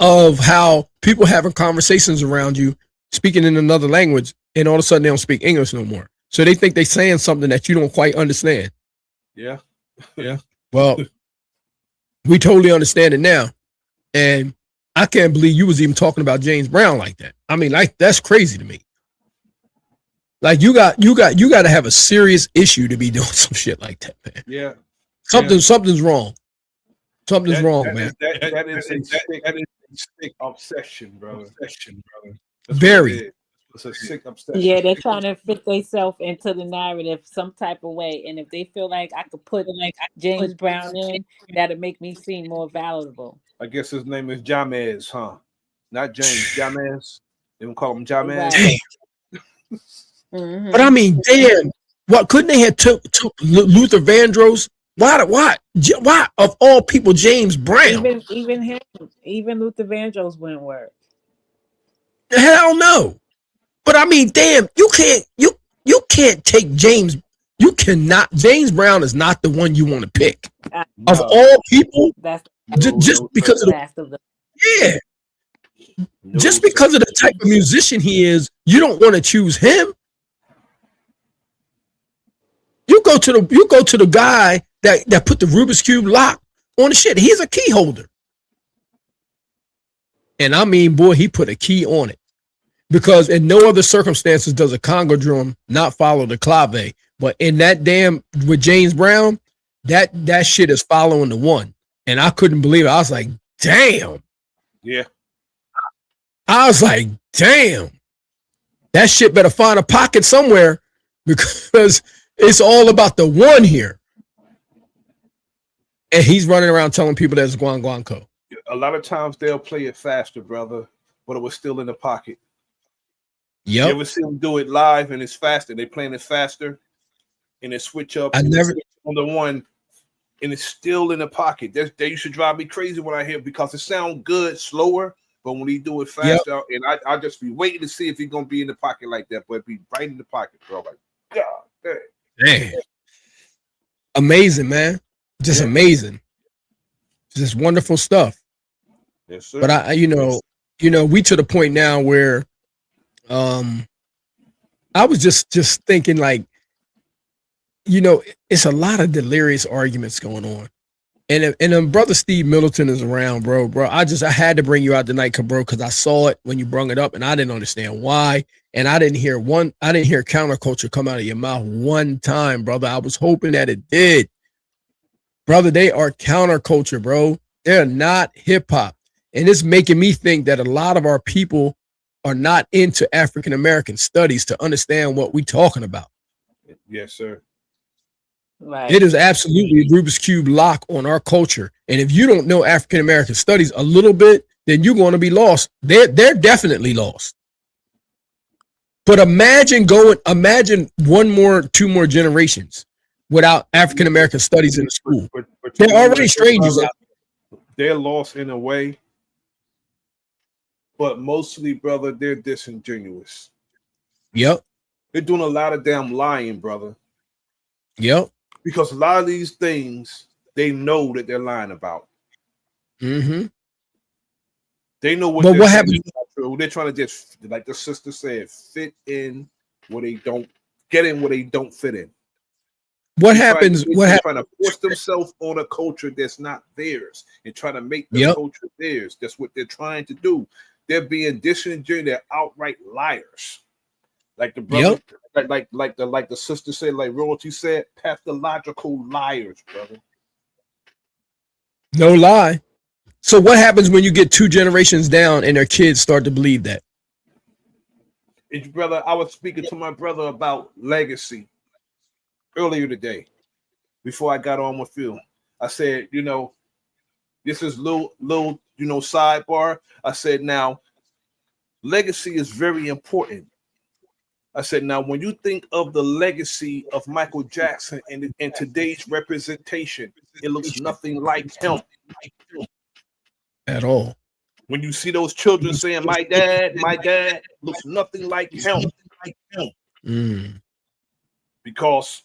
of how people having conversations around you, speaking in another language, and all of a sudden they don't speak English no more. So they think they're saying something that you don't quite understand. Yeah. Yeah. Well, we totally understand it now. And I can't believe you was even talking about James Brown like that. I mean, like that's crazy to me. Like you got to have a serious issue to be doing some shit like that, man. Yeah. Something's wrong. Something's wrong, man. That is a sick obsession, brother. That's Very. what it is. It's a sick obsession. Yeah, they're trying to fit themselves into the narrative some type of way. And if they feel like I could put James Brown in, that'll make me seem more valuable. I guess his name is Jamez, huh? Not James, Jamez. They don't call him Jamez. Right. Mm-hmm. But I mean, damn, what couldn't they have took Luther Vandross? Why of all people, James Brown? Even him, even Luther Vandross wouldn't work. Hell no. But I mean, damn, you can't take James. You cannot. James Brown is not the one you want to pick of all people. That's just because of the yeah. Just because of the type of musician he is, you don't want to choose him. You go to the guy that put the Rubik's Cube lock on the shit. He's a key holder. And I mean, boy, he put a key on it. Because in no other circumstances does a conga drum not follow the clave. But in that damn with James Brown, that shit is following the one. And I couldn't believe it. I was like, damn. Yeah. I was like, damn. That shit better find a pocket somewhere because it's all about the one here. And he's running around telling people that's Guan Guanco. A lot of times they'll play it faster, brother, but it was still in the pocket. Yep. You ever see them do it live and it's faster? They playing it faster and they switch up. I never on the one and it's still in the pocket. They used to drive me crazy when I hear it because it sounds good slower, but when he do it faster, and I just be waiting to see if he's gonna be in the pocket like that, but be right in the pocket, bro. Like, God damn. Amazing, man. Just amazing. Just wonderful stuff. Yes, sir. But I we to the point now where I was just thinking like, it's a lot of delirious arguments going on. And brother Steve Middleton is around, bro. I had to bring you out tonight, bro, because I saw it when you brung it up and I didn't understand why. And I didn't hear counterculture come out of your mouth one time, brother. I was hoping that it did. Brother, they are counterculture, bro. They're not hip hop. And it's making me think that a lot of our people are not into African American studies to understand what we're talking about. Yes, sir. Right. It is absolutely a Rubik's Cube lock on our culture. And if you don't know African American studies a little bit, then you're going to be lost. They're definitely lost. But imagine 2 more generations without African American studies in the school. But they're already strangers out there. They're lost in a way, but mostly, brother, they're disingenuous. Yep. They're doing a lot of damn lying, brother. Yep. Because a lot of these things, they know that they're lying about. Mm-hmm. They know what happens. They're trying to just, like the sister said, fit in where they don't get in, where they don't fit in. What happens? They're trying to force themselves on a culture that's not theirs and trying to make the culture theirs. That's what they're trying to do. They're being disingenuous. They're outright liars. Like the brother, like the sister said, like Royalty said, pathological liars, brother. No lie. So what happens when you get 2 generations down and their kids start to believe that? Brother, I was speaking to my brother about legacy earlier today before I got on with Phil. I said, this is little sidebar. I said, now, legacy is very important. I said, now, when you think of the legacy of Michael Jackson and today's representation, it looks nothing like him. At all. When you see those children saying, my dad looks nothing like him. Because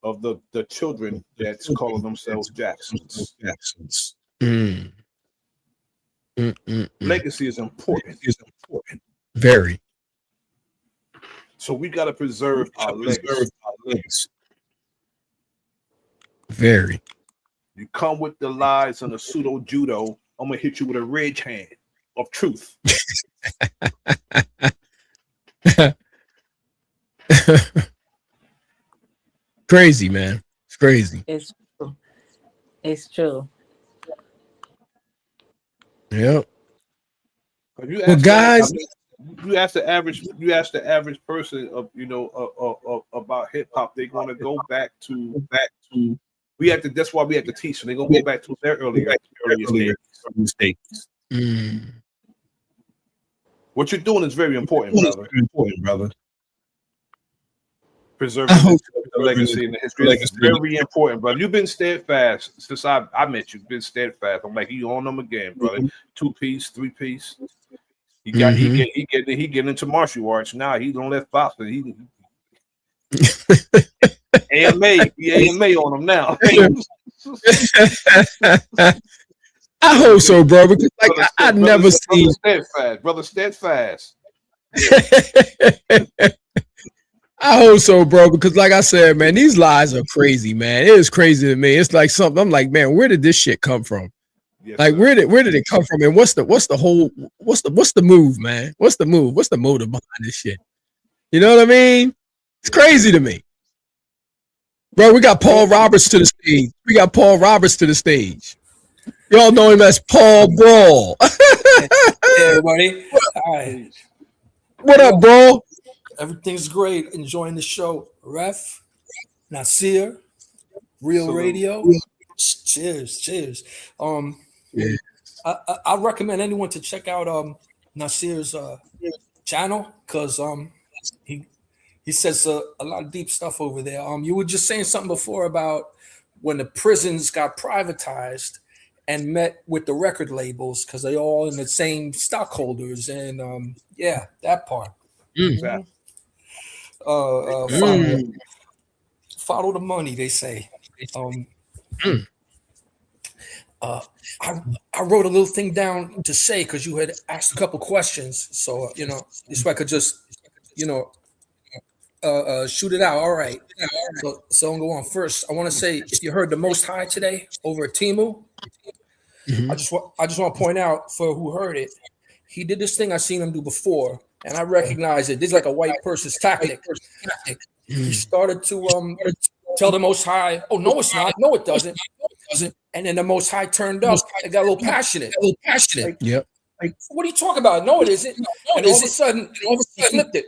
of the children that's calling themselves Jacksons. Legacy is important. Very. So we got to preserve our legacy. Very. You come with the lies and the pseudo judo, I'm gonna hit you with a ridge hand of truth. Crazy, man. It's crazy. It's true. It's true. Yep. You Well, guys, you ask the average person of about hip hop, they're gonna go back to we have to. That's why we have to teach them. They're gonna go back to their earlier stages. What you're doing is very important, brother. Preserving the legacy and the history is very important, brother. You've been steadfast since I met you. Been steadfast. I'm like, you on them again, brother. 2-piece, 3-piece. He getting into martial arts now. He don't let boxing. He AMA on him now. I hope so, bro. Because like I never seen brother steadfast. I hope so, bro. Because like I said, man, these lies are crazy, man. It is crazy to me. It's like something. I'm like, man, where did this shit come from? Yes, like, where did it come from? And what's the move, man? What's the move? What's the motive behind this shit? You know what I mean? It's crazy to me. Bro, we got Paul Roberts to the stage. Y'all know him as Paul Brawl. Hey, everybody. Hi. What up, bro? Everything's great. Enjoying the show. Ref, Nasir, Real Radio. Cheers. Yeah. I recommend anyone to check out Nasir's channel because he says a lot of deep stuff over there. You were just saying something before about when the prisons got privatized and met with the record labels because they're all in the same stockholders, and yeah, that part. Exactly. Follow the money, they say. I wrote a little thing down to say because you had asked a couple questions, so this way I could just shoot it out. All right. So I'll go on first. I want to say if you heard the Most High today over at Temu, I just want to point out for who heard it, he did this thing I seen him do before, and I recognize it. This is like a white person's tactic. He started to tell the Most High, "Oh no, it's not. No, it doesn't. And then the Most High turned up and got a little passionate. Like, yep. Like, what are you talking about? No, it isn't. And all of a sudden, he flipped it.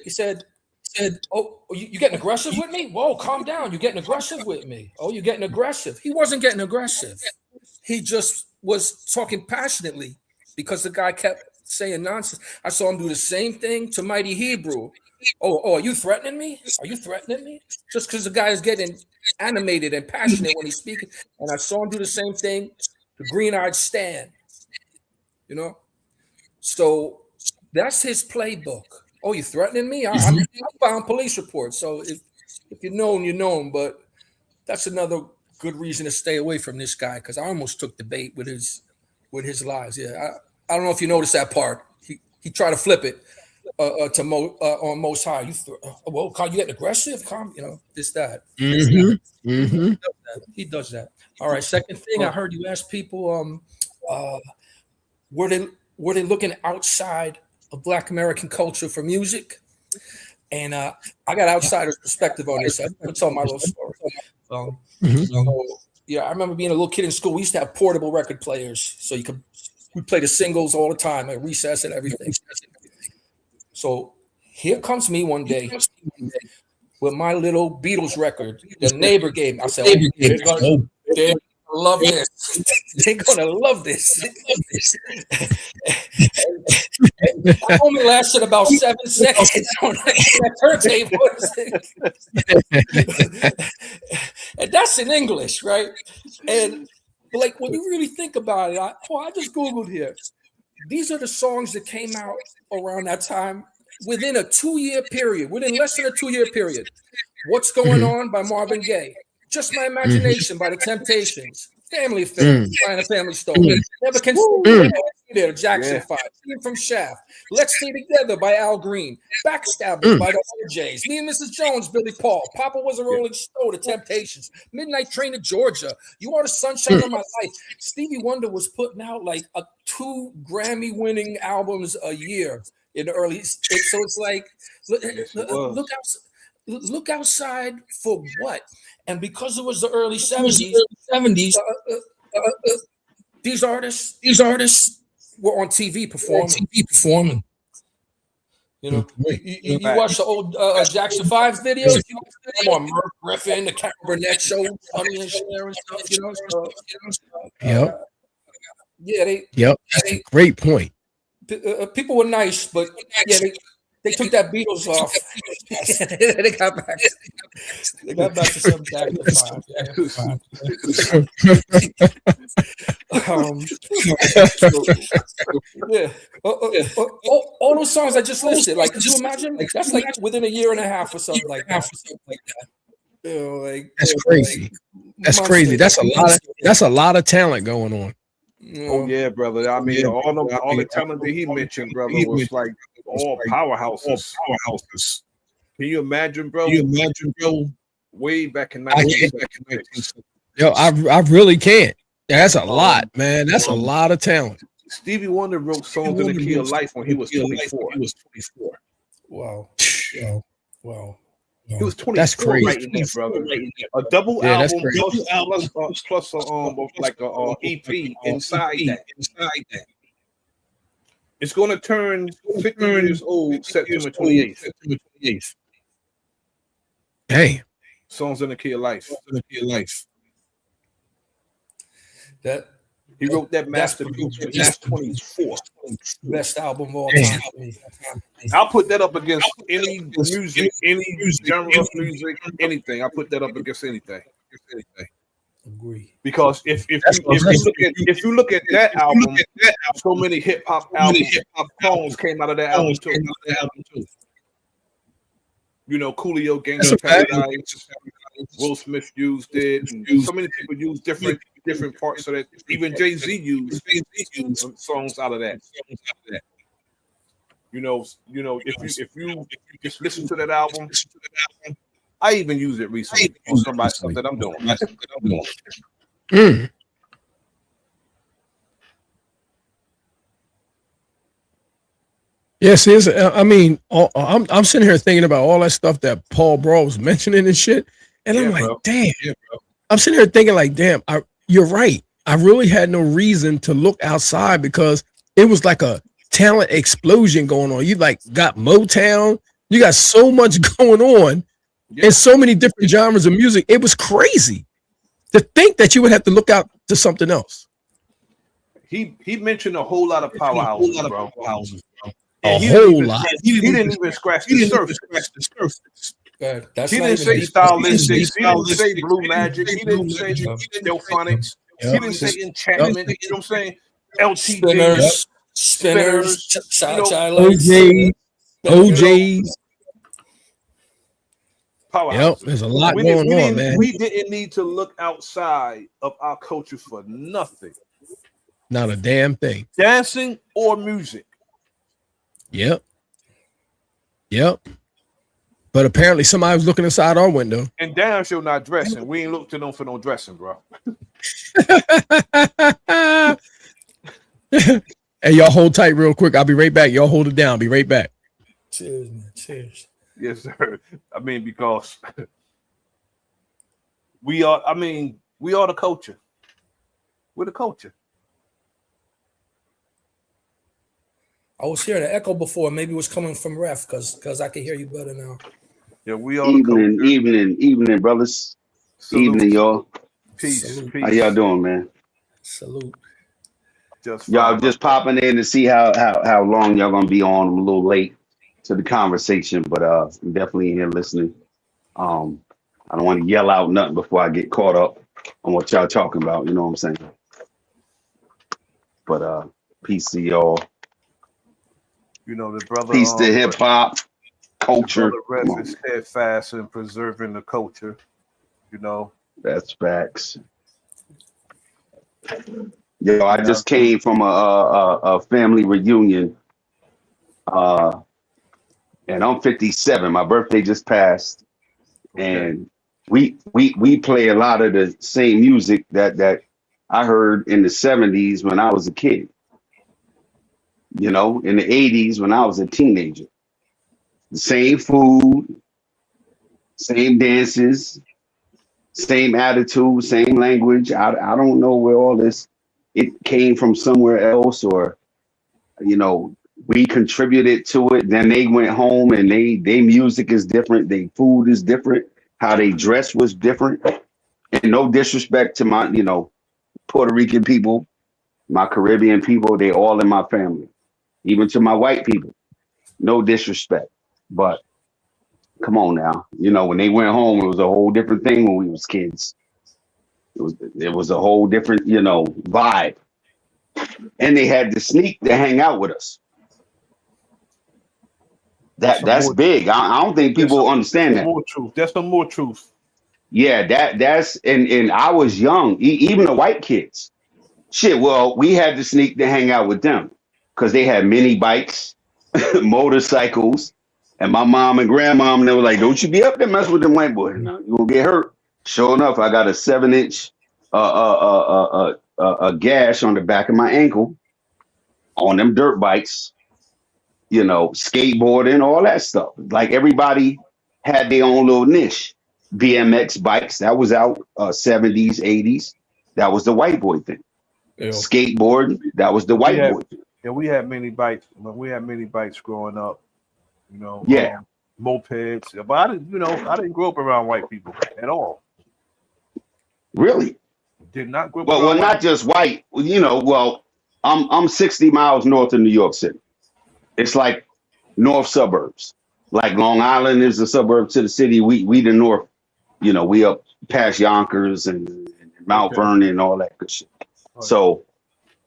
He said, "Oh, you getting aggressive with me? Whoa, calm down. You're getting aggressive with me. Oh, you're getting aggressive." He wasn't getting aggressive. He just was talking passionately because the guy kept saying nonsense. I saw him do the same thing to Mighty Hebrew. Oh, are you threatening me? Are you threatening me? Just because the guy is getting animated and passionate when he's speaking. And I saw him do the same thing to Green-Eyed Stan. You know? So that's his playbook. Oh, you threatening me? I found police reports. So if you're known, you're known. But that's another good reason to stay away from this guy because I almost took the bait with his lies. Yeah, I don't know if you noticed that part. He tried to flip it to on Most High. Well, Carl, you getting aggressive? Calm, this that. He does that. All right. Second thing, I heard you ask people, were they looking outside of Black American culture for music? And I got outsider's perspective on this. I'm gonna tell my little story. So, I remember being a little kid in school. We used to have portable record players, so we play the singles all the time at recess and everything. So here comes me one day with my little Beatles record. The neighbor gave me. I said, they're gonna love this. They're gonna love this. It only lasted about 7 seconds on that turntable. And that's in English, right? And like when you really think about it, I just Googled here. These are the songs that came out around that time within a 2-year period, within less than a 2-year period. What's Going On by Marvin Gaye. Just My Imagination by The Temptations. Family affair, find a family store. Never can stay there. Jackson 5. Team from Shaft. Let's Stay Together by Al Green. Backstabbers by the OJs. Me and Mrs. Jones, Billy Paul. Papa Was a Rolling Stone, The Temptations. Midnight Train to Georgia. You Are the Sunshine of My Life. Stevie Wonder was putting out like 2 Grammy-winning albums a year in the early. So it's like, look outside for what? And because it was the early 70s, these artists were on TV performing. You know, you watch the old Jackson 5's videos. Come on, Merv Griffin, the Carol Burnett show, Honey and Cher and stuff. You know, That's a great point. People were nice, but they took that Beatles off. They got back. They got back to some Jackson 5. All those songs I just listed. Like, could you imagine? That's like within a year and a half or something like that. You know, like that's crazy. That's crazy. That's a lot of talent going on. Oh yeah, brother. I mean, all the talent that he mentioned, brother, was like all powerhouses. Can you imagine, bro? Way back in 1960. Yo, I really can't. That's a lot, man. That's a lot of talent. Stevie Wonder wrote songs in the key of life when he was 24. Wow. He was 24. That's crazy, writing that, brother. A double album plus like a EP inside that. It's going to turn 50 years old September 28th. Hey, Songs in the Key of Life. That he wrote that masterpiece. That's 24. Best album of all time. I'll put that up against any music, any genre of music, anything. I'll put that up against anything. Agree. Because if you look at that album, so many hip hop songs came out of that album too. You know, Coolio, Gangsta Paradise, Will Smith used it. And so many people use different parts of that. Even Jay-Z used songs out of that. You know, if you just listen to that album, I even use it recently on somebody stuff that I'm doing. Yes, I mean, I'm sitting here thinking about all that stuff that Paul Bro was mentioning and shit, and I'm like, damn. I'm sitting here thinking like, damn, you're right. I really had no reason to look outside because it was like a talent explosion going on. You like got Motown, you got so much going on, and so many different genres of music. It was crazy to think that you would have to look out to something else. He mentioned a whole lot of powerhouses, bro. He didn't even scratch the surface. That's he didn't say stylistics. He didn't say Blue Magic. He didn't say Delphonics. He didn't say Enchantment. You know what I'm saying? LTD. Spinners. OJs. Powerhouse. There's a lot going on, man. We didn't need to look outside of our culture for nothing. Not a damn thing. Dancing or music. Yep. But apparently somebody was looking inside our window. And damn sure not dressing. We ain't looked to them for no dressing, bro. Hey, y'all hold tight real quick. I'll be right back. Y'all hold it down. Be right back. Cheers, man. Cheers. Yes, sir. I mean, because we are the culture. We're the culture. I was hearing an echo before. Maybe it was coming from Ref because I can hear you better now. Yeah, we are the culture. Evening, brothers. Salute. Evening, y'all. Peace. How y'all doing, man? Salute. Y'all just popping in to see how long y'all gonna be on. I'm a little late to the conversation, but I'm definitely in here listening. I don't want to yell out nothing before I get caught up on what y'all talking about. You know what I'm saying? But peace to y'all. You know, the brother. Peace to hip hop culture. The brother is steadfast in preserving the culture. You know, that's facts. Yo, I just came from a family reunion, and I'm 57. My birthday just passed, and we play a lot of the same music that I heard in the 70s when I was a kid. You know, in the 80s when I was a teenager. The same food, same dances, same attitude, same language. I don't know where all this it came from somewhere else, or you know, we contributed to it. Then they went home and they music is different, their food is different, how they dress was different. And no disrespect to my, you know, Puerto Rican people, my Caribbean people, they all in my family. Even to my white people. No disrespect. But come on now. You know, when they went home, it was a whole different thing when we was kids. It was a whole different, you know, vibe. And they had to sneak to hang out with us. That's big. I don't think people understand that. More truth. That's some more truth. Yeah, that's and I was young. Even the white kids. Shit, well, we had to sneak to hang out with them because they had mini bikes, motorcycles, and my mom and grandmom, they were like, "Don't you be up there messing with them white boys? No, you gonna get hurt." Sure enough, I got a 7-inch a gash on the back of my ankle on them dirt bikes. You know, skateboarding, all that stuff. Like everybody had their own little niche. BMX bikes, that was out 70s, 80s. That was the white boy thing. Yeah. Skateboarding, that was the white boy thing. Yeah, we had many bikes. We had many bikes growing up. You know, mopeds. But I didn't grow up around white people at all. Really? Did not grow up. Well, not just white. You know, well, I'm 60 miles north of New York City. It's like north suburbs. Like Long Island is a suburb to the city. We the north. You know, we up past Yonkers and Mount Vernon and all that good shit. Okay. So,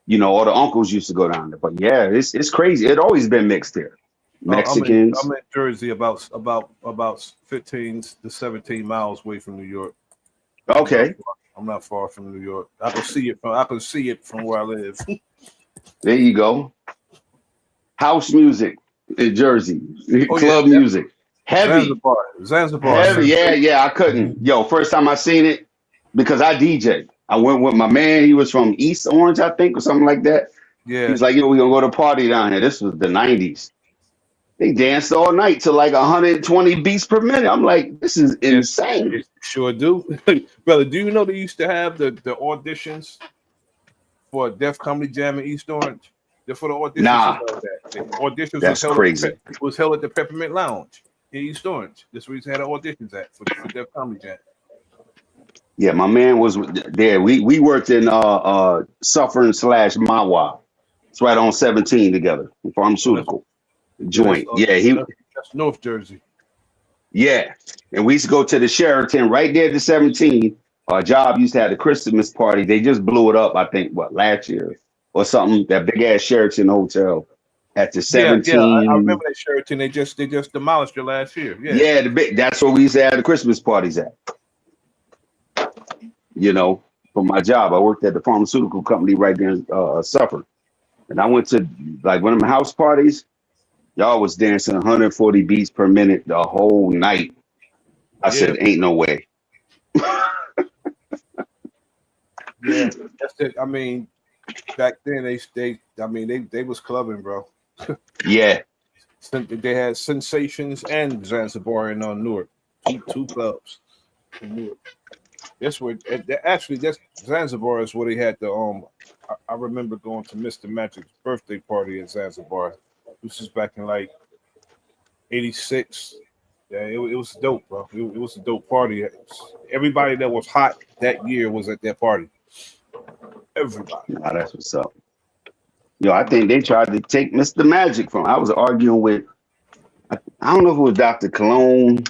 you know, all the uncles used to go down there. But yeah, it's crazy. It always been mixed here. Mexicans. I'm in Jersey, about 15 to 17 miles away from New York. Okay. I'm not far from New York. I can see it from where I live. There you go. House music in Jersey. Club music. Heavy. Zanzibar. Heavy. Yeah. I couldn't. Yo, first time I seen it, because I DJ. I went with my man. He was from East Orange, I think, or something like that. Yeah. He was like, yo, we're going to go to a party down here. This was the 90s. They danced all night to like 120 beats per minute. I'm like, this is insane. Sure do. Brother, do you know they used to have the auditions for Def Comedy Jam in East Orange? For the auditions. Nah. The auditions That's crazy. Was held at the Peppermint Lounge in East Orange. That's where he had the auditions at for Def Comedy Jam. Yeah, my man was there. We worked in Suffern / Mawa. It's right on 17 together. Pharmaceutical joint. That's North Jersey. Yeah. And we used to go to the Sheraton right there at the 17. Our job used to have the Christmas party. They just blew it up, I think, last year or something. That big ass Sheraton hotel at the 17. Yeah, I remember that Sheraton. They just demolished it last year. Yeah, that's where we used to have the Christmas parties at. You know, for my job, I worked at the pharmaceutical company right there in Suffolk. And I went to like one of my house parties. Y'all was dancing 140 beats per minute the whole night. I said, ain't no way. Yeah, that's it. I mean, back then they was clubbing, bro. Yeah. They had Sensations and Zanzibar in Newark. Two clubs in Newark. That's where that's Zanzibar is where they had the I remember going to Mr. Magic's birthday party in Zanzibar. This is back in like 86. Yeah, it was dope, bro. It was a dope party. Everybody that was hot that year was at that party. Everybody. Nah, that's what's up. Yo, I think they tried to take Mr. Magic from. I was arguing with, I don't know if it was Dr. Cologne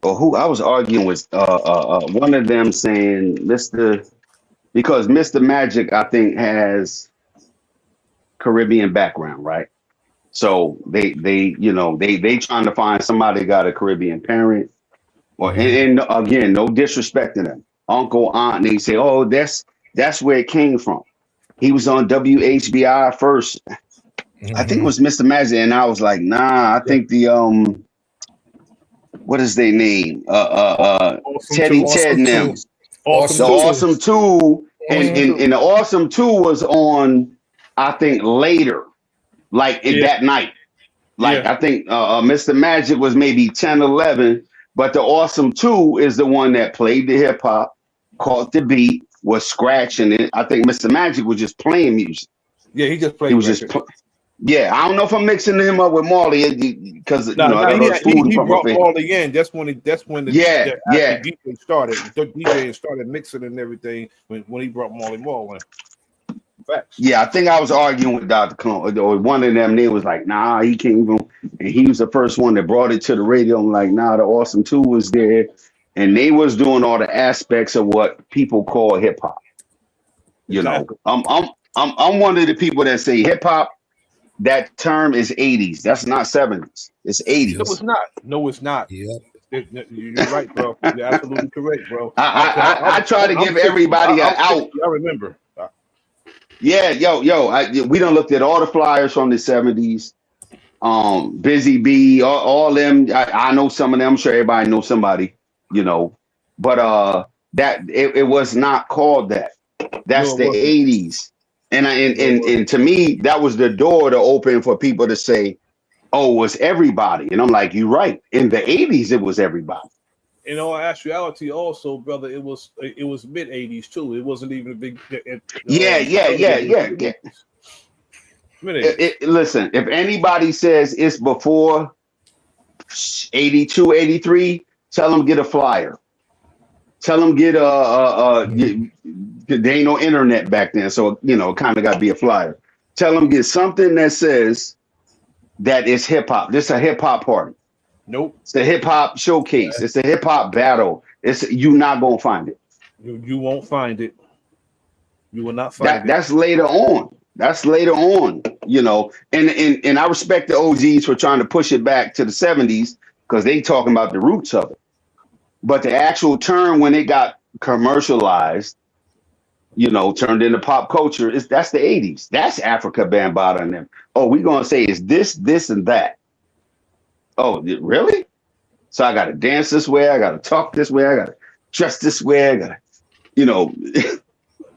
or who. I was arguing with one of them saying because Mr. Magic, I think, has Caribbean background, right? So they trying to find somebody that got a Caribbean parent, and again, no disrespect to them, uncle, aunt. And they say, oh, that's That's where it came from. He was on WHBI first. I think it was Mr. Magic, and I was like, nah, I think the what is their name? Teddy Ted and them. The Awesome Two, and the Awesome Two was on, I think, later, like that night. Like I think Mr. Magic was maybe 10, 11, but the Awesome Two is the one that played the hip hop, caught the beat, was scratching it. I think Mr. Magic was just playing music. Yeah, he just played. He was just. Yeah, I don't know if I'm mixing him up with Marley because I got all food he from brought my face. Marley in. That's when the DJ started. The DJ started mixing and everything when he brought Marley Marl in. Facts. Yeah, I think I was arguing with Dr. Clone, or one of them. They was like, "Nah, he can't even." And he was the first one that brought it to the radio. I'm like, "Nah, the Awesome Two was there, and they was doing all the aspects of what people call hip hop." You know, I'm one of the people that say hip hop. That term is 80s. That's not 70s. It's 80s. No, it's not. No, it's not. Yeah. You're right, bro. You're absolutely correct, bro. I try to give everybody an out. I remember. Yeah, we done looked at all the flyers from the 70s. Busy Bee, all them. I know some of them. I'm sure everybody knows somebody, you know. But that it was not called that. That's the 80s. And to me, that was the door to open for people to say, "Oh, it was everybody." And I'm like, "You're right. In the 80s, it was everybody." In all actuality, also, brother, it was mid 80s too. It wasn't even a big. Yeah. Listen, if anybody says it's before 82, 83, tell them get a flyer. Tell them get there ain't no internet back then, so kind of got to be a flyer. Tell them get something that says that it's hip hop. This is a hip hop party. Nope. It's a hip hop showcase. It's a hip hop battle. You not gonna find it. You won't find it. You will not find it. That's later on. That's later on. And I respect the OGs for trying to push it back to the 70s because they talking about the roots of it. But the actual term when it got commercialized, turned into pop culture, that's the 80s. That's Africa Bambaataa and them. Oh, we're gonna say it's this, and that. Oh, really? So I gotta dance this way, I gotta talk this way, I gotta dress this way, I gotta,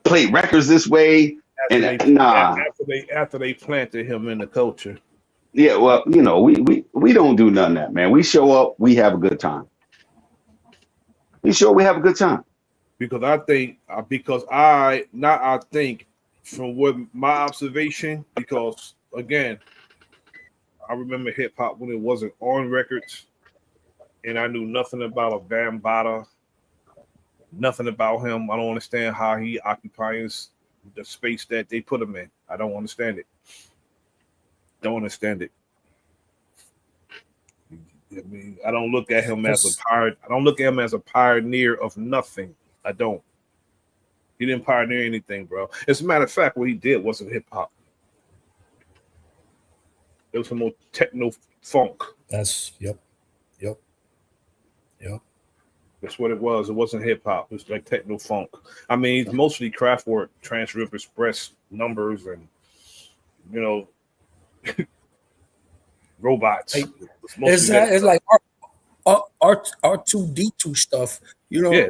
play records this way. After they planted him in the culture. Yeah, well, we don't do none of that, man. We show up, we have a good time. We have a good time. Because from what my observation, because again, I remember hip hop when it wasn't on records, and I knew nothing about a Bambaataa, nothing about him. I don't understand how he occupies the space that they put him in. I don't understand it. Don't understand it. I mean, I don't look at him as a pirate. I don't look at him as a pioneer of nothing. I don't. He didn't pioneer anything, bro. As a matter of fact, what he did wasn't hip hop. It was some more techno funk. Yep. That's what it was. It wasn't hip hop. It was like techno funk. I mean, it's mostly Kraftwerk, Trans River Express numbers, and robots. It's like R2D2 stuff. Yeah.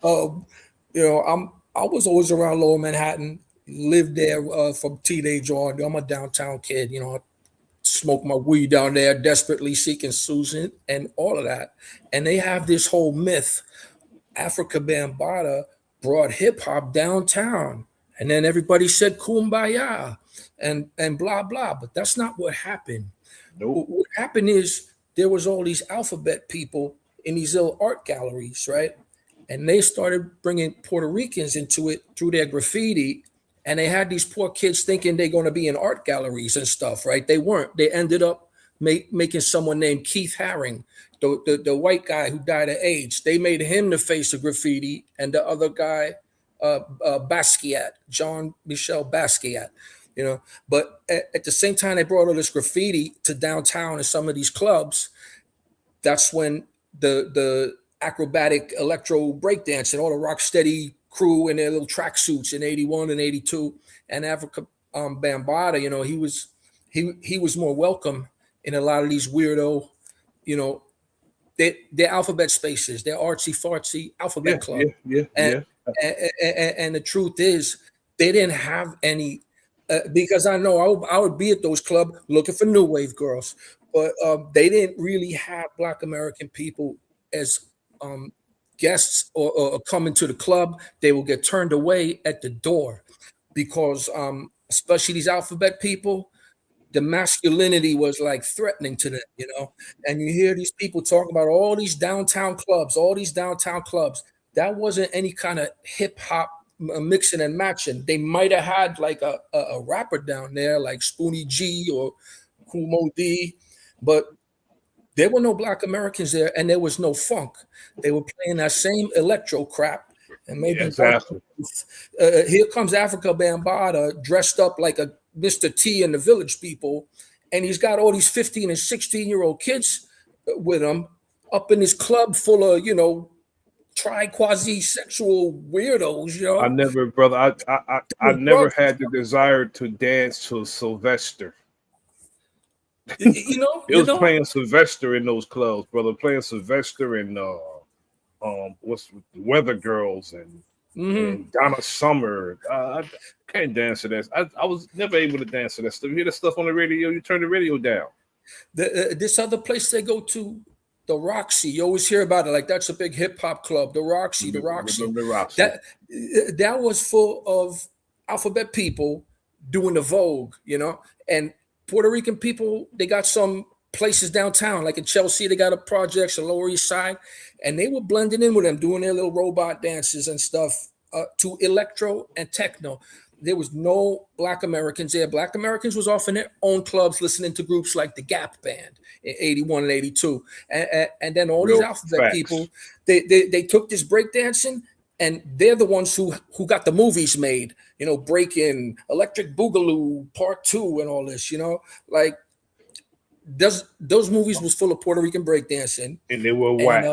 I was always around Lower Manhattan. Lived there from teenage on. I'm a downtown kid. Smoke my weed down there, desperately seeking Susan and all of that. And they have this whole myth. Africa Bambaataa brought hip hop downtown, and then everybody said kumbaya and blah blah. But that's not what happened. Nope. What happened is there was all these alphabet people in these little art galleries, right? And they started bringing Puerto Ricans into it through their graffiti. And they had these poor kids thinking they're going to be in art galleries and stuff, right? They weren't. They ended up making someone named Keith Haring, the white guy who died of AIDS. They made him the face of graffiti, and the other guy, Basquiat, Jean-Michel Basquiat, But at the same time, they brought all this graffiti to downtown and some of these clubs. That's when the acrobatic electro breakdance and all the rock steady crew in their little tracksuits in 81 and 82, and Africa Bambaataa, you know, he was more welcome in a lot of these weirdo, you know, they're alphabet spaces, they're artsy fartsy alphabet club. And the truth is, they didn't have any, because I know I would be at those clubs looking for new wave girls, but they didn't really have Black American people as guests or coming to the club. They will get turned away at the door because especially these alphabet people, the masculinity was like threatening to them, you know. And you hear these people talk about all these downtown clubs. That wasn't any kind of hip hop mixing and matching. They might have had like a rapper down there like Spoonie G or Kool Moe D, but there were no Black Americans there, and there was no funk. They were playing that same electro crap. And maybe exactly. Here comes Africa Bambaataa dressed up like a Mr. T and the Village People, and he's got all these 15 and 16-year-old kids with him up in his club full of, you know, quasi-sexual weirdos, you know. I never, brother, I never had the desire to dance to Sylvester. You know, it was playing Sylvester in those clubs, brother. Playing Sylvester and what's Weather Girls and Donna Summer. I can't dance to that. I was never able to dance to that stuff. You hear the stuff on the radio, you turn the radio down. This other place they go to, the Roxy. You always hear about it, like that's a big hip hop club. The Roxy. That was full of alphabet people doing the Vogue, you know, and Puerto Rican people. They got some places downtown, like in Chelsea. They got a projects on Lower East Side, and they were blending in with them, doing their little robot dances and stuff to electro and techno. There was no Black Americans there. Black Americans was off in their own clubs listening to groups like the Gap Band in 81 and 82. And then all these alphabet people, they took this breakdancing, and they're the ones who got the movies made, you know, Breakin', Electric Boogaloo Part 2 and all this, you know, like those movies was full of Puerto Rican breakdancing. And they were whack.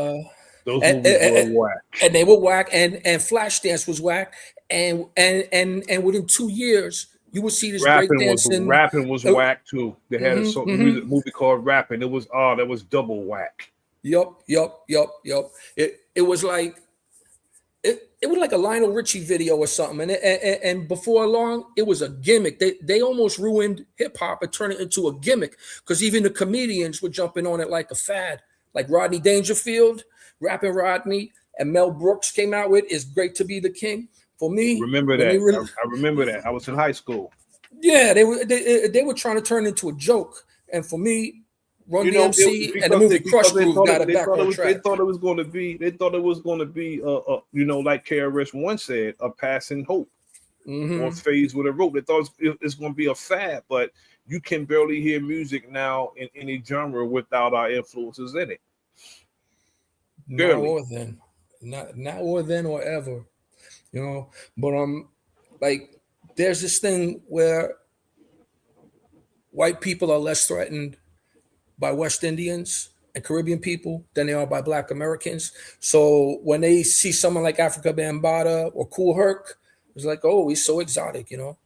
Those movies were whack. And they were whack, and Flashdance was whack. And within 2 years, you would see this breakdancing. Rapping was whack too. They had a movie called Rapping. It was that was double whack. Yup. It was like it was like a Lionel Richie video or something. And before long, it was a gimmick. They almost ruined hip hop and turned it into a gimmick, because even the comedians were jumping on it like a fad. Like Rodney Dangerfield, Rapping Rodney, and Mel Brooks came out with "It's Great to Be the King." For me, remember that. I remember that. I was in high school. Yeah, they were trying to turn it into a joke, and for me, Run DMC and the movie Crush Groove got it back on track. They thought it was going to be. You know, like KRS One said, a passing hope or phase with a rope. They thought it's going to be a fad, but you can barely hear music now in any genre without our influences in it. Barely. Now or then or ever. You know, but like there's this thing where white people are less threatened by West Indians and Caribbean people than they are by Black Americans. So when they see someone like Africa Bambaataa or Kool Herc, it's like, oh, he's so exotic, you know.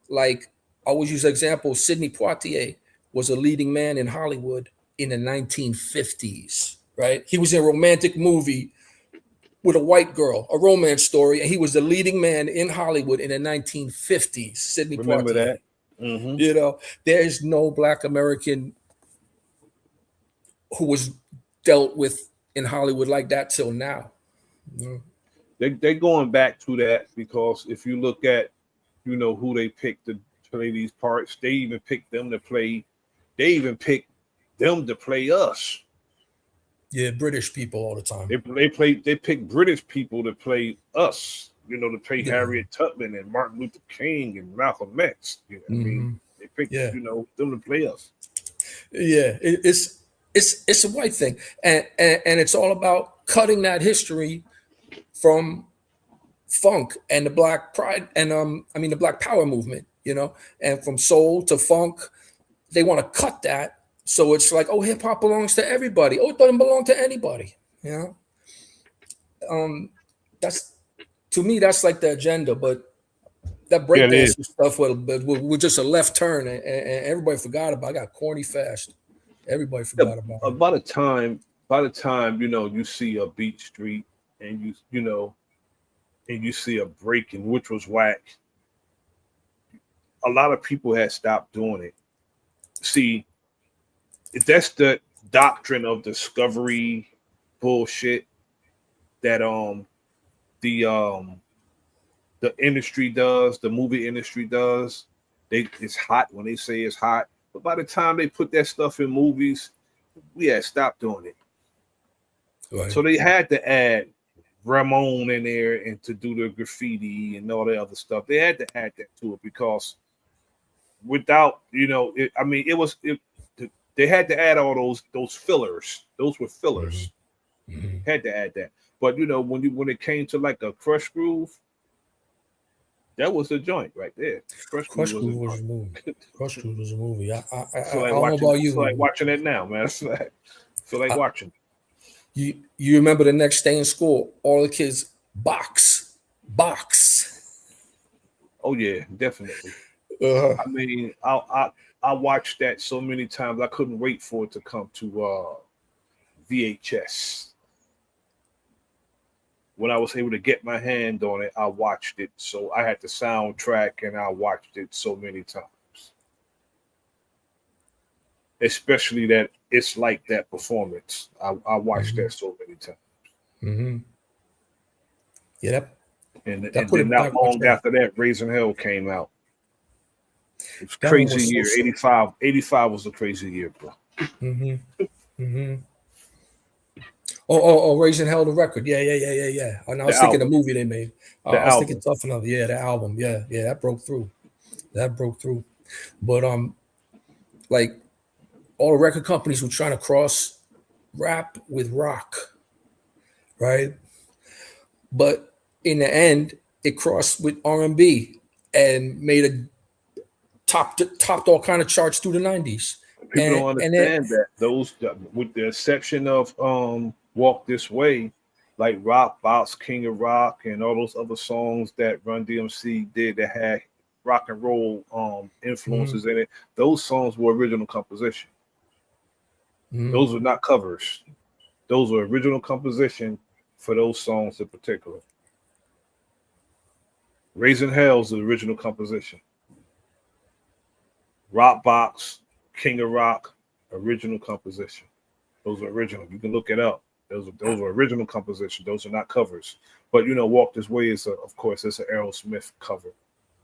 Like I always use the example, Sidney Poitier was a leading man in Hollywood in the 1950s, right? He was in a romantic movie with a white girl, a romance story, and he was the leading man in Hollywood in the 1950s. Sidney Poitier. Remember that? You know, there is no Black American who was dealt with in Hollywood like that till now. They're going back to that, because if you look at, you know, who they picked to play these parts, they even picked them to play. They even picked them to play us. Yeah, British people all the time. They pick British people to play us, you know, to play Harriet Tubman and Martin Luther King and Malcolm X. You know, I mean, they pick you know, them to play us. Yeah, it's a white thing, and it's all about cutting that history from funk and the Black Pride and the Black Power movement, you know, and from soul to funk. They want to cut that. So it's like, oh, hip hop belongs to everybody. Oh, it doesn't belong to anybody. You know, to me, that's like the agenda. But that breakdancing stuff was just a left turn, and everybody forgot about it. I got corny fast. Everybody forgot about it. By the time you see a Beat Street and you see a breaking, which was whack, a lot of people had stopped doing it. See, that's the doctrine of discovery bullshit that the industry does, the movie industry does. It's hot when they say it's hot, but by the time they put that stuff in movies, we had stopped doing it. Right. So they had to add Ramon in there and to do the graffiti and all the other stuff. They had to add that to it because without, they had to add all those fillers. Those were fillers. Mm-hmm. Had to add that. But when it came to like a Crush Groove, that was a joint right there. Crush Groove was a movie. Crush Groove was a movie. I don't know about you. I feel like watching it now, man. I feel like watching. You remember the next day in school, all the kids box. Oh yeah, definitely. I mean, I watched that so many times. I couldn't wait for it to come to VHS. When I was able to get my hand on it, I watched it. So I had the soundtrack and I watched it so many times. Especially that it's like that performance. I watched that so many times. Mm-hmm. Yep. And then not long after that, Raising Hell came out. It was crazy year. 85 was a crazy year, bro. Mm-hmm. Mm-hmm. Oh, Raising Hell, the record. Yeah. And I was thinking the movie they made. I was thinking Tough Enough. Yeah, the album. Yeah, that broke through. But like all the record companies were trying to cross rap with rock, right? But in the end, it crossed with R&B and made a topped all kind of charts through the 90s. People don't understand that those, with the exception of Walk This Way, like Rock Box, King of Rock, and all those other songs that Run DMC did that had rock and roll influences in it, those songs were original composition. Those were not covers. Those were original composition for those songs in particular. Raising Hell's the original composition. Rock Box, King of Rock, original composition. Those are original. You can look it up. Those are original composition. Those are not covers. But Walk This Way is of course it's an Aerosmith cover.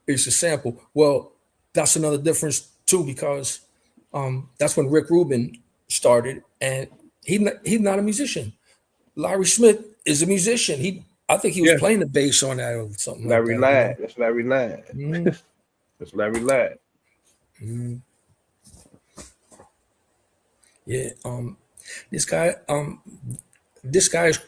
It's a sample. Well, that's another difference too, because that's when Rick Rubin started, and he's not a musician. Larry Smith is a musician. I think he was playing the bass on that or something Larry like that. That's Larry Ladd. That's Larry Ladd. Mm-hmm. Yeah. This guy is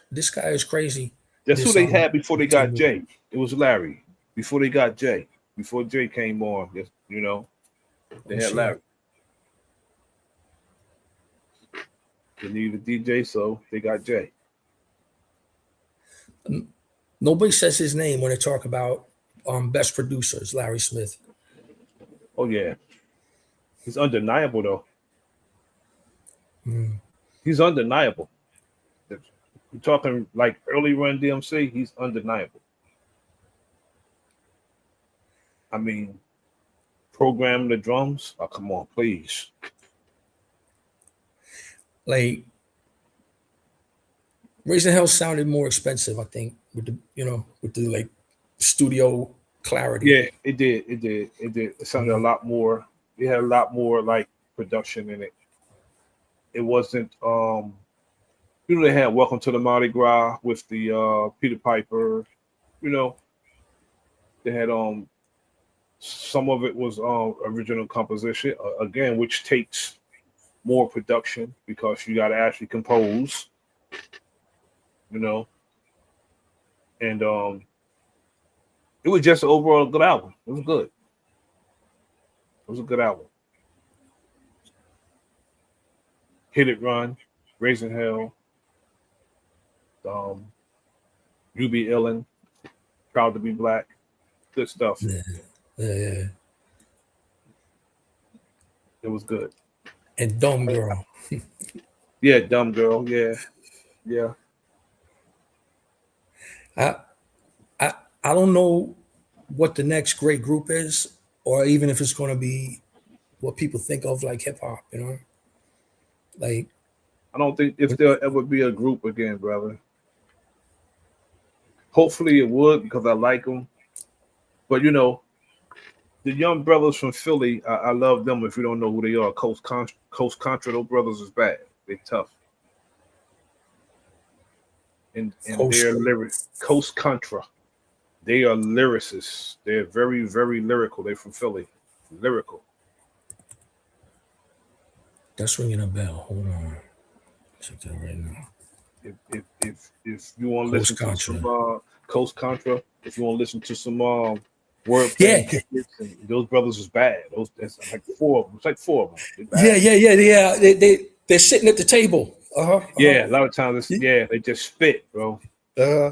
crazy. That's who they had before they got Jay. It was Larry. Before they got Jay. Before Jay came on, they had Larry. They needed a DJ, so they got Jay. Nobody says his name when they talk about best producers, Larry Smith. Oh yeah. He's undeniable though. He's undeniable. You're talking like early Run DMC, he's undeniable. I mean, program the drums. Oh, come on, please. Like Raising Hell sounded more expensive, I think, with the like studio clarity. Yeah, it did. It sounded a lot more. It had a lot more like production in it. It wasn't they had Welcome to the Mardi Gras with the Peter Piper, they had some of it was original composition again, which takes more production because you got to actually compose, and it was just an overall good album. It was good. It was a good album. Hit It Run, Raising Hell, You Be Illin', Proud to be black. Good stuff. Yeah. It was good. And Dumb Girl. Yeah, Dumb Girl. Yeah. I I don't know what the next great group is, or even if it's going to be what people think of like hip hop. You know, like I don't think if there'll ever be a group again, brother. Hopefully it would because I like them. But the young brothers from Philly, I love them. If you don't know who they are, Coast Contra, those brothers is bad. They tough. And they're lyric. Coast Contra. They are lyricists. They're very, very lyrical. They're from Philly. Lyrical. That's ringing a bell. Hold on. Check that right now. If you want to listen to some Coast Contra, if you want to listen to some wordplay, and those brothers is bad. That's like four of them. It's like four of them. Yeah. They're sitting at the table. Yeah, a lot of times they just spit, bro. Yeah.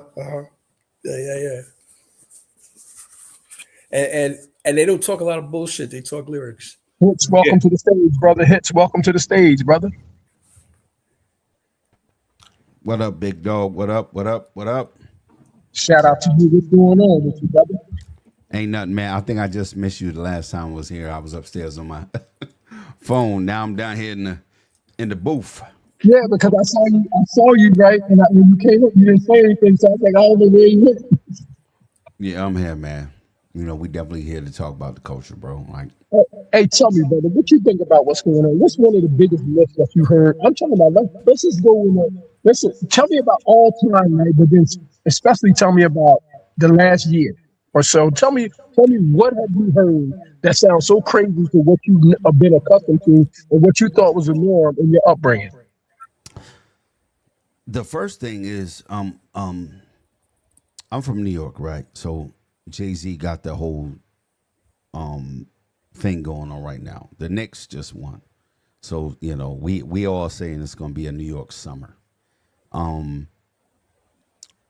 And they don't talk a lot of bullshit. They talk lyrics. Hits, welcome to the stage, brother. Hits, welcome to the stage, brother. What up, big dog? What up? Shout out to you. What's going on with you, brother? Ain't nothing, man. I think I just missed you the last time I was here. I was upstairs on my phone. Now I'm down here in the booth. Yeah, because I saw you right, and when you came up, you didn't say anything, so I was like, I don't know where you went. Yeah, I'm here, man. We definitely here to talk about the culture, bro. Like, hey, tell me, brother, what you think about what's going on? What's one of the biggest myths that you heard? I'm talking about. Let's just go in there. Tell me about all time, right? But then, especially, tell me about the last year or so. Tell me, what have you heard that sounds so crazy to what you've been accustomed to, and what you thought was a norm in your upbringing? the first thing is, I'm from New York, right? So Jay-Z got the whole thing going on right now. The Knicks just won. So, we all saying it's going to be a New York summer.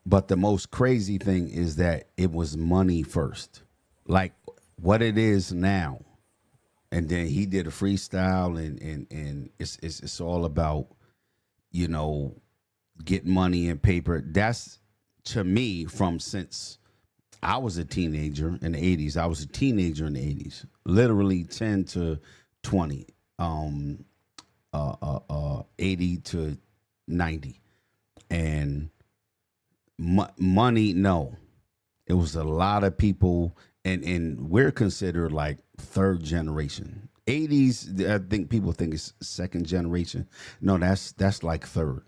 But the most crazy thing is that it was money first. Like what it is now. And then he did a freestyle and it's all about, getting money and paper. That's, to me, since I was a teenager in the 80s. I was a teenager in the 80s. Literally 10 to 20. 80 to 90. And money, no. It was a lot of people, and we're considered like third generation. 80s, I think people think it's second generation. No, that's like third.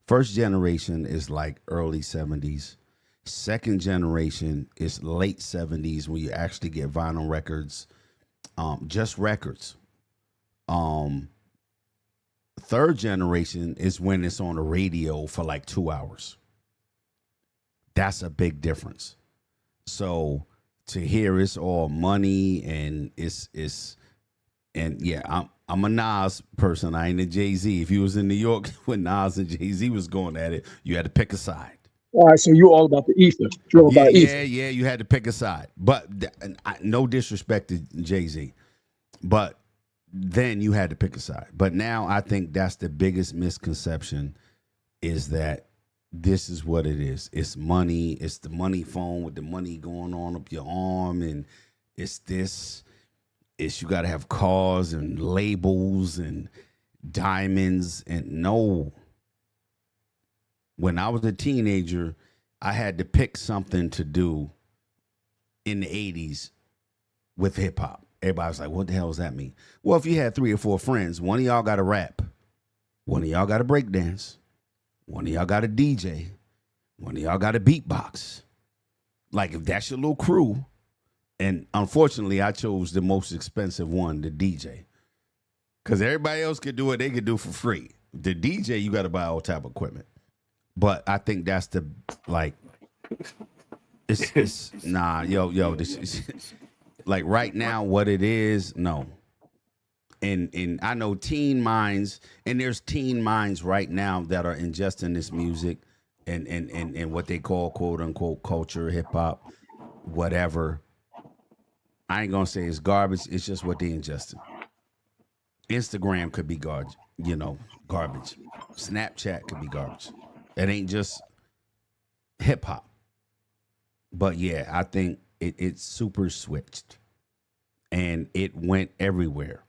First generation is like early 70s. Second generation is late 70s when you actually get vinyl records, just records. Third generation is when it's on the radio for like 2 hours. That's a big difference. So to hear it's all money and I'm a Nas person. I ain't a Jay-Z. If you was in New York when Nas and Jay-Z was going at it, you had to pick a side. All right, so you're all about the ether. Yeah, you had to pick a side. But no disrespect to Jay-Z. But then you had to pick a side. But now I think that's the biggest misconception is that this is what it is. It's money. It's the money phone with the money going on up your arm. And it's this. It's you got to have cars and labels and diamonds. And no. When I was a teenager, I had to pick something to do in the 80s with hip hop. Everybody was like, what the hell does that mean? Well, if you had 3 or 4 friends, one of y'all got to rap. One of y'all got to break dance. One of y'all got to DJ. One of y'all got to beatbox. Like if that's your little crew. And unfortunately, I chose the most expensive one, the DJ. Because everybody else could do what they could do for free. The DJ, you got to buy all type of equipment. But I think that's the, like, this is, like right now, what it is, no. And I know teen minds, and there's teen minds right now that are ingesting this music and what they call quote unquote culture, hip hop. whatever. I ain't gonna say it's garbage. It's just what they ingesting. Instagram could be garbage. Garbage. Snapchat could be garbage. It ain't just hip hop. But yeah, I think it's super switched, and it went everywhere.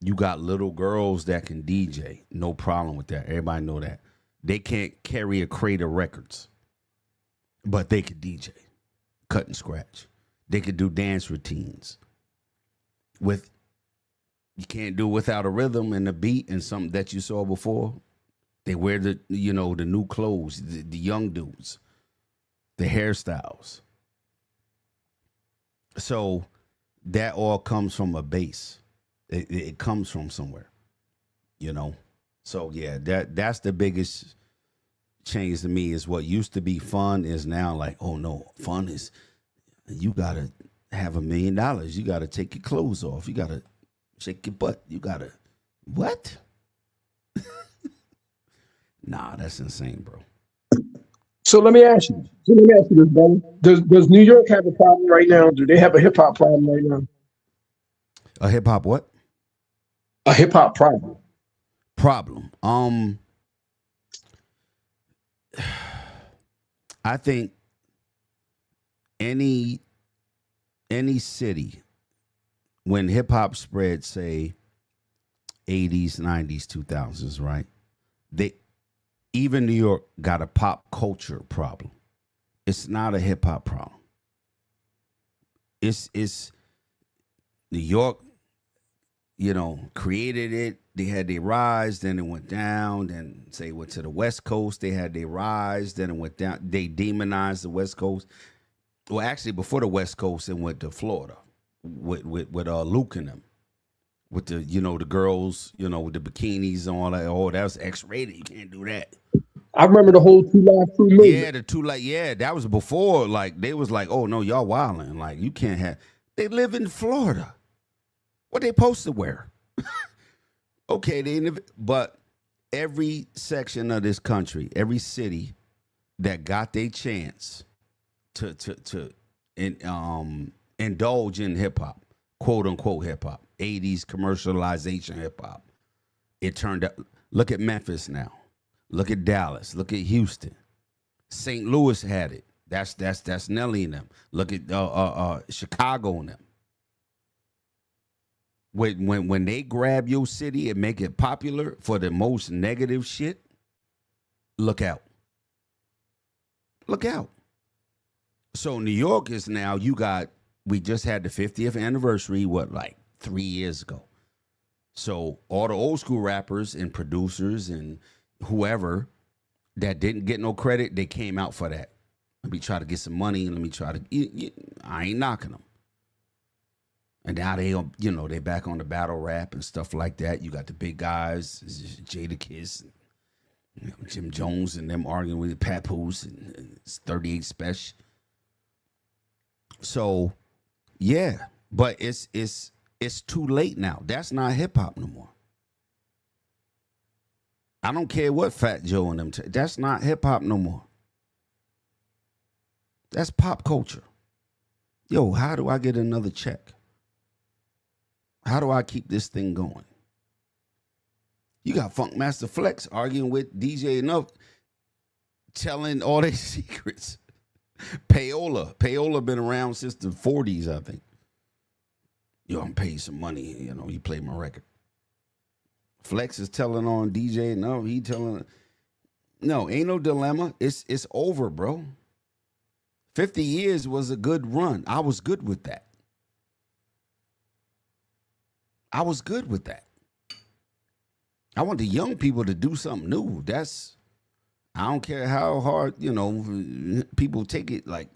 You got little girls that can DJ, no problem with that. Everybody know that. They can't carry a crate of records, but they could DJ, cut and scratch. They could do dance routines. You can't do without a rhythm and a beat and something that you saw before. They wear the new clothes, the young dudes, the hairstyles. So that all comes from a base. It comes from somewhere, So yeah, that's the biggest change to me. Is what used to be fun is now like, oh no, fun is you gotta have $1 million. You gotta take your clothes off. You gotta shake your butt. You gotta what? Nah, that's insane, bro. So let me ask you this, brother. Does New York have a problem right now? Do they have a hip hop problem right now? A hip hop what? A hip hop problem. I think any city, when hip hop spread, say 80s, 90s, 2000s, right? Even New York got a pop culture problem. It's not a hip hop problem. It's New York, created it. They had their rise, then it went down. Then say went to the West Coast, they had their rise, then it went down. They demonized the West Coast. Well, actually, before the West Coast, it went to Florida with Luke and them. With the the girls, with the bikinis and all that. Oh, that was X-rated. You can't do that. I remember the whole 2 Live Crew movement. Yeah, the 2 Live. Yeah, that was before. Like they was like, oh no, y'all wilding. Like you can't have. They live in Florida. What they supposed to wear? Okay, but every section of this country, every city that got their chance to indulge in hip hop, quote unquote hip hop. 80s commercialization hip hop. It turned out. Look at Memphis now. Look at Dallas. Look at Houston. St. Louis had it. That's Nelly and them. Look at Chicago and them. When they grab your city and make it popular for the most negative shit, look out. Look out. So New York is now, we just had the 50th anniversary, 3 years ago. So all the old school rappers and producers and whoever that didn't get no credit, they came out for that. Let me try to get some money and let me try to, I ain't knocking them. And now they back on the battle rap and stuff like that. You got the big guys, Jadakiss, Jim Jones and them arguing with Papoose and 38 Special. So, yeah, but it's too late now. That's not hip hop no more. I don't care what Fat Joe and them. That's not hip hop no more. That's pop culture. Yo, how do I get another check? How do I keep this thing going? You got Funkmaster Flex arguing with DJ Enough, telling all their secrets. Payola been around since the 40s, I think. Yo, I'm paying some money. You play my record. Flex is telling on DJ. No, he telling. No, ain't no dilemma. It's over, bro. 50 years was a good run. I was good with that. I want the young people to do something new. I don't care how hard, people take it like,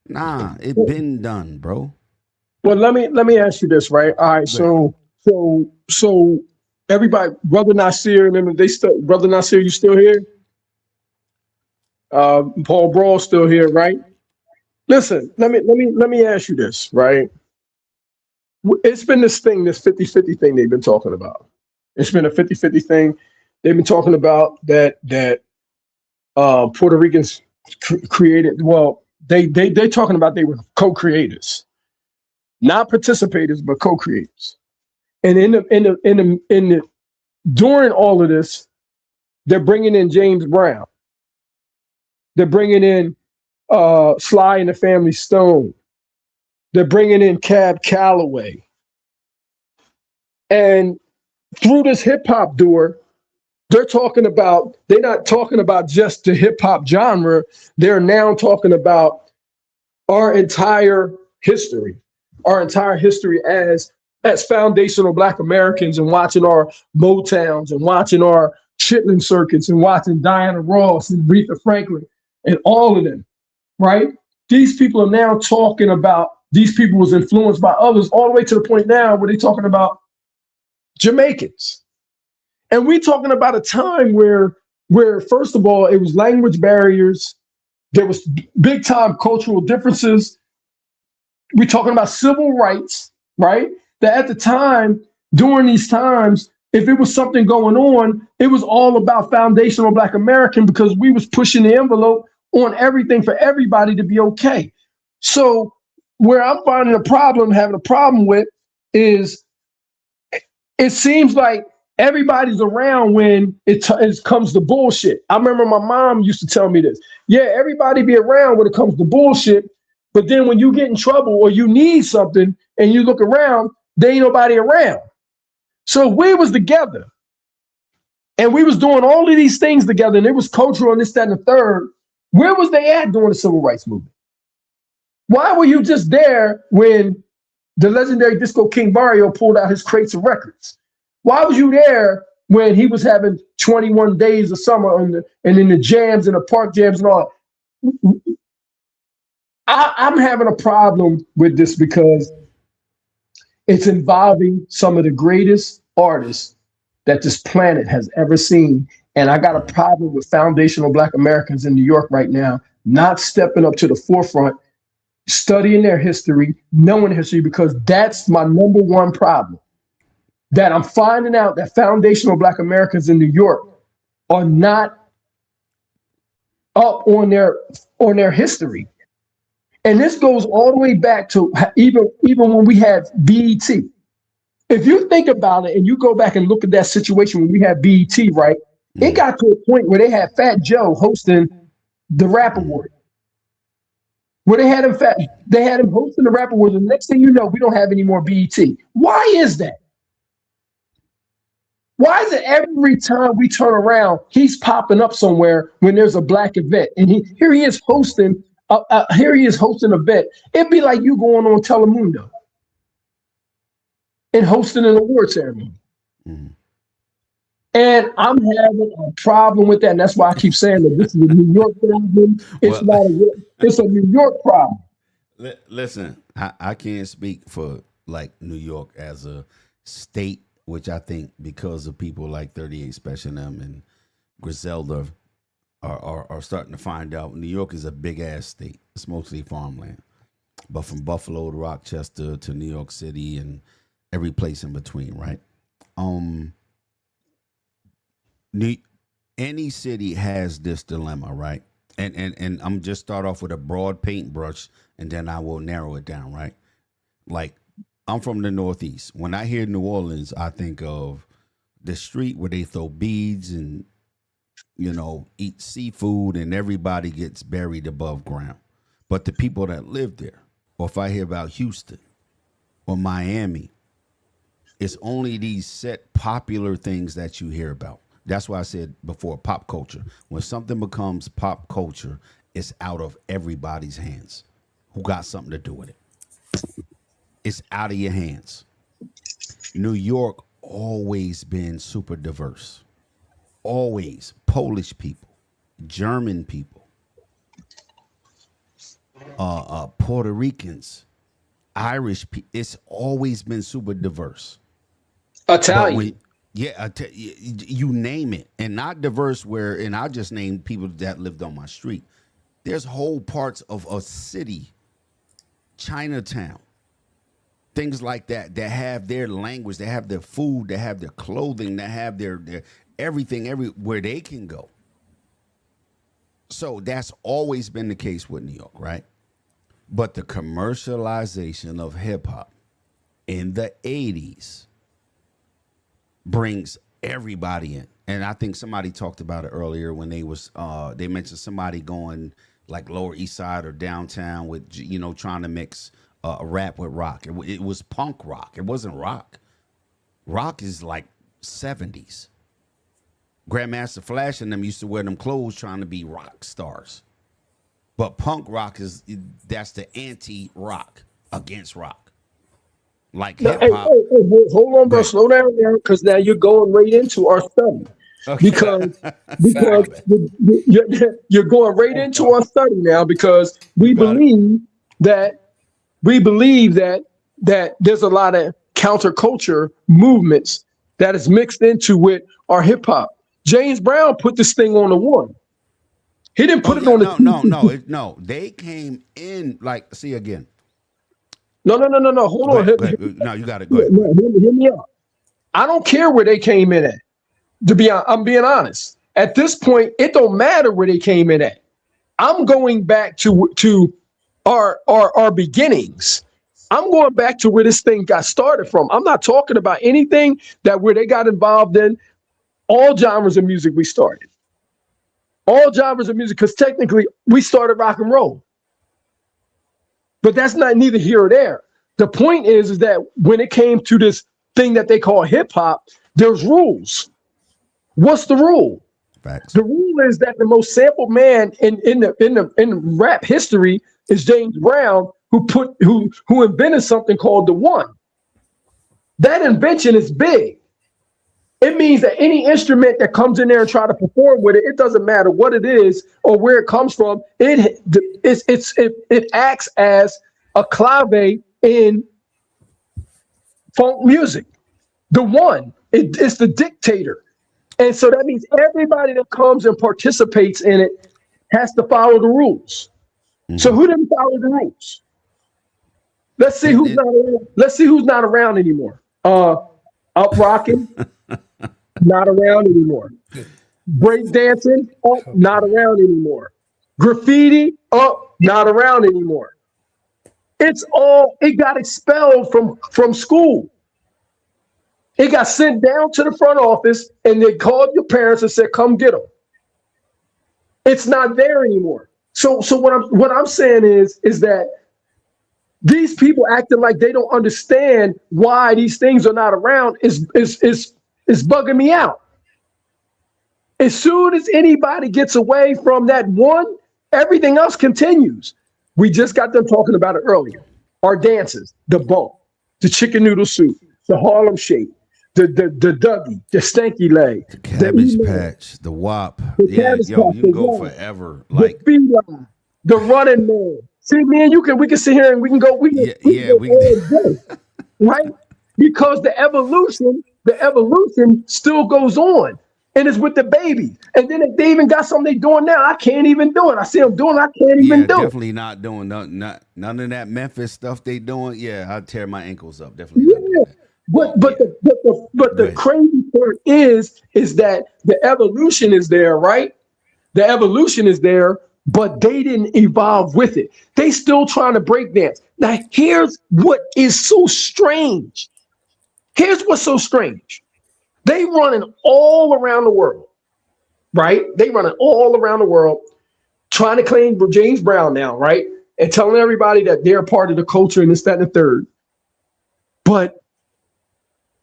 nah, it been done, bro. Well, let me ask you this, right? All right, so everybody, Brother Nasir, remember Brother Nasir, you still here? Paul Brawl still here, right? Listen, let me ask you this, right? It's been this 50-50 thing they've been talking about. It's been a 50-50 thing. They've been talking about that Puerto Ricans created, well, they talking about they were co-creators, not participators, but co-creators. And in the during all of this, they're bringing in James Brown. They're bringing in Sly and the Family Stone. They're bringing in Cab Calloway. And through this hip hop door, they're not talking about just the hip hop genre. They're now talking about our entire history as foundational Black Americans, and watching our Motowns and watching our Chitlin circuits and watching Diana Ross and Aretha Franklin and all of them, right? These people are now talking about, these people was influenced by others, all the way to the point now where they're talking about Jamaicans. And we're talking about a time where first of all, it was language barriers. There was big time cultural differences. We're talking about civil rights, right? That at the time, during these times, if it was something going on, it was all about foundational Black American, because we was pushing the envelope on everything for everybody to be okay. So where I'm having a problem with is, it seems like everybody's around when it comes to bullshit. I remember my mom used to tell me this. Yeah, everybody be around when it comes to bullshit, but then when you get in trouble or you need something and you look around, there ain't nobody around. So we was together and we was doing all of these things together, and it was cultural and this, that, and the third. Where was they at during the civil rights movement? Why were you just there when the legendary Disco King Mario pulled out his crates of records? Why was you there when he was having 21 days of summer and in the jams and the park jams and all? I'm having a problem with this because it's involving some of the greatest artists that this planet has ever seen. And I got a problem with foundational Black Americans in New York right now not stepping up to the forefront, studying their history, knowing history, because that's my number one problem. That I'm finding out that foundational Black Americans in New York are not up on their history. And this goes all the way back to even when we had BET. If you think about it and you go back and look at that situation when we had BET, right? It got to a point where they had Fat Joe hosting the Rap Award. Where they had him hosting the Rap Award. The next thing you know, we don't have any more BET. Why is that? Why is it every time we turn around, he's popping up somewhere when there's a Black event, and here he is hosting an event? It'd be like you going on Telemundo and hosting an award ceremony. Mm-hmm. And I'm having a problem with that, and that's why I keep saying that this is a New York problem. It's a New York problem. Listen, I can't speak for like New York as a state, which I think because of people like 38 Special M and Griselda are starting to find out, New York is a big ass state. It's mostly farmland. But from Buffalo to Rochester to New York City and every place in between, right? Any city has this dilemma, right? And I'm just start off with a broad paintbrush and then I will narrow it down, right? Like, I'm from the Northeast. When I hear New Orleans, I think of the street where they throw beads and, eat seafood and everybody gets buried above ground. But the people that live there, or if I hear about Houston or Miami, it's only these set popular things that you hear about. That's why I said before, pop culture. When something becomes pop culture, it's out of everybody's hands who got something to do with it. It's out of your hands. New York always been super diverse. Always. Polish people, German people, Puerto Ricans, Irish people. It's always been super diverse. Italian. You name it. And not diverse and I just named people that lived on my street. There's whole parts of a city, Chinatown, things like that have their language, they have their food, they have their clothing, they have their everything everywhere they can go. So that's always been the case with New York, right? But the commercialization of hip hop in the 80s brings everybody in. And I think somebody talked about it earlier when they mentioned somebody going like Lower East Side or downtown with, trying to mix rap with rock. It was punk rock. It wasn't rock. Rock is like 70s. Grandmaster Flash and them used to wear them clothes trying to be rock stars. But punk rock that's the anti-rock against rock. Like hip hop. Hey, hold on, bro. Slow down there, because now you're going right into our study. Okay. Because you're going right into our study now, because we believe that there's a lot of counterculture movements that is mixed into with our hip hop. James Brown put this thing on the one. He didn't put it on the no. They came in like, see again. No. Hold on. No, you got it. Go ahead. Hear me out. I don't care where they came in at. I'm being honest. At this point, it don't matter where they came in at. I'm going back to our beginnings. I'm going back to where this thing got started from. I'm not talking about anything where they got involved in. All genres of music we started. All genres of music, because technically we started rock and roll. But that's not neither here or there. The point is that when it came to this thing that they call hip hop, there's rules. What's the rule? Facts. The rule is that the most sampled man in the rap history is James Brown, who invented something called the one. That invention is big. It means that any instrument that comes in there and try to perform with it, it doesn't matter what it is or where it comes from. It acts as a clave in funk music. The one, it's the dictator. And so that means everybody that comes and participates in it has to follow the rules. Mm-hmm. So who didn't follow the rules? Let's see who's not around. Let's see who's not around anymore. Up rocking. Not around anymore. Break dancing, not around anymore. Graffiti, not around anymore. It got expelled from school. It got sent down to the front office and they called your parents and said, come get them. It's not there anymore. So what I'm saying is that these people acting like they don't understand why these things are not around is bugging me out. As soon as anybody gets away from that one, everything else continues. We just got them talking about it earlier. Our dances, the bump, the chicken noodle soup, the Harlem Shake, the Dougie, the Stanky Leg, the Cabbage Patch, the WAP. You can go forever. Like the feline, the Running Man. See, man, we can sit here and we can go. We can right? Because the evolution still goes on, and it's with the baby. And then if they even got something they doing now, I can't even do it. I see them doing, I can't even do it. Definitely not doing none of that Memphis stuff they doing. Yeah, I'd tear my ankles up. Definitely. Yeah. But the crazy part is that the evolution is there, right? The evolution is there, but they didn't evolve with it. They still trying to break dance. Now, here's what is so strange. Here's what's so strange. They running all around the world, right? They running all around the world, trying to claim James Brown now, right? And telling everybody that they're part of the culture and this, that, and the third. But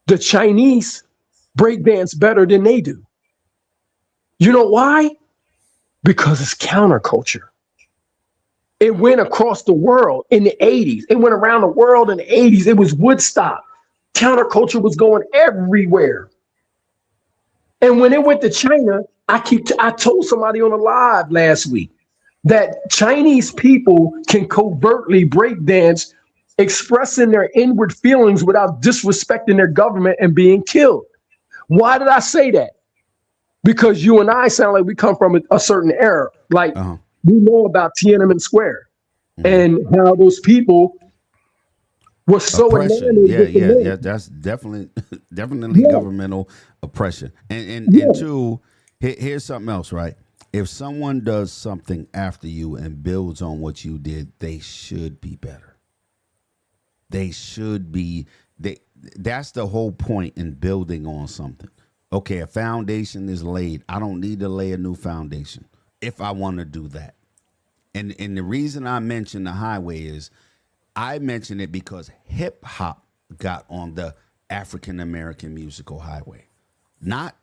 the Chinese break dance better than they do. You know why? Because it's counterculture. It went across the world in the 80s. It went around the world in the 80s. It was Woodstock. Counterculture was going everywhere. And when it went to China, I told somebody on a live last week that Chinese people can covertly break dance, expressing their inward feelings without disrespecting their government and being killed. Why did I say that? Because you and I sound like we come from a certain era. Like we know about Tiananmen Square and how those people were so oppression. Yeah. That's definitely governmental oppression. And two, here's something else, right? If someone does something after you and builds on what you did, they should be better. They should be that's the whole point in building on something. Okay, a foundation is laid. I don't need to lay a new foundation if I want to do that. And the reason I mention the highway is I mention it because hip hop got on the African American musical highway. Not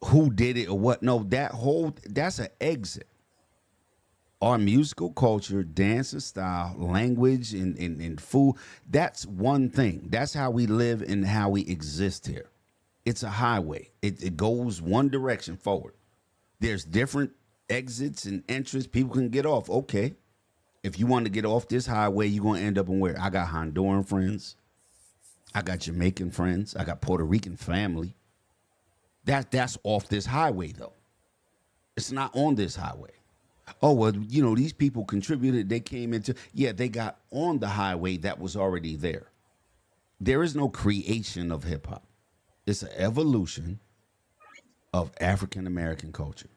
who did it or what. No, that's an exit. Our musical culture, dance and style, language, and food, that's one thing. That's how we live and how we exist here. It's a highway. It goes one direction forward. There's different exits and entrances. People can get off. Okay. If you want to get off this highway, you're going to end up in where? I got Honduran friends. I got Jamaican friends. I got Puerto Rican family. That's off this highway, though. It's not on this highway. Oh, well, these people contributed. They came into, they got on the highway that was already there. There is no creation of hip hop. It's an evolution of African American culture.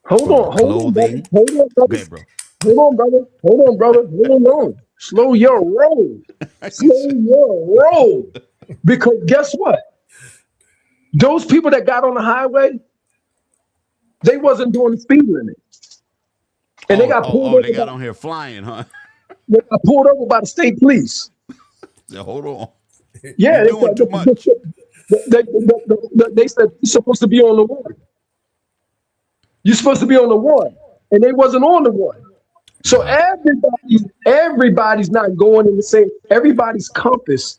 Hold on, brother. Hold on, brother. Hold on. Slow your roll. Slow your roll. Because guess what? Those people that got on the highway, they wasn't doing the speed limit. And they got pulled over. They got on here flying, huh? They got pulled over by the state police. Hold on. Yeah, you're doing too much. They said you're supposed to be on the one. You're supposed to be on the one, and they wasn't on the one. So everybody's not going in the same. Everybody's compass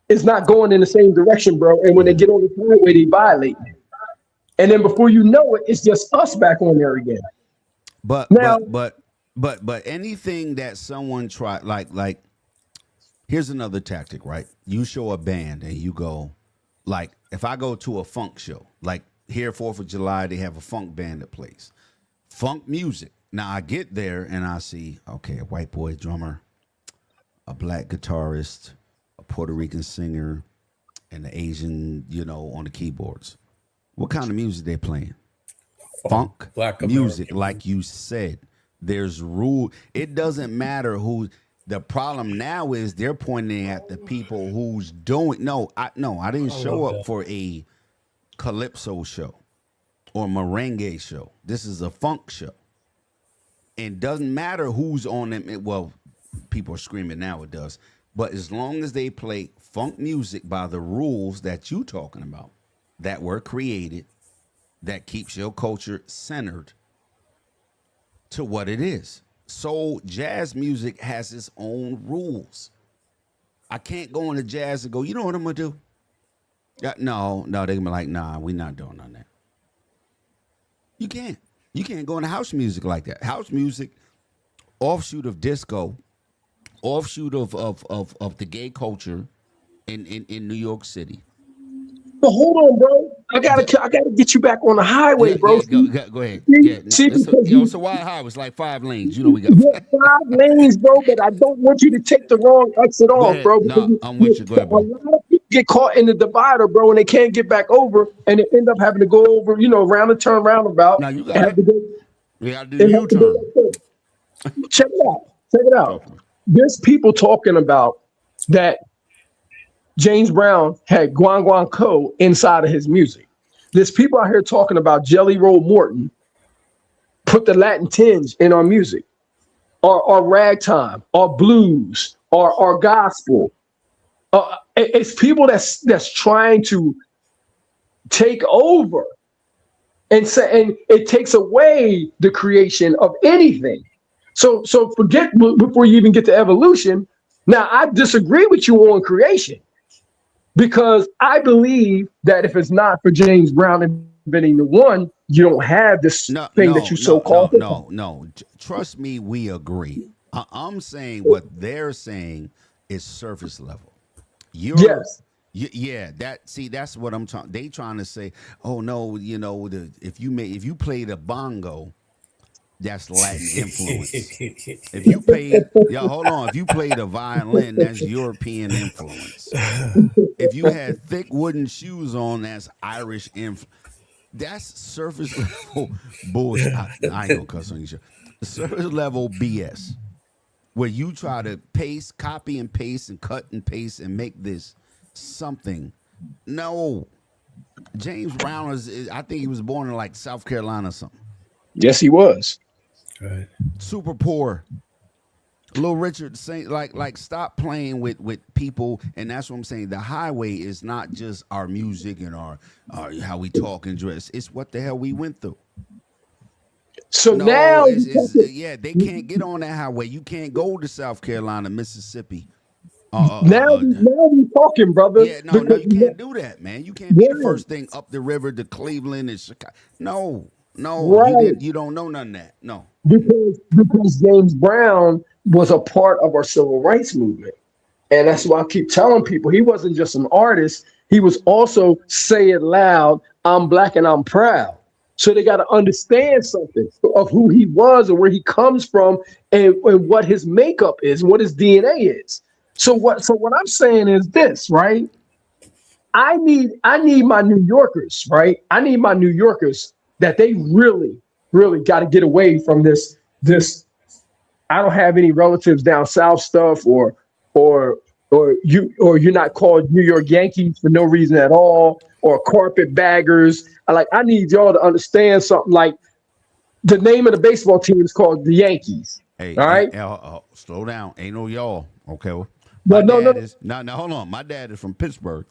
is not going in the same direction, bro. And when they get on the highway, they violate. And then before you know it, it's just us back on there again. But anything that someone tried, like, here's another tactic, right? You show a band and you go, like, if I go to a funk show, like here 4th of July, they have a funk band that plays funk music. Now I get there and I see, okay, a white boy drummer, a black guitarist, a Puerto Rican singer, and the Asian, on the keyboards. What kind of music they playing? Funk Black music, American. like you said. There's rule. It doesn't matter who. The problem now is they're pointing at the people who's doing. No, I didn't show up for a calypso show or merengue show. This is a funk show. And doesn't matter who's on them. Well, people are screaming now, it does. But as long as they play funk music by the rules that you talking about, that were created, that keeps your culture centered to what it is. Soul, jazz music has its own rules. I can't go into jazz and go, you know what I'm going to do? No, they're going to be like, nah, we're not doing none of that. You can't. You can't go into house music like that. House music, offshoot of disco, offshoot of the gay culture in New York City. But hold on, bro. I gotta get you back on the highway, bro. Go ahead. It's a wide highway. It's like 5 lanes. We got 5 lanes, bro. But I don't want you to take the wrong exit off, bro. No, I'm with you. Go ahead, bro. A lot of people get caught in the divider, bro, and they can't get back over, and they end up having to go over, around the turn roundabout. Now you got it. We got to do the U-turn. Check it out. There's people talking about that James Brown had Guan Guan Co inside of his music. There's people out here talking about Jelly Roll Morton put the Latin tinge in our music, or ragtime, or blues, or gospel. It's people that's trying to take over and it takes away the creation of anything. So forget before you even get to evolution. Now I disagree with you on creation. Because I believe that if it's not for James Brown inventing the one, you don't have this thing that you so-called. No. Trust me, we agree. I'm saying what they're saying is surface level. Yes. That's what I'm talking. They trying to say, oh no, if you play the bongo, that's Latin influence. If you play the violin, that's European influence. If you had thick wooden shoes on, that's Irish influence. That's surface level bullshit. I ain't gonna cuss on you. Surface level BS. Where you try to paste, copy and paste, and cut and paste and make this something. No. James Brown I think he was born in like South Carolina or something. Yes, he was. Right. Super poor. Little Richard saying like stop playing with people, and that's what I'm saying. The highway is not just our music and our how we talk and dress. It's what the hell we went through. So No, now, yeah, they can't get on that highway. You can't go to South Carolina, Mississippi. now we talking, brother. Yeah, no, you can't do that, man. You can't be the first thing up the river to Cleveland and Chicago. No, Right. you don't know none of that. No, because James Brown was a part of our civil rights movement, and that's why I keep telling people he wasn't just an artist. He was also say it loud. I'm black and I'm proud. So they got to understand something of who he was and where he comes from and what his makeup is, what his DNA is. So what I'm saying is this, right? I need my New Yorkers, right? I need my New Yorkers that they really, really got to get away from this. I don't have any relatives down south stuff, or you're not called New York Yankees for no reason at all, or carpetbaggers. I need y'all to understand something. Like, the name of the baseball team is called the Yankees. hey, All right. slow down. Ain't no y'all. Okay. Well, But no. now hold on. My dad is from Pittsburgh,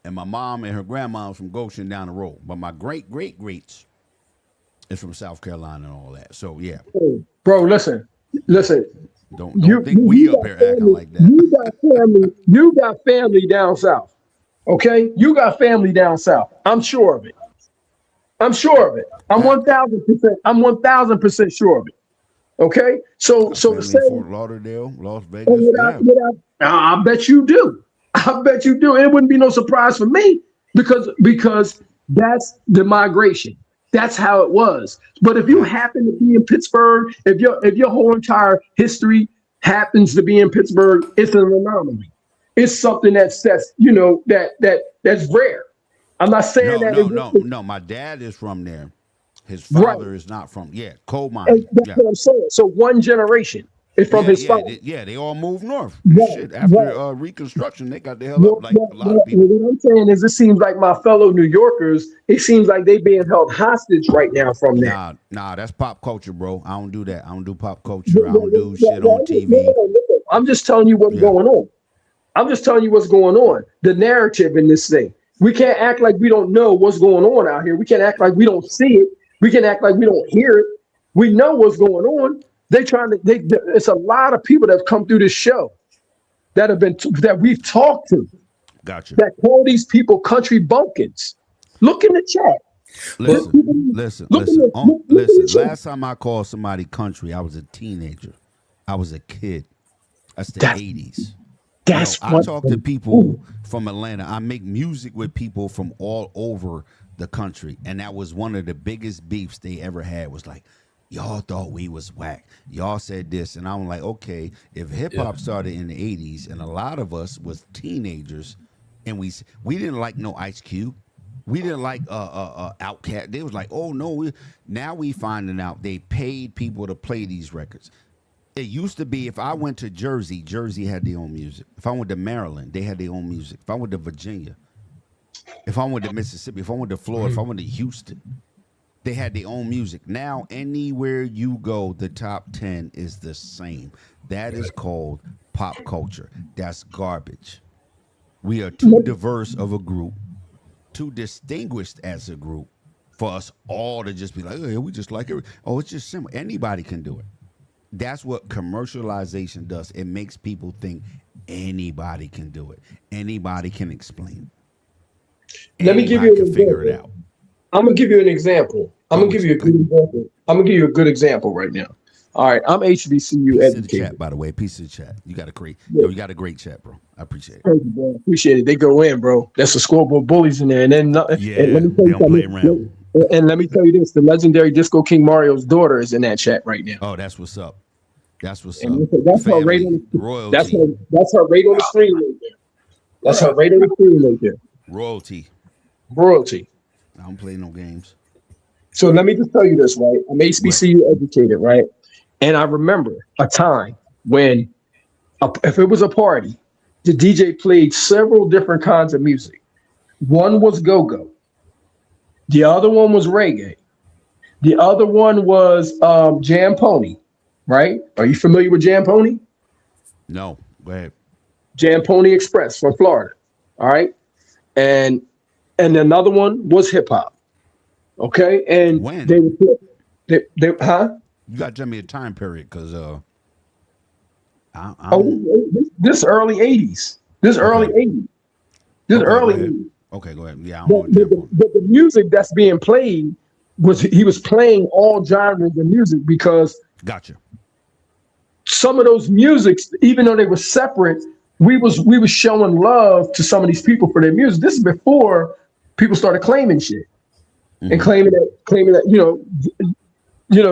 and my mom and her grandma was from Goshen down the road. But my greats is from South Carolina and all that. So yeah. Bro, listen. Don't think we up here acting like that. You got family down south. Okay? You got family down south. I'm sure of it. I'm 1000% sure of it. Okay? So to say Fort Lauderdale, Las Vegas. I bet you do. It wouldn't be no surprise for me because that's the migration. That's how it was. But if you happen to be in Pittsburgh, if your whole entire history happens to be in Pittsburgh, it's an anomaly. It's something that's that's rare. I'm not saying No. My dad is from there. His father is not from. Yeah, coal mine. That's what I'm saying. So one generation is from his father. They all moved north. Shit, after Reconstruction, they got the hell up like a lot of people. What I'm saying is, it seems like my fellow New Yorkers, it seems like they being held hostage right now from that. Nah, that's pop culture, bro. I don't do that. I don't do pop culture. I don't do shit on TV. No. I'm just telling you what's going on. The narrative in this thing. We can't act like we don't know what's going on out here. We can't act like we don't see it. We can act like we don't hear it. We know what's going on. It's a lot of people that have come through this show that we've talked to. Gotcha. That call these people country bumpkins. Look in the chat. Listen. Last time I called somebody country, I was a teenager. I was a kid. That's the 80s. I talk to people from Atlanta. I make music with people from all over the country, and that was one of the biggest beefs they ever had. Was like, y'all thought we was whack. Y'all said this, and I'm like, okay, if hip hop started in the 80s, and a lot of us was teenagers, and we didn't like no Ice Cube, we didn't like Outkast. They was like, oh no, now we finding out they paid people to play these records. It used to be if I went to Jersey had their own music. If I went to Maryland, they had their own music. If I went to Virginia, if I went to Mississippi, if I went to Florida, if I went to Houston, they had their own music. Now, anywhere you go, the top 10 is the same. That is called pop culture. That's garbage. We are too diverse of a group, too distinguished as a group for us all to just be like, oh, we just like it. Oh, it's just simple. Anybody can do it. That's what commercialization does. It makes people think anybody can do it. Anybody can explain it. Let me give you an example. Figure it out. I'm gonna give you an example. I'm gonna give you a good example right now. All right, I'm HBCU educated. Chat, by the way, piece of the chat. You got a great chat, bro. I appreciate it. Thank you, bro. Appreciate it. They go in, bro. That's the scoreboard bullies in there, and then let me tell you something. And let me tell you this: the legendary Disco King Mario's daughter is in that chat right now. Oh, that's what's up. That's what's and up. That's her right on the royalty. That's her right on the screen right there. That's her right on the screen right there. Royalty. I don't play no games. So let me just tell you this, right? I'm HBCU educated, right? And I remember a time when, if it was a party, the DJ played several different kinds of music. One was go-go. The other one was reggae. The other one was Jam Pony, right? Are you familiar with Jam Pony? No, go ahead. Jam Pony Express from Florida. All right. And another one was hip hop. Okay. And when they huh? You got to tell me a time period because I This early 80s. This early 80s. This okay, early go ahead. 80s. Okay, go ahead. Yeah, I don't know The music that's being played he was playing all genres of music because gotcha. Some of those musics, even though they were separate, we was showing love to some of these people for their music. This is before people started claiming shit and claiming that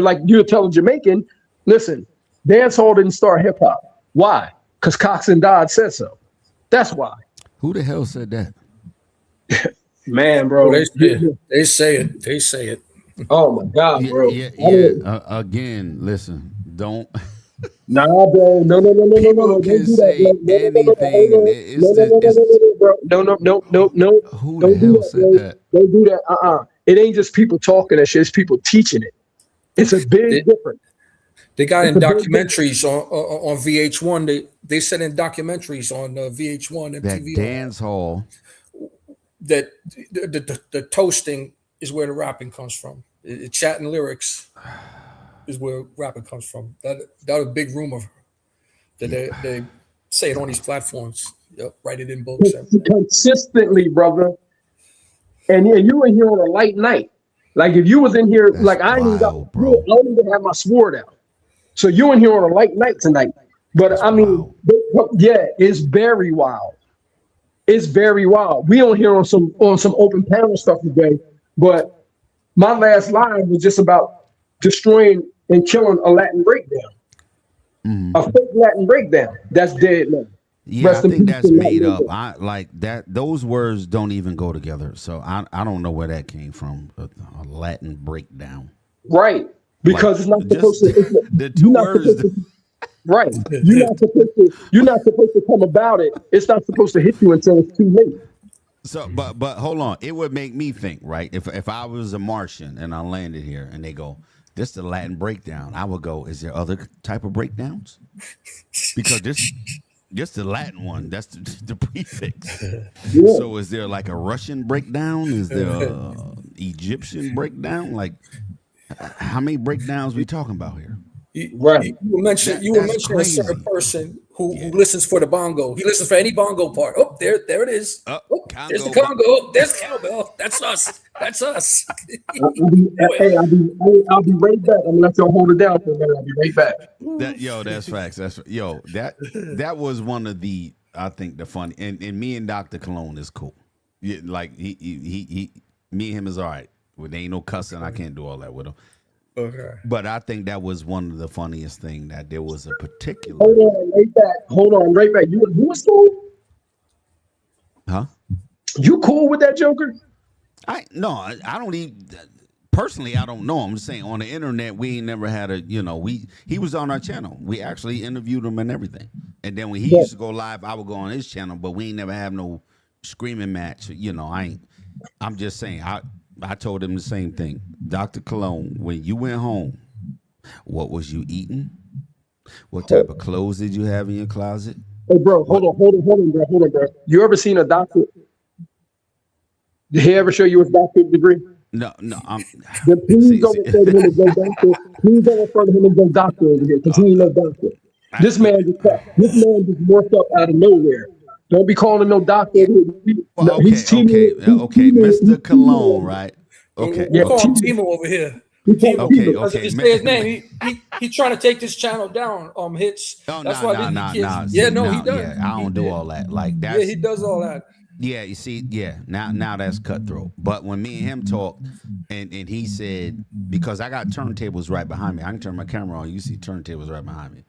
like you're telling Jamaican, listen, dancehall didn't start hip hop. Why? Because Cox and Dodd said so. That's why. Who the hell said that? Man, bro. They say it. They say it. Oh my God, bro. Yeah. Again, listen, don't. Nah, bro. No. People can say anything. No. Who the hell said that? Don't do that. It ain't just people talking that shit. It's people teaching it. It's a big difference. They got in documentaries on VH1. They said in documentaries on VH1 and that TV dance hall. That the toasting is where the rapping comes from. Chatting lyrics is where rapping comes from. That was a big rumor that they say it on these platforms. Yep, write it in books. Consistently, brother. And you were here on a light night. Like if you was in here, that's like I ain't wild, bro. I don't even have my sword out. So you in here on a light night tonight. But that's I mean, wild. yeah, it's very wild. It's very wild. We on here on some open panel stuff today, but my last line was just about destroying and killing a Latin breakdown. A fake Latin breakdown. That's dead now. Yeah, I think that's made up. I like that. Those words don't even go together. So I don't know where that came from. A Latin breakdown. Right. Because like, it's not supposed to. The two words. Right. You're not supposed to come about it. It's not supposed to hit you until it's too late. So, but hold on. It would make me think, right? If I was a Martian and I landed here and they go, "This is the Latin breakdown," I would go, "Is there other type of breakdowns?" Because this the Latin one. That's the prefix. Yeah. So, is there like a Russian breakdown? Is there a Egyptian breakdown? Like, how many breakdowns we talking about here? Right. You were mentioning a certain person who listens for the bongo. He listens for any bongo part. Oh, there it is. There's the Congo. Oh, there's cowbell. That's us. That's us. I'll be right back. I'm gonna let y'all hold it down for a minute. I'll be right back. That's facts. That was one of the, I think, the funny, and me and Dr. Cologne is cool. Yeah, like he me and him is all right. Well, there ain't no cussing. I can't do all that with him. Okay. But I think that was one of the funniest thing, that there was a particular. Hold on, right back. You was cool? Huh? You cool with that Joker? I don't even personally. I don't know. I'm just saying, on the internet, we ain't never had a. He was on our channel. We actually interviewed him and everything. And then when he used to go live, I would go on his channel. But we ain't never have no screaming match. I'm just saying. I told him the same thing. Dr. Cologne, when you went home, what was you eating? What type of clothes did you have in your closet? Hey, bro, hold on, bro. You ever seen a doctor? Did he ever show you his doctorate degree? No. Please don't refer to him as no doctor. Please don't refer to him as no doctor over here, because he ain't no doctor. This man just worked up out of nowhere. Don't be calling him no doctor. Well, okay, Mr. Cologne, right? Okay. We'll call him Temu over here. Okay. Just say his name. He's trying to take this channel down. Hits. Oh, that's why he does. He does. Yeah, I don't do all that. Like that. Yeah, he does all that. Yeah, you see, now that's cutthroat. But when me and him talked, and he said, because I got turntables right behind me, I can turn my camera on. You see turntables right behind me.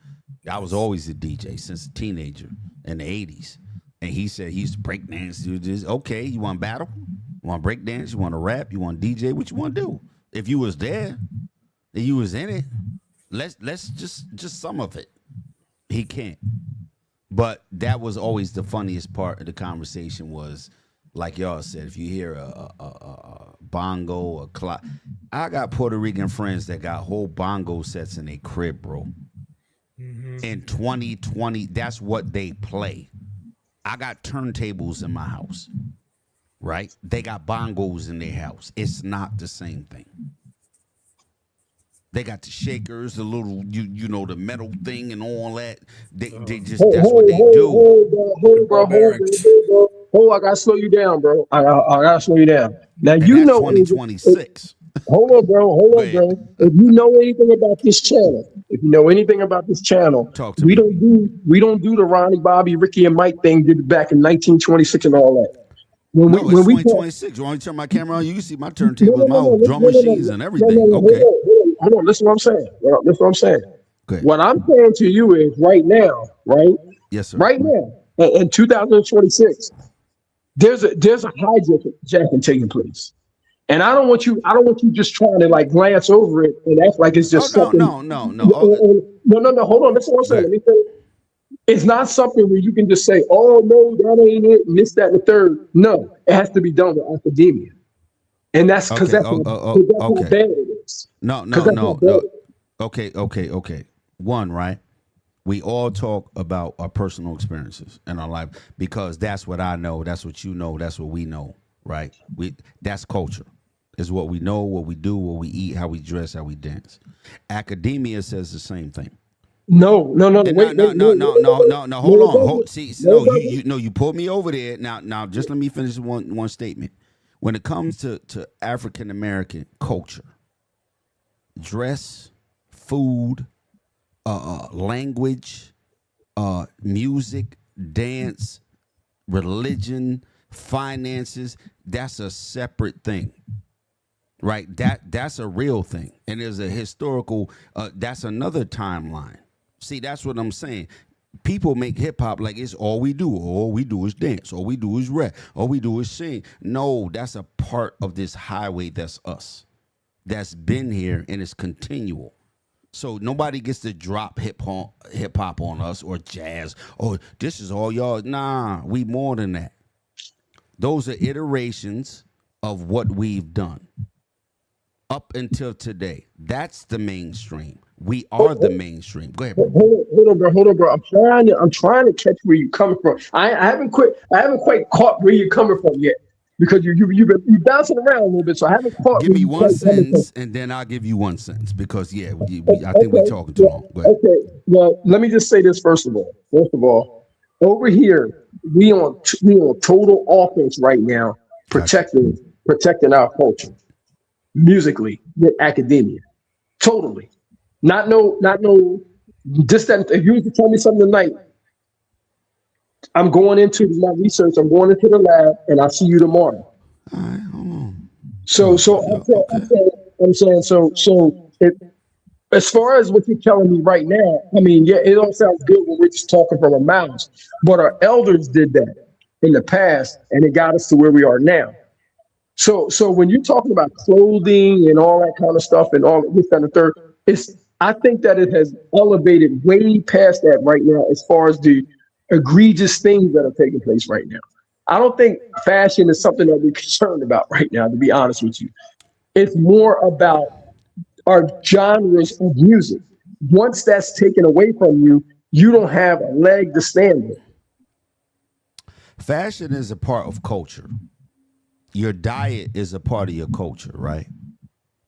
I was always a DJ since a teenager in the 80s. And he said he used to break dance, do this. Okay, you want to battle? want to break dance? You want to rap? You want to DJ? What you want to do? If you was there, and you was in it, let's just some of it. He can't. But that was always the funniest part of the conversation was, like y'all said, if you hear a bongo, a clock. I got Puerto Rican friends that got whole bongo sets in their crib, bro. In 2020, that's what they play. I got turntables in my house, right? They got bongos in their house. It's not the same thing. They got the shakers, the little, you know, the metal thing and all that. They just, that's what they do. I gotta slow you down, bro. I gotta slow you down. Now, And you that's know, 2026. hold on, bro. If you know anything about this channel, Talk to me. we don't do the Ronnie, Bobby, Ricky, and Mike thing did back in 1926 and all that. No, it's 2026. You want me to turn my camera on? You can see my turntables, my whole drum machines and everything. Okay. Hold on. Listen what I'm saying. Good. What I'm saying to you is right now, right? Yes, sir. Right now, in 2026, there's a hijacking taking place. And I don't want you just trying to like glance over it and act like it's just something. No. Hold on. That's what I'm saying. Let me say, it's not something where you can just say, "Oh no, that ain't it," and this, that, and the third. No, it has to be done with academia, and that's because that's how bad it is. No. Okay. One, right? We all talk about our personal experiences in our life because that's what I know, that's what you know, that's what we know, right? That's culture. It's what we know, what we do, what we eat, how we dress, how we dance. Academia says the same thing. No. Wait. Hold on. See, no, you pulled me over there. Now, just let me finish one statement. When it comes to African American culture, dress, food, language, music, dance, religion, finances, that's a separate thing. Right? That's a real thing. And there's a historical, that's another timeline. See, that's what I'm saying. People make hip hop like it's all we do. All we do is dance. All we do is rap. All we do is sing. No, that's a part of this highway that's us. That's been here and it's continual. So nobody gets to drop hip hop on us or jazz. Oh, this is all y'all. Nah, we more than that. Those are iterations of what we've done up until today. That's the mainstream. We are the mainstream. Go ahead, bro. Hold on, bro. I'm trying to catch where you're coming from. I haven't quite caught where you're coming from yet because you've been bouncing around a little bit. So I haven't caught. Give me one sentence, and then I'll give you one sentence because I think we're talking too long. Go ahead. Okay. Well, let me just say this first of all, over here we on total offense right now, protecting our culture musically with academia, totally. Not no. Just that if you was to tell me something tonight, I'm going into my research. I'm going into the lab, and I'll see you tomorrow. All right, hold on. So I'm saying as far as what you're telling me right now, I mean, yeah, it all sounds good when we're just talking from our mouths, but our elders did that in the past, and it got us to where we are now. So when you're talking about clothing and all that kind of stuff and all this and the third, I think that it has elevated way past that right now as far as the egregious things that are taking place right now. I don't think fashion is something that we're concerned about right now, to be honest with you. It's more about our genres of music. Once that's taken away from you, you don't have a leg to stand with. Fashion is a part of culture. Your diet is a part of your culture, right?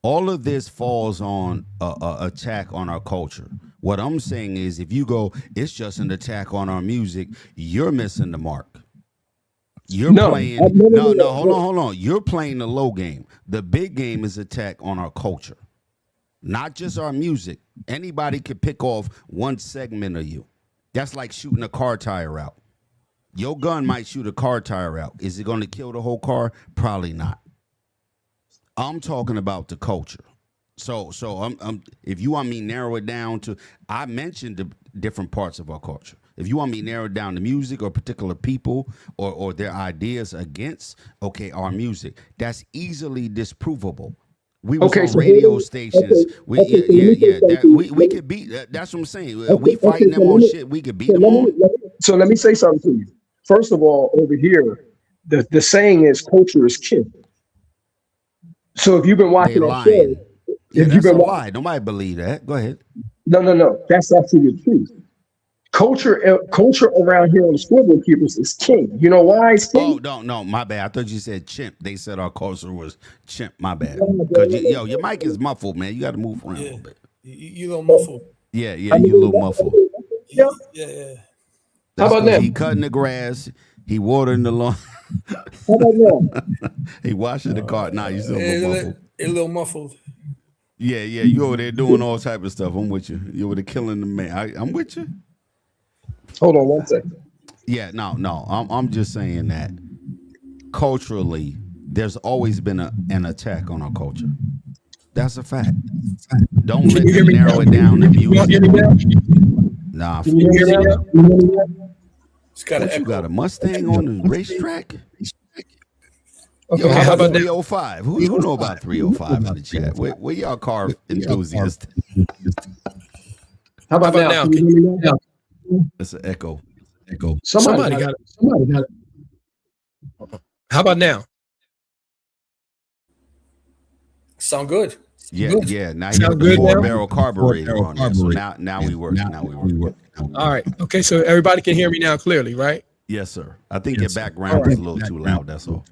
All of this falls on a attack on our culture. What I'm saying is if you go, it's just an attack on our music, you're missing the mark. Hold on. You're playing the low game. The big game is attack on our culture. Not just our music. Anybody could pick off one segment of you. That's like shooting a car tire out. Your gun might shoot a car tire out. Is it going to kill the whole car? Probably not. I'm talking about the culture. So if you want me to narrow it down to, I mentioned the different parts of our culture. If you want me to narrow down the music or particular people or their ideas against, okay, our music, that's easily disprovable. We was on radio stations. We could beat. That's what I'm saying. We fighting them on shit. We could beat them on. So let me say something to you. First of all, over here, the saying is culture is king. So if you've been watching that show, yeah, that's a lie. Nobody believe that. Go ahead. No. That's actually the truth. Culture around here on the Scoreboard Keepers is king. You know why it's king? Oh, no, my bad. I thought you said chimp. They said our culture was chimp. My bad. Because your mic is muffled, man. You got to move around a little bit. You a little muffled. Yeah, you a little muffled. Yeah. How about that? He cutting the grass. He watering the lawn. How about that? He washing the car. Nah, you still a little muffled. A little muffled. Yeah. You over there doing all type of stuff. I'm with you. You over there killing the man. I'm with you. Hold on 1 second. Yeah, no. I'm just saying that culturally, there's always been an attack on our culture. That's a fact. Don't let them narrow it down to music. Nah. Can you hear me now? It's got you got a Mustang on the racetrack? Okay, how about 305? Who know about 305 in the chat? Where y'all car enthusiasts? How about now? Can you hear me now? It's an echo. Somebody got it. How about now? Sound good. Yeah. Now you got the 4-barrel carburetor on there. So now we work. All right. Okay, so everybody can hear me now clearly, right? Yes, sir. I think your background is a little too loud. That's all.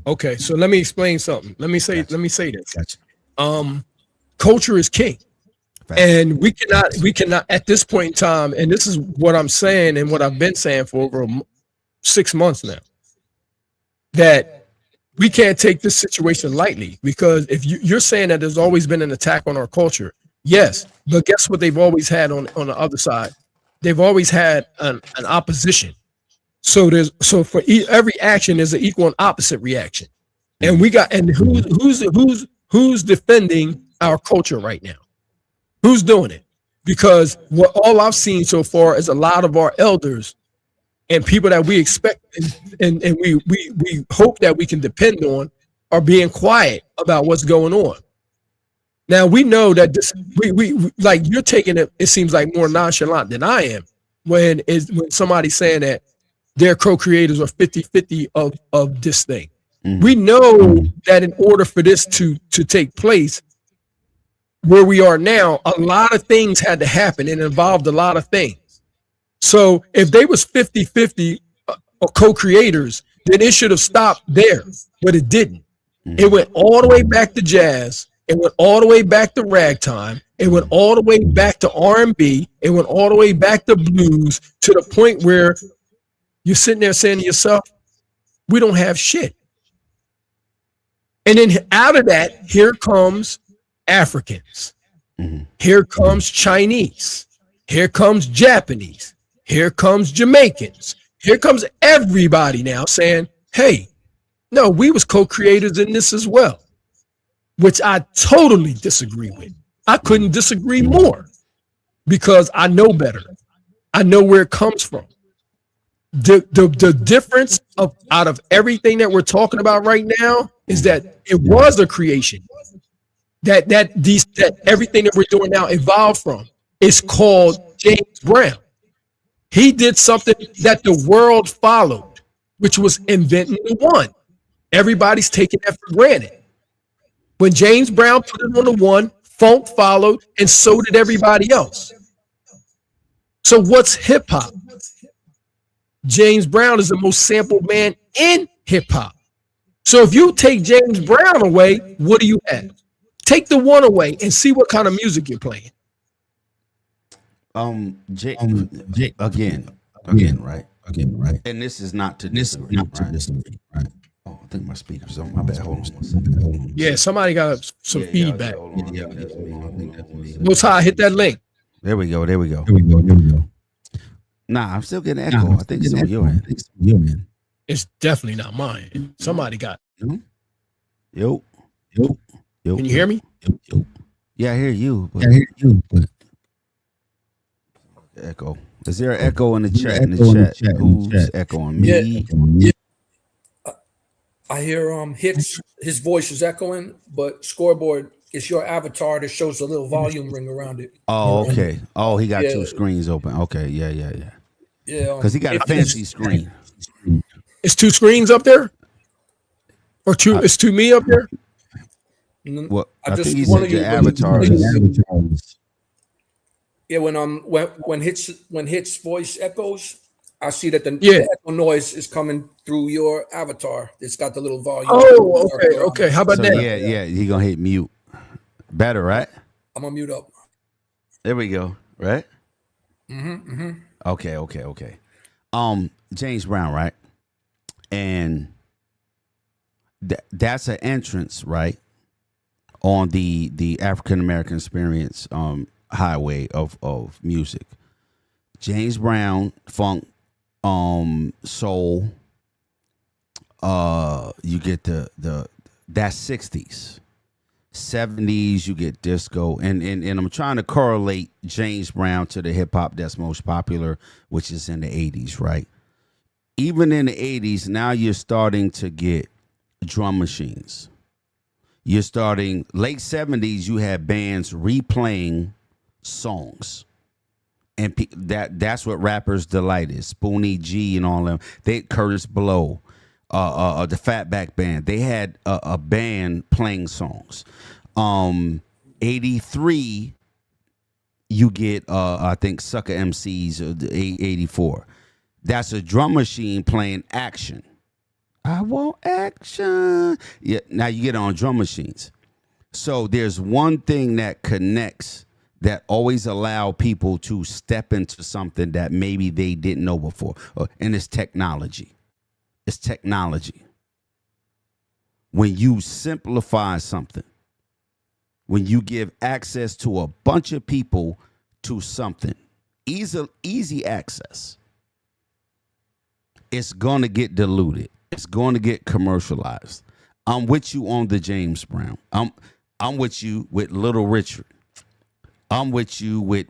Okay, so let me explain something. Let me say this. Gotcha. Culture is king. And we cannot at this point in time, and this is what I'm saying and what I've been saying for over 6 months now, that we can't take this situation lightly, because if you're saying that there's always been an attack on our culture, yes, but guess what they've always had on the other side? They've always had an opposition. So for every action there's an equal and opposite reaction, and who's defending our culture right now? Who's doing it? Because all I've seen so far is a lot of our elders and people that we expect and we hope that we can depend on are being quiet about what's going on. Now we know that we like you're taking it seems like more nonchalant than I am when somebody's saying that their co-creators are 50-50 of this thing. Mm-hmm. We know that in order for this to take place, where we are now, a lot of things had to happen and involved a lot of things. So if they was 50-50 or co-creators, then it should have stopped there, but it didn't. It went all the way back to jazz. It went all the way back to ragtime. It went all the way back to R&B. It went all the way back to blues, to the point where you're sitting there saying to yourself, we don't have shit. And then out of that, here comes Africans. Mm-hmm. Here comes Chinese. Here comes Japanese. Here comes Jamaicans. Here comes everybody now saying, hey, no, we was co-creators in this as well, which I totally disagree with. I couldn't disagree more, because I know better. I know where it comes from. The difference out of everything that we're talking about right now is that it was a creation. That everything that we're doing now evolved from. It's called James Brown. He did something that the world followed, which was inventing the one. Everybody's taking that for granted. When James Brown put it on the one, funk followed, and so did everybody else. So what's hip hop? James Brown is the most sampled man in hip hop. So if you take James Brown away, what do you have? Take the one away and see what kind of music you're playing. Again, right? And this is not to disagree, right? Oh, I think my speaker's on. My bad. Hold on 1 second. Yeah, somebody got some feedback. Most high, hit that link. There we go. Nah, I'm still getting echo. I think it's on your end. It's definitely not mine. Somebody got it. Yo. Can you hear me? Yeah, I hear you. But echo. Is there an echo in the chat? Who's echoing? Me? Yeah. I hear his voice is echoing, but scoreboard, it's your avatar that shows a little volume ring around it. Oh, okay. Oh, he got two screens open. Okay, yeah. Yeah. Because he got a fancy screen. It's two screens up there? Or two? It's two me up there? Well, I think he said your avatar is. Yeah, when Hit's voice echoes, I see that the echo noise is coming through your avatar. It's got the little volume. Oh, okay. How about that? Yeah. He gonna hit mute. Better, right? I'm gonna mute up. There we go. Right? Mm-hmm. Okay. James Brown, right? And that's an entrance, right? On the African American experience highway of music. James Brown, funk, soul, you get the that's 60s. 70s, you get disco, and I'm trying to correlate James Brown to the hip hop that's most popular, which is in the 80s, right? Even in the 80s, now you're starting to get drum machines. You're starting late 70s, you had bands replaying songs. And that's what rappers' delight is. Spoonie G and all them. Curtis Blow, the Fatback Band. They had a band playing songs. 83, you get I think Sucker MCs. 84. That's a drum machine playing action. I want action. Yeah. Now you get on drum machines. So there's one thing that connects, that always allow people to step into something that maybe they didn't know before. And it's technology. It's technology. When you simplify something, when you give access to a bunch of people to something, easy access, it's going to get diluted. It's going to get commercialized. I'm with you on the James Brown. I'm with you with Little Richard. I'm with you with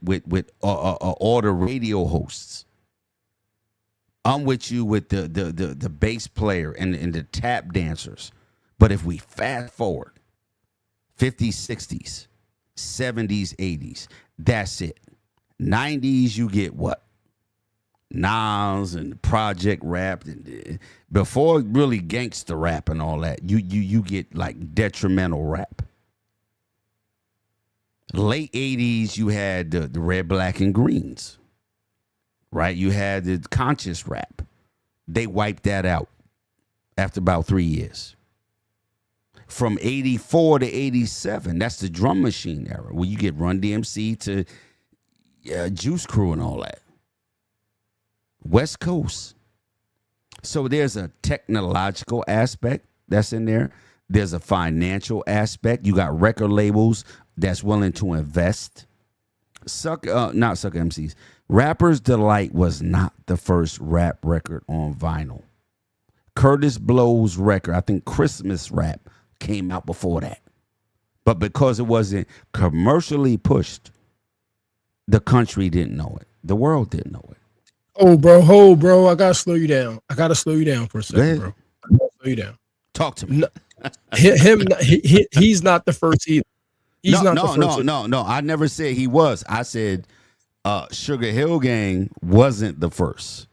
all the radio hosts. I'm with you with the bass player and the tap dancers. But if we fast forward 50s, 60s, 70s, 80s, that's it. 90s, you get what? Nas and Project Rap, and before really gangster rap and all that, you get like detrimental rap. Late 80s, you had the Red, Black, and Greens, right? You had the conscious rap. They wiped that out after about 3 years. From 84 to 87, that's the drum machine era, where you get Run DMC to Juice Crew and all that. West Coast. So there's a technological aspect that's in there. There's a financial aspect. You got record labels that's willing to invest. Not Sucker MCs. Rapper's Delight was not the first rap record on vinyl. Curtis Blow's record, I think Christmas Rap, came out before that. But because it wasn't commercially pushed, the country didn't know it. The world didn't know it. Oh, bro, I gotta slow you down. I gotta slow you down for a second, bro. I gotta slow you down. Talk to me. No, he's not the first either. No. I never said he was. I said Sugar Hill Gang wasn't the first,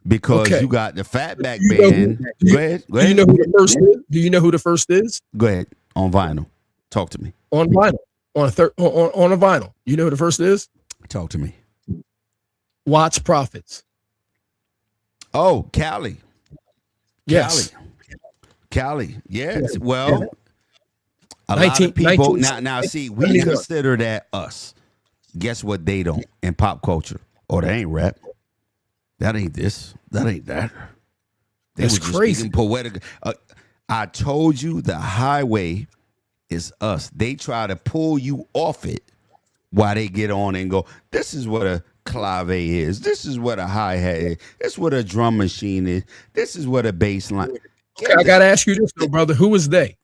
because you got the Fatback Band. Go ahead. Do you know who the first is? Do you know who the first is? Go ahead. On vinyl. Talk to me. On vinyl. On a vinyl. You know who the first is? Talk to me. Watts Prophets. Oh, Cali. Yes. Cali. Yes. Well, a lot of people now see, we consider that us. Guess what they don't in pop culture? Oh, that ain't rap. That ain't this. That ain't that. That's crazy. Poetic. I told you the highway is us. They try to pull you off it while they get on and go, this is what a clave is. This is what a hi-hat is. This is what a drum machine is. This is what a bass line. Okay, I got to ask you this, though, brother. Who was they?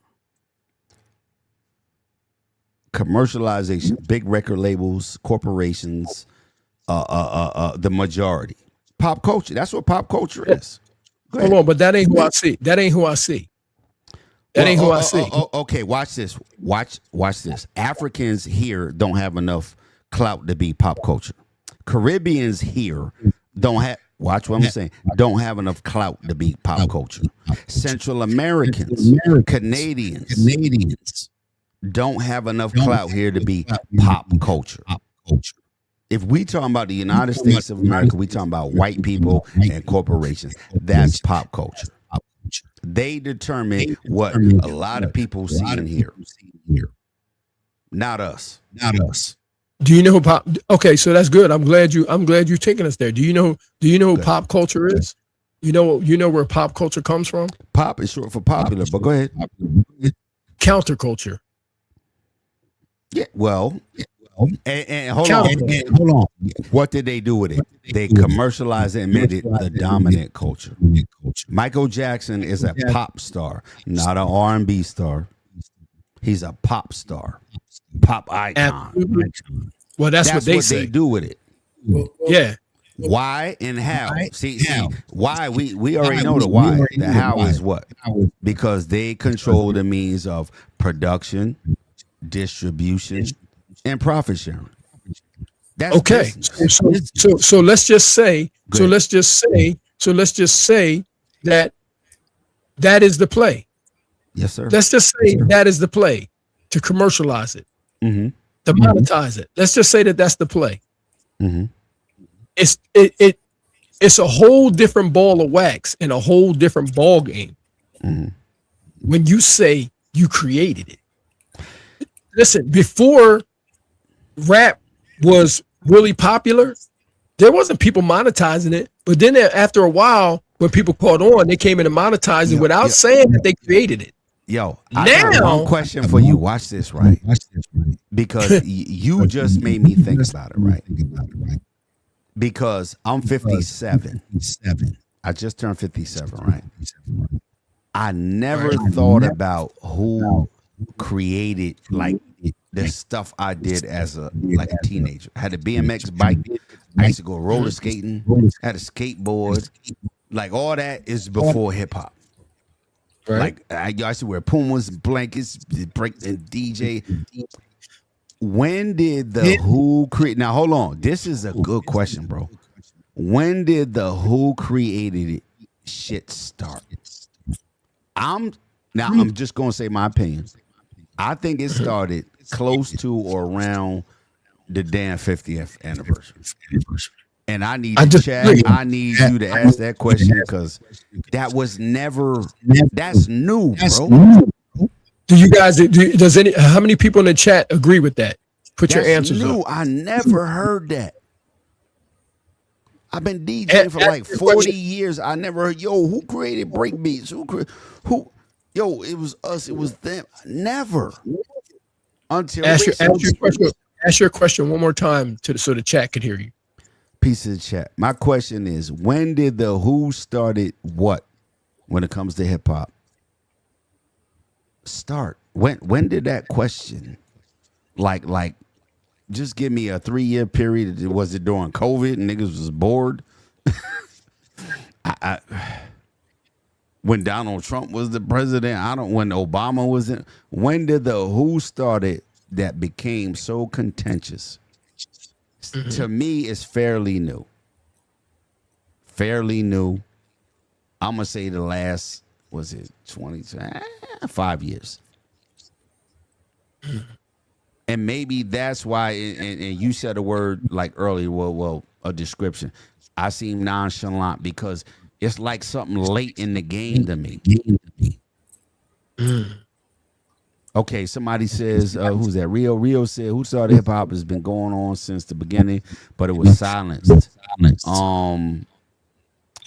Commercialization, big record labels, corporations, the majority. Pop culture. That's what pop culture is. Hold on, but that ain't who I see. That ain't who I see. That ain't who I see. Okay, watch this. Watch this. Africans here don't have enough clout to be pop culture. Caribbeans here don't have. Watch what I'm saying. Don't have enough clout to be pop culture. Central Americans, Canadians don't have enough clout here to be pop culture. If we talking about the United States of America, we talking about white people and corporations. That's pop culture. They determine what a lot of people see and hear. Not us. Do you know who pop? Okay, so that's good. I'm glad you're taking us there. Do you know who pop culture is? You know where pop culture comes from? Pop is short for popular, but go ahead. Counterculture. Yeah, well, and hold on. What did they do with it? They commercialized it and made it the dominant culture. Michael Jackson is a pop star, not an R&B star. He's a pop star, pop icon. Well, that's what they say. They do with it. Yeah. Why and how? See, why we already know the why. The how is what? Because they control the means of production, distribution, and profit sharing. That's okay. So let's just say that is the play. Yes, sir. Let's just say that is the play to commercialize it, to monetize it. Let's just say that that's the play. It's a whole different ball of wax and a whole different ball game when you say you created it. Listen, before rap was really popular, there wasn't people monetizing it. But then after a while, when people caught on, they came in and monetized it without saying that they created it. Yo, I got one question for you. Watch this, right? Because you just made me think about it, right? Because I'm 57. I just turned 57, right? I never thought about who created like the stuff I did as a teenager. I had a BMX bike. I used to go roller skating. Had a skateboard. Like all that is before hip hop. Right. Like I used to wear Pumas, blankets, break and DJ. When did the Who create? Now hold on. This is a good question, bro. When did the Who created it shit start? I'm just gonna say my opinion. I think it started close to or around the damn 50th anniversary. And I need I need you to ask that question because that was never. That's new, bro. Do you guys? How many people in the chat agree with that? Put your answers up. I never heard that. I've been DJing for like 40 years. I never heard. Yo, who created breakbeats? Who? Yo, it was us. It was them. Never. Until ask your question one more time so the chat could hear you. Piece of the chat. My question is, when did the Who started what when it comes to hip hop? Start. When did that question? Like just give me a 3-year period. Was it during COVID and niggas was bored? When Donald Trump was the president, when Obama was in. When did the Who started that became so contentious? To me, it's fairly new. I'm gonna say the last 5 years. And maybe that's why. And you said a word like earlier. Well, a description. I seem nonchalant because it's like something late in the game to me. Okay, somebody says, who's that? Rio said, who started hip hop has been going on since the beginning, but it was silenced.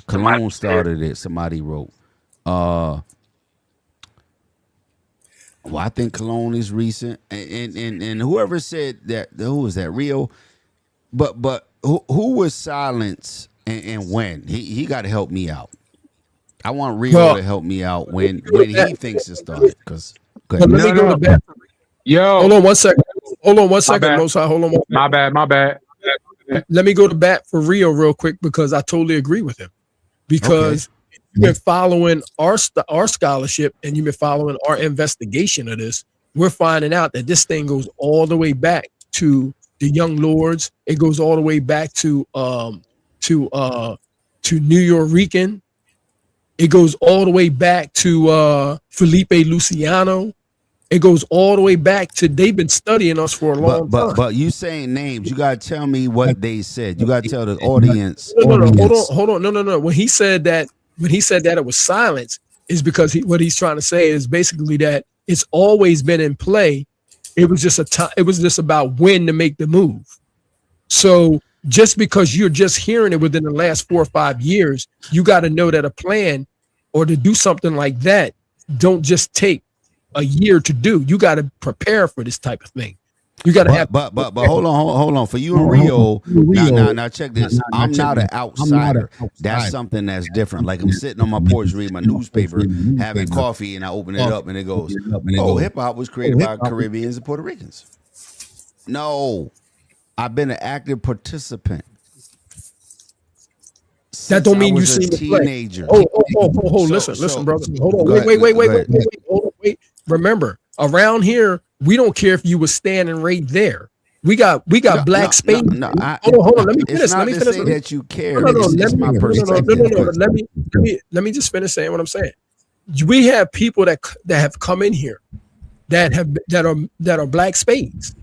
Cologne started it, somebody wrote. Well, I think Cologne is recent. And whoever said that, who was that? Rio? But who was silenced and when? He got to help me out. I want Rio to help me out when he thinks it started, because let me go to bed. Yo, hold on one second. Most high, hold on. My bad. let me go to bat for Rio real quick because I totally agree with him. Because you've been following our scholarship and you've been following our investigation of this. We're finding out that this thing goes all the way back to the Young Lords. It goes all the way back to New York. It goes all the way back to Felipe Luciano. It goes all the way back to they've been studying us for a long time. But you saying names, you gotta tell me what they said. You gotta tell the audience. No, hold on. No. When he said that it was silence, is because what he's trying to say is basically that it's always been in play. It was just it was just about when to make the move. So just because you're just hearing it within the last 4 or 5 years, you got to know that a plan or to do something like that don't just take a year to do. You got to prepare for this type of thing. You got to have. But hold on. For you and Rio, now check this. I'm not an outsider. That's something that's different. Like I'm sitting on my porch reading my newspaper, having coffee, and I open it up, and it goes, "Oh, hip hop was created by Caribbeans and Puerto Ricans." No, I've been an active participant. That don't mean you seen the teenager. Listen, brother. Hold on. Wait. Remember, around here, we don't care if you were standing right there. We got black space. Hold on. Let me finish. That you care. That's my perspective. Let me just finish saying what I'm saying. We have people that have come in here that are black spades.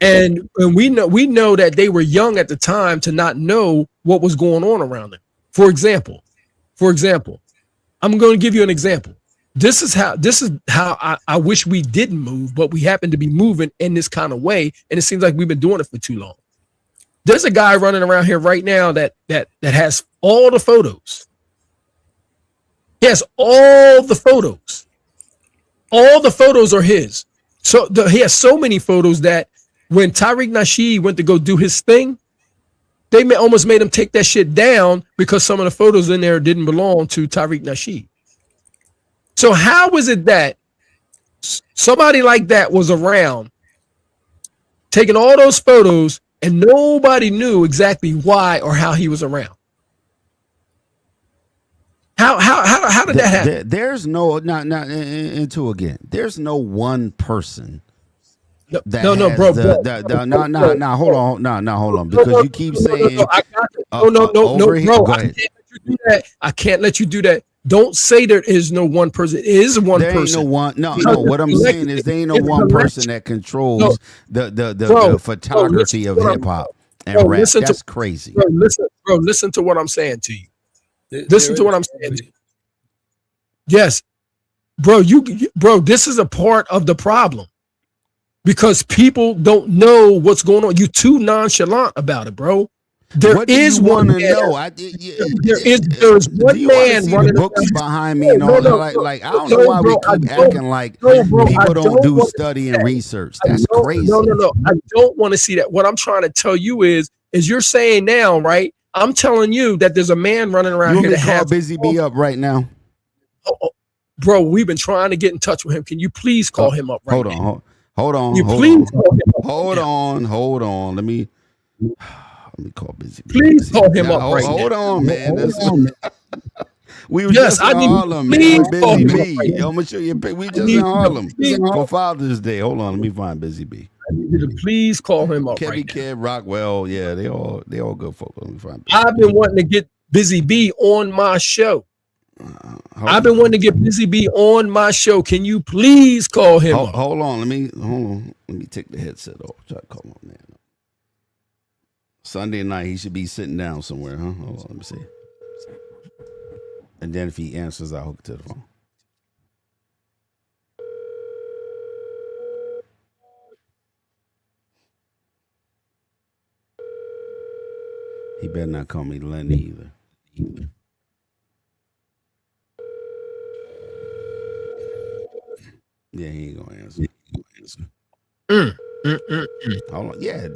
And we know that they were young at the time to not know what was going on around them. For example, I'm going to give you an example. This is how I wish we didn't move, but we happen to be moving in this kind of way, and it seems like we've been doing it for too long. There's a guy running around here right now that has all the photos. He has all the photos. All the photos are his. So he has so many photos that when Tariq Nasheed went to go do his thing, they almost made him take that shit down because some of the photos in there didn't belong to Tariq Nasheed. So how is it that somebody like that was around taking all those photos and nobody knew exactly why or how he was around? How did that happen? There's no again. There's no one person. Hold on, because you keep saying I can't let you do that. Don't say there is no one person. It is one person. Ain't no one. No. What I'm saying is there ain't no one person that controls the photography of hip hop and rap. That's crazy. Listen to what I'm saying to you. Listen to what I'm saying to you. Yes, bro. This is a part of the problem. Because people don't know what's going on. You're too nonchalant about it, bro. There's one man running books behind me and all that. Like I don't know why we keep acting like people don't do study and research. That's crazy. No. I don't want to see that. What I'm trying to tell you is you're saying now, right? I'm telling you that there's a man running around here that has Busy Bee up right now. Bro, we've been trying to get in touch with him. Can you please call him up right now? Hold on. Let me call Busy Bee. Please call him up right now. Hold on, man. We were just in Harlem, man. Busy Bee. I'm gonna show you a picture. We just in Harlem for Father's Day. Hold on, let me find Busy Bee. Please call him up. Kevin Kid, Rockwell, yeah, they all good folks. Let me find. I've been wanting to get Busy Bee on my show. I've been wanting to get Busy Bee on my show. Can you please call him up? Hold on. Let me take the headset off. Try to call him man. Sunday night, he should be sitting down somewhere, huh? Hold on, let me see. And then if he answers, I'll hook it to the phone. He better not call me Lenny either. Yeah, he ain't gonna answer. Hold on. Yeah.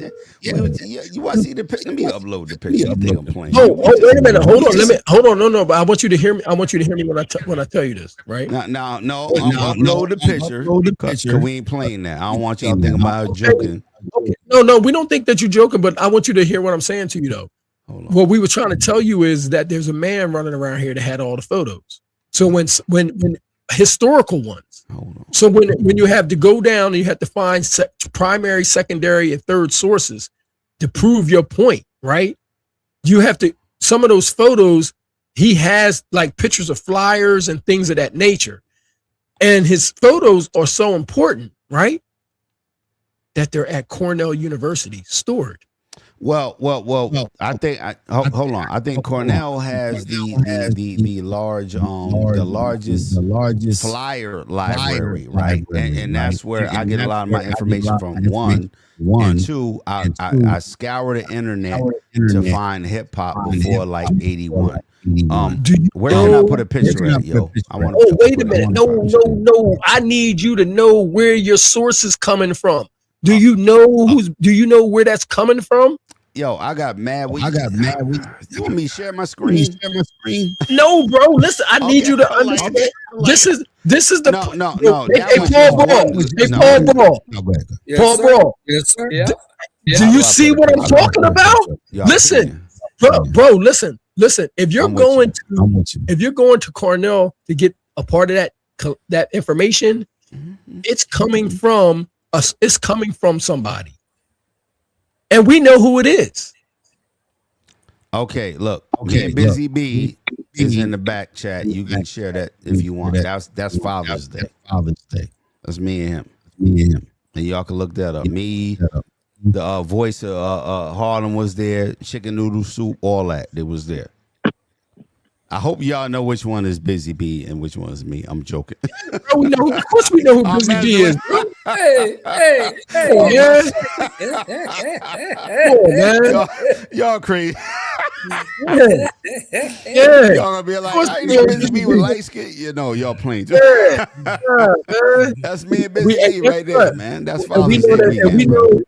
You want to see the picture? Let me upload the picture. You think I'm playing? Oh, wait a minute. Hold on. No. But I want you to hear me. I want you to hear me when I tell you this, right? No. Upload the picture because we ain't playing that. I don't want you to think about joking. No, we don't think that you're joking, but I want you to hear what I'm saying to you though. What we were trying to tell you is that there's a man running around here that had all the photos. So when historical ones. So when you have to go down and you have to find primary, secondary, and third sources to prove your point, right? You have to, some of those photos, he has like pictures of flyers and things of that nature. And his photos are so important, right? That they're at Cornell University stored. Well. I think. Hold on. I think Cornell has the largest flyer library, right? And that's where I get a lot of my information from. One and two. I scour the internet to find hip hop before like 81. Where can I put a picture at, yo? I want. Oh, wait a minute. No. I need you to know where your source is coming from. Do you know where that's coming from? Yo, I got mad. You want me to share my screen? No, bro. Listen, I need you to understand. This is the no. Paul Ball. Yes, sir. Yeah. Do you see what I'm talking about? Listen, bro. Listen. If you're going to Cornell to get a part of that information, it's coming from us. It's coming from somebody. And we know who it is. Okay, look. Busy B is in the back chat. You can share that if you want. That's Father's Day. That's me and him. And y'all can look that up. Me, the voice of Harlem was there. Chicken noodle soup, all that. It was there. I hope y'all know which one is Busy B and which one is me. I'm joking. Bro, of course we know who Busy B is. Hey. Man. Man. Y'all crazy. Yeah. Y'all gonna be like, I know Busy B with light skin. You know, y'all playing. That's me and Busy B right there, man. That's Father's Day weekend.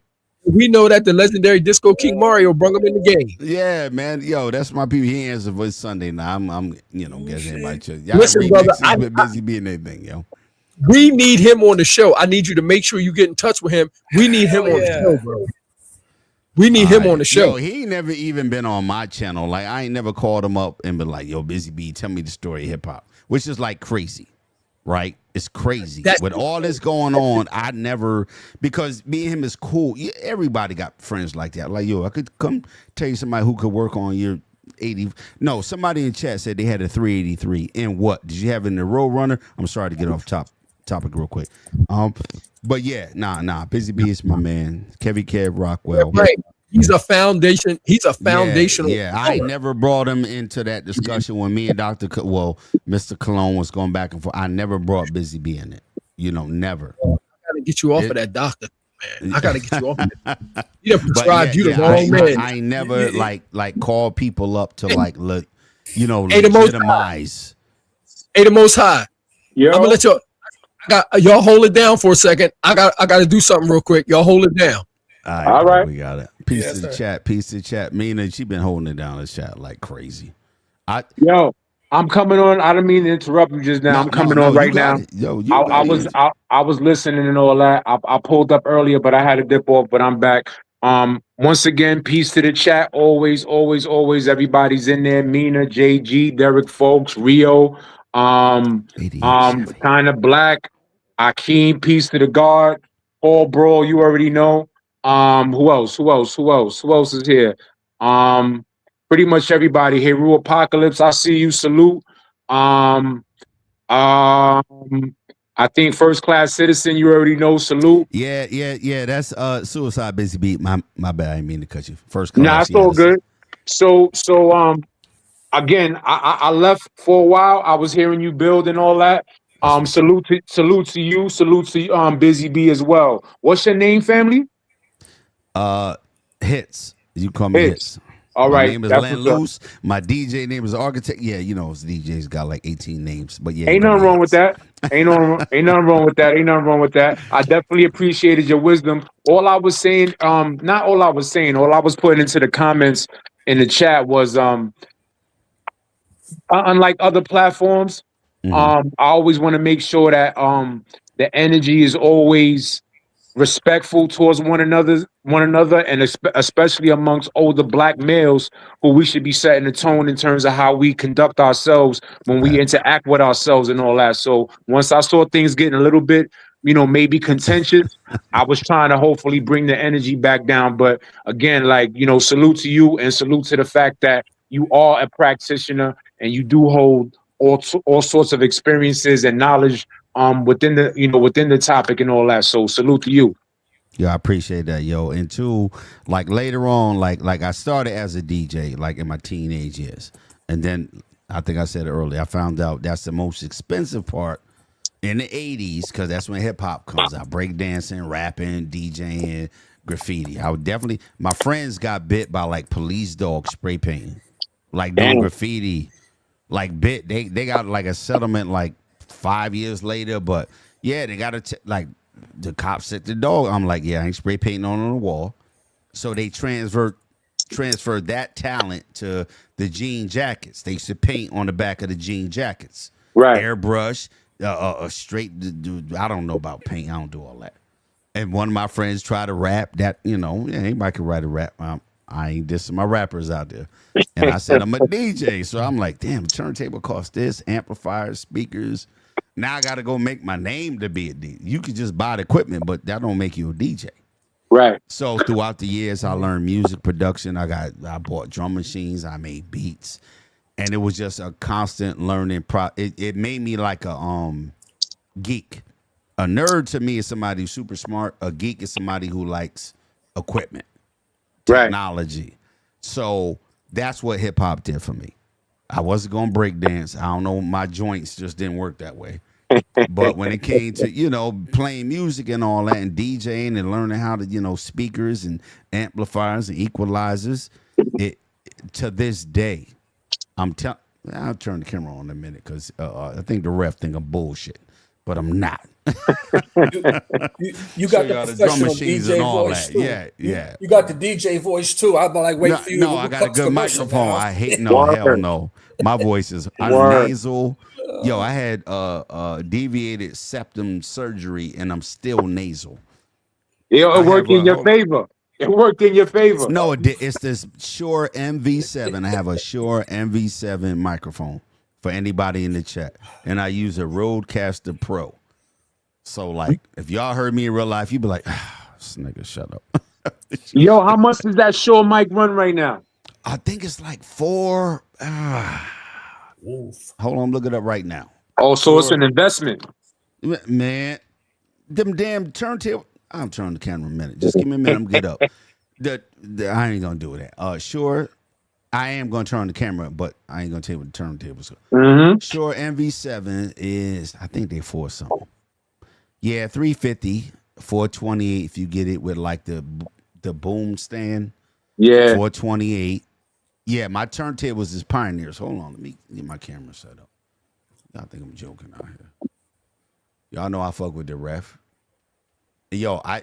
We know that the legendary Disco King Mario brought him in the game. Yeah, man. Yo, that's my people. He answered for Sunday now. I'm guessing everybody. Y'all Listen, brother, Busy being anything, yo. We need him on the show. I need you to make sure you get in touch with him. We need him on the show, bro. We need him on the show. Yo, he ain't never even been on my channel. Like, I ain't never called him up and been like, yo, Busy B, tell me the story of hip hop, which is like crazy, right? It's crazy. With all this going on, I never, because me and him is cool. Everybody got friends like that. Like, yo, I could come tell you somebody who could work on your 80. No, somebody in chat said they had a 383. And what? Did you have it in the Road Runner? I'm sorry to get off topic real quick. But yeah, nah. Busy B is my man. Kev Rockwell. Right. He's a foundation. He's a foundational. Yeah, I never brought him into that discussion when me and Mr. Cologne was going back and forth. I never brought Busy B in it. Never. I gotta get you off of that doctor, man. I gotta get you off of it. He done prescribed you the wrong man. I never like call people up to legitimize. Hey, the Most High. Yeah. I'm gonna let y'all hold it down for a second. I gotta do something real quick. Y'all hold it down. All right. We got it. Peace to the chat. Mina, she been holding it down in the chat like crazy. I'm coming on. I don't mean to interrupt you just now. I'm coming on right now. I was listening and all that. I pulled up earlier, but I had to dip off, but I'm back. Once again, peace to the chat. Always. Everybody's in there. Mina, JG, Derek Folks, Rio, kind of Black, Akeem, peace to the guard. Paul Brawl, you already know. Who else is here? Pretty much everybody. Heru Apocalypse, I see you. Salute. I think First Class Citizen, you already know. Salute. Yeah. That's Suicide Busy Beat. My bad. I didn't mean to cut you. First Class. Nah, it's all good. So again, I left for a while. I was hearing you build and all that. Salute to you. Salute to Busy B as well. What's your name, family? Hits. You call me Hits. All right. My name is Len Loose. My DJ name is Architect. Yeah, his DJ's got like 18 names. But yeah. Ain't nothing wrong with that. Ain't nothing wrong with that. I definitely appreciated your wisdom. All I was putting into the comments in the chat was unlike other platforms, I always want to make sure that the energy is always respectful towards one another, and especially amongst older black males, who we should be setting the tone in terms of how we conduct ourselves when we interact with ourselves and all that. So once I saw things getting a little bit, maybe contentious, I was trying to hopefully bring the energy back down. But again, like, salute to you and salute to the fact that you are a practitioner and you do hold all sorts of experiences and knowledge within the topic and all that. So salute to you. Yeah, I appreciate that, yo. And two, like later on, like I started as a DJ, like in my teenage years, and then I think I said it earlier, I found out that's the most expensive part in the '80s because that's when hip hop comes out, breakdancing, rapping, DJing, graffiti. I would definitely. My friends got bit by like police dog spray painting, like doing graffiti. Like they got like a settlement like 5 years later, but yeah, they got to like the cops at the dog. I'm like, yeah, I ain't spray painting on the wall. So they transferred that talent to the jean jackets. They used to paint on the back of the jean jackets, right? Airbrush, straight. I don't know about paint. I don't do all that. And one of my friends tried to rap. That anybody can write a rap. I ain't dissing my rappers out there. And I said, I'm a DJ. So I'm like, damn, turntable costs this, amplifiers, speakers. Now I got to go make my name to be a DJ. You could just buy the equipment, but that don't make you a DJ. Right. So throughout the years, I learned music production. I bought drum machines. I made beats. And it was just a constant learning. It made me like a geek. A nerd to me is somebody who's super smart. A geek is somebody who likes equipment, technology. Right. So that's what hip hop did for me. I wasn't going to break dance. I don't know. My joints just didn't work that way. But when it came to, playing music and all that and DJing and learning how to, speakers and amplifiers and equalizers, to this day, I'll turn the camera on in a minute because I think the ref think I'm bullshit, but I'm not. you got the professional DJ voice too. Yeah. You got the DJ voice too. I'm like, wait for you. No, I got a good microphone. I hate hell no. My voice is nasal. Yo, I had deviated septum surgery and I'm still nasal. It worked in your favor. It worked in your favor. No, it's this Shure MV7. I have a Shure MV7 microphone for anybody in the chat, and I use a Rodecaster Pro. So, like, if y'all heard me in real life, you'd be like, this nigga, shut up. Yo, how much does that Shure mic run right now? I think it's like 4. Hold on, look it up right now. Oh, so it's an investment. Man, them damn turntable. I'll turn the camera a minute. Just give me a minute. I'm get up. I ain't going to do that. Sure, I am going to turn the camera, but I ain't going to tell you what the turntables are. Mm-hmm. Sure, MV7 is, I think they 4 something. Yeah, 350, 428 if you get it with like the boom stand. Yeah. 428. Yeah, my turntables is Pioneers. Hold on, let me get my camera set up. Y'all think I'm joking out here. Y'all know I fuck with the ref. Yo, I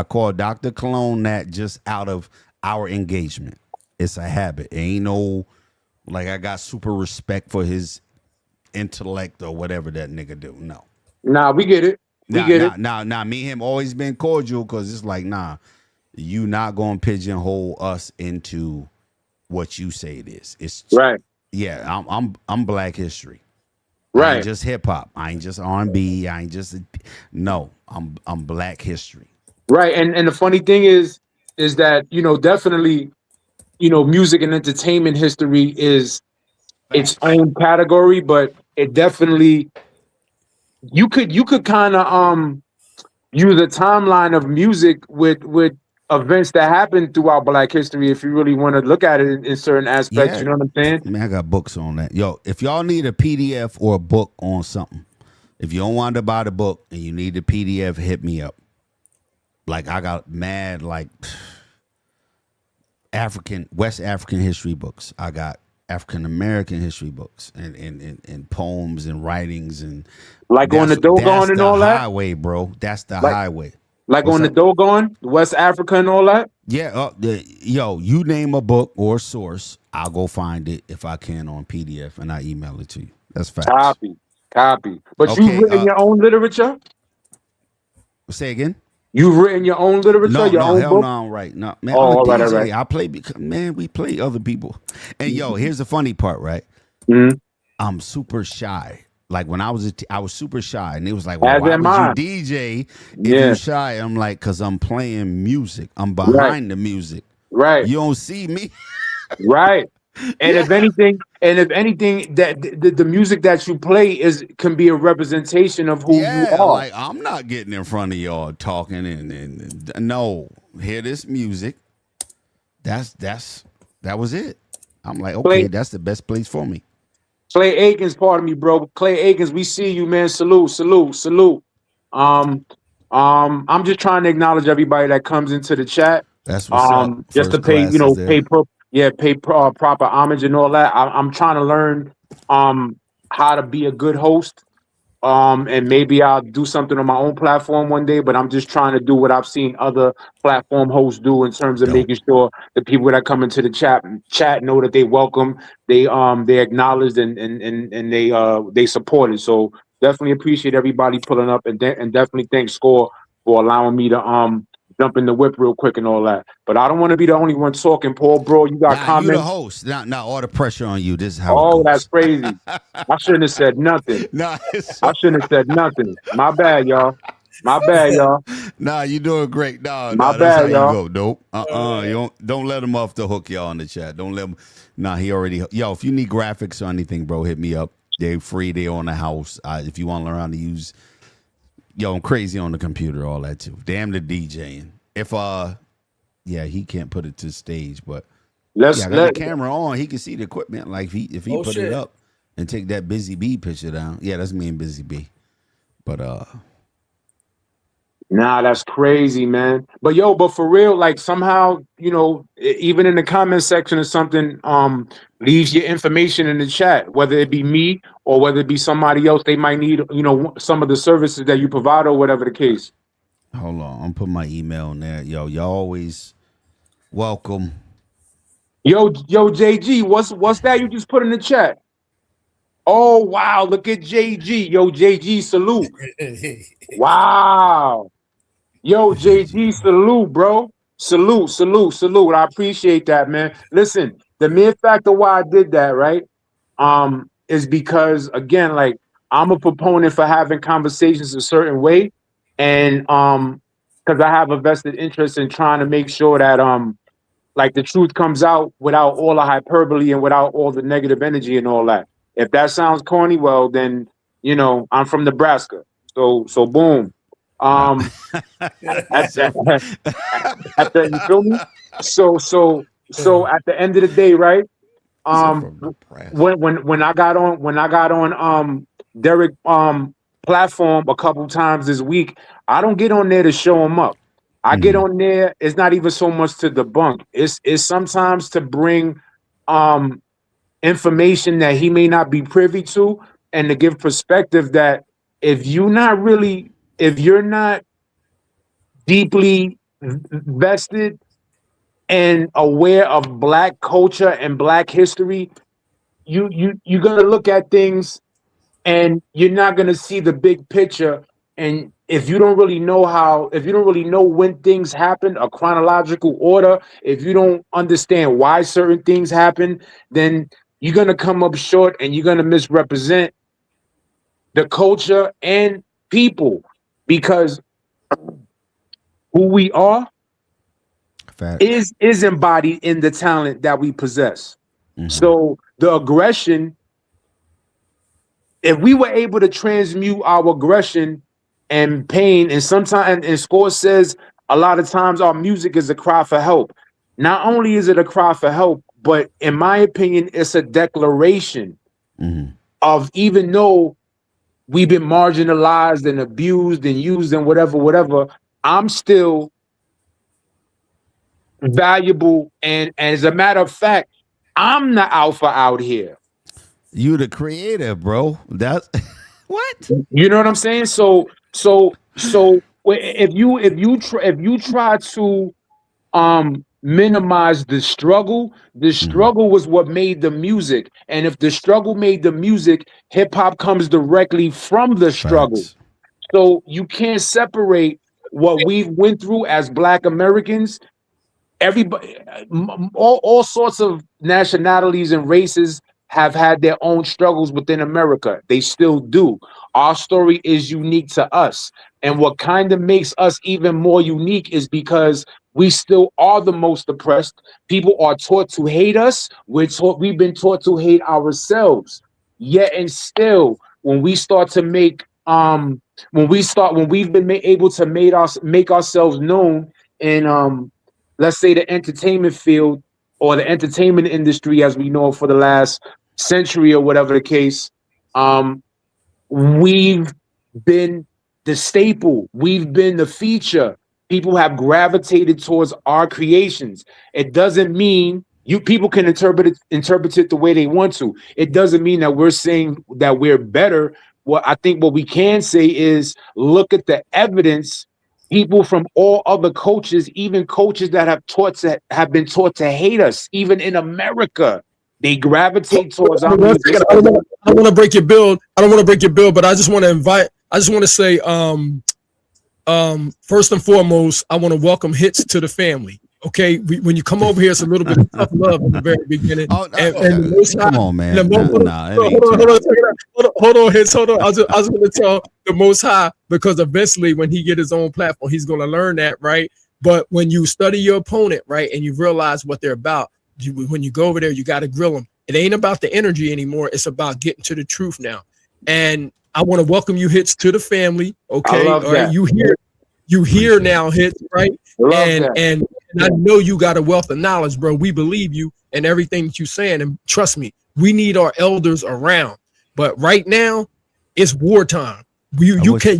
call Dr. Cologne that just out of our engagement. It's a habit. It ain't no, like, I got super respect for his intellect or whatever that nigga do. No. Nah, we get it. Me and him always been cordial because it's like, nah, you not going to pigeonhole us into what you say it is. It's right. Yeah, I'm Black history. Right. I ain't just hip hop. I ain't just R&B. I ain't just I'm Black history. Right. And the funny thing is that, definitely, music and entertainment history is its own category, but it definitely you could kind of use a timeline of music with events that happened throughout Black history if you really want to look at it in certain aspects. Yeah. You know what I'm saying? I mean, I got books on that. Yo, if y'all need a PDF or a book on something, if you don't want to buy the book and you need the PDF, hit me up. Like, I got mad, like, West African history books. I got African American history books and poems and writings and like on the Dogon and all that. Highway, bro. That's the highway. Like what's on the Dogon, West Africa and all that. Yeah, yo, you name a book or source, I'll go find it if I can on PDF and I email it to you. That's facts. Copy. But okay, you've written your own literature. Say again. You've written your own literature, No, your no, own hell book? no, I'm right. No, man, Oh, I'm a all right, DJ. all right. I play because, man, we play other people. And yo, here's the funny part, right? Mhm. I'm super shy. Like when I was I was super shy, and it was like, well, As why am would you I. DJ if Yeah, you shy? I'm like, cause I'm playing music. I'm right, behind the music. right, You don't see me. right. And Yeah. if anything, that the music that you play can be a representation of who you Yeah, are. like I'm not getting in front of y'all talking and no, hear this music. That was it. I'm like, okay, Clay that's the best place for me. Clay Aikens, pardon me, bro. Clay Aikens, we see you, man. Salute, salute, salute. Um, I'm just trying to acknowledge everybody that comes into the chat. That's what's up. Just to First pay, class is there. proper homage and all that. I'm trying to learn how to be a good host. And maybe I'll do something on my own platform one day, but I'm just trying to do what I've seen other platform hosts do in terms of Dope. making sure the people that come into the chat know that they welcome, they acknowledged and they support it. So definitely appreciate everybody pulling up and definitely thanks Score for allowing me to jump in the whip real quick and all that. But I don't want to be the only one talking. Paul, bro, you got Nah, you the comments? host. Now all the pressure on you. This is how it Oh, that's goes. crazy. I shouldn't have said nothing. Nah, it's I shouldn't have said nothing. My bad, y'all. My bad, y'all. nah, you doing great. Nah, My that's how bad, you y'all. go. Nope. You don't let him off the hook, y'all, in the chat. Don't let him. Nah, he already. Yo, if you need graphics or anything, bro, hit me up. They're free. They're on the house. If you want to learn how to use, yo, I'm crazy on the computer, all that too. Damn the DJing. If yeah, he can't put it to stage, but I got the camera on. He can see the equipment. Like if he put it up and take that Busy Bee picture down. Yeah, that's me and Busy Bee. But nah, that's crazy, man. But for real, like somehow, even in the comment section or something, leaves your information in the chat, whether it be me or whether it be somebody else, they might need, some of the services that you provide or whatever the case. hold on, I'm putting my email in there. Yo, y'all always welcome. Yo, JG, what's that you just put in the chat? Oh wow, look at JG. Yo, JG, salute. Wow. Yo, JG, salute, bro. Salute, salute, salute. I appreciate that, man. Listen, the mere fact of why I did that, right? Is because again, like I'm a proponent for having conversations a certain way. And because I have a vested interest in trying to make sure that like the truth comes out without all the hyperbole and without all the negative energy and all that. If that sounds corny, well then, I'm from Nebraska. So boom. At the you feel me? So at the end of the day, right? When I got on Derek platform a couple times this week, I don't get on there to show him up. I get on there, it's not even so much to debunk. It's sometimes to bring information that he may not be privy to and to give perspective that if you're not deeply vested and aware of Black culture and Black history, you're gonna look at things and you're not gonna see the big picture. And if you don't really know when things happen, a chronological order, if you don't understand why certain things happen, then you're gonna come up short and you're gonna misrepresent the culture and people, because who we are is embodied in the talent that we possess. So the aggression, if we were able to transmute our aggression and pain, and sometimes, and Score says a lot of times our music is a cry for help. Not only is it a cry for help, but in my opinion, it's a declaration of, even though we've been marginalized and abused and used and whatever, I'm still valuable. And as a matter of fact, I'm the alpha out here. You the creator, bro. That's what? You know what I'm saying? So if you try to minimize the struggle was what made the music. And if the struggle made the music, hip hop comes directly from the struggle. Facts. So you can't separate what we've went through as Black Americans, everybody, all sorts of nationalities and races have had their own struggles within America. They still do. Our story is unique to us. And what kind of makes us even more unique is because we still are the most oppressed. People are taught to hate us. We've been taught to hate ourselves. Yet and still, when we start to make when we've been able to make ourselves known in let's say the entertainment field or the entertainment industry as we know it for the last century or whatever the case, we've been the staple. We've been the feature. People have gravitated towards our creations. It doesn't mean people can interpret it the way they want to. It doesn't mean that we're saying that we're better. I think what we can say is look at the evidence. People from all other cultures, even cultures that have been taught to hate us, even in America, they gravitate towards our music. I don't want to break your build. But I just want to say, first and foremost, I want to welcome Hits to the family. Okay, when you come over here, it's a little bit of tough love in the very beginning. Come on, man. Hold on, Hits. Hold on. I was going to tell the Most High, because eventually, when he get his own platform, he's going to learn that, right? But when you study your opponent, right, and you realize what they're about, when you go over there, you got to grill them. It ain't about the energy anymore. It's about getting to the truth now. And I want to welcome you, Hits, to the family. Okay, all right, you hear now, Hits, right? And I know you got a wealth of knowledge, bro. We believe you and everything that you're saying. And trust me, we need our elders around. But right now, it's wartime. You don't came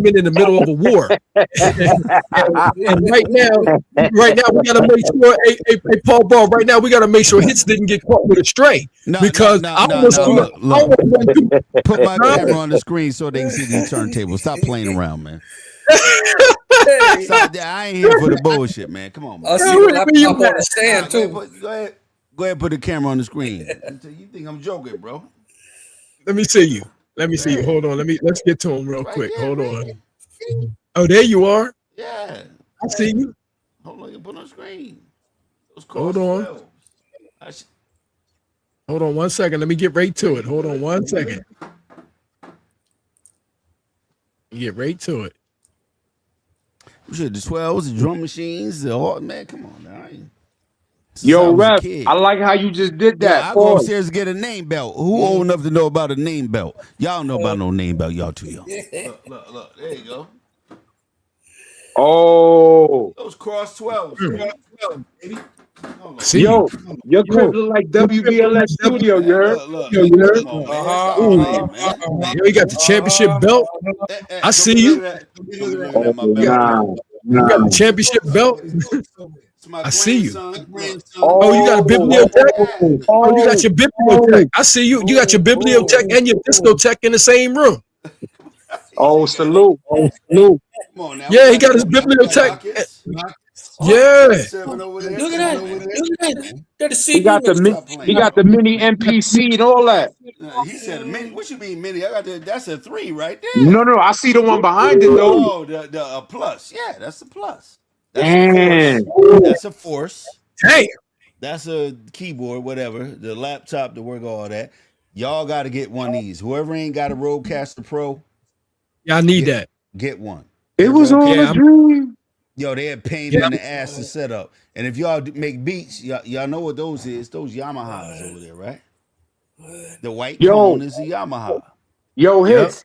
in the middle of a war. and right now, we gotta make sure Paul Ball, right now we gotta make sure Hits didn't get caught with a stray. Put my camera on the screen so they can see these turntables. Stop playing around, man. Stop that. I ain't here for the bullshit, man. Come on, man. I'll see what I pop on the stand too. Go ahead and put the camera on the screen. You think I'm joking, bro? Let me see you. Hold on. Let's get to him real quick. Hold on. Oh, there you are. Yeah. I see you. Hold on, you put on the screen. Hold on. Hold on 1 second. Let me get right to it. Hold on 1 second. Get right to it. The 12s, the drum machines, the heart, man. Come on, man. Yo, Ref, I like how you just did that. Yeah, I go upstairs to get a name belt. Who old enough to know about a name belt? Y'all don't know about no name belt. Y'all too young. Look. There you go. Oh. Those cross 12s. Baby. See, yo, your crib look like WBLS Studio, you heard? You got the championship belt. I see you. You got the championship belt. I see you. Oh, you got a bibliothèque. Oh, you got your bibliothèque. I see you. You got your bibliothèque and your discotheque in the same room. Oh, salute. Yeah, he got his bibliothèque. Yeah. Look at that. He got the mini MPC and all that. He said a mini. What you mean mini? I got that's a 3 right there. No, I see the one behind it though. Oh, the plus. Yeah, that's a plus. That's a force. Damn. That's a keyboard, whatever. The laptop to work all that. Y'all got to get one of these. Whoever ain't got a Rodecaster Pro, y'all need that. Get one. It was all a dream. Yo, they had pain in the ass to set up. And if y'all make beats, y'all know what those is. Those Yamahas over there, right? The white cone is a Yamaha. Yo, Hits.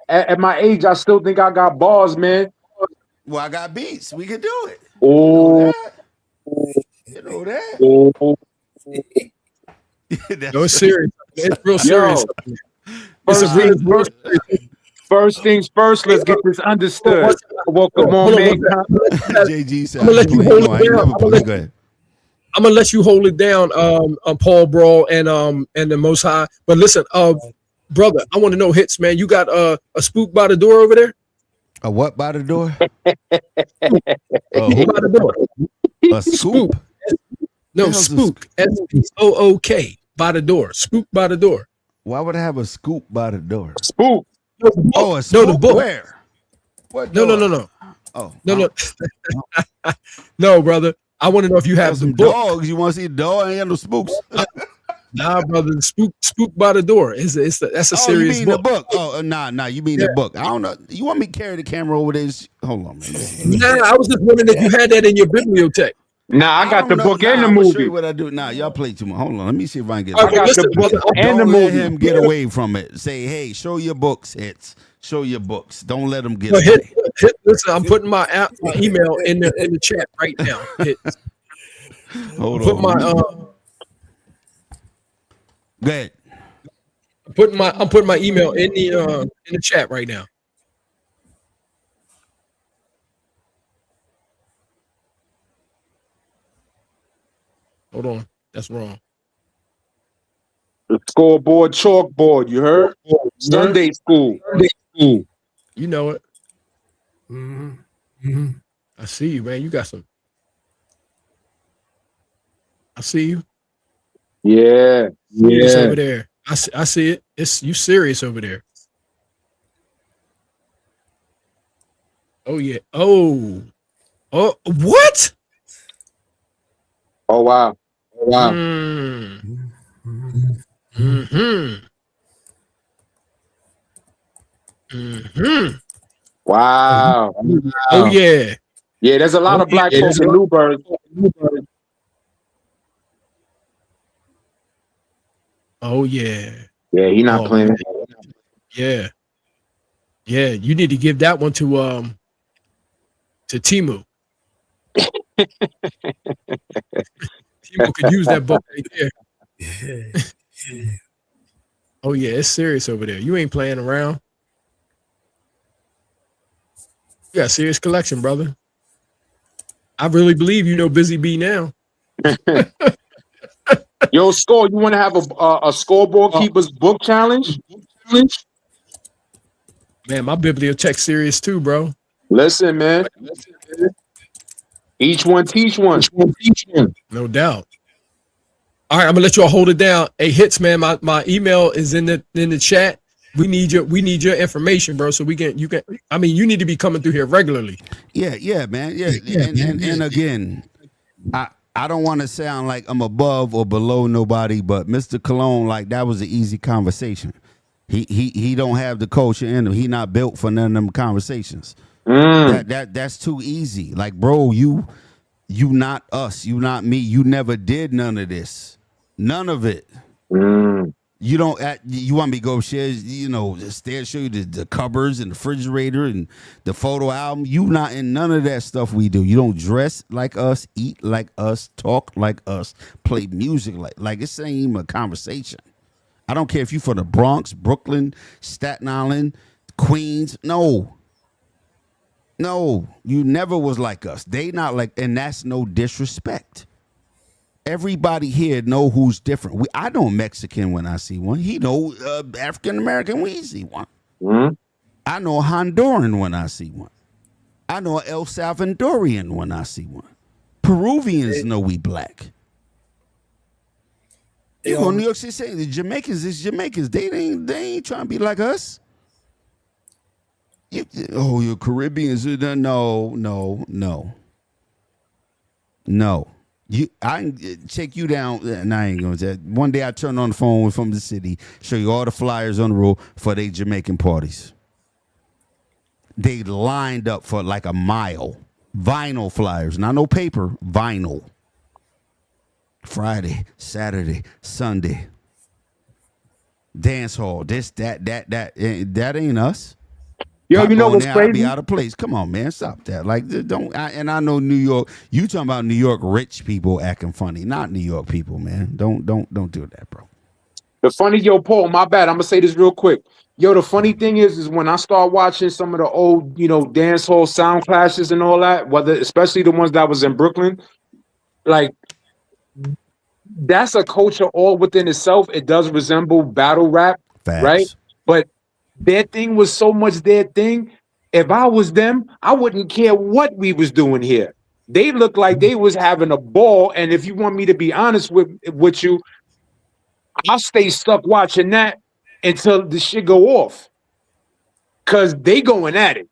At my age, I still think I got bars, man. Well, I got beats. We could do it. Oh. You know that? No, it's serious. It's real serious. First things first, let's get this understood. Welcome on, man. JG said, I'm gonna let you hold it down. I'm gonna let you hold it down, Paul Brawl and the Most High. But listen, brother, I want to know, Hits, man. You got a spook by the door over there? A what by the door? By the door. A scoop? No, spook. SPOOK by the door. Spook by the door. Why would I have a scoop by the door? Spook. Oh, a spook? No, the book. Where? What No, door? no, no, no. Oh, no, no. No, brother. I want to know if you have some dogs. You want to see the dog? Ain't got no spooks. Nah, brother. Spook by the door. That's a serious you mean book. the book? Oh, nah. You mean the book? I don't know. You want me to carry the camera over there? Hold on, man. Nah, I was just wondering if you had that in your bibliothèque. Nah, I got the book and the I'm movie. Show you what I do. Nah, y'all play too much. Hold on. Let me see if I can get. I got the book and the movie. Don't let him get away from it. Say, hey, show your books, hits. Show your books. Don't let them get away. Listen, I'm putting my email in the chat right now. Hold on. Go ahead. I'm putting my email in the chat right now. Hold on. That's wrong. The scoreboard, chalkboard. You heard? Sunday school. You know it. Mm-hmm. I see you, man. You got some. I see you. Yeah. It's over there. I see it. It's you serious over there. Oh yeah. Oh. What? Oh wow. Wow. Oh yeah. Yeah, there's a lot of black folks in Newburgh. Oh yeah. Yeah, he not playing. Yeah. Yeah, you need to give that one to Temu. Temu could use that book right there. Oh yeah, it's serious over there. You ain't playing around. You got a serious collection, brother. I really believe you know Busy Bee now. Yo, Score, you want to have a scoreboard keepers book challenge? Man, my bibliothèque serious too, bro. Listen, man. Each one teach one. No doubt. All right, I'm gonna let you all hold it down. Hey, Hits, man, my email is in the chat. We need your information, bro. So you need to be coming through here regularly. Yeah, man. Yeah. And again, I don't want to sound like I'm above or below nobody, but Mr. Cologne, like that was an easy conversation. He don't have the culture in him. He not built for none of them conversations. That's too easy. Like, bro, you not us. You not me. You never did none of this. None of it. You don't. You want me to go share? Show you the cupboards and the refrigerator and the photo album. You not in none of that stuff we do. You don't dress like us, eat like us, talk like us, play music like this ain't even a conversation. I don't care if you from the Bronx, Brooklyn, Staten Island, Queens. No, you never was like us. They not like, and that's no disrespect. Everybody here know who's different. I know Mexican when I see one. He know African American when he see one. I know Honduran when I see one. I know El Salvadorian when I see one. Peruvians know we black. You go to New York City, say the Jamaicans is Jamaicans. They ain't trying to be like us. You're Caribbeans. No. I can check you down. And I ain't going to. One day I turn on the phone from the city, show you all the flyers on the road for they Jamaican parties. They lined up for like a mile. Vinyl flyers, not no paper, vinyl. Friday, Saturday, Sunday. Dance hall, this, that ain't us. Yo, you know what's crazy? Be out of place. Come on, man, stop that. Like, I know New York. You talking about New York rich people acting funny, not New York people, man. Don't do that, bro. The funny, Paul, my bad. I'm gonna say this real quick. Yo, the funny thing is when I start watching some of the old, dance hall sound clashes and all that, especially the ones that was in Brooklyn, like that's a culture all within itself. It does resemble battle rap, Facts. Right? But their thing was so much their thing. If I was them, I wouldn't care what we was doing here. They looked like they was having a ball. And if you want me to be honest with you, I'll stay stuck watching that until the shit go off. Cause they going at it.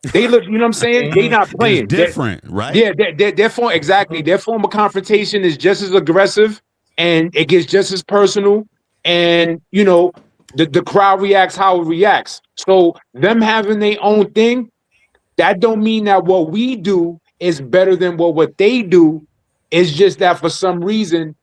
They look, you know what I'm saying? They not playing. It's different, right? Yeah, their form exactly. Their form of confrontation is just as aggressive, and it gets just as personal. And you know, the crowd reacts how it reacts. So them having their own thing, that don't mean that what we do is better than what they do. It's just that for some reason,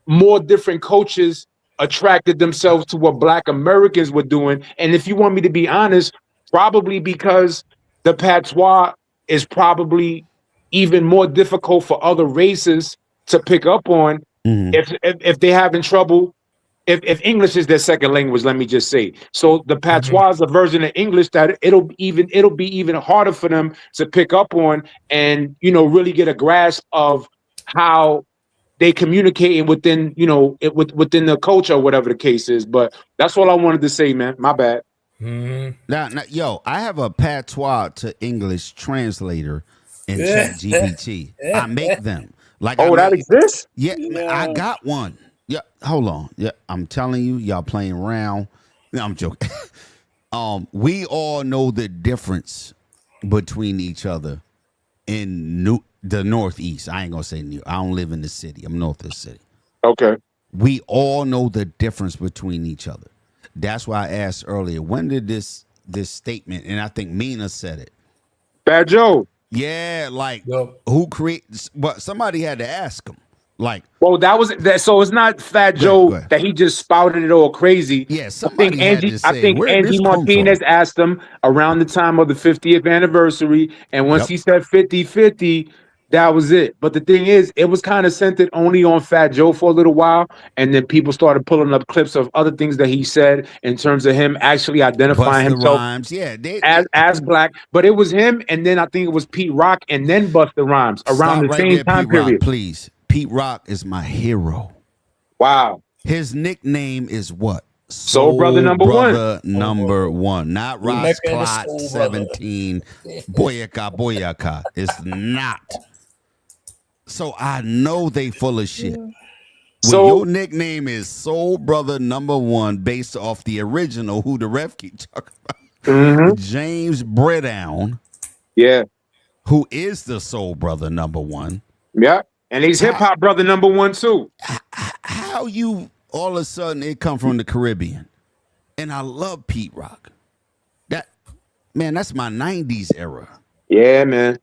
more different coaches attracted themselves to what Black Americans were doing. And if you want me to be honest, probably because the patois is probably even more difficult for other races to pick up on. If they're having trouble, if English is their second language, let me just say. So the patois is a version of English that it'll be even harder for them to pick up on and really get a grasp of how they communicating within, within the culture or whatever the case is. But that's all I wanted to say, man. My bad. Now, yo, I have a patois to English translator in ChatGPT. I make them. That exists? Yeah, man, I got one. Yeah, hold on. Yeah, I'm telling you, y'all playing around. No, I'm joking. We all know the difference between each other in the Northeast. I ain't gonna say New. I don't live in the city. I'm north of the city. Okay. We all know the difference between each other. That's why I asked earlier. When did this statement? And I think Mina said it. Bad Joe. Yeah, like who created? But somebody had to ask him. Like, well, that was that. So it's not Fat Joe that he just spouted it all crazy. Yeah, somebody I think Angie Martinez asked him around the time of the 50th anniversary, and once he said 50-50, that was it. But the thing is, it was kind of centered only on Fat Joe for a little while, and then people started pulling up clips of other things that he said in terms of him actually identifying himself as Black. But it was him, and then I think it was Pete Rock, and then Busta Rhymes around the same time period. Please. Pete Rock is my hero. Wow. His nickname is what? Soul Brother Number One. Number one. Not Ross Clot 17. Boyaka. It's not. So I know they full of shit. When your nickname is Soul Brother Number One, based off the original, who the ref keep talking about, James Bredown. Yeah. Who is the Soul Brother Number One. Yeah. And he's hip hop brother number one too. How you all of a sudden it come from the Caribbean, and I love Pete Rock. That's my '90s era. Yeah, man.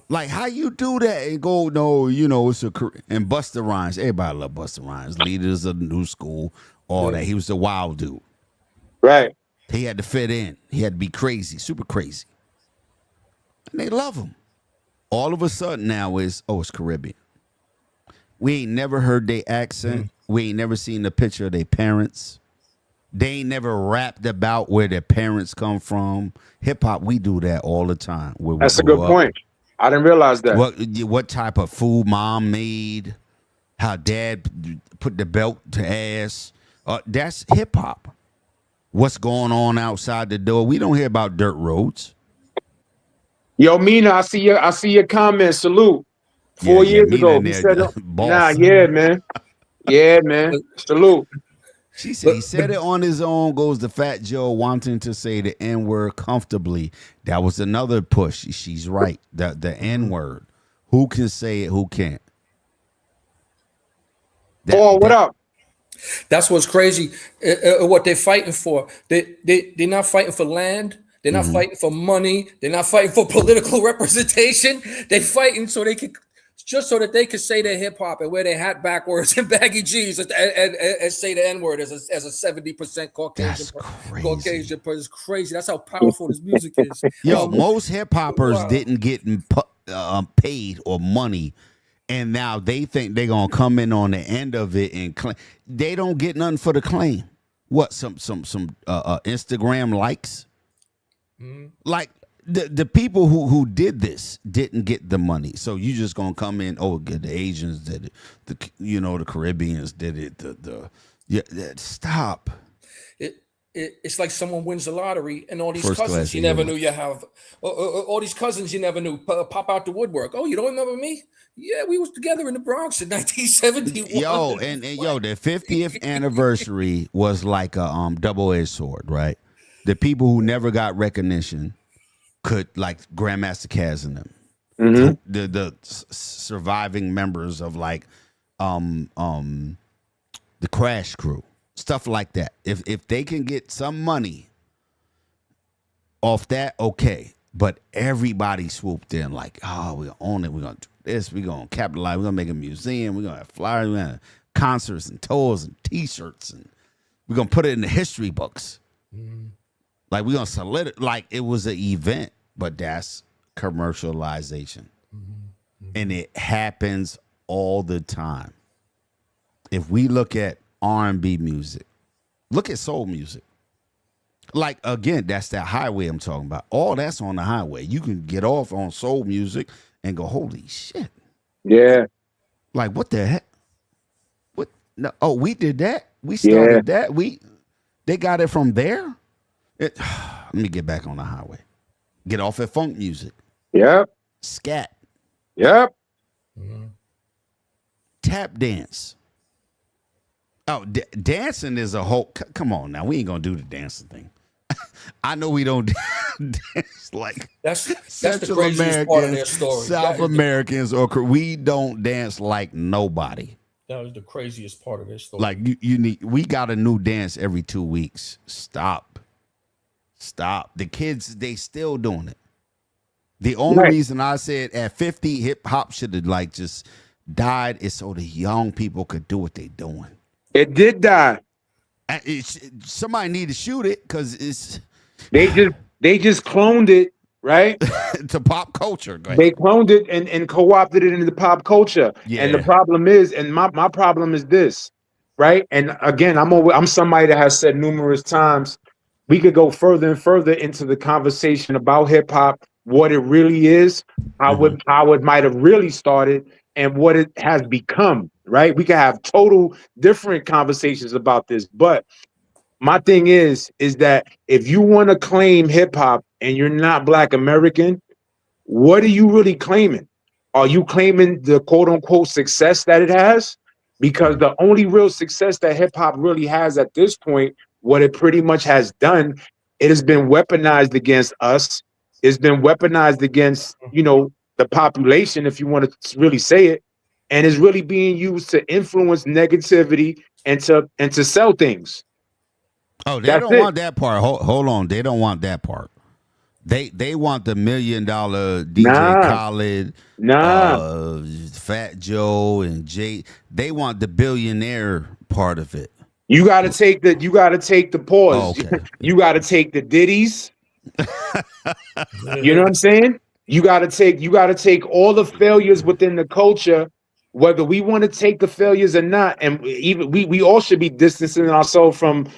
Like how you do that and go it's and Busta Rhymes. Everybody love Busta Rhymes. Leaders of the new school, all that. He was the wild dude. Right. He had to fit in. He had to be crazy, super crazy, and they love him. All of a sudden now it's Caribbean. We ain't never heard their accent. We ain't never seen the picture of their parents. They ain't never rapped about where their parents come from. Hip hop, we do that all the time. That's a good point. I didn't realize that. What type of food mom made, how dad put the belt to ass. That's hip hop. What's going on outside the door? We don't hear about dirt roads. Yo, Mina, I see your comment. Salute. 4 years ago, he said, yeah, man. Yeah, man. Salute. She said he said it on his own. Goes to Fat Joe wanting to say the N-word comfortably. That was another push. She's right. The N-word. Who can say it? Who can't? What up? That's what's crazy. What they're fighting for. They're not fighting for land. They're not fighting for money. They're not fighting for political representation. They're fighting so they can they can say they're hip hop and wear their hat backwards and baggy jeans and say the N-word as a 70% Caucasian person. It's crazy. That's how powerful this music is. Yo, most hip hoppers didn't get paid or money, and now they think they're gonna come in on the end of it and claim. They don't get nothing for the claim. What? Some Instagram likes. Like the people who did this didn't get the money, so you just gonna come in? Oh, the Asians did it. The Caribbeans did it. Stop. It's like someone wins the lottery and all these cousins you never knew you have. All these cousins you never knew pop out the woodwork. Oh, you don't remember me? Yeah, we was together in the Bronx in 1971. Yo, and the 50th anniversary was like a double-edged sword, right? The people who never got recognition could, like Grandmaster Caz and them, the surviving members of like the Crash Crew, stuff like that. If they can get some money off that, okay. But everybody swooped in like, oh, we're gonna own it. We're gonna do this. We're gonna capitalize. We're gonna make a museum. We're gonna have flyers. We're gonna have concerts and tours and T-shirts, and we're gonna put it in the history books. Like we're gonna solidify. Like it was an event, but that's commercialization, and it happens all the time. If we look at R&B music, look at soul music. Like, again, that's that highway I'm talking about. All that's on the highway. You can get off on soul music and go, holy shit. Yeah. Like, what the heck? What? No, oh, we did that? We started that? They got it from there? Let me get back on the highway. Get off at funk music. Yep. Scat. Yep. Tap dance. Oh, dancing is a whole... Come on now. We ain't going to do the dancing thing. I know we don't dance like that's Central the craziest Americans, part of their story. South Americans, or we don't dance like nobody. That was the craziest part of their story. Like we got a new dance every 2 weeks. Stop. The kids, they still doing it. The only reason I said at 50 hip hop should have like just died is so the young people could do what they doing. It did die. Somebody need to shoot it because it's they just cloned it, right? To pop culture. They cloned it and co-opted it into pop culture. Yeah. And the problem is, and my problem is this, right? And again, I'm somebody that has said numerous times, we could go further and further into the conversation about hip hop, what it really is, how it might have really started, and what it has become, right? We can have total different conversations about this. But my thing is that if you want to claim hip hop and you're not Black American, what are you really claiming? Are you claiming the quote unquote success that it has? Because the only real success that hip hop really has at this point, what it pretty much has done, it has been weaponized against us. It's been weaponized against, the population, if you want to really say it, and is really being used to influence negativity and to sell things. Oh, they don't want that part. Hold on, they don't want that part. They want the $1 million DJ Khaled, Fat Joe, and Jay. They want the billionaire part of it. You got to take the pause. Oh, okay. You got to take the ditties. You know what I'm saying? You got to take all the failures within the culture, whether we want to take the failures or not, and even we all should be distancing ourselves from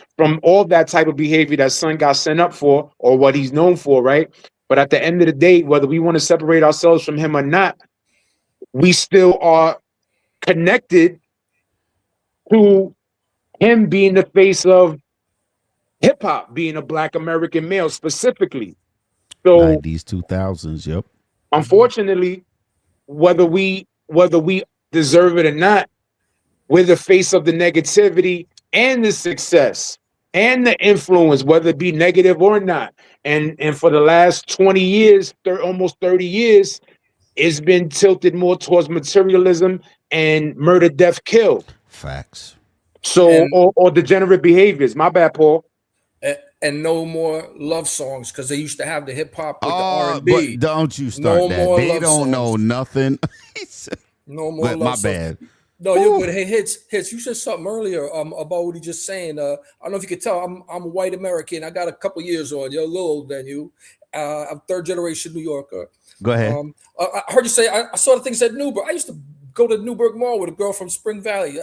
all that type of behavior that son got sent up for or what he's known for, right? But at the end of the day, whether we want to separate ourselves from him or not, we still are connected to him being the face of hip hop, being a Black American male specifically. So 90s, 2000s, yep. Unfortunately, whether we deserve it or not, we're the face of the negativity and the success and the influence, whether it be negative or not. And for the last 20 years, almost 30 years, it's been tilted more towards materialism and murder, death, kill. Facts. So, or degenerate behaviors. My bad, Paul. And no more love songs, because they used to have the hip hop with the R&B. But don't you start that. They don't know nothing. No more love my songs. bad. No, you're good. Hey, Hits, you said something earlier about what he just saying. I don't know if you could tell. I'm a white American. I got a couple years on. You're a little older than you. I'm third generation New Yorker. Go ahead. I heard you say, I saw the things at Newburgh. I used to go to Newburgh Mall with a girl from Spring Valley.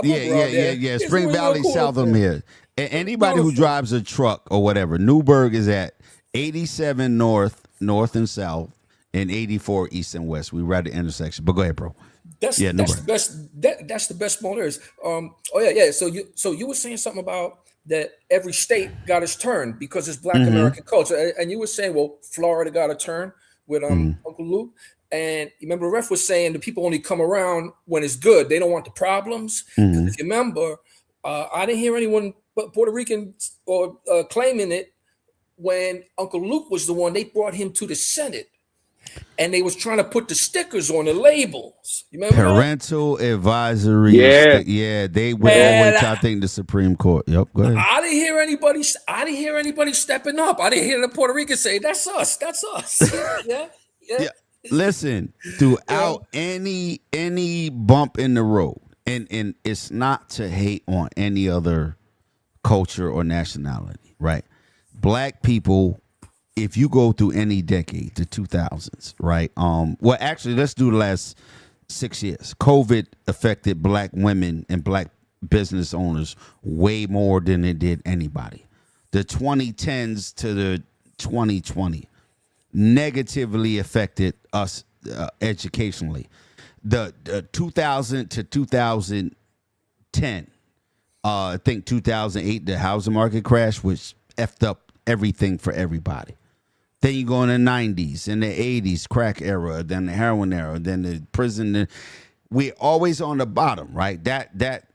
Yeah. Spring Valley, cool south of here. Anybody who drives a truck or whatever, Newburgh is at 87 north and south, and 84 east and west. We right at the intersection. But go ahead, bro. That's the best. That's the best mall there is. So you were saying something about that every state got its turn because it's Black American culture, and you were saying, well, Florida got a turn with Uncle Luke. And you remember the ref was saying the people only come around when it's good. They don't want the problems. If you remember, I didn't hear anyone but Puerto Rican or claiming it when Uncle Luke was the one, they brought him to the Senate. And they was trying to put the stickers on the labels. You remember parental advisory? Yeah, they would always try to think the Supreme Court. Yep, go ahead. I didn't hear anybody stepping up. I didn't hear the Puerto Rican say, "That's us. That's us." Yeah. Listen, throughout any bump in the road, and it's not to hate on any other culture or nationality, right? Black people, if you go through any decade, the 2000s, right? Well, actually, let's do the last 6 years. COVID affected black women and black business owners way more than it did anybody. The 2010s to the 2020 negatively affected us educationally. The 2000 to 2010, I think 2008, the housing market crash, which effed up everything for everybody. Then you go in the 90s, in the 80s, crack era, then the heroin era, then the prison. We're always on the bottom, right? That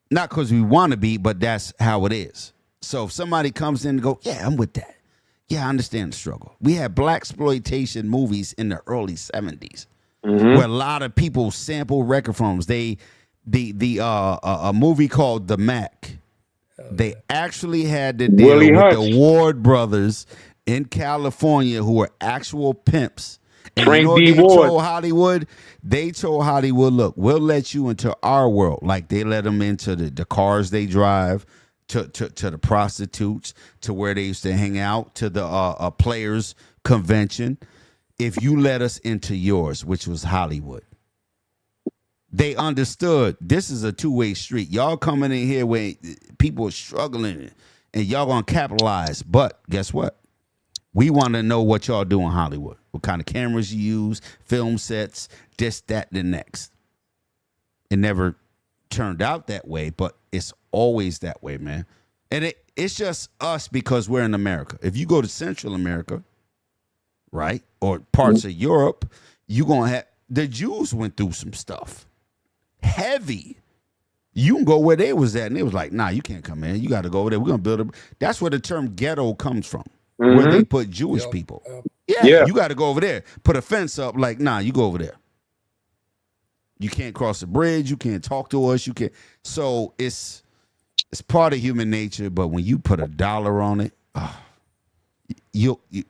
not because we want to be, but that's how it is. So if somebody comes in and go, yeah, I'm with that. Yeah, I understand the struggle. We had blaxploitation movies in the early 70s where a lot of people sample record from us. A movie called The Mac. They actually had to deal with the Ward brothers in California who were actual pimps. And Frank you know D. they Ward. told Hollywood? They told Hollywood, look, we'll let you into our world. Like they let them into the cars they drive, to the prostitutes, to where they used to hang out, to the players convention. If you let us into yours, which was Hollywood. They understood this is a two-way street. Y'all coming in here where people are struggling and y'all gonna capitalize. But guess what? We want to know what y'all do in Hollywood. What kind of cameras you use, film sets, this, that, the next. It never turned out that way, but it's always that way, man. And it's just us because we're in America. If you go to Central America, right, or parts of Europe, you gonna have the Jews went through some stuff. Heavy. You can go where they was at, and they was like, nah, you can't come in. You got to go over there. We're going to build a... That's where the term ghetto comes from, where they put Jewish people. You got to go over there. Put a fence up like, nah, you go over there. You can't cross the bridge. You can't talk to us. You can't... So it's part of human nature, but when you put $1 on it,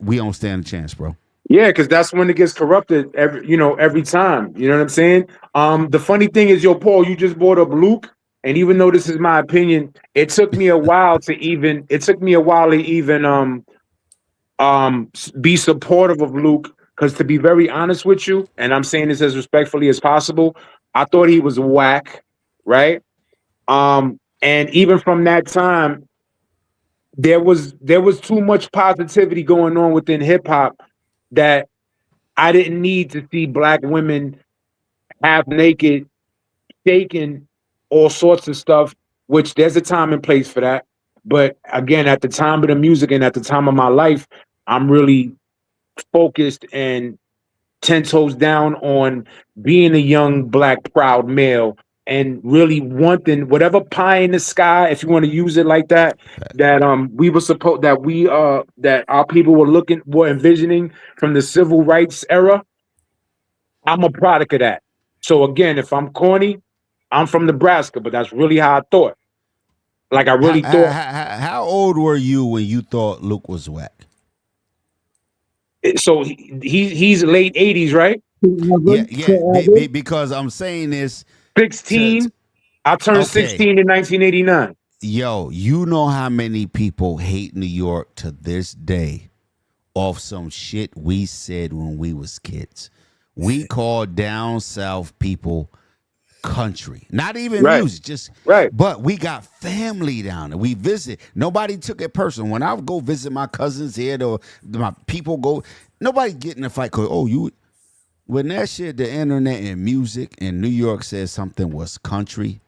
we don't stand a chance, bro. Yeah, because that's when it gets corrupted every time. You know what I'm saying? The funny thing is, Paul, you just brought up Luke, and even though this is my opinion, it took me a while to even be supportive of Luke, because to be very honest with you, and I'm saying this as respectfully as possible, I thought he was whack, right? And even from that time, there was too much positivity going on within hip hop that I didn't need to see black women half naked, shaking, all sorts of stuff, which there's a time and place for that. But again, at the time of the music and at the time of my life, I'm really focused and 10 toes down on being a young, black, proud male and really wanting whatever pie in the sky, if you want to use it like that, that our people were envisioning from the civil rights era. I'm a product of that. So again, if I'm corny, I'm from Nebraska, but that's really how I thought. Like I really thought. How old were you when you thought Luke was whack? So he's late 80s, right? Yeah. Because I'm saying this. 16. I turned 16 in 1989. Yo, you know how many people hate New York to this day off some shit we said when we was kids. We call down south people country. Not even music, just but we got family down there. We visit. Nobody took it personal. When I would go visit my cousins here, or my people go, nobody get in a fight because when that shit, the internet and music in New York says something was country,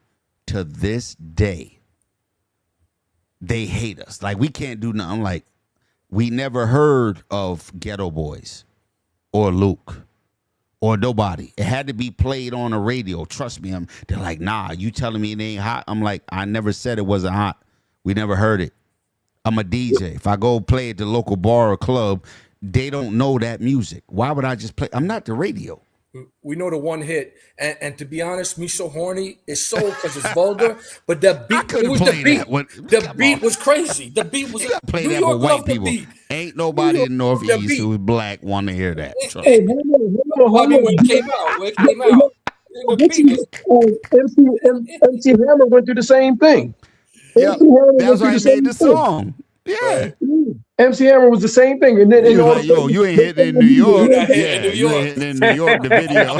to this day, they hate us. Like, we can't do nothing. Like, we never heard of Ghetto Boys or Luke or nobody. It had to be played on the radio. Trust me. They're like, nah, you telling me it ain't hot? I'm like, I never said it wasn't hot. We never heard it. I'm a DJ. If I go play at the local bar or club, they don't know that music. Why would I just play? I'm not the radio. We know the one hit, and to be honest, Me So Horny is so because it's vulgar, but the beat, it was the beat. The beat was crazy. The beat was, you gotta play New that York for white loved the people. beat. Ain't nobody in Northeast who's black want to hear that. Hey, hold on. When it came out, the beat was, MC Hammer went through the same thing. Yeah, that's why he made the song. Yeah. MC Hammer was the same thing. And then he was like, yo, you ain't hitting in New York. Yeah, you ain't hitting in New York, the video.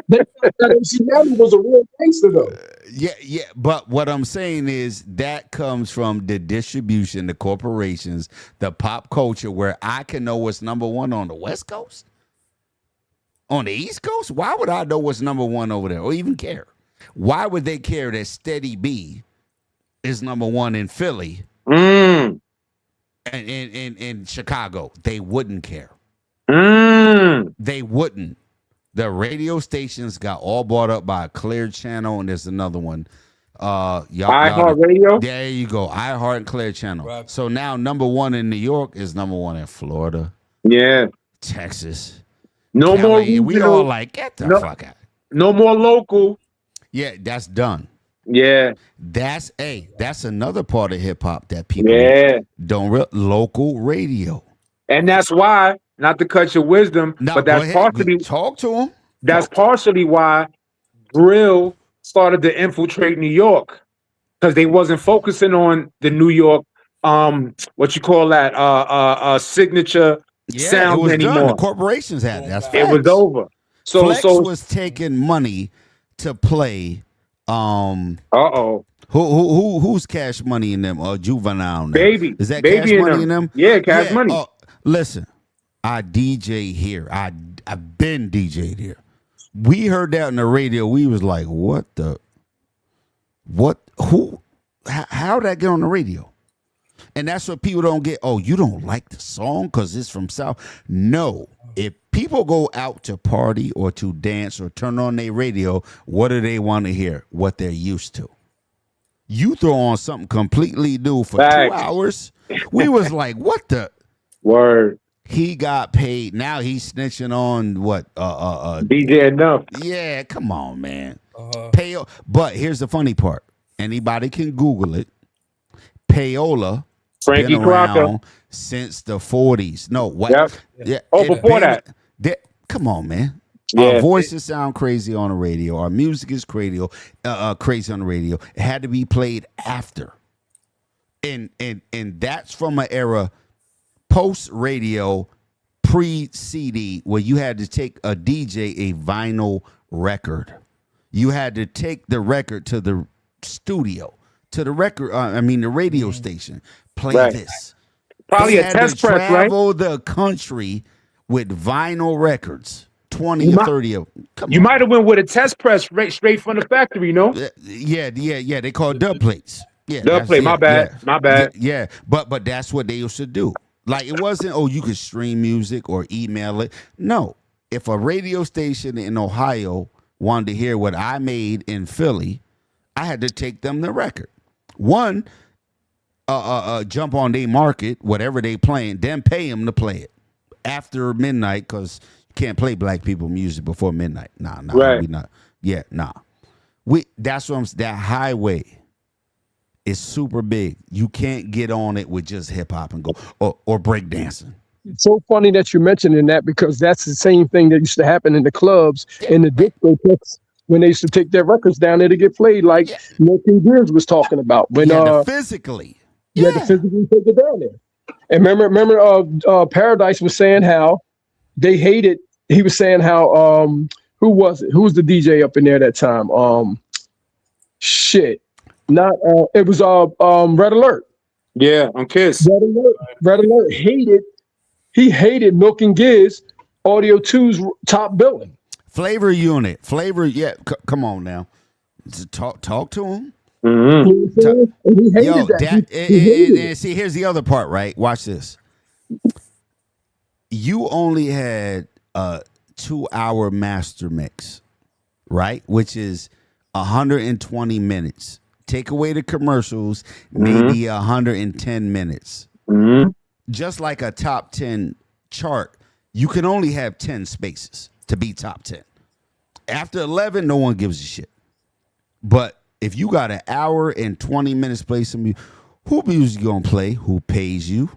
They thought that MC Hammer was a real gangster, though. Yeah. But what I'm saying is that comes from the distribution, the corporations, the pop culture, where I can know what's number one on the West Coast. On the East Coast? Why would I know what's number one over there or even care? Why would they care that Steady B is number one in Philly and in Chicago? They wouldn't care. They wouldn't. The radio stations got all bought up by a Clear Channel, and there's another one. iHeart Radio. There you go, iHeart and Clear Channel. Right. So now number one in New York is number one in Florida. Yeah. Texas. No Cali, more regional. We all like, get the fuck out. No more local. Yeah, that's done. Yeah. That's another part of hip hop that people don't local radio. And that's why, not to cut your wisdom, but that's partially talk to him. That's partially why drill started to infiltrate New York, because they wasn't focusing on the New York what you call that signature sound anymore. Done. The corporations had it. That's facts. It was over. So Flex was taking money to play. Who's Cash Money in them? Or Juvenile? Baby. Is that Baby Cash Money in them? Yeah, Cash Money. Listen, I DJ here. I've been DJ'd here. We heard that on the radio. We was like, what? Who? How did that get on the radio? And that's what people don't get. Oh, you don't like the song because it's from South? No. If people go out to party or to dance or turn on their radio, what do they want to hear? What they're used to. You throw on something completely new for 2 hours. We was like, what the? Word. He got paid. Now he's snitching on what? DJ Enough. Yeah, come on, man. But here's the funny part. Anybody can Google it. Payola Frankie been Crocker around since the 40s. No, what? Yep. Yeah. Before that. Come on, man. Yeah. Our voices sound crazy on the radio. Our music is crazy on the radio. It had to be played after. And that's from an era post radio, pre CD, where you had to take a DJ a vinyl record. You had to take the record to the studio, to the record. The radio station. Play this. Probably a test press, right? Travel the country with vinyl records. 20 or 30 of them. You might have went with a test press straight from the factory, no? Yeah. They call it dub plates. Yeah, dub plate. My bad. Yeah, but that's what they used to do. Like, it wasn't, you could stream music or email it. No. If a radio station in Ohio wanted to hear what I made in Philly, I had to take them the record. One, jump on their market, whatever they playing, then pay them to play it after midnight, because you can't play black people music before midnight. Nah, right. We not. Yeah, nah. That's what that highway is super big. You can't get on it with just hip hop and go or break dancing. It's so funny that you're mentioning that, because that's the same thing that used to happen in the clubs and the discotheques when they used to take their records down there to get played, like Milton Gears was talking about. When physically. You had to physically take it down there. And remember Paradise was saying how they hated, he was saying how who was it? Who was the DJ up in there that time? It was Red Alert. Yeah, on Kiss. Red Alert hated Milk and Giz, Audio 2's top billing. Flavor Unit. Come on now. Talk to him. Mm-hmm. He hated that. And see, here's the other part, right? Watch this. You only had a 2-hour master mix, right? Which is 120 minutes take away the commercials, maybe 110 minutes. Just like a top 10 chart, you can only have 10 spaces to be top 10. After 11, no one gives a shit. But if you got an hour and 20 minutes play some music, who music you gonna play? Who pays you?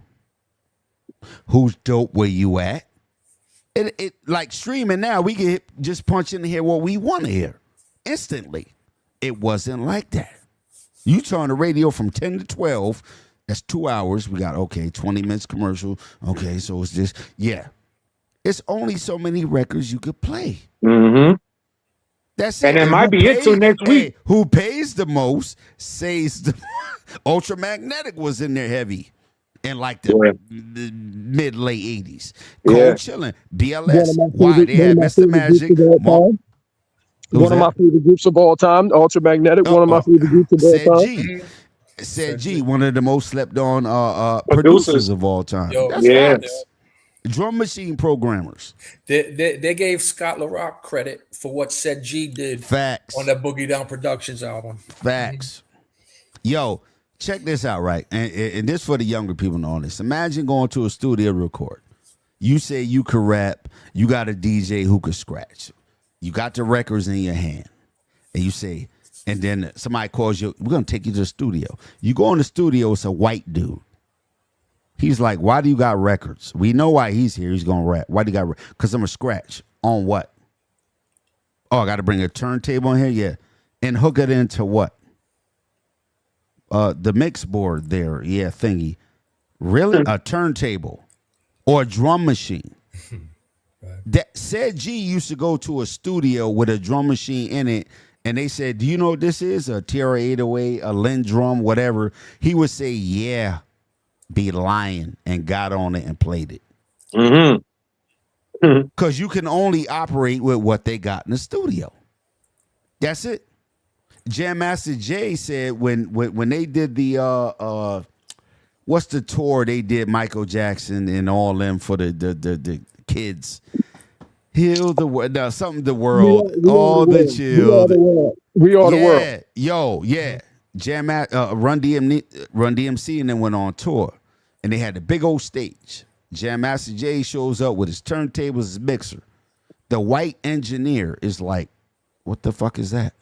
Who's dope where you at? It like streaming now, we can just punch in here what we want to hear instantly. It wasn't like that. You turn the radio from 10 to 12, that's 2 hours. We got, 20 minutes commercial. Okay, so it's just, it's only so many records you could play. That's it. And it might be it till next week. Who pays the most says the Ultramagnetic was in there heavy in like the mid-late 80s. Cold Chillin', BLS, why they had Mr. Magic. One of my favorite groups of all time, Ultramagnetic, one of my favorite groups of all time. Said G, one of the most slept on producers of all time. That's Drum machine programmers. They gave Scott LaRock credit for what Said G did on that Boogie Down Productions album. Facts. Yo, check this out, right? And this for the younger people on this. Imagine going to a studio record. You say you could rap. You got a DJ who could scratch. You got the records in your hand. And you say, and then somebody calls you, we're going to take you to the studio. You go in the studio, it's a white dude. He's like, why do you got records? We know why he's here. He's going to rap. Why do you got records? Because I'm going to scratch. On what? Oh, I got to bring a turntable in here? Yeah. And hook it into what? The mix board there. Yeah, thingy. Really? A turntable or a drum machine. That Said G used to go to a studio with a drum machine in it, and they said, do you know what this is? A TR-808, a Linn drum, whatever. He would say, yeah. Be lying, and got on it and played it. Because you can only operate with what they got in the studio. That's it. Jam Master Jay said when they did the what's the tour they did, Michael Jackson and all them for the kids. Heal the world, something the world, all the children. We are the world. Yo, Run DMC and then went on tour. And they had the big old stage. Jam Master Jay shows up with his turntables, his mixer. The white engineer is like, what the fuck is that?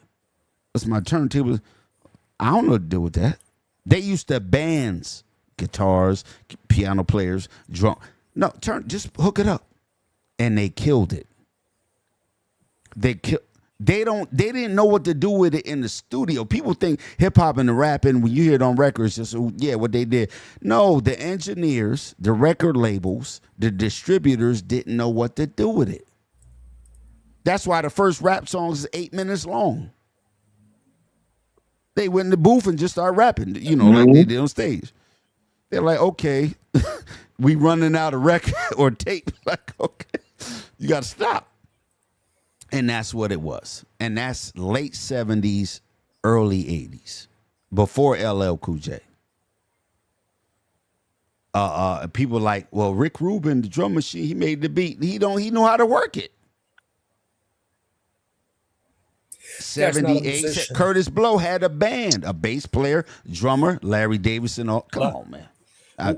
What's my turntable? I don't know what to do with that. They used to bands, guitars, piano players, drum. No, just hook it up. And they killed it. They didn't know what to do with it in the studio. People think hip hop and the rapping, when you hear it on records, just what they did. No, the engineers, the record labels, the distributors didn't know what to do with it. That's why the first rap song is 8 minutes long. They went in the booth and just started rapping, like they did on stage. They're like, okay, we running out of record or tape. Like, okay, you got to stop. And that's what it was. And that's late 70s, early 80s, before LL Cool J. People like, well, Rick Rubin, the drum machine, he made the beat. He know how to work it. 78, Curtis Blow had a band, a bass player, drummer, Larry Davidson. Come on, man.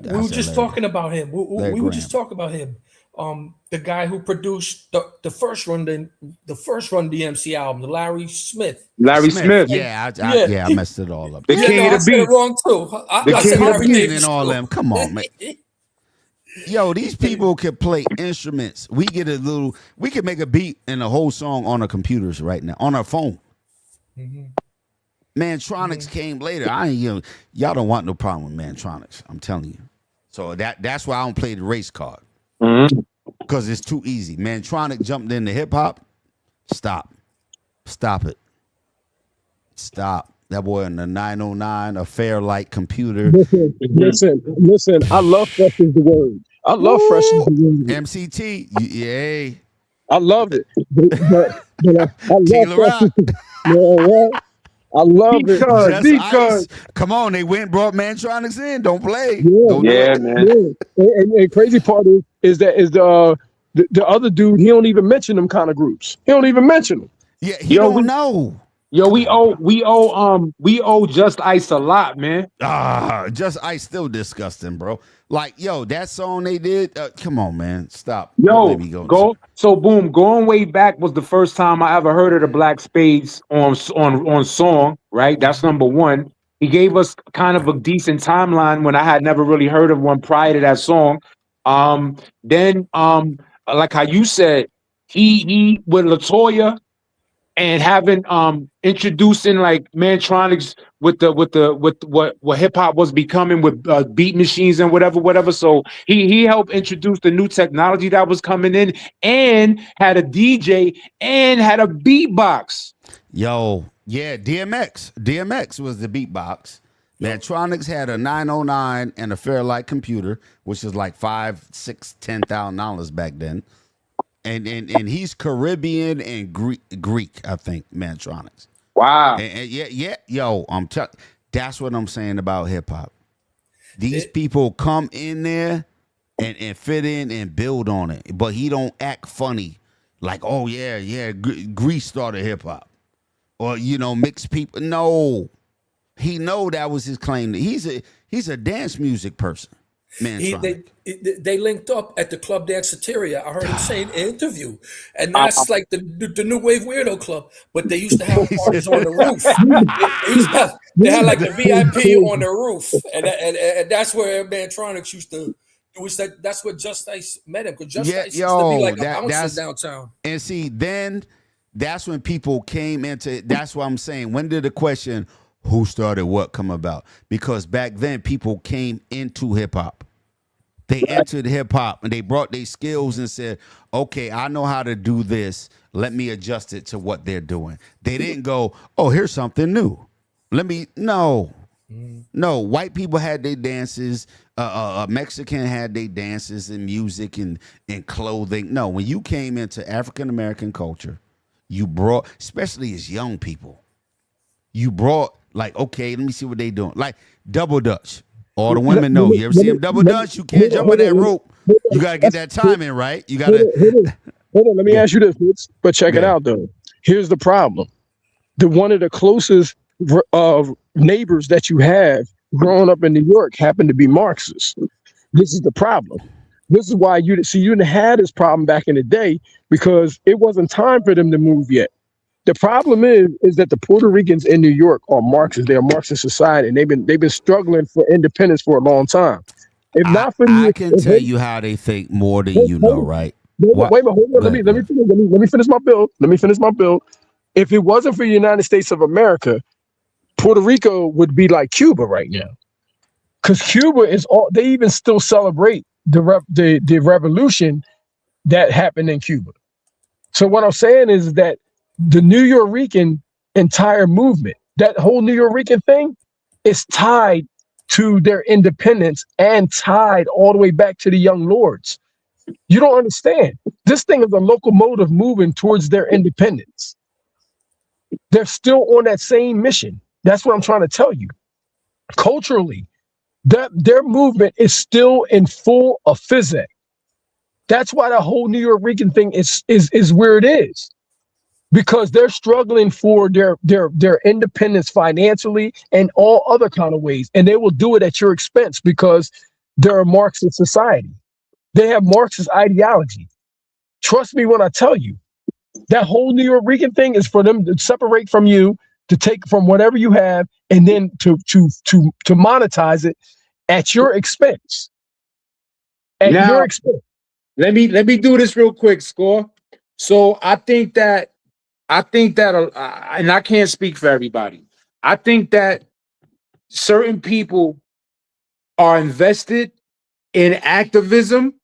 We were just talking about him. We were just talking about him. The guy who produced the first Run DMC album, the Larry Smith. Larry Smith. Yeah, I messed it all up. The king of the beat. I said it wrong too. I said Larry Davis and all them. Come on, man. Yo, these people can play instruments. We can make a beat and a whole song on our computers right now, on our phone. Mantronics came later. Y'all don't want no problem with Mantronics. I'm telling you. So that's why I don't play the race card. Because it's too easy. Mantronic jumped into hip hop. Stop it. Stop. That boy in the 909, a Fairlight computer. Listen. I love Fresh is the Word. I love Fresh is the Word. MCT, yay. I love it. But I love Fresh is the Word. I love it. Because come on, they went and brought Mantronics in. Don't play. Man. And crazy part is the other dude, he don't even mention them kind of groups. He don't even mention them. Yeah, he don't know. Yo, we owe Just Ice a lot, man. Just Ice still disgusting, bro. Like, yo, that song they did. Come on, man, stop. Don't Yo, let me go. Going way back was the first time I ever heard of the Black Spades on song. Right, that's number one. He gave us kind of a decent timeline when I had never really heard of one prior to that song. Then like how you said, he with Latoya and having introducing like Mantronics with what hip hop was becoming with beat machines and whatever. So he helped introduce the new technology that was coming in and had a DJ and had a beatbox. Yo, yeah, DMX was the beatbox. Mantronics had a 909 and a Fairlight computer, which is like $5,000, $6,000, $10,000 back then. And he's Caribbean and Greek, I think, Mantronics. Wow. And yeah, yo, that's what I'm saying about hip hop. These people come in there and fit in and build on it, but he don't act funny, like, oh yeah, Greece started hip hop, or mixed people. No, he know that was his claim. He's a dance music person. They linked up at the Club Danceteria. I heard him say in an interview, and that's like the new wave weirdo club. But they used to have parties on the roof. They had like the VIP on the roof, and that's where Mantronics used to. That's where Just Ice met him, because Just Ice used to be like a bouncer downtown. And see, then that's when people came into. That's what I'm saying. When did the question, who started what, come about? Because back then people came into hip hop. They entered hip hop and they brought their skills and said, okay, I know how to do this. Let me adjust it to what they're doing. They didn't go, oh, here's something new. No. White people had their dances. Mexican had their dances and music and clothing. No, when you came into African-American culture, you brought, especially as young people, you brought like, okay, let me see what they doing. Like Double Dutch. All the women know. You ever see them double dutch? You can't jump on that rope. You got to get that timing right. You got to. Hold on. Let me ask you this, but check it out, though. Here's the problem. One of the closest neighbors that you have growing up in New York happened to be Marxists. This is the problem. This is why you didn't have this problem back in the day, because it wasn't time for them to move yet. The problem is that the Puerto Ricans in New York are Marxists. They're a Marxist society, and they've been struggling for independence for a long time. If not for I can tell you how they think more than you know, right? Wait a minute, hold on. Let me finish my bill. If it wasn't for the United States of America, Puerto Rico would be like Cuba right now, because Cuba is all. They even still celebrate the revolution that happened in Cuba. So what I'm saying is that the New Yorican entire movement, that whole New Yorican thing, is tied to their independence and tied all the way back to the Young Lords. You don't understand. This thing is a locomotive moving towards their independence. They're still on that same mission. That's what I'm trying to tell you. Culturally, their movement is still in full of physics. That's why the whole New Yorican thing is where it is. Because they're struggling for their independence financially and all other kind of ways. And they will do it at your expense because they're a Marxist society. They have Marxist ideology. Trust me when I tell you, that whole New Yorican thing is for them to separate from you, to take from whatever you have, and then to monetize it at your expense. Your expense. Let me do this real quick, Score. So I think that, and I can't speak for everybody, I think that certain people are invested in activism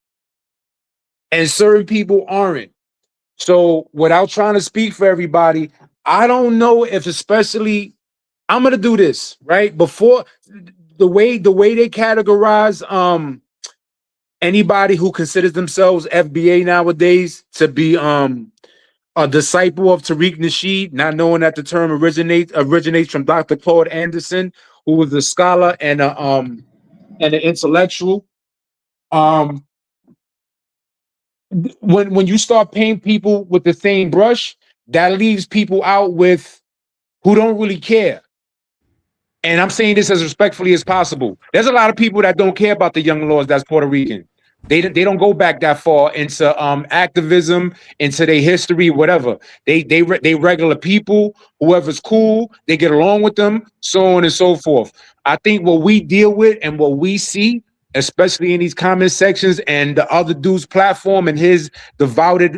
and certain people aren't. So without trying to speak for everybody, I don't know if, especially, I'm going to do this, right? Before the way they categorize anybody who considers themselves FBA nowadays to be a disciple of Tariq Nasheed, not knowing that the term originates from Dr. Claude Anderson, who was a scholar and an intellectual. When you start painting people with the same brush, that leaves people out with who don't really care. And I'm saying this as respectfully as possible. There's a lot of people that don't care about the young lords that's Puerto Rican. They don't go back that far into activism, into their history, whatever. They regular people. Whoever's cool, they get along with them, so on and so forth. I think what we deal with and what we see, especially in these comment sections and the other dude's platform and his devoted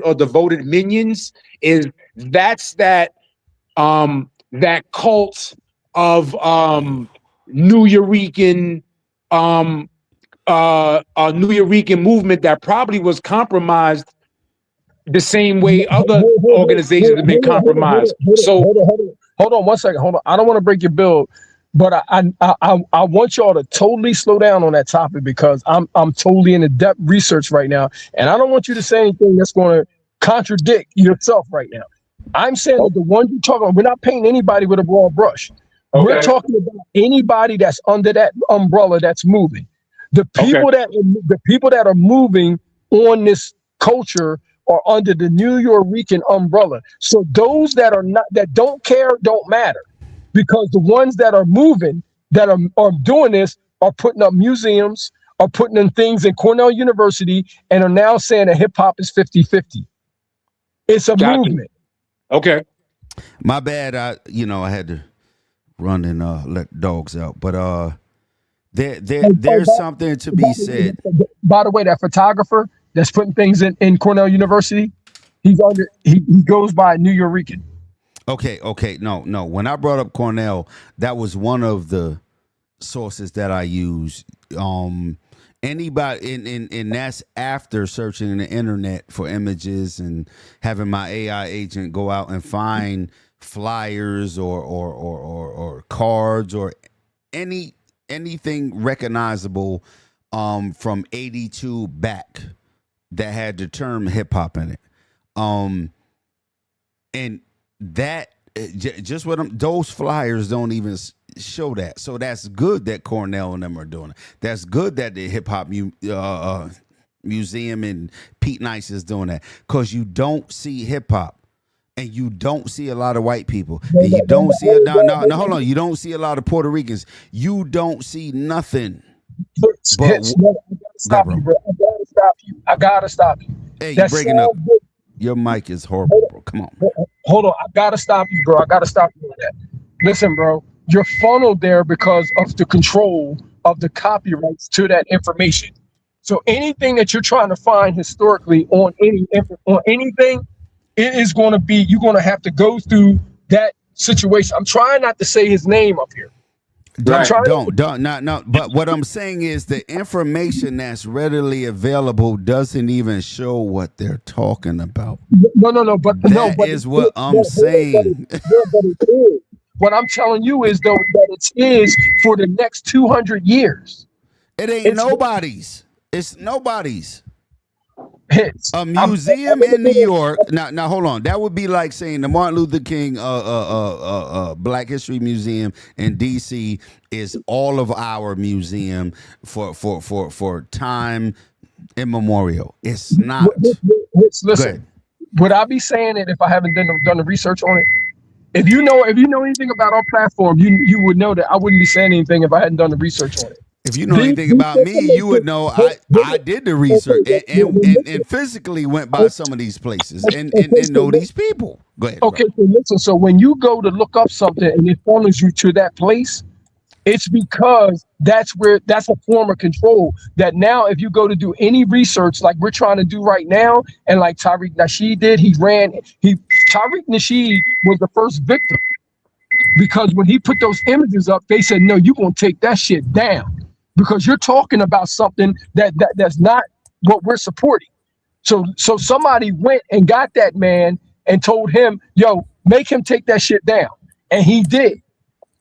minions, is that cult of New Eurekan New Eurekan movement that probably was compromised the same way other organizations have been compromised. So hold on 1 second. Hold on. I don't want to break your build, but I want y'all to totally slow down on that topic because I'm totally in the depth research right now, and I don't want you to say anything that's going to contradict yourself right now. I'm saying that the one you're talking about, we're not painting anybody with a broad brush. Okay. We're talking about anybody that's under that umbrella that's moving. The people that are moving on this culture are under the New Eurekan umbrella. So those that are not, that don't care, don't matter, because the ones that are moving, that are doing this, are putting up museums, are putting in things in Cornell University, and are now saying that hip hop is 50-50. It's a movement. Okay. My bad. I had to run and let dogs out, but there's something to be said. By the way, that photographer that's putting things in Cornell University, he goes by New Eurekan. Okay. No. When I brought up Cornell, that was one of the sources that I use. Anybody and that's after searching in the internet for images and having my AI agent go out and find flyers or cards or anything recognizable from 82 back that had the term hip hop in it. And that just what those flyers don't even show that. So that's good that Cornell and them are doing it. That's good that the hip hop museum and Pete Nice is doing that, because you don't see hip hop. And you don't see a lot of white people. And you don't see hold on. You don't see a lot of Puerto Ricans. You don't see nothing. I gotta stop you. Hey, you're breaking up. Your mic is horrible, bro. Come on. Hold on. I gotta stop you, bro. I gotta stop you with that. Listen, bro. You're funneled there because of the control of the copyrights to that information. So anything that you're trying to find historically on anything, it is going to be, you're going to have to go through that situation. I'm trying not to say his name up here. Don't. But what I'm saying is the information that's readily available doesn't even show what they're talking about. That is what I'm saying. What I'm telling you is, though, that it is for the next 200 years. It's nobody's. It's nobody's. A museum in New York. Now, hold on. That would be like saying the Martin Luther King Black History Museum in D.C. is all of our museum for time immemorial. It's not. Listen, would I be saying it if I haven't done the research on it? If you know anything about our platform, you would know that I wouldn't be saying anything if I hadn't done the research on it. If you know anything about me, you would know I did the research and physically went by some of these places and know these people. Go ahead. Okay, so listen. So when you go to look up something and it follows you to that place, it's because that's a form of control. That now, if you go to do any research like we're trying to do right now, and like Tariq Nasheed did, Tariq Nasheed was the first victim, because when he put those images up, they said, no, you're going to take that shit down, because you're talking about something that's not what we're supporting. So somebody went and got that man and told him, yo, make him take that shit down. And he did.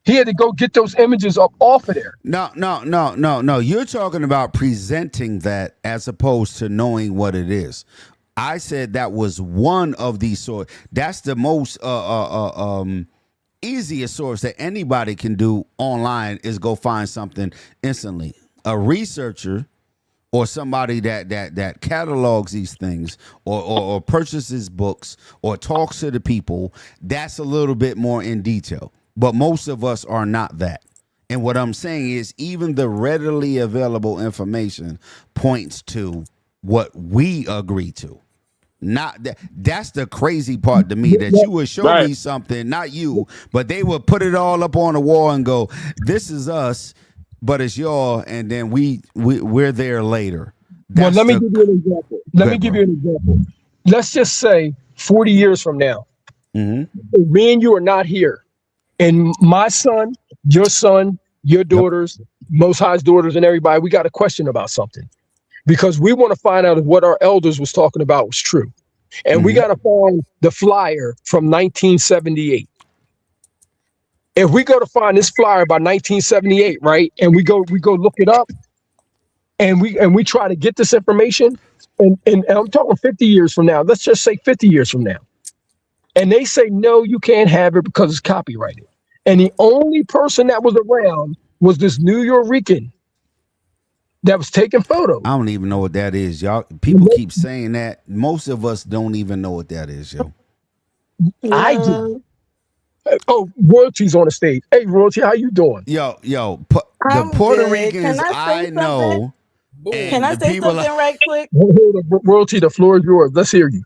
He had to go get those images up off of there. No. You're talking about presenting that as opposed to knowing what it is. I said that was one of these sorts. That's the most easiest source that anybody can do online, is go find something instantly. A researcher or somebody that catalogs these things or purchases books or talks to the people, that's a little bit more in detail. but most of us are not that. And what I'm saying is, even the readily available information points to what we agree to. Not that. That's the crazy part to me, that you would show me something, not you, but they would put it all up on the wall and go, "This is us, but it's y'all," and then we're there later. Well, let me give you an example. You an example. Let's just say 40 years from now, me and you are not here, and my son, your daughters, Most High's daughters, and everybody, we got a question about something, because we want to find out if what our elders was talking about was true. And we got to find the flyer from 1978. If we go to find this flyer by 1978, right, and we go look it up, and we try to get this information, and I'm talking 50 years from now. Let's just say 50 years from now. And they say, no, you can't have it because it's copyrighted. And the only person that was around was this New Yorican that was taking photos. I don't even know what that is, y'all. People keep saying that. Most of us don't even know what that is, yo. I do. Oh, Royalty's on the stage. Hey, Royalty, how you doing? Yo, the Puerto Ricans I know. Can I say something right quick? Hold on, Royalty, the floor is yours. Let's hear you.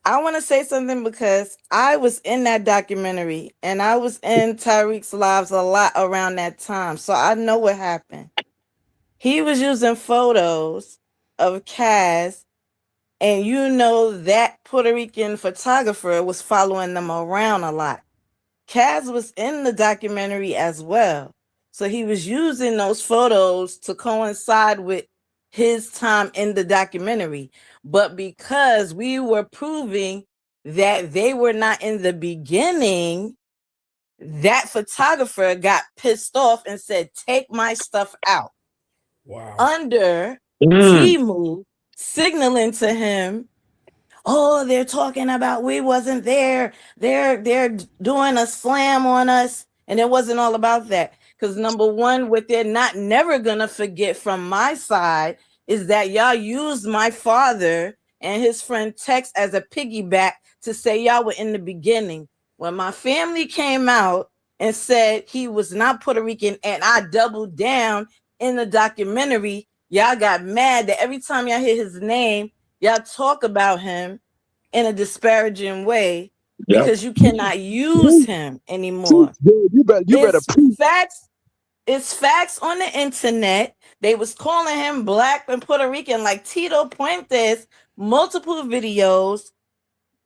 I want to say something because I was in that documentary and I was in Tariq's lives a lot around that time. So I know what happened. He was using photos of Kaz, and you know that Puerto Rican photographer was following them around a lot. Kaz was in the documentary as well. So he was using those photos to coincide with his time in the documentary. But because we were proving that they were not in the beginning, that photographer got pissed off and said, take my stuff out. Wow. Under Temu signaling to him, oh, they're talking about we wasn't there. They're doing a slam on us. And it wasn't all about that. Because number one, what they're not never gonna forget from my side is that y'all used my father and his friend Tex as a piggyback to say y'all were in the beginning. When my family came out and said he was not Puerto Rican, and I doubled down in the documentary, y'all got mad that every time y'all hear his name, y'all talk about him in a disparaging way because you cannot use him anymore. You better It's facts on the internet. They was calling him black and Puerto Rican, like Tito Puentes, multiple videos.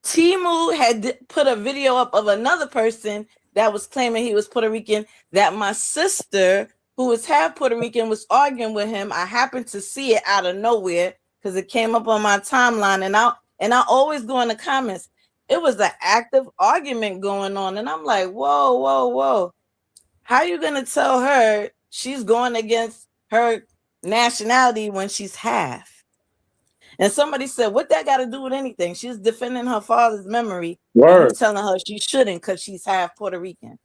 Temu had put a video up of another person that was claiming he was Puerto Rican, that my sister, who was half Puerto Rican, was arguing with him. I happened to see it out of nowhere because it came up on my timeline, and I always go in the comments. It was an active argument going on, and I'm like, whoa. How you gonna tell her she's going against her nationality when she's half? And somebody said, what that got to do with anything? She's defending her father's memory. And you're telling her she shouldn't because she's half Puerto Rican.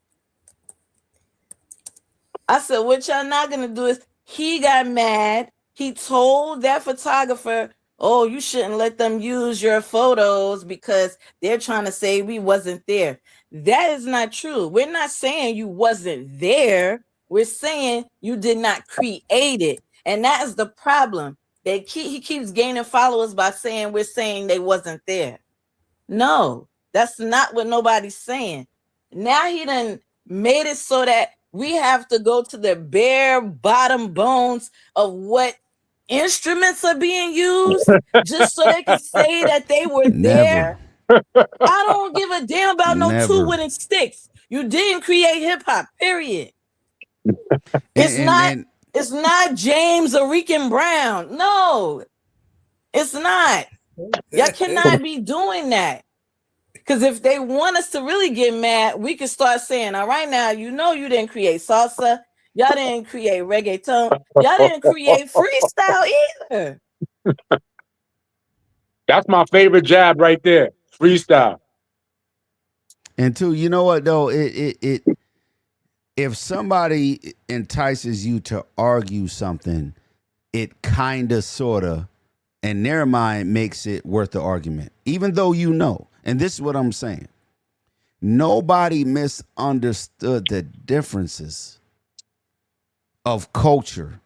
I said, what y'all not going to do is, he got mad. He told that photographer, oh, you shouldn't let them use your photos because they're trying to say we wasn't there. That is not true. We're not saying you wasn't there. We're saying you did not create it. And that is the problem. He keeps gaining followers by saying we're saying they wasn't there. No, that's not what nobody's saying. Now he done made it so that we have to go to the bare bottom bones of what instruments are being used just so they can say that they were there. I don't give a damn about no two wooden sticks. You didn't create hip hop, period. It's not James Arican Brown. No, it's not. Y'all cannot be doing that. Because if they want us to really get mad, we can start saying, all right, now, you know you didn't create salsa. Y'all didn't create reggaeton. Y'all didn't create freestyle either. That's my favorite jab right there. Freestyle. And two, you know what though? If somebody entices you to argue something, it kind of, sort of, in their mind, makes it worth the argument, even though you know. And this is what I'm saying. Nobody misunderstood the differences of culture.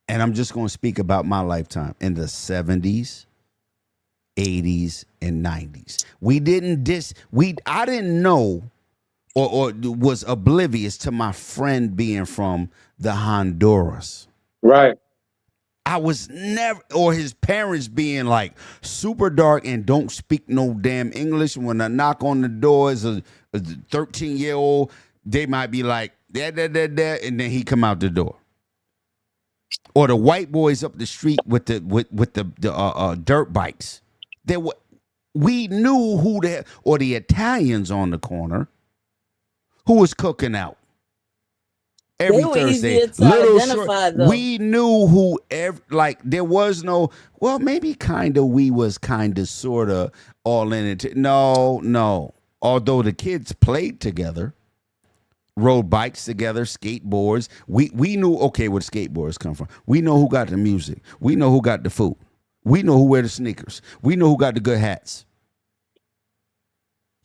And I'm just going to speak about my lifetime in the 70s, 80s, and 90s. I didn't know or was oblivious to my friend being from the Honduras. Right. I was never, or his parents being like super dark and don't speak no damn English. When I knock on the door as a 13-year-old, they might be like, and then he come out the door. Or the white boys up the street with the dirt bikes. We knew who or the Italians on the corner who was cooking out. Every Thursday, we knew who there was no, well, maybe kind of, we was kind of sort of all in it. No. Although the kids played together, rode bikes together, skateboards, we knew, okay, where the skateboards come from. We know who got the music. We know who got the food. We know who wear the sneakers. We know who got the good hats.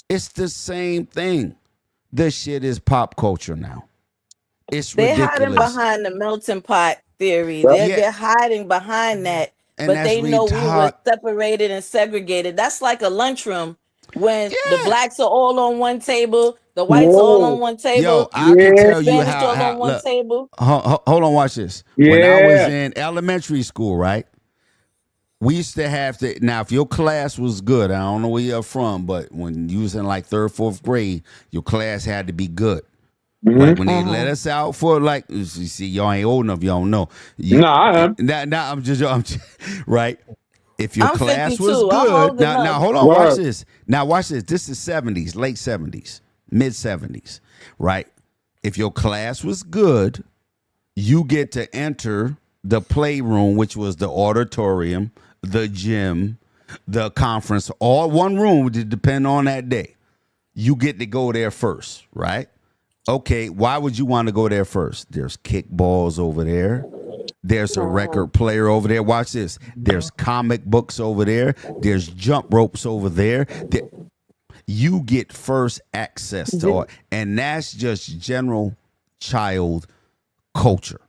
It's the same thing. This shit is pop culture now. They're hiding behind the melting pot theory. They're hiding behind that, but they know we were separated and segregated. That's like a lunchroom when the blacks are all on one table, the whites all on one table. Yo, I can tell you how on one table. Hold on, watch this. Yeah. When I was in elementary school, right? We used to have to. Now, if your class was good, I don't know where you're from, but when you was in like 3rd, 4th grade, your class had to be good. Like when they let us out for you see, y'all ain't old enough, y'all don't know. I am. I'm just right. If your class 52. was good, now hold on, Word. watch this. Now watch this. This is 70s, late 70s, mid 70s, right? If your class was good, you get to enter the playroom, which was the auditorium, the gym, the conference, all one room, to depend on that day. You get to go there first, right? Okay, why would you want to go there first? There's kickballs over there. There's a record player over there. Watch this. There's comic books over there. There's jump ropes over there. You get first access to it. And that's just general child culture.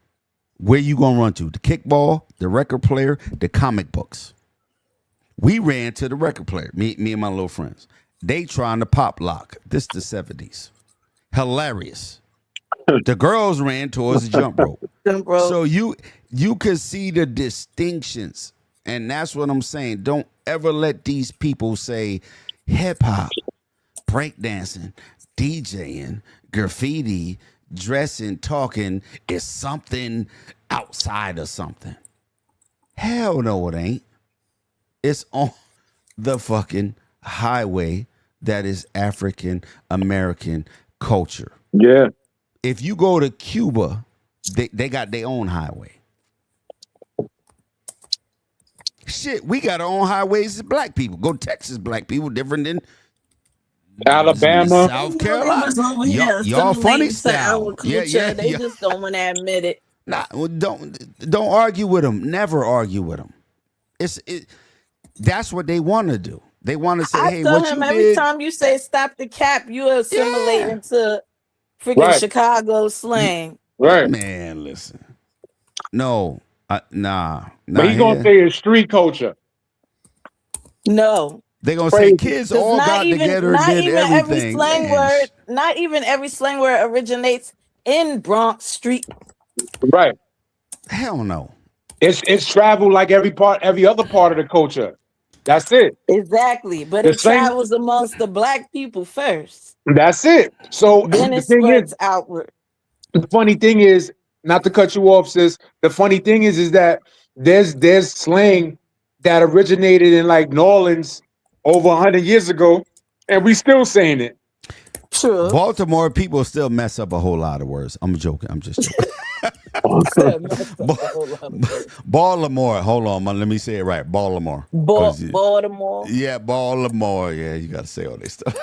Where you going to run to? The kickball, the record player, the comic books. We ran to the record player, me and my little friends. They trying to pop lock. This the 70s. Hilarious. The girls ran towards the jump rope. So you could see the distinctions. And that's what I'm saying. Don't ever let these people say hip hop, breakdancing, DJing, graffiti, dressing, talking is something outside of something. Hell no, it ain't. It's on the fucking highway that is African American culture. Yeah. If you go to Cuba, they got their own highway. Shit, we got our own highways as black people. Go to Texas, black people, different than Alabama, South Carolina. Y'all funny style. Yeah. They just don't want to admit it. Nah, don't argue with them. Never argue with them. That's what they want to do. They want to say, "Hey, what you did?" Every time you say "stop the cap," you assimilate into freaking Chicago slang. Right, man. Listen, no, nah. But he's gonna say it's street culture. No, they gonna say kids all got together and did everything. Not even every slang word originates in Bronx street. Right. Hell no. It's traveled like every other part of the culture. That's it. Exactly. But it travels amongst the black people first. That's it. So then it spreads outward. The funny thing is, not to cut you off, sis. The funny thing is that there's slang that originated in like New Orleans over 100 years ago, and we still saying it. True. Baltimore people still mess up a whole lot of words. I'm joking. I'm just joking. Baltimore. Hold on, man. Let me say it right. Baltimore. Baltimore. Yeah, Baltimore. Yeah, you got to say all this stuff.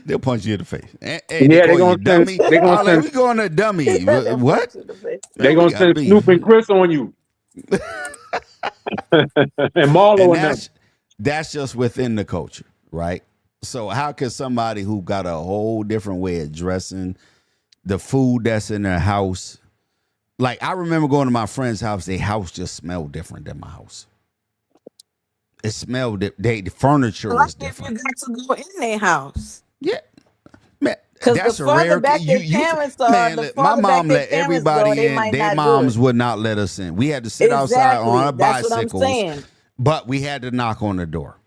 They'll punch you in the face. Hey, they're going to dummy. We going to dummy. What? They're going to send Snoop and Chris on you. And Marlo and them. That's just within the culture, right? So how could somebody who got a whole different way of dressing, the food that's in their house, like I remember going to my friend's house, their house just smelled different than my house. It smelled the furniture was different. If you got to go in their house. Yeah. Man, because that's the a farther rare back their parents are, man, the my farther mom back their let parents go, everybody they in. might Their not do moms it. would not let us in. We had to sit outside on our That's what I'm bicycles, saying. but we had to knock on the door.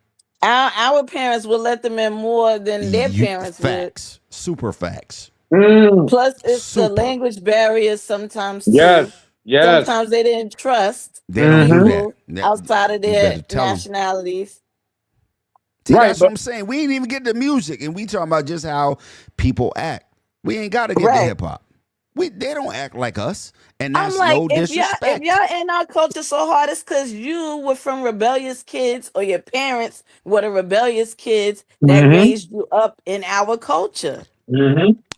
Our parents would let them in more than their parents Facts. Super facts. Plus, it's the language barriers sometimes too. Yes. Sometimes they didn't trust They don't do people that. outside of You their better tell 'em. nationalities. See, that's what I'm saying. We ain't even get the music, and we talking about just how people act. We ain't got to get the hip hop. They don't act like us, and that's I'm like, no disrespect. if y'all in our culture so hard, it's because you were from rebellious kids, or your parents were the rebellious kids that raised you up in our culture.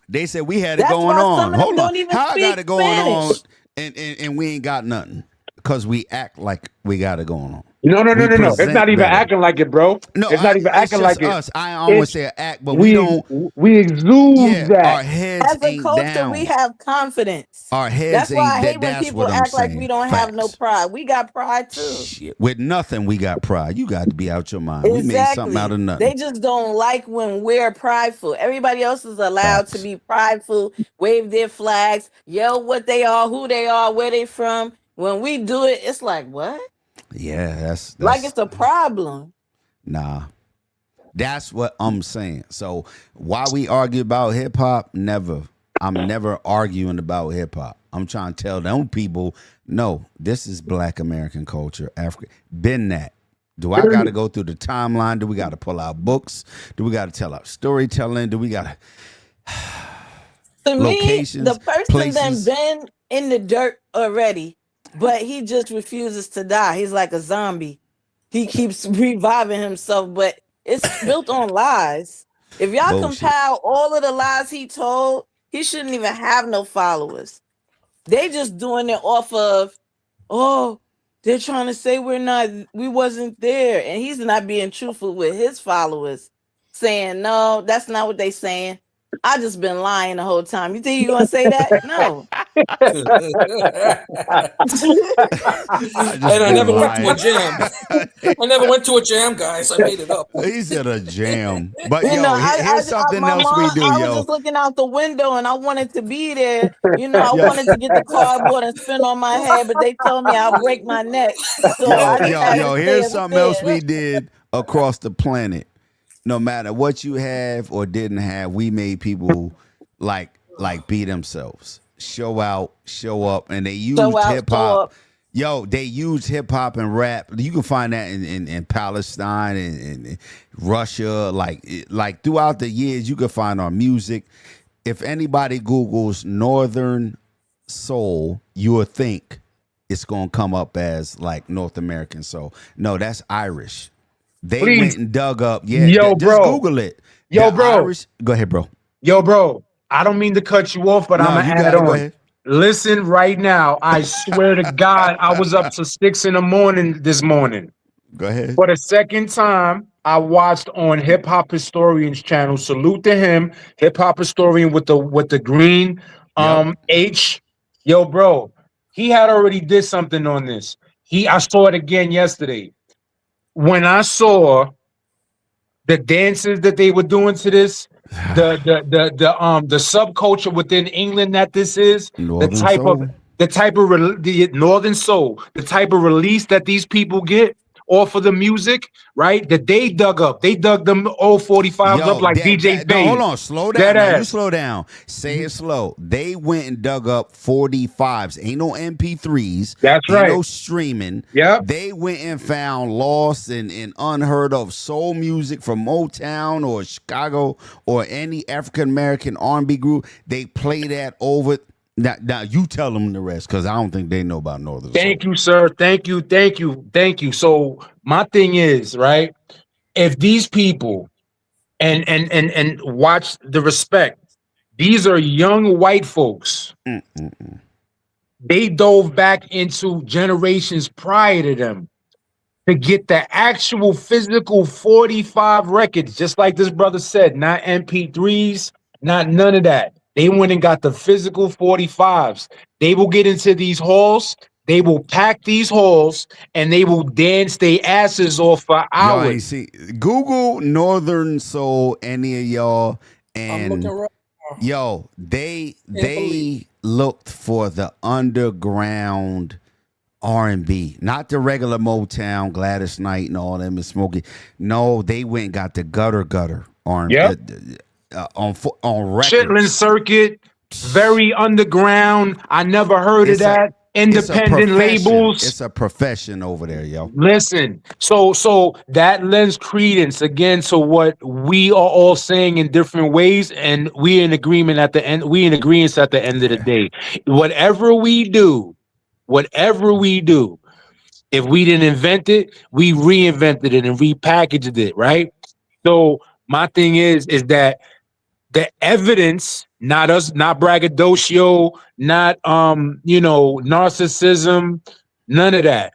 They said we had it going on. Hold on, how I got it going on, and we ain't got nothing because we act like we got it going on. No. It's not even acting like it, bro. No, it's not even acting like it. Us. I almost say act, but we don't. We exude that. Our heads as a ain't culture, down. we have confidence. Our heads That's why ain't. I hate when people act like we don't have no pride. We got pride too. Shit. With nothing, we got pride. You got to be out your mind. We made something out of nothing. They just don't like when we're prideful. Everybody else is allowed to be prideful, wave their flags, yell what they are, who they are, where they from. When we do it, it's like, what? Yeah, that's like it's a problem. Nah. That's what I'm saying. So why we argue about hip hop? Never. I'm never arguing about hip hop. I'm trying to tell them people, no, this is Black American culture, Africa. Been that. Do I got to go through the timeline? Do we got to pull out books? Do we got to tell our storytelling? Do we got to locations, me, the person places? that been in the dirt already, but he just refuses to die. He's like a zombie. He keeps reviving himself, but it's built on lies. If y'all compile all of the lies he told, he shouldn't even have no followers. They just doing it off of, oh, they're trying to say we wasn't there. And he's not being truthful with his followers, saying, no, that's not what they saying. I just been lying the whole time. You think you're gonna say that? No. I never went to a jam. I never went to a jam, guys. I made it up. He said a jam. But here's something else we do, I was just looking out the window and I wanted to be there. I wanted to get the cardboard and spin on my head, but they told me I'll break my neck. So here's something else we did across the planet. No matter what you have or didn't have, we made people like be themselves, show out, show up, and they used hip hop. They used hip hop and rap. You can find that in Palestine and Russia, like throughout the years. You can find our music. If anybody Googles Northern Soul, you'll think it's gonna come up as like North American soul. No, that's Irish. They went and dug up. Yeah, just bro. Google it. Bro. Irish. Go ahead, bro. Bro. I don't mean to cut you off, but I'm gonna add on. Go ahead. Listen right now. I swear to God, I was up to 6 a.m. this morning. Go ahead. For the second time, I watched on Hip Hop Historian's channel. Salute to him, Hip Hop Historian with the green H. Yo, bro, he had already did something on this. I saw it again yesterday. When I saw the dances that they were doing to this, the subculture within England that this is, the type of the Northern Soul, the type of release that these people get off of the music, right? That they dug up. They dug them old 45s up like DJ Bass. Hold on, slow down. Now, you slow down. Say it slow. They went and dug up 45s. Ain't no MP3s. That's right. Ain't no streaming. Yeah. They went and found lost and unheard of soul music from Motown or Chicago or any African American R&B group. They play that over. Now you tell them the rest because I don't think they know about Northern Soul. Thank you, sir. Thank you. So my thing is, right, if these people and watch the respect, these are young white folks. They dove back into generations prior to them. to get the actual physical 45 records, just like this brother said, not MP3s, not none of that. They went and got the physical 45s. They will get into these halls, they will pack these halls, and they will dance their asses off for hours. Y'all ain't see Google Northern Soul, any of y'all, and yo, they looked for the underground R&B, not the regular Motown, Gladys Knight and all them and Smokey. No, they went and got the gutter R&B on records. Chitlin Circuit, very underground. I never heard of that. Independent labels. It's a profession over there, yo. Listen, so that lends credence again to what we are all saying in different ways, and we in agreement at the end. We in agreement at the end of the day. Whatever we do, if we didn't invent it, we reinvented it and repackaged it, right? So my thing is that the evidence, not us, not braggadocio, not narcissism, none of that.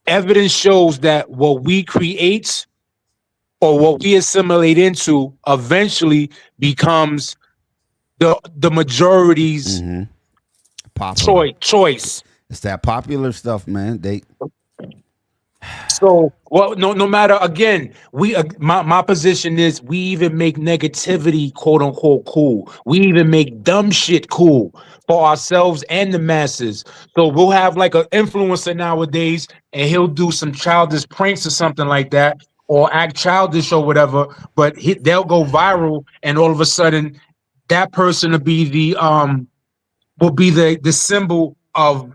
Evidence shows that what we create or what we assimilate into eventually becomes the majority's choice. It's that popular stuff, man. So, well, no matter, again, my position is we even make negativity, quote unquote, cool. We even make dumb shit cool for ourselves and the masses. So we'll have like an influencer nowadays and he'll do some childish pranks or something like that or act childish or whatever, but they'll go viral and all of a sudden that person will be the symbol of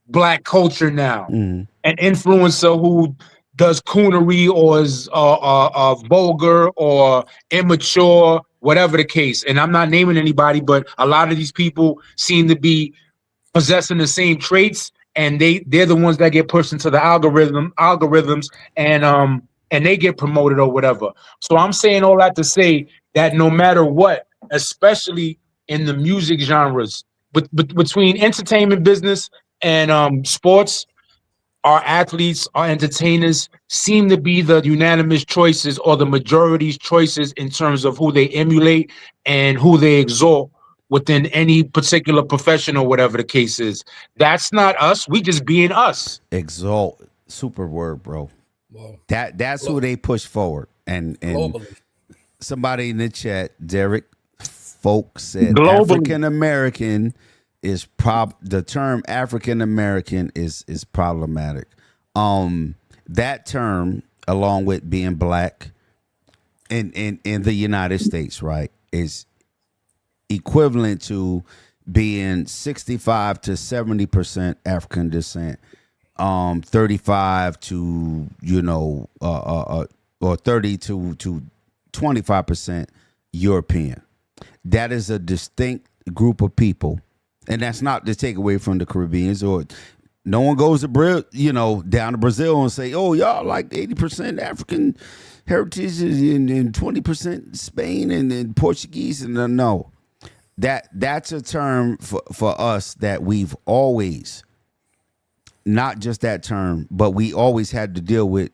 Black culture now. An influencer who does coonery or is vulgar or immature, whatever the case. And I'm not naming anybody, but a lot of these people seem to be possessing the same traits, and they're the ones that get pushed into the algorithms, and they get promoted or whatever. So I'm saying all that to say that no matter what, especially in the music genres, between entertainment business and sports, our athletes, our entertainers seem to be the unanimous choices or the majority's choices in terms of who they emulate and who they exalt within any particular profession or whatever the case is. That's not us. We just being us. Exalt, super word, bro. Whoa. That's who they push forward. And somebody in the chat, Derek Folk said African American is the term African American is problematic. That term, along with being Black in the United States, right, is equivalent to being 65 to 70% African descent, 35 to or 30 to 25% European. That is a distinct group of people. And that's not to take away from the Caribbeans, or no one goes to down to Brazil and say, oh, y'all like 80% African heritage and 20% Spain and Portuguese. And no, that's a term for us that we've always, not just that term, but we always had to deal with,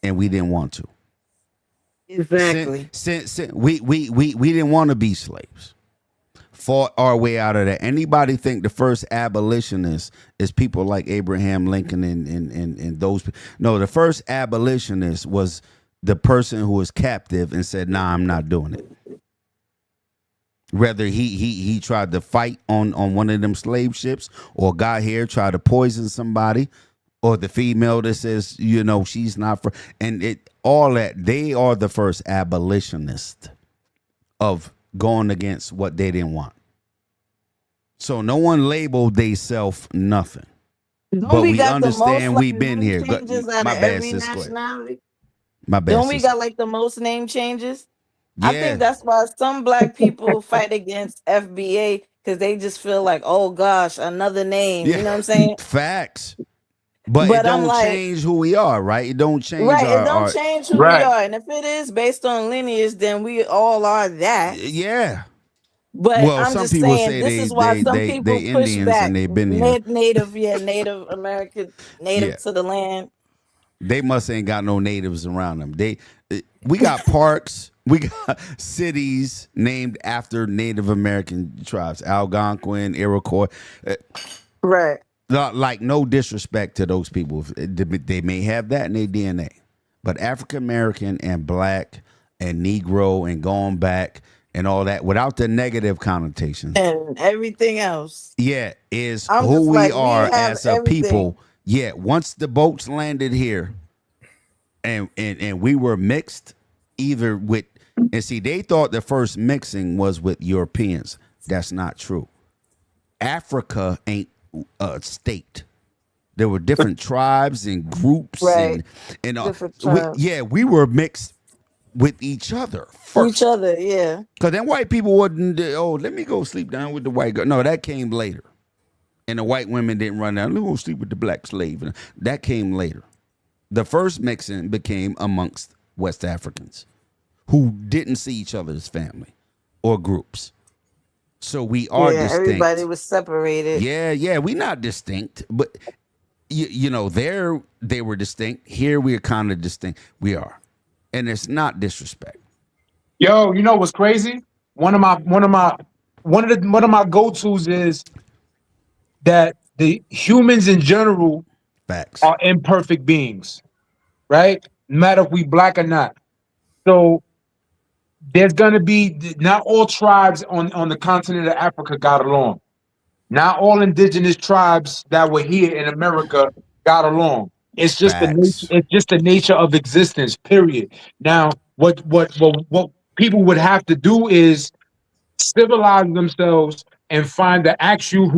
and we didn't want to. Exactly. Since we didn't want to be slaves. Fought our way out of that. Anybody think the first abolitionists is people like Abraham Lincoln and those? No, the first abolitionist was the person who was captive and said, "Nah, I'm not doing it." Whether he tried to fight on one of them slave ships, or got here tried to poison somebody, or the female that says she's not for, and all that, they are the first abolitionists of going against what they didn't want. So no one labeled theyself nothing. But we understand we've been here. My bad, sis. My bad. Don't we got like the most name changes? Yeah. I think that's why some Black people fight against FBA, because they just feel like, oh gosh, another name. Yeah. You know what I'm saying? Facts. But it don't change who we are, right? It don't change. Right, it don't change who we are. And if it is based on lineage, then we all are that. Yeah. But I'm just saying, this is why some people push Indians back. And they've been here. Native American, native to the land. They must ain't got no natives around them. We got parks, we got cities named after Native American tribes, Algonquin, Iroquois. Right. Like, no disrespect to those people. They may have that in their DNA. But African American and black and Negro and going back and all that, without the negative connotations. And everything else. Yeah, is I'm who just we like, are we have as a everything. people. Yeah, once the boats landed here and we were mixed either with, and see, they thought the first mixing was with Europeans. That's not true. Africa ain't a state. There were different tribes and groups, Right. and Different tribes. we were mixed with each other first. Each other, yeah. Because then white people wouldn't, let me go sleep down with the white girl. No, that came later. And the white women didn't run down, let me go sleep with the black slave. That came later. The first mixing became amongst West Africans who didn't see each other as family or groups. So we are distinct. Everybody was separated. Yeah, we not distinct, but you know, they were distinct. Here we are kind of distinct. We are, and it's not disrespect. Yo, you know what's crazy? One of my go-tos is that the humans in general Facts are imperfect beings, right? No matter if we black or not. So there's gonna be not all tribes on the continent of Africa got along. Not all indigenous tribes that were here in America got along. It's just the nature of existence. Period. Now, what people would have to do is civilize themselves and find the actual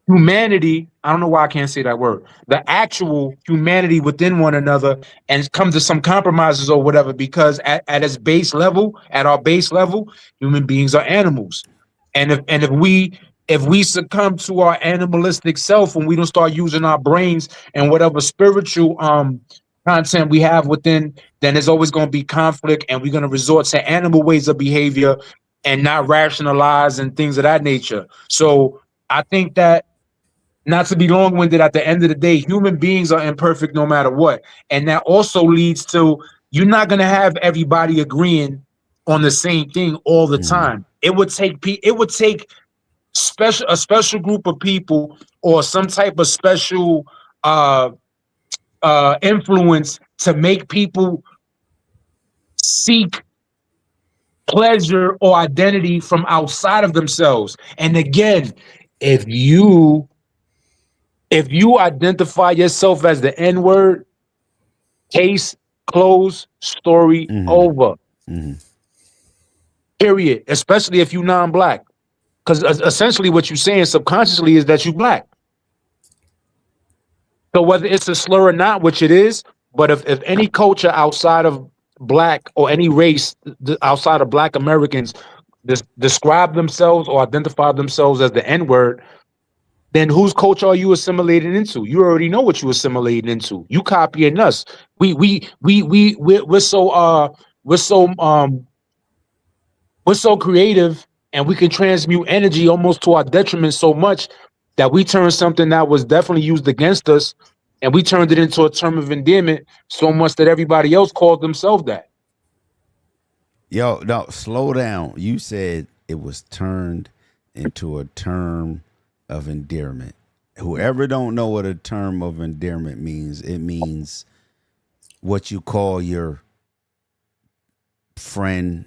humanity. I don't know why I can't say that word. The actual humanity within one another, and come to some compromises or whatever. Because at its base level, at our base level, human beings are animals, and if we succumb to our animalistic self and we don't start using our brains and whatever spiritual content we have within, then there's always going to be conflict, and we're going to resort to animal ways of behavior and not rationalize and things of that nature. So I think that, not to be long-winded, at the end of the day, human beings are imperfect no matter what. And that also leads to, you're not going to have everybody agreeing on the same thing all the time. It would take a special group of people or some type of special influence to make people seek pleasure or identity from outside of themselves. And again, if you identify yourself as the N-word, case closed, story over. Period. Especially if you're non-black. Because essentially what you're saying subconsciously is that you're black. So whether it's a slur or not, which it is, but if any culture outside of black, or any race outside of black Americans describe themselves or identify themselves as the N-word, then whose culture are you assimilating into? You already know what you assimilating into. You copying us. We're so creative, and we can transmute energy almost to our detriment so much that we turned something that was definitely used against us, and we turned it into a term of endearment so much that everybody else called themselves that. Yo, no, slow down. You said it was turned into a term of endearment. Whoever don't know what a term of endearment means, it means what you call your friend,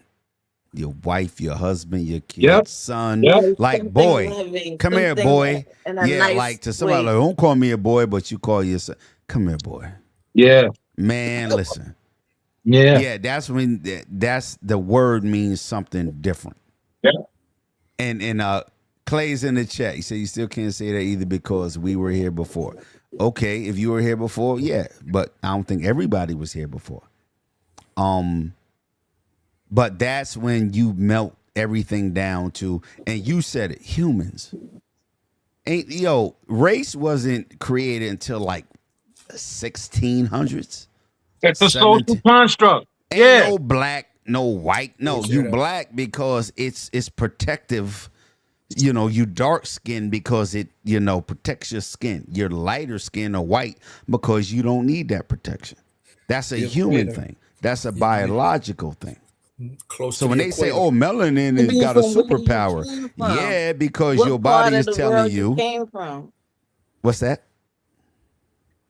your wife, your husband, your kid, son. Like, boy, come here, boy. Yeah, like to somebody, like, don't call me a boy, but you call your son. Come here, boy. Yeah. Man, listen. Yeah. That's when the word means something different. Yeah. And Clay's in the chat. He said you still can't say that either because we were here before. Okay, if you were here before, yeah, but I don't think everybody was here before. But that's when you melt everything down to, and you said it, humans. Race wasn't created until like 1600s. It's a social construct. Ain't no black, no white. No, you black because it's protective You dark skin because it, protects your skin. You're lighter skin or white because you don't need that protection. That's a human thing. That's a biological thing. Close so to when the they equator. say, "Oh, melanin has got a superpower," because what your part body of is the telling world you. came from. What's that?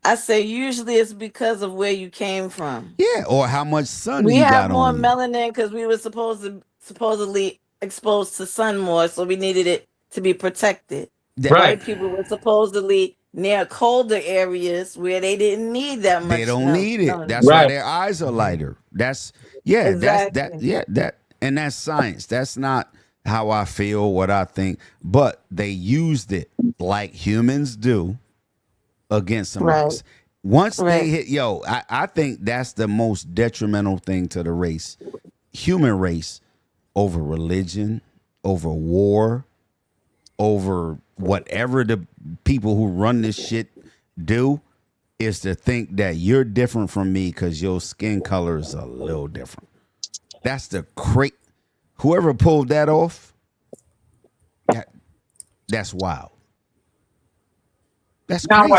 I say usually it's because of where you came from. Yeah, or how much sun we you have got more on you. melanin because we were supposedly exposed to sun more, so we needed it to be protected. Right. White people were supposedly near colder areas where they didn't need that much. They don't need it. melanin. That's why their eyes are lighter. That's Exactly. and that's science. That's not how I feel, what I think, but they used it like humans do against some race. Once they hit, I think that's the most detrimental thing to the race, human race, over religion, over war, over whatever the people who run this shit do, is to think that you're different from me because your skin color is a little different. That's the whoever pulled that off, that's wild. That's crazy.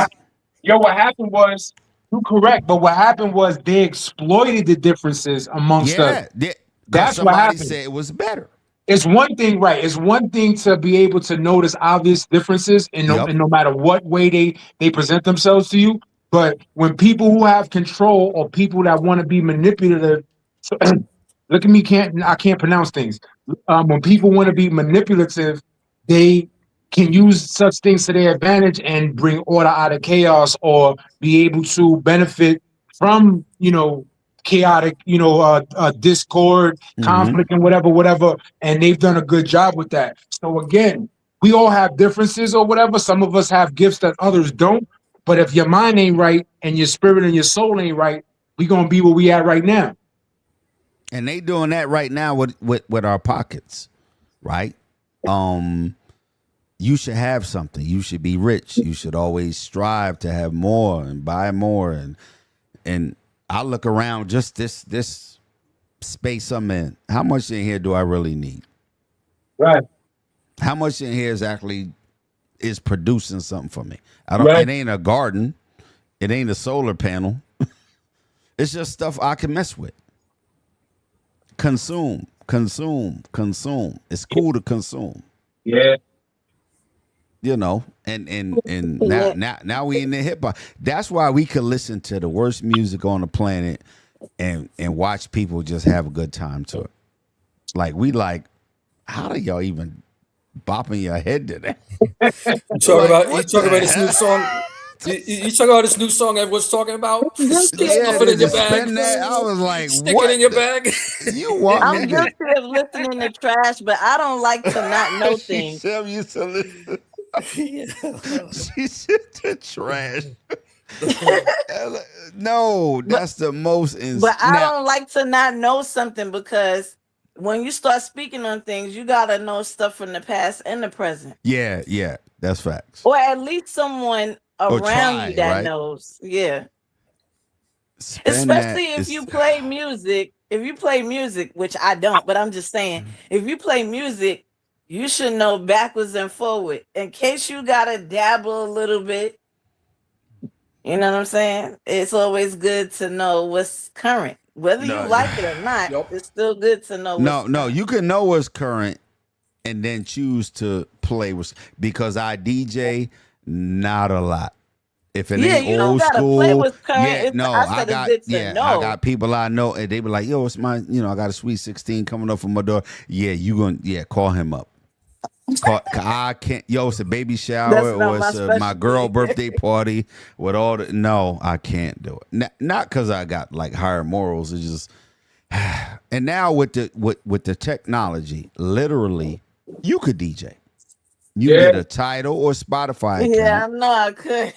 What happened was, you're correct, but what happened was they exploited the differences amongst us. That's what happened. Somebody said it was better. It's one thing, right? It's one thing to be able to notice obvious differences, and no matter what way they present themselves to you. But when people who have control or people that want to be manipulative, look at me, I can't pronounce things. When people want to be manipulative, they can use such things to their advantage and bring order out of chaos, or be able to benefit from, chaotic, discord, conflict, and whatever. And they've done a good job with that. So again, we all have differences or whatever. Some of us have gifts that others don't. But if your mind ain't right and your spirit and your soul ain't right, we gonna be where we at right now. And they doing that right now with our pockets, right? You should have something. You should be rich. You should always strive to have more and buy more. And I look around just this space I'm in. How much in here do I really need? Right. How much in here is producing something for me? It ain't a garden. It ain't a solar panel. It's just stuff I can mess with. Consume. It's cool to consume. Yeah. And now we in the hip hop. That's why we could listen to the worst music on the planet and watch people just have a good time to it. How do y'all even bopping your head to that? You talking about this new song? You talking about this new song everyone's talking about? Stuff it in your bag. I was like, stick it in your bag. You want I'm guilty of listening to trash, but I don't like to not know things. She used to listen. She said to trash. No, that's the most. But I don't like to not know something, because when you start speaking on things, you gotta know stuff from the past and the present. Yeah, that's facts. Or at least someone around you that knows. Yeah. Especially if you play music. If you play music, which I don't, but I'm just saying, if you play music, you should know backwards and forward in case you gotta dabble a little bit. You know what I'm saying? It's always good to know what's current, whether you like it or not. It's still good to know. No, you can know what's current and then choose to play with, because I DJ not a lot. If it ain't old school, I got people I know, and they be like, "Yo, it's my, I got a sweet 16 coming up from my daughter." Yeah, call him up. I can't. It's a baby shower, or it's my girl birthday party with all the. No, I can't do it. Not because I got like higher morals. It's just, and now with the technology, literally, you could DJ. You get a title or Spotify account. Yeah, I know I could.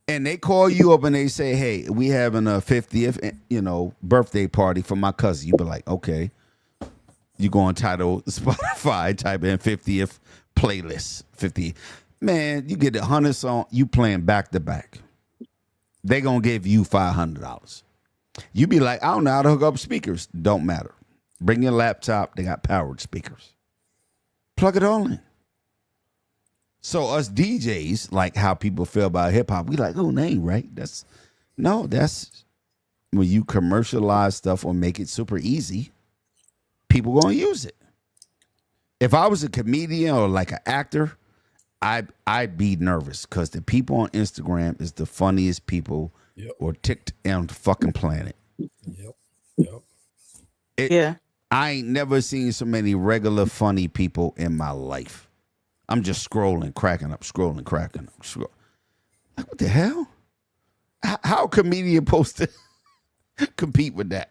And they call you up and they say, "Hey, we having a 50th, birthday party for my cousin." You be like, "Okay." You go on title Spotify, type in 50th playlist. 50. Man, you get 100 song. You playing back to back. They gonna give you $500. You be like, "I don't know how to hook up speakers." Don't matter. Bring your laptop. They got powered speakers. Plug it all in. So us DJs, like how people feel about hip hop, we like, oh, that ain't right. That's when you commercialize stuff or make it super easy, people gonna use it. If I was a comedian or like an actor, I'd be nervous because the people on Instagram is the funniest people or ticked on the fucking planet. Yeah. I ain't never seen so many regular funny people in my life. I'm just scrolling, cracking up, scrolling, cracking up. Like, what the hell? How a comedian supposed to compete with that?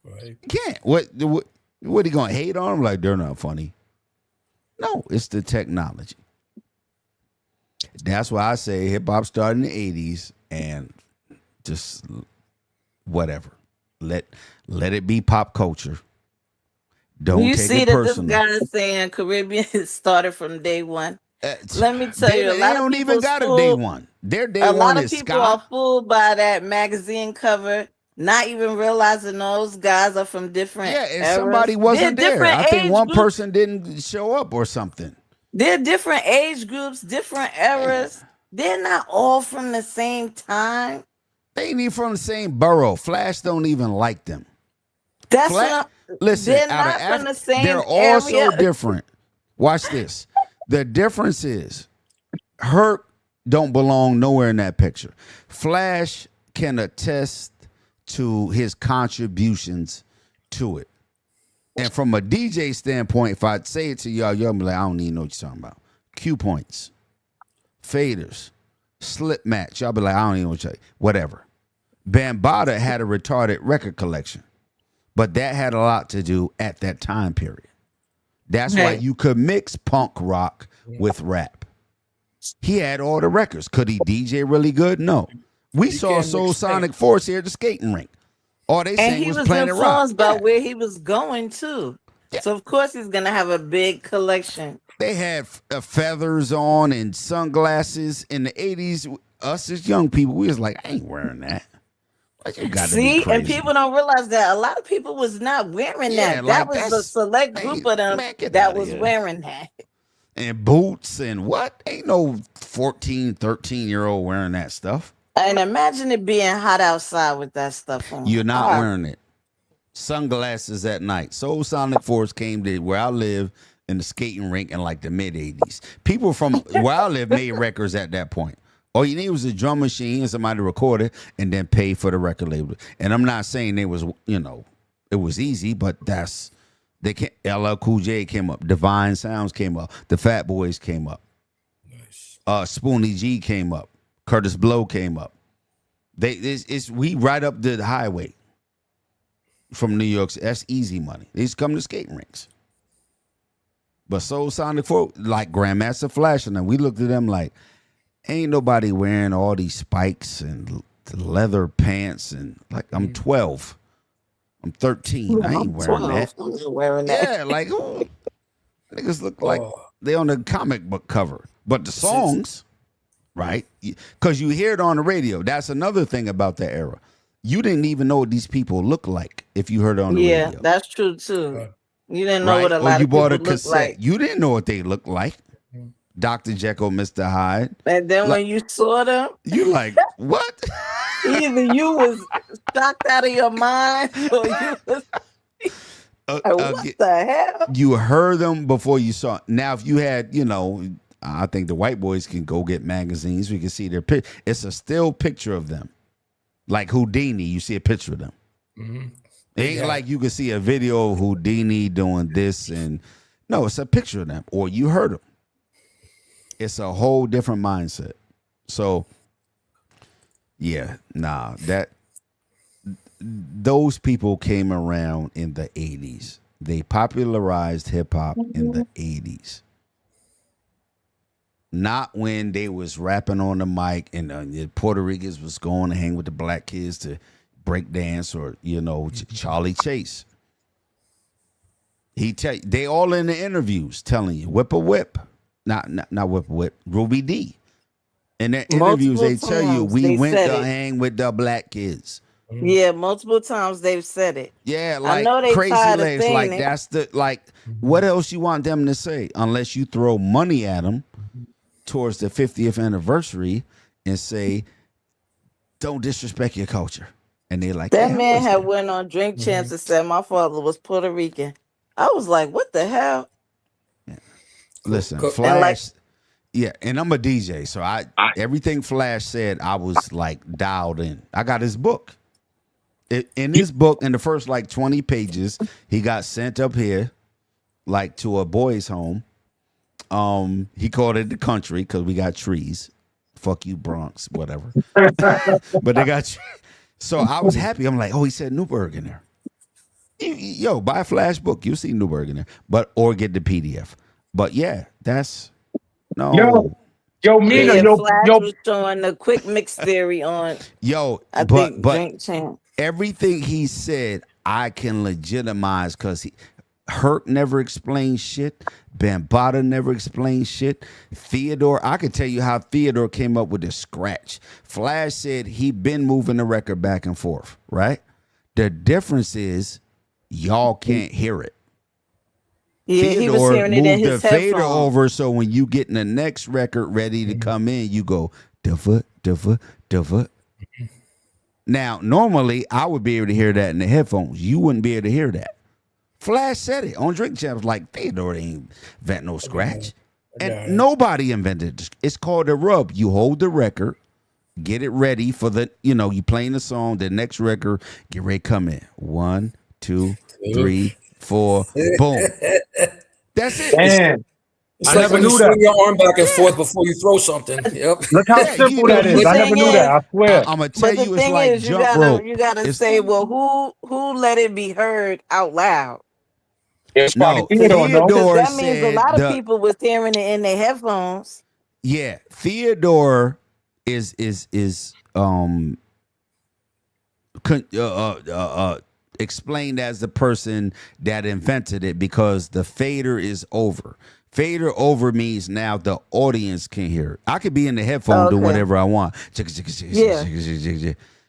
Right. You can't. What are you gonna hate on them? Like they're not funny. No, it's the technology. That's why I say hip hop started in the 80s and just whatever. Let it be pop culture. Don't you take see it that personal. this guy is saying Caribbean started from day one. Let me tell you, a they lot don't of even people got a day one. Their day a one lot of is people Scott. are fooled by that magazine cover, not even realizing those guys are from different and eras. somebody wasn't there. I think one groups. person didn't show up or something. They're different age groups, different eras. They're not all from the same time. They ain't even from the same borough. Flash don't even like them. That's listen. They're not from the same They're all area. so different. Watch this. The difference is, Herc don't belong nowhere in that picture. Flash can attest to his contributions to it. And from a DJ standpoint, if I say it to y'all be like, I don't even know what you're talking about. Cue points, faders, slip match. Y'all be like, I don't even know what you're whatever. Bambaataa had a retarded record collection, but that had a lot to do at that time period. That's why you could mix punk rock with rap. He had all the records. Could he DJ really good? No. We saw Soul Sonic Force here at the skating rink. All they sang was Planet Rock. And he was influenced by where he was going too. Yeah. So of course he's gonna have a big collection. They had feathers on and sunglasses in the 80s. Us as young people, we was like, I ain't wearing that. You see, and people don't realize that a lot of people was not wearing that. That was a select group of them that was wearing that. And boots and what? Ain't no 14, 13-year-old wearing that stuff. And imagine it being hot outside with that stuff on. You're not wearing it. Sunglasses at night. Soul Sonic Force came to where I live in the skating rink in like the mid 80s. People from where I live made records at that point. All you need was a drum machine and somebody to record it and then pay for the record label. And I'm not saying it was, it was easy, but LL Cool J came up. Divine Sounds came up. The Fat Boys came up. Nice. Spoonie G came up. Curtis Blow came up. We right up the highway from New York. That's easy money. They just come to skating rinks. But Soul Sonic 4, like Grandmaster Flash, and then we looked at them like, ain't nobody wearing all these spikes and leather pants and like I'm 12. I'm 13. I ain't wearing that. Wearing that. Yeah, like who? Niggas look like they on the comic book cover. But the songs, right? Because you hear it on the radio. That's another thing about that era. You didn't even know what these people look like if you heard it on the radio. Yeah, that's true too. You didn't know what a lot you of bought people a cassette. Like. You didn't know what they looked like. Dr. Jekyll, Mr. Hyde. And then when you saw them, you like, what? Either you was shocked out of your mind or you was what the hell? You heard them before you saw it. Now, if you had, I think the white boys can go get magazines. We can see their picture. It's a still picture of them. Like Houdini, you see a picture of them. Mm-hmm. It ain't like you can see a video of Houdini doing this and no, it's a picture of them. Or you heard them. It's a whole different mindset. So, those people came around in the 80s. They popularized hip hop in the 80s. Not when they was rapping on the mic and the Puerto Ricans was going to hang with the black kids to break dance or, Charlie Chase. They all in the interviews telling you, whip a whip. Not whip a whip. Ruby D. In their interviews, they tell you we went to hang with the black kids. Yeah, multiple times they've said it. Yeah, I like know they Crazy tired of Legs. saying Like it. that's the like. What else you want them to say? Unless you throw money at them towards the 50th anniversary and say, "Don't disrespect your culture," and they're like, That "Yeah, I man had understand." went on Drink Champs and said my father was Puerto Rican. I was like, what the hell? Listen, Cool. Flash. Yeah, and I'm a DJ, so everything Flash said, I was like dialed in. I got his book. In his book, in the first like 20 pages, he got sent up here, like to a boys' home. He called it the country because we got trees. Fuck you, Bronx, whatever. But they got. So I was happy. I'm like, oh, he said Newburgh in there. Yo, buy a Flash book. You'll see Newburgh in there, or get the PDF. But yeah, that's no. Yo, Mina, Yeah, yo, Flash yo. was showing the quick mix theory on. I but think Drink Champ. Everything he said, I can legitimize because Hurt never explained shit. Bambaataa never explained shit. Theodore, I could tell you how Theodore came up with the scratch. Flash said he been moving the record back and forth, right? The difference is y'all can't hear it. Yeah, Theodore he was hearing it in moved his the fader headphones. over, so when you get in the next record ready to come in, you go dufa dufa dufa. Now, normally I would be able to hear that in the headphones. You wouldn't be able to hear that. Flash said it on Drink Champs, like Theodore ain't invent no scratch, and nobody invented it. It's called a rub. You hold the record, get it ready for the, you playing the song. The next record, get ready, come in. 1, 2, 3, 4, boom. That's it. Man, It's like when you swing your arm back and forth before you throw something. Yep. Look how simple that is. I never knew that. I swear. I'm gonna tell you, it's like jump rope. You gotta say, well, who let it be heard out loud? It's no, Theodore, that means a lot of people was hearing it in their headphones. Yeah, Theodore is explained as the person that invented it because the fader is over. Fader over means now the audience can hear it. I could be in the headphone doing whatever I want. Yeah.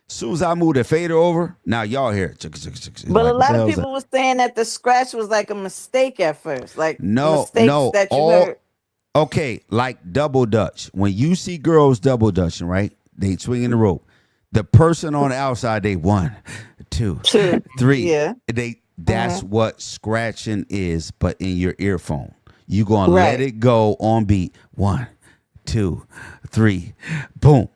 As soon as I move the fader over, now y'all hear it. But a lot of people were saying that the scratch was like a mistake at first. Like mistakes that you heard. Okay, like double dutch. When you see girls double dutching, right? They swinging the rope. The person on the outside, they 1, 2, 3. Yeah. That's what scratching is, but in your earphone. You gonna let it go on beat. 1, 2, 3, boom.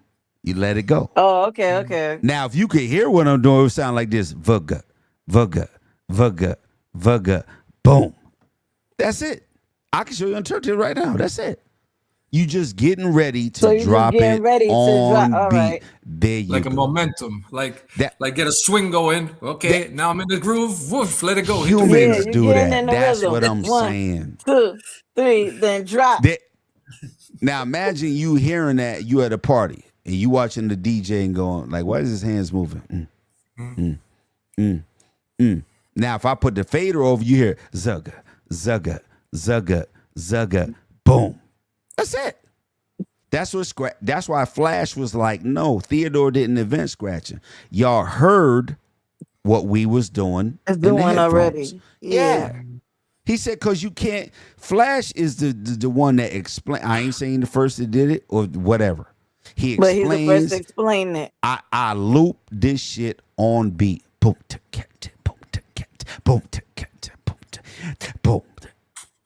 You let it go. Oh, okay. Now, if you could hear what I'm doing, it would sound like this. Vugga, vugga, vugga, vugga, boom. That's it. I can show you on turntable right now. That's it. You just getting ready to drop it on beat. Right. There you like go. A momentum, like get a swing going. Okay, now I'm in the groove. Woof, let it go. Humans do that. That's what I'm saying. 1, 2, 3, then drop. Now imagine you hearing that you at a party and you watching the DJ and going like, why is his hands moving? Now if I put the fader over, you hear zugga, zugga, zugga, zugga, boom. That's it. That's why Flash was like, no, Theodore didn't invent scratching. Y'all heard what we was doing. It's doing already. Yeah. He said, because you can't. Flash is the one that explain. I ain't saying the first that did it or whatever. He explains. But he's the first to explain it. I loop this shit on beat. Boom, boom, boom, boom.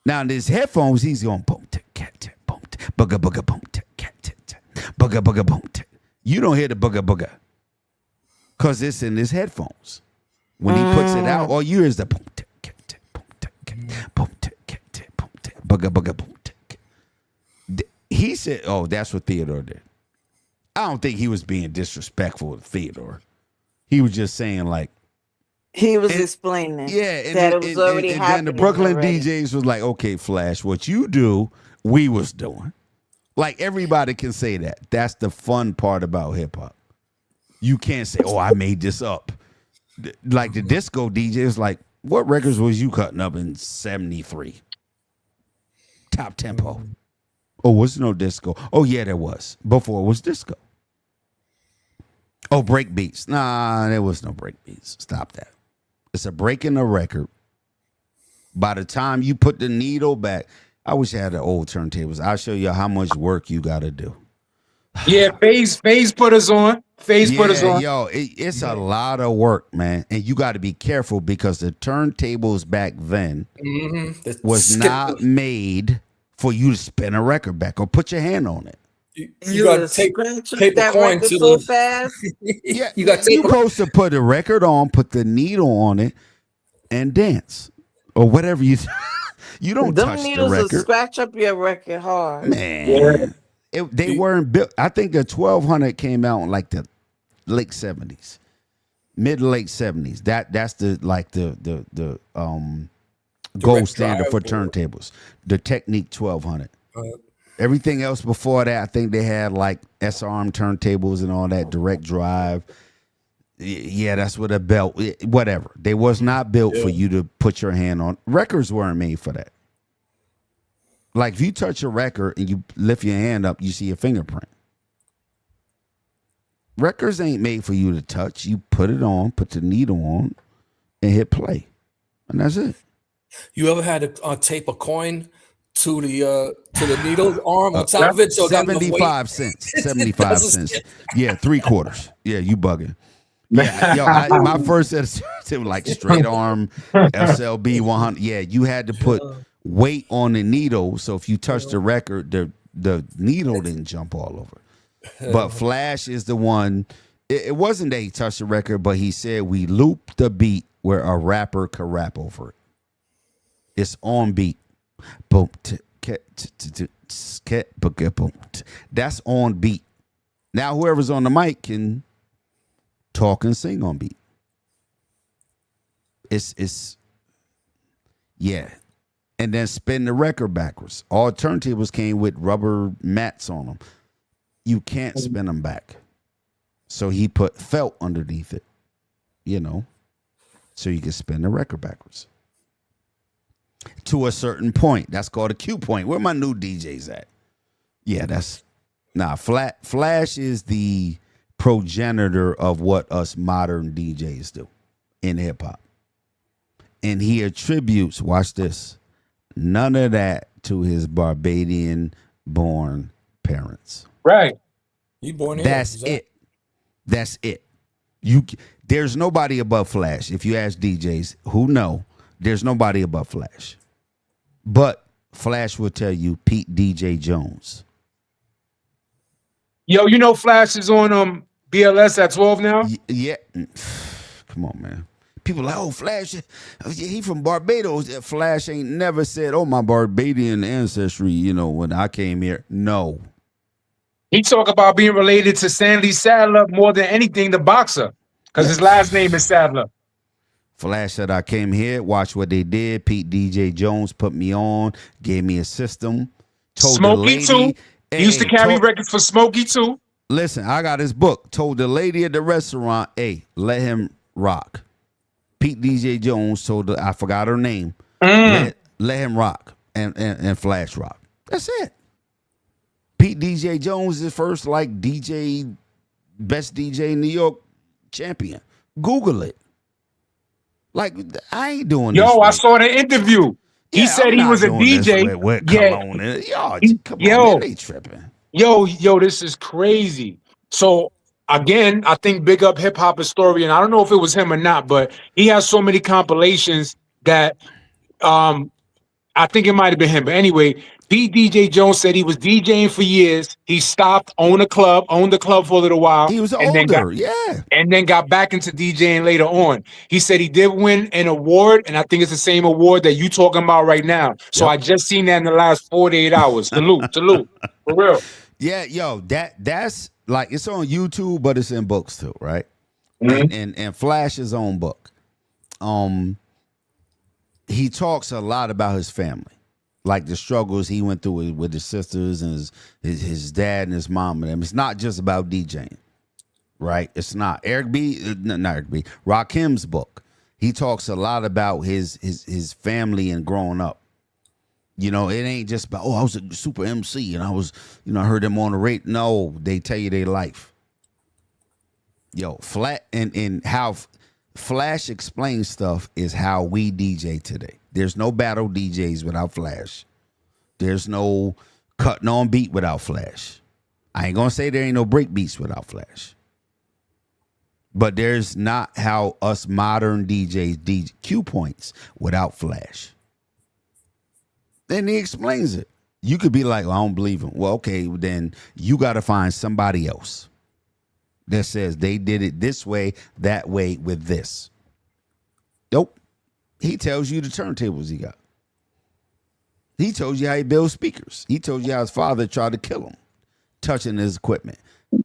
Now in his headphones, he's going boom, boom, bugga bugga boom, bugga bugga boom. You don't hear the bugga bugga because it's in his headphones. When he puts it out, all you hear is the boom, bugga bugga boom. He said, "Oh, that's what Theodore did." I don't think he was being disrespectful to Theodore. He was just saying like. He was explaining that it was already happening. And the Brooklyn DJs was like, okay, Flash, what you do, we was doing. Like everybody can say that. That's the fun part about hip hop. You can't say, oh, I made this up. Like the disco DJs, like, what records was you cutting up in 73? Top tempo. Oh, was no disco. Oh, yeah, there was. Before it was disco. Oh, break beats. Nah, there was no break beats. Stop that. It's a break in the record. By the time you put the needle back, I wish I had the old turntables. I'll show you how much work you got to do. Yeah, Phase put us on. Phase put us on. Yo, it's a lot of work, man. And you got to be careful because the turntables back then was not made for you to spin a record back or put your hand on it. You got to take a coin to so fast. Yeah, you got you're supposed to put a record on, put the needle on it, and dance or whatever you. You don't Them touch the needles record. will scratch up your record hard. Man, they weren't built. I think the 1200 came out in like the late 70s, mid to late 70s. That's the gold standard for turntables. The Technique 1200. Everything else before that, I think they had like S-arm turntables and all that, direct drive. Yeah, that's with a belt. Whatever. They was not built for you to put your hand on. Records weren't made for that. Like if you touch a record and you lift your hand up, you see a fingerprint. Records ain't made for you to touch. You put it on, put the needle on, and hit play, and that's it. You ever had to tape a coin to the needle arm on top of it? So 75 cents. 75 cents. Yeah, 3/4. Yeah, you bugging. Yeah, yo, my first set was like straight arm SLB 100. Yeah, you had to put weight on the needle, so if you touch the record, the needle didn't jump all over. But Flash is the one. It wasn't that he touched the record, but he said we loop the beat where a rapper could rap over it. It's on beat. Boom. That's on beat. Now whoever's on the mic can talk and sing on beat. It's yeah. And then spin the record backwards. All turntables came with rubber mats on them. You can't spin them back. So he put felt underneath it, so you can spin the record backwards. To a certain point. That's called a cue point. Where my new DJs at? Yeah, Flash is the progenitor of what us modern DJs do in hip hop. And he attributes, watch this, none of that to his Barbadian born parents. Right. You born here. That's it. That's it. There's nobody above Flash. If you ask DJs who know, there's nobody above Flash. But Flash will tell you Pete DJ Jones. Yo, Flash is on BLS at 12 now? Yeah. Come on, man. People like, oh, Flash, he from Barbados. Flash ain't never said, oh, my Barbadian ancestry, when I came here. No. He talk about being related to Stanley Sadler more than anything, the boxer, because his last name is Sadler. Flash said, I came here, watch what they did. Pete DJ Jones put me on, gave me a system. Told Smokey, the lady, too. He used to carry records for Smokey, too. Listen, I got his book. Told the lady at the restaurant, hey, let him rock. Pete DJ Jones told I forgot her name. Let him rock and Flash rock. That's it. Pete DJ Jones is first like DJ, best DJ in New York champion. Google it. Like, I ain't doing this. Yo, I saw the interview. He said he was a DJ. Come on, man, they tripping. Yo, this is crazy. So again, I think big up hip hop historian. I don't know if it was him or not, but he has so many compilations that I think it might have been him. But anyway, Pete DJ Jones said he was DJing for years. He stopped, owned the club for a little while. He was and older, and then got back into DJing later on. He said he did win an award, and I think it's the same award that you talking about right now. So I just seen that in the last 48 hours. Salute, for real. Yeah, yo, that's like, it's on YouTube, but it's in books too, right? And Flash's own book. He talks a lot about his family, like the struggles he went through with his sisters and his dad and his mom and them. It's not just about DJing, right? It's not. Rakim's book. He talks a lot about his family and growing up. It ain't just about, I was a super MC and I was, I heard them on the radio. No, they tell you their life. Yo, flat and how Flash explains stuff is how we DJ today. There's no battle DJs without Flash. There's no cutting on beat without Flash. I ain't gonna say there ain't no break beats without Flash. But there's not how us modern DJs DJ cue points without Flash. Then he explains it. You could be like, well, I don't believe him. Well, okay, then you got to find somebody else that says they did it this way, that way, with this. Nope. He tells you the turntables he got. He told you how he builds speakers. He told you how his father tried to kill him, touching his equipment.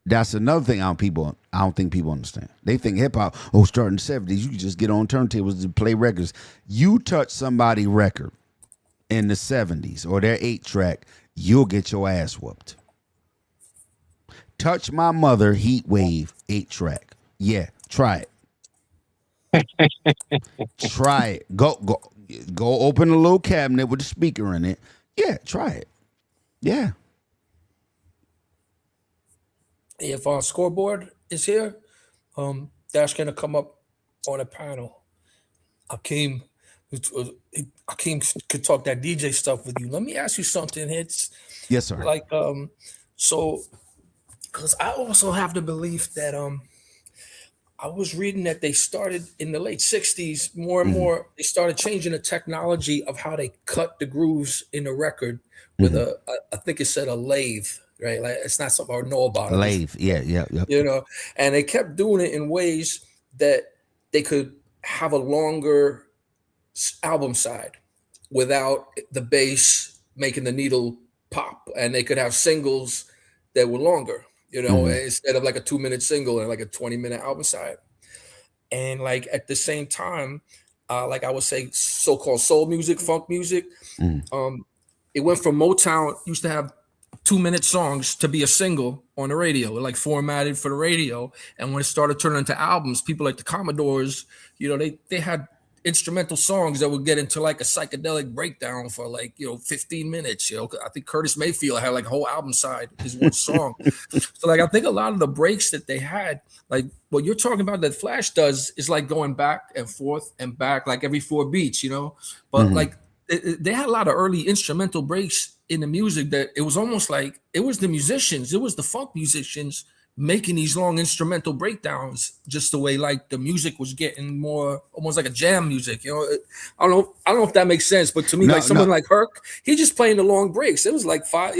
That's another thing I don't think people understand. They think hip hop, starting the 70s, you can just get on turntables and play records. You touch somebody's record in the 70s or their 8-track, you'll get your ass whooped. Touch My Mother Heat Wave 8-track. Yeah, try it. Try it. Go open a little cabinet with a speaker in it. Yeah, try it. Yeah. If our scoreboard is here, that's gonna come up on a panel. Akeem could talk that DJ stuff with you. Let me ask you something, Hits. Yes, sir. Like, so, because I also have the belief that I was reading that they started in the late 60s, more and more, they started changing the technology of how they cut the grooves in the record with I think it said a lathe, right? Like, it's not something I know about. Lathe, yeah. You know, and they kept doing it in ways that they could have a longer album side without the bass making the needle pop, and they could have singles that were longer, instead of like a 2-minute single and like a 20-minute album side. And like at the same time, like I would say so-called soul music, funk music, it went from Motown used to have 2-minute songs to be a single on the radio, like formatted for the radio. And when it started turning into albums, people like the Commodores, they had instrumental songs that would get into like a psychedelic breakdown for 15 minutes. I think Curtis Mayfield had like a whole album side, his one song. So like I think a lot of the breaks that they had, like what you're talking about that Flash does is like going back and forth and back like every 4 beats, but like they had a lot of early instrumental breaks in the music that it was almost like it was the musicians, it was the funk musicians making these long instrumental breakdowns, just the way like the music was getting more almost like a jam music. I don't know if that makes sense, but to me, someone like Herc, he just playing the long breaks. It was like 5,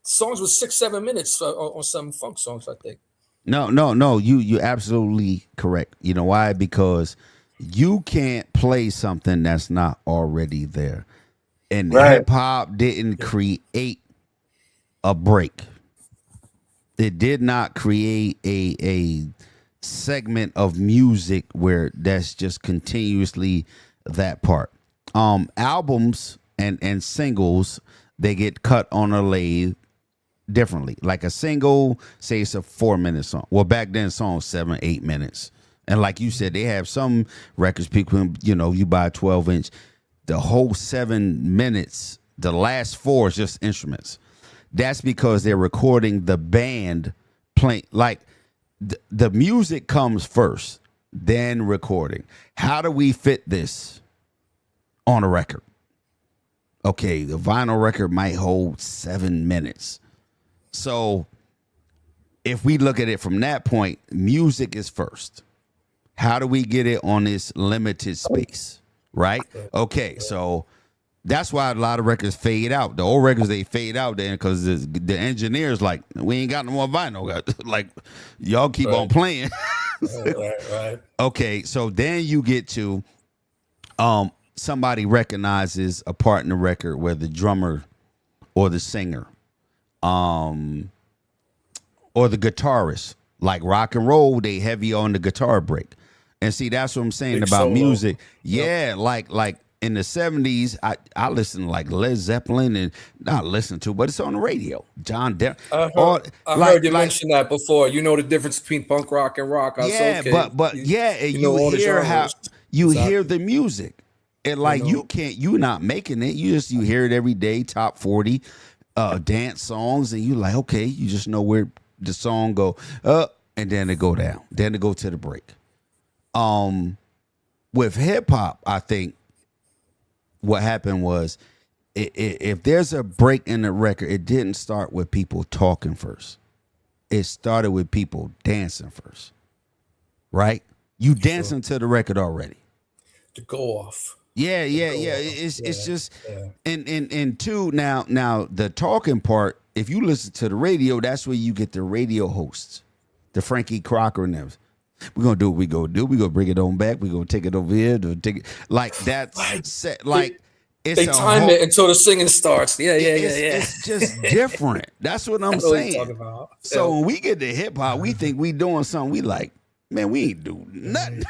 songs with 6-7 minutes on some funk songs, I think. No, you absolutely correct. You know why? Because you can't play something that's not already there. And hip hop didn't create a break. It did not create a segment of music where that's just continuously that part. Albums and singles, they get cut on a lathe differently. Like a single, say it's a 4-minute song. Well, back then songs 7-8 minutes. And like you said, they have some records, people, you buy a 12-inch, the whole 7 minutes, the last 4 is just instruments. That's because they're recording the band playing. Like the music comes first, then recording. How do we fit this on a record? Okay, the vinyl record might hold 7 minutes. So if we look at it from that point, music is first. How do we get it on this limited space? Right? Okay, so that's why a lot of records fade out. The old records, they fade out then because the engineers like, we ain't got no more vinyl. Like, y'all keep on playing. Right. Okay, so then you get to somebody recognizes a part in the record where the drummer or the singer or the guitarist, like rock and roll, they heavy on the guitar break. And see, that's what I'm saying about solo music. Yeah, like in the 70s, I listened to like Led Zeppelin and not listen to, but it's on the radio. John Denver. I heard you mention that before. You know the difference between punk rock and rock. Yeah, okay. but you hear how you hear the music. And like you're not making it. You hear it every day, top 40 dance songs, and you like, okay, you just know where the song go up and then it go down. Then it go to the break. With hip hop, I think what happened was if there's a break in the record, it didn't start with people talking first. It started with people dancing first. Right? You dancing to the record already. To go off. Yeah. It's just and two, now the talking part, if you listen to the radio, that's where you get the radio hosts, the Frankie Crocker and them. We're gonna do what we go do. We're gonna bring it on back. We're gonna take it over here to take it like that's set, like they time it until the singing starts. Yeah. It's just different. That's what I'm saying. So when we get to hip hop, we think we doing something. We like, man, we ain't do nothing.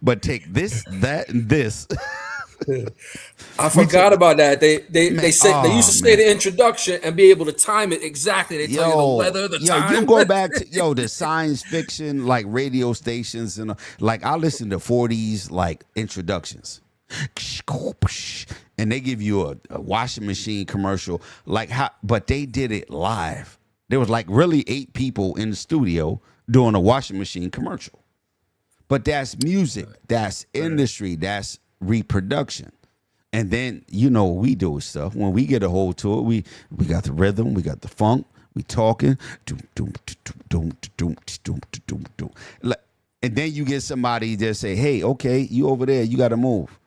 But take this, that, and this. I forgot about that. They said they used to say the introduction and be able to time it exactly. They tell you the weather, the time. You go back to the science fiction like radio stations and like I listen to 40s like introductions. And they give you a washing machine commercial but they did it live. There was like really 8 people in the studio doing a washing machine commercial. But that's music, that's industry, that's reproduction. And then we do stuff. When we get a hold to it, we got the rhythm, we got the funk, we talking. And then you get somebody that say, hey, okay, you over there, you gotta move.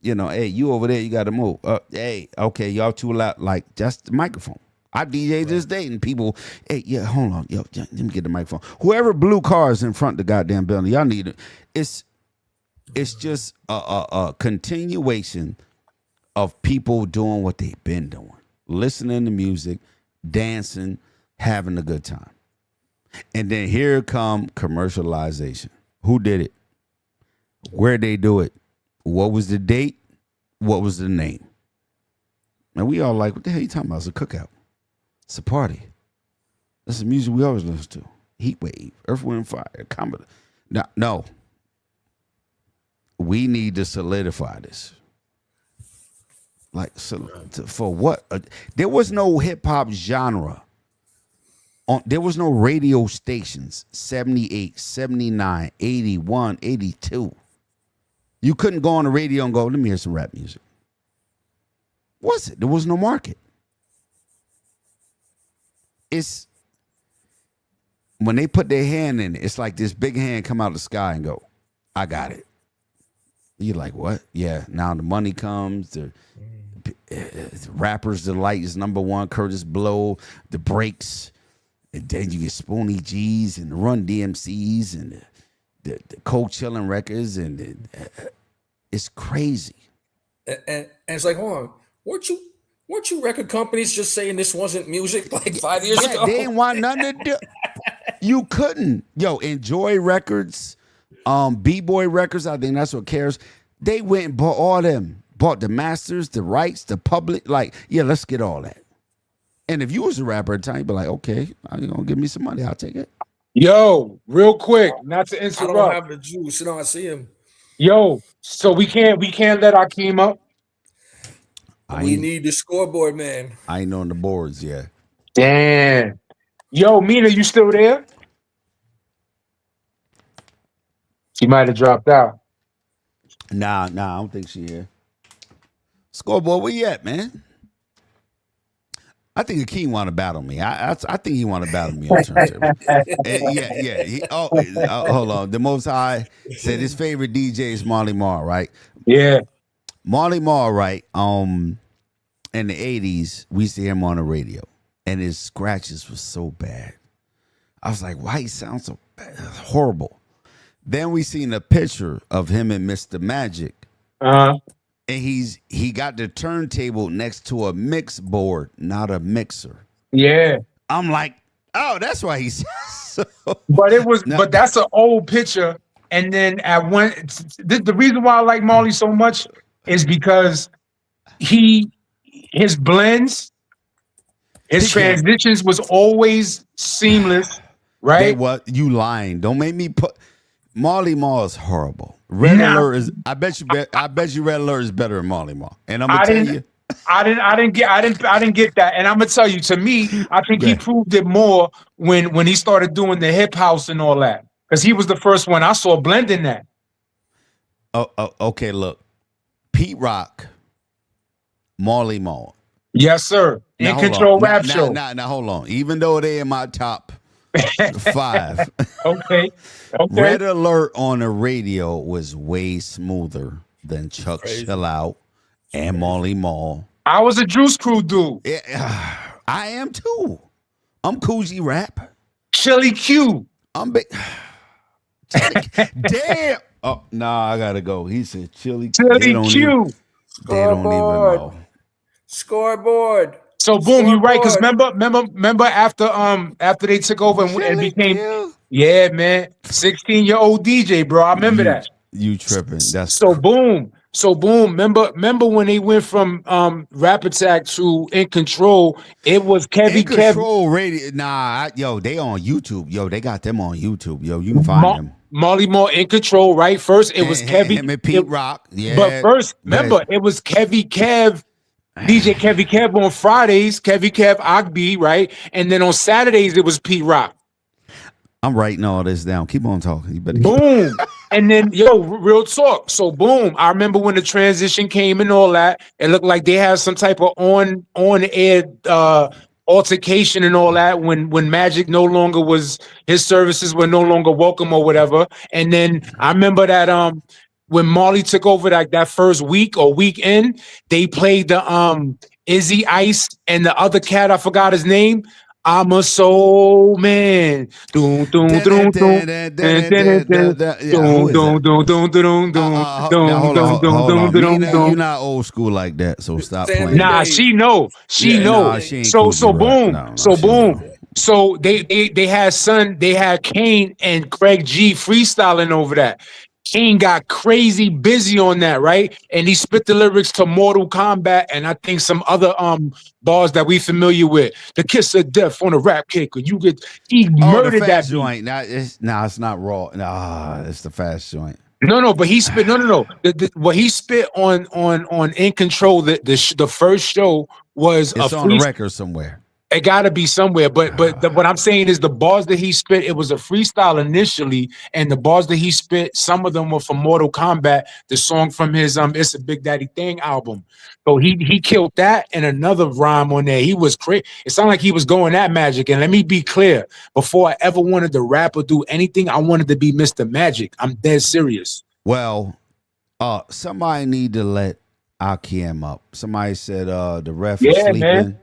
Hey, you over there, you gotta move. Hey, okay, y'all too loud. Like just the microphone. I DJ this day and people, hey, yeah, hold on, yo, let me get the microphone. Whoever blew cars in front of the goddamn building, y'all need it. It's just a continuation of people doing what they've been doing, listening to music, dancing, having a good time. And then here come commercialization. Who did it? Where they do it? What was the date? What was the name? And we all like, what the hell are you talking about? It's a cookout. It's a party. That's the music we always listen to. Heat Wave, Earth, Wind, Fire, Commodore. No. We need to solidify this. Like, for what? There was no hip hop genre. There was no radio stations. 78, 79, 81, 82. You couldn't go on the radio and go, let me hear some rap music. Was it? There was no market. It's when they put their hand in it, it's like this big hand come out of the sky and go, I got it. You're like, what? Yeah, now the money comes, the rappers, the light is number one, Curtis Blow, the breaks, and then you get Spoonie G's and the Run DMCs and the Cold Chillin' records, and it's crazy. And it's like, hold on, weren't you record companies just saying this wasn't music like 5 years ago? They didn't want nothing to do. You couldn't. Enjoy Records, B-Boy Records, I think that's what cares. They went and bought all them. Bought the masters, the rights, the public. Like, yeah, let's get all that. And if you was a rapper at the time, you'd be like, okay, you're going to give me some money. I'll take it. Yo, real quick, not to interrupt. I don't have the juice. I see him. Yo, so we can't let Akeem up. We need the scoreboard, man. I ain't on the boards yet. Damn. Yo, Mina, you still there? She might have dropped out. Nah, I don't think she here. Scoreboard, where you at, man? I think Akeem want to battle me. I think he want to battle me on turntable. Yeah. Hold on. The Most High said his favorite DJ is Marley Marl, right? Yeah. Marley Marl, right? In the 80s, we used to hear him on the radio, and his scratches were so bad. I was like, why he sounds so bad? Horrible. Then we seen a picture of him and Mr. Magic. Uh-huh. And he got the turntable next to a mix board, not a mixer. Yeah. I'm like, oh, that's why he's so. But that's an old picture. And then the reason why I like Marley so much is because his blends, his transitions was always seamless, right? You lying? Don't make me put. Marley Marl is horrible. Red Alert is. I bet you Red Alert is better than Marley Marl. And I'm gonna tell you. I didn't get that. And I'm gonna tell you, to me, I think he proved it more when he started doing the hip house and all that. Because he was the first one I saw blending that. Oh, okay, look. Pete Rock, Marley Marl. Yes, sir. In Control Rap Show. Now, hold on. Even though they in my top 5. Okay. Red Alert on the radio was way smoother than Chuck Chill Out and Marley Marl. I was a Juice Crew dude. Yeah, I am too. I'm Coogee Rap. Chili Q. I'm big. Damn. Oh, nah, I gotta go. He said Chili Q. Q. They don't even know. Scoreboard. So boom, you're right. Because remember after they took over and became, yeah, man, 16-year-old DJ, bro. I remember that. You tripping? That's so boom. Remember when they went from Rap Attack to In Control? It was In Control Radio. Nah, they on YouTube. Yo, they got them on YouTube. Yo, you can find them. Marley Marl, In Control, right? First, it was Kevy. Him and Pete Rock. Yeah. But first, remember, it was Kevy Kev, DJ Kevy Kev on Fridays, Kevy Kev Ogby, right? And then on Saturdays, it was Pete Rock. I'm writing all this down. Keep on talking. You better boom. And then, real talk. So boom. I remember when the transition came and all that. It looked like they had some type of on-air altercation and all that when Magic no longer was, his services were no longer welcome or whatever. And then I remember that when Marley took over that first week or weekend, they played the Izzy Ice and the other cat, I forgot his name. I'm a soul man. Doom doom doom doom. You're not old school like that, so stop playing. Nah, she know. So boom. So they had Kane and Craig G freestyling over that. Kane got crazy busy on that, right? And he spit the lyrics to Mortal Kombat and I think some other bars that we familiar with. The kiss of death on a rap kicker. He murdered that joint. It's not raw. Nah, it's the fast joint. No, but he spit. No. What he spit on In Control. The first show was it's on the record somewhere. It got to be somewhere, but what I'm saying is the bars that he spit, it was a freestyle initially, and the bars that he spit, some of them were from Mortal Kombat, the song from his It's a Big Daddy Thing album. So he killed that and another rhyme on there. He was crazy. It sounded like he was going at Magic. And let me be clear, before I ever wanted to rap or do anything, I wanted to be Mr. Magic. I'm dead serious. Well, somebody need to let Akiem up. Somebody said the ref was sleeping. Man.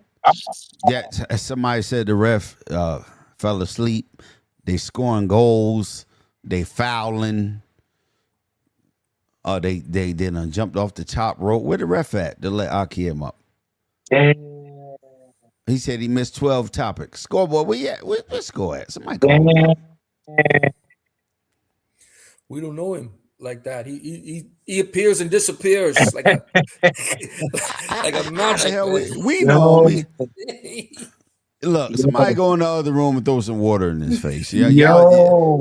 Yeah, somebody said the ref fell asleep. They scoring goals. They fouling. They didn't jumped off the top rope. Where the ref at to let Akiem up? He said he missed 12 topics. Scoreboard, where you at? Where's score at? Somebody call him. We don't know him like that. He appears and disappears like a magic. We know. Look, somebody go in the other room and throw some water in his face. Yeah.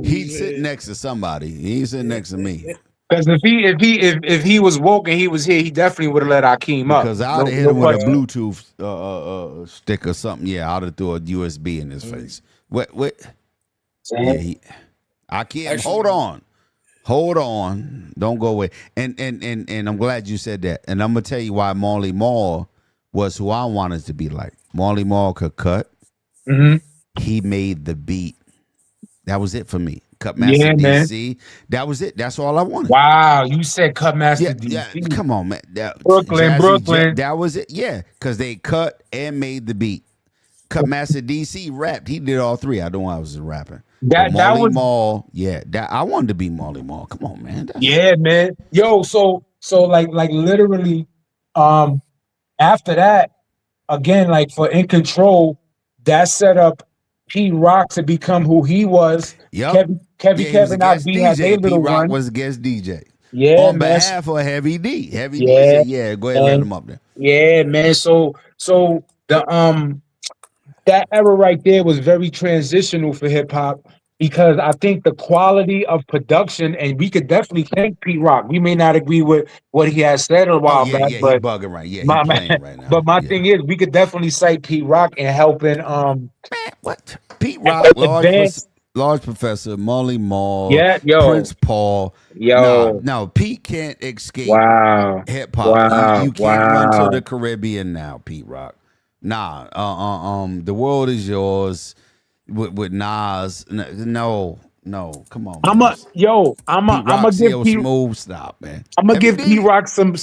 He's sitting next to somebody. He ain't sitting next to me. Because if he was woke and he was here, he definitely would have let Akiem up. Because I'd have hit him with a Bluetooth stick or something. Yeah, I'd have threw a USB in his face. What? Yeah, Akiem, hold on. Don't go away. And I'm glad you said that. And I'm gonna tell you why Marley Marl was who I wanted to be like. Marley Marl could cut. Mm-hmm. He made the beat. That was it for me. Cut Master DC. Man. That was it. That's all I wanted. Wow, you said Cut Master DC. Yeah, come on, man. Brooklyn. That was it. Yeah, because they cut and made the beat. Cut Master DC rapped. He did all three. I don't know I was rapping. Marley Marl. Yeah, I wanted to be Marley Marl. Come on, man. Man. Yo, so like literally, after that, again, like for In Control, that set up Pete Rock to become who he was. Yep. Kevin Ogby had their little Pete Rock run. was guest DJ. Yeah, on behalf of Heavy D. Heavy D said, go ahead and let him up there. Yeah, man. So the that era right there was very transitional for hip hop. because I think the quality of production, and we could definitely thank Pete Rock. We may not agree with what he has said a while back, he but bugging right. Yeah, my he playing right now. but my thing is, we could definitely cite Pete Rock in helping what Pete Rock, large professor, Molly Mall, Prince Paul. No, Pete can't escape hip hop. You can't run to the Caribbean now, Pete Rock. Nah, the world is yours with Nas. No, come on. I'm gonna give Pete smooth stop, man. I'm gonna give Pete Rock some.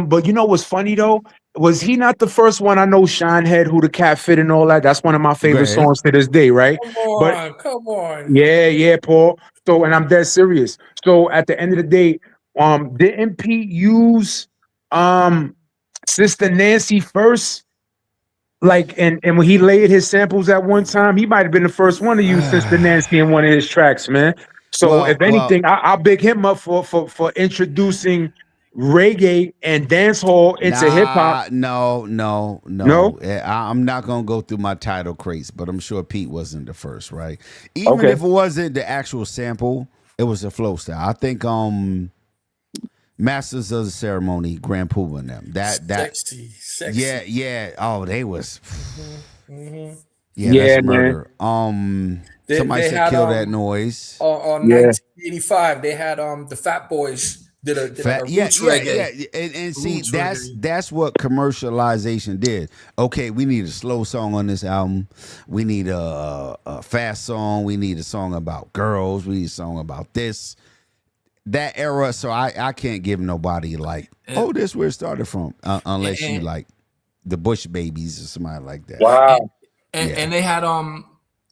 But you know what's funny though? Was he not the first one? I know Shinehead, Who the Cat Fit, and all that. That's one of my favorite songs to this day, right? Come on. Yeah, Paul. So, and I'm dead serious. So, at the end of the day, didn't Pete use Sister Nancy first? Like, and when he laid his samples at one time, he might have been the first one to use Sister Nancy in one of his tracks, man. So, if anything, I'll big him up for introducing reggae and dancehall into hip hop. No. I'm not gonna go through my title crates, but I'm sure Pete wasn't the first, right? Even if it wasn't the actual sample, it was a flow style. I think Masters of the Ceremony, Grand Poobah and them. Sexy. Yeah. Oh, they was. Mm-hmm. Yeah, that's murder. Somebody said kill that noise. On 1985, they had the Fat Boys did a roots reggae. And see, that's what commercialization did. Okay, we need a slow song on this album. We need a fast song. We need a song about girls. We need a song about this. That era, so I can't give nobody like, this where it started from, unless you like the Bush Babies or somebody like that. Wow. And they had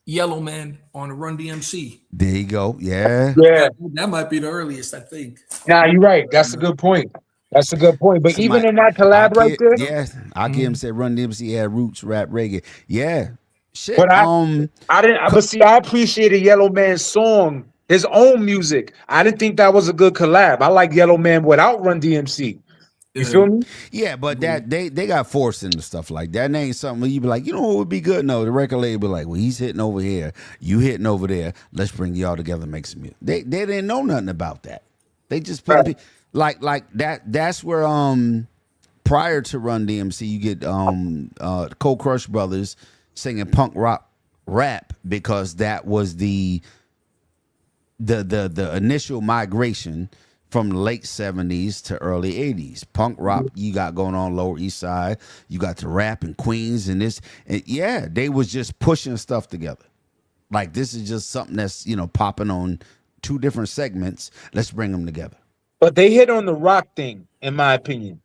Yellow Man on the Run DMC. There you go. Yeah. That might be the earliest, I think. Nah, you're right. That's a good point. But even in that collab right there, I give him said Run DMC had roots, rap, reggae. Yeah. Shit. But I didn't. But see, I appreciated Yellow Man's song, his own music. I didn't think that was a good collab. I like Yellow Man without Run DMC. You feel me? Yeah, but that they got forced into stuff like that. And ain't something where you be like, you know what would be good? No, the record label be like, well, he's hitting over here, you hitting over there. Let's bring y'all together and make some music. They didn't know nothing about that. They just put like that. That's where prior to Run DMC, you get Cold Crush Brothers singing punk rock rap, because that was the initial migration from the late 70s to early 80s. Punk rock you got going on Lower East Side. You got the rap in Queens and this. And they was just pushing stuff together. Like, this is just something that's, popping on two different segments. Let's bring them together. But they hit on the rock thing, in my opinion.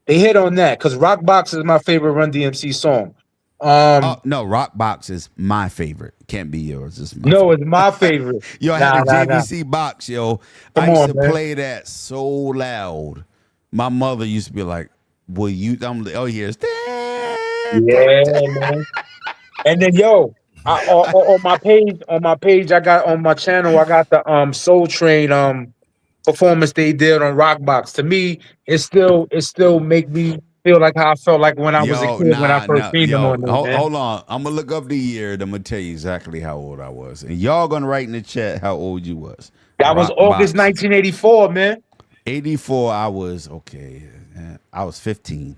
They hit on that, because Rock Box is my favorite Run DMC song. No, Rock Box is my favorite. Can't be yours. It's my favorite. Yo, I had the JVC box, yo. I used to play that so loud. My mother used to be like, "Will you?" I'm like, "Oh, here's that." Yeah, man. And then, on my page, I got on my channel, I got the Soul Train performance they did on Rock Box. To me, it still make me feel like how I felt like when I was a kid when I first seen them on there. Hold on. I'm going to look up the year and I'm going to tell you exactly how old I was. And y'all going to write in the chat how old you was. That was August 1984, man. 84, I was, okay. I was 15.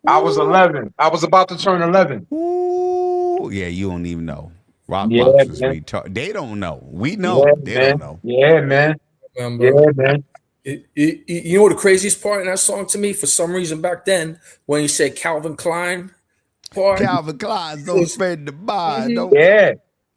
I was 11. I was about to turn 11. Ooh, yeah, you don't even know. Rock Box was retarded. They don't know. We know. Don't know. Yeah, man. Yeah, man. You know what the craziest part in that song to me, for some reason back then, when you said Calvin Klein part. Calvin Klein's don't spend the buy.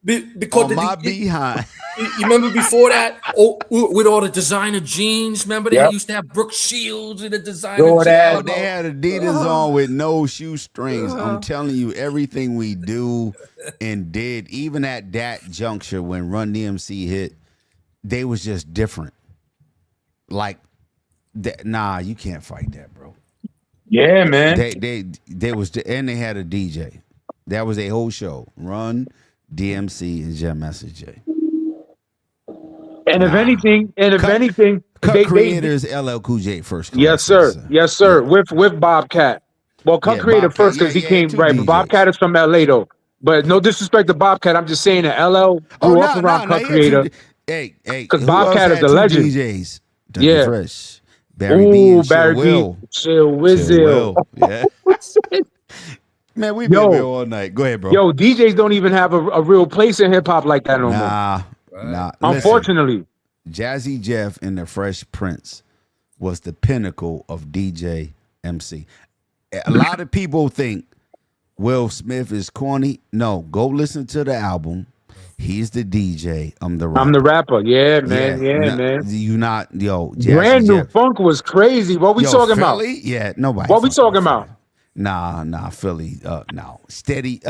Because my behind. You remember before that, with all the designer jeans, remember they used to have Brooke Shields and the designer jeans. They had Adidas on with no shoestrings. I'm telling you, everything we do and did, even at that juncture when Run DMC hit, they was just different. Like, nah, you can't fight that, bro. Yeah, man. They was, and they had a DJ. That was a whole show. Run, DMC, and Jam Master J. And if anything, Cut Creator's LL Cool J first. Yes, sir. With Bobcat. Well, Cut Creator first because he came right. But Bobcat is from LA though. But no disrespect to Bobcat. I'm just saying that LL grew up around Cut Creator. Hey, because who else Bobcat is had a two legend. DJs? Dougie Yeah. Fresh, Barry B, and Barry Chill B, Chill Will. Yeah. Man, we've been here all night. Go ahead, bro. Yo, DJs don't even have a real place in hip hop like that no more. Nah. Unfortunately. Listen, Jazzy Jeff and the Fresh Prince was the pinnacle of DJ MC. A lot of people think Will Smith is corny. No, go listen to the album. He's the DJ. I'm the rapper. Yeah, man. Man. You not, yo. Jazzy Brand New Jeff. Funk was crazy. What we talking Philly? about? Yeah, nobody. What we talking about? Nah, Philly. No. Steady.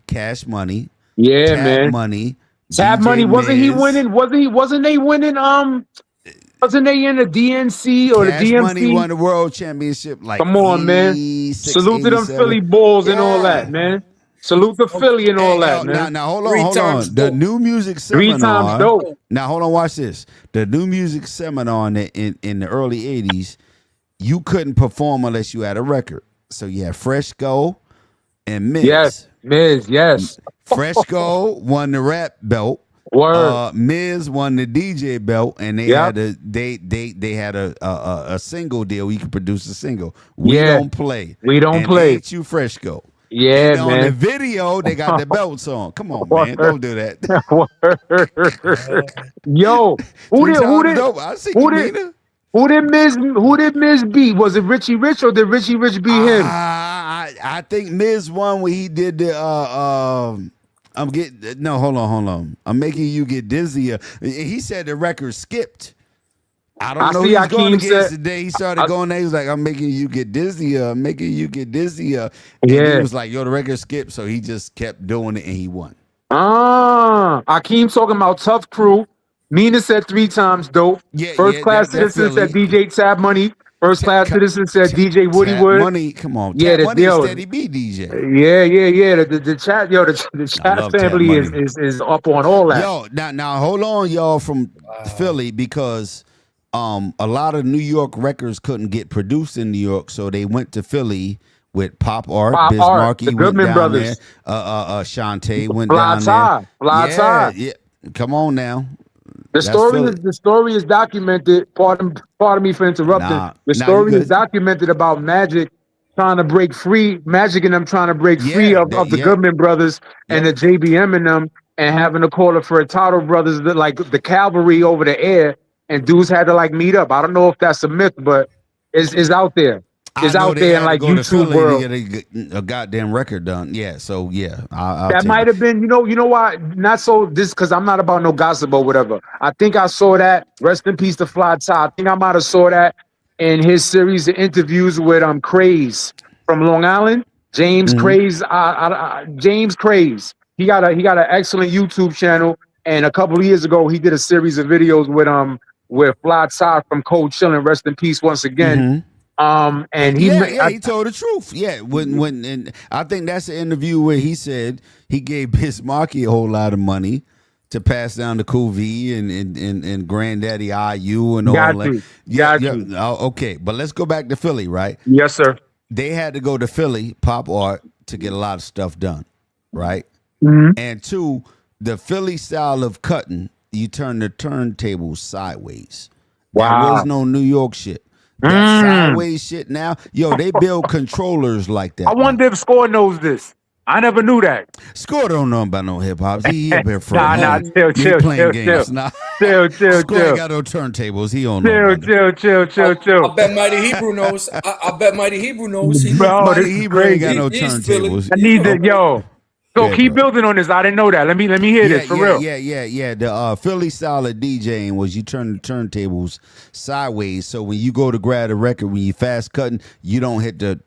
Cash Money. Yeah, Tab man. Money. Tab DJ Money. Wasn't he Miz. winning? Wasn't they winning? Wasn't they in the DNC or Cash the DMC? Money won the world championship. Like, come on, man. 86, Salute to them 87. Philly Bulls and all that, man. Salute to Philly and all that, man. Now hold on. The new music seminar. 3 times dope. Now hold on, watch this. The new music seminar in the early 80s, you couldn't perform unless you had a record. So you had Fresco and Miz. Yes, Miz, yes. Fresco won the rap belt. Word. Miz won the DJ belt, and they had a single deal. You could produce a single. We don't play. We don't play. Ain't you Fresco? Yeah, and man. On the video, they got the belts on. Come on, man. Don't do that. Yo, who did Miz beat? Was it Richie Rich or did Richie Rich beat him? I think Miz won when he did the hold on. I'm making you get dizzier. He said the record skipped. I don't know who he's going against today. He started going there. He was like, I'm making you get dizzier. And he was like, yo, the record skipped. So he just kept doing it and he won. Akeem talking about Tough Crew. Nina said 3 times dope. First Class Citizen said DJ Tab Money. First Class Citizen said DJ Woody Wood. Money, come on. Tab Money Steady B DJ. Yeah. The chat, the chat family is up on all that. Yo, now hold on, y'all, from Philly, because a lot of New York records couldn't get produced in New York, so they went to Philly with Pop Art. Biz Markie the Goodman went down brothers. there. Shantae went down there. Yeah. Come on now. The story is documented. Pardon me for interrupting. The story is documented about Magic trying to break free. Magic and them trying to break free of the Goodman brothers and the JBM and them, and having to call the Furtado brothers, like the cavalry over the air, and dudes had to like meet up. I don't know if that's a myth, but it's out there. It's out there in like YouTube world. To get a goddamn record done. Yeah, so yeah. I'll that might have been, you know why? Not so this, because I'm not about no gossip or whatever. I think I saw that. Rest in peace to Fly Ty. I think I might have saw that in his series of interviews with Craze from Long Island. James Craze. James Craze. He got an excellent YouTube channel. And a couple of years ago, he did a series of videos with Fly Ty from Cold Chillin'. Rest in peace once again. And he told the truth. Yeah, when I think that's the interview where he said he gave Biz Markie a whole lot of money to pass down to Cool V and Granddaddy IU and all that. Okay, but let's go back to Philly, right? Yes, sir. They had to go to Philly, Pop Art, to get a lot of stuff done, right? And 2, the Philly style of cutting, you turn the turntables sideways. Wow. There was no New York shit. That sideways shit now. Yo, they build controllers like that. I wonder if Score knows this. I never knew that. Score don't know about no hip hop. He up here for chill, playing games. Chill. Score ain't got no turntables. He don't know. Chill. I bet Mighty Hebrew knows. I bet Mighty Hebrew knows. Mighty Hebrew ain't got no turntables. I need to, So keep building on this. I didn't know that. Let me hear this for real. Yeah. The Philly style of DJing was you turn the turntables sideways. So when you go to grab the record, when you fast cutting, you don't hit the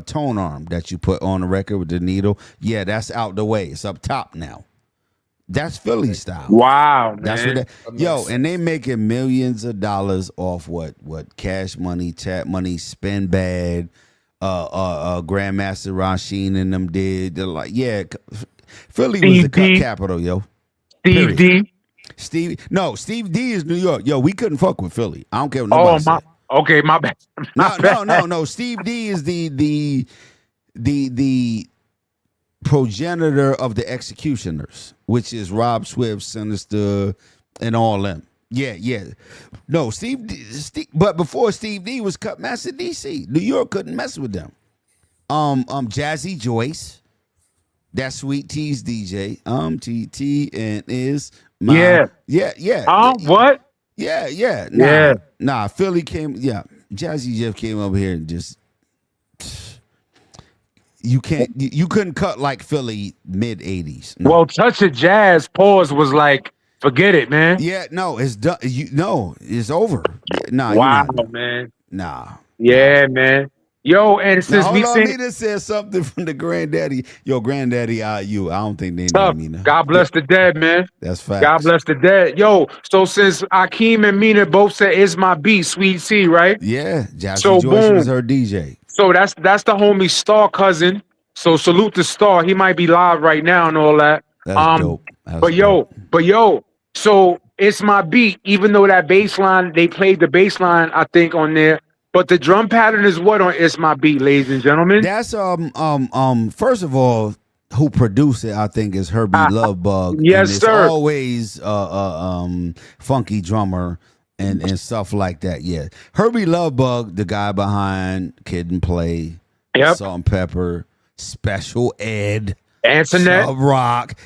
tone arm that you put on the record with the needle. Yeah, that's out the way. It's up top now. That's Philly style. Wow, man. That's what and they making millions of dollars off what Cash Money, Tap Money, Spin Bad. Grandmaster Rasheen and them did. They're like, Philly was the cut capital, yo. Steve D. Steve D is New York. Yo, we couldn't fuck with Philly. I don't care what nobody said. Okay, my bad. No. Steve D is the progenitor of the Executioners, which is Rob Swift, Sinister, and all them. Yeah. No, Steve, but before Steve D was cut master DC, New York couldn't mess with them. Jazzy Joyce, that Sweet T's DJ. TT and is my yeah. What? Yeah. Nah. Philly came. Yeah, Jazzy Jeff came over here and just. You couldn't cut like Philly mid 80s. No. Well, Touch of Jazz pause was like, forget it, man. Yeah, no, it's done. It's over. Nah, wow, man. Nah. Yeah, man. Yo, and since now, we hold on, Nina said something from the granddaddy. Yo, granddaddy, you. I don't think they know Nina. God bless the dead, man. That's fact. God bless the dead. Yo, so since Akeem and Mina both said it's my beat, Sweet T, right? Yeah, Jazzy Joyce was her DJ. So that's the homie Star cousin. So salute to Star. He might be live right now and all that. That's dope. But yo, so it's my beat. Even though that bass line, they played the bass line, I think, on there. But the drum pattern is what on It's My Beat, ladies and gentlemen? That's first of all, who produced it, I think, is Herbie Lovebug. Yes, and sir. It's always funky drummer and stuff like that. Yeah. Herbie Lovebug, the guy behind Kid and Play, Salt and Pepper, Special Ed, Antoinette, Sub Rock,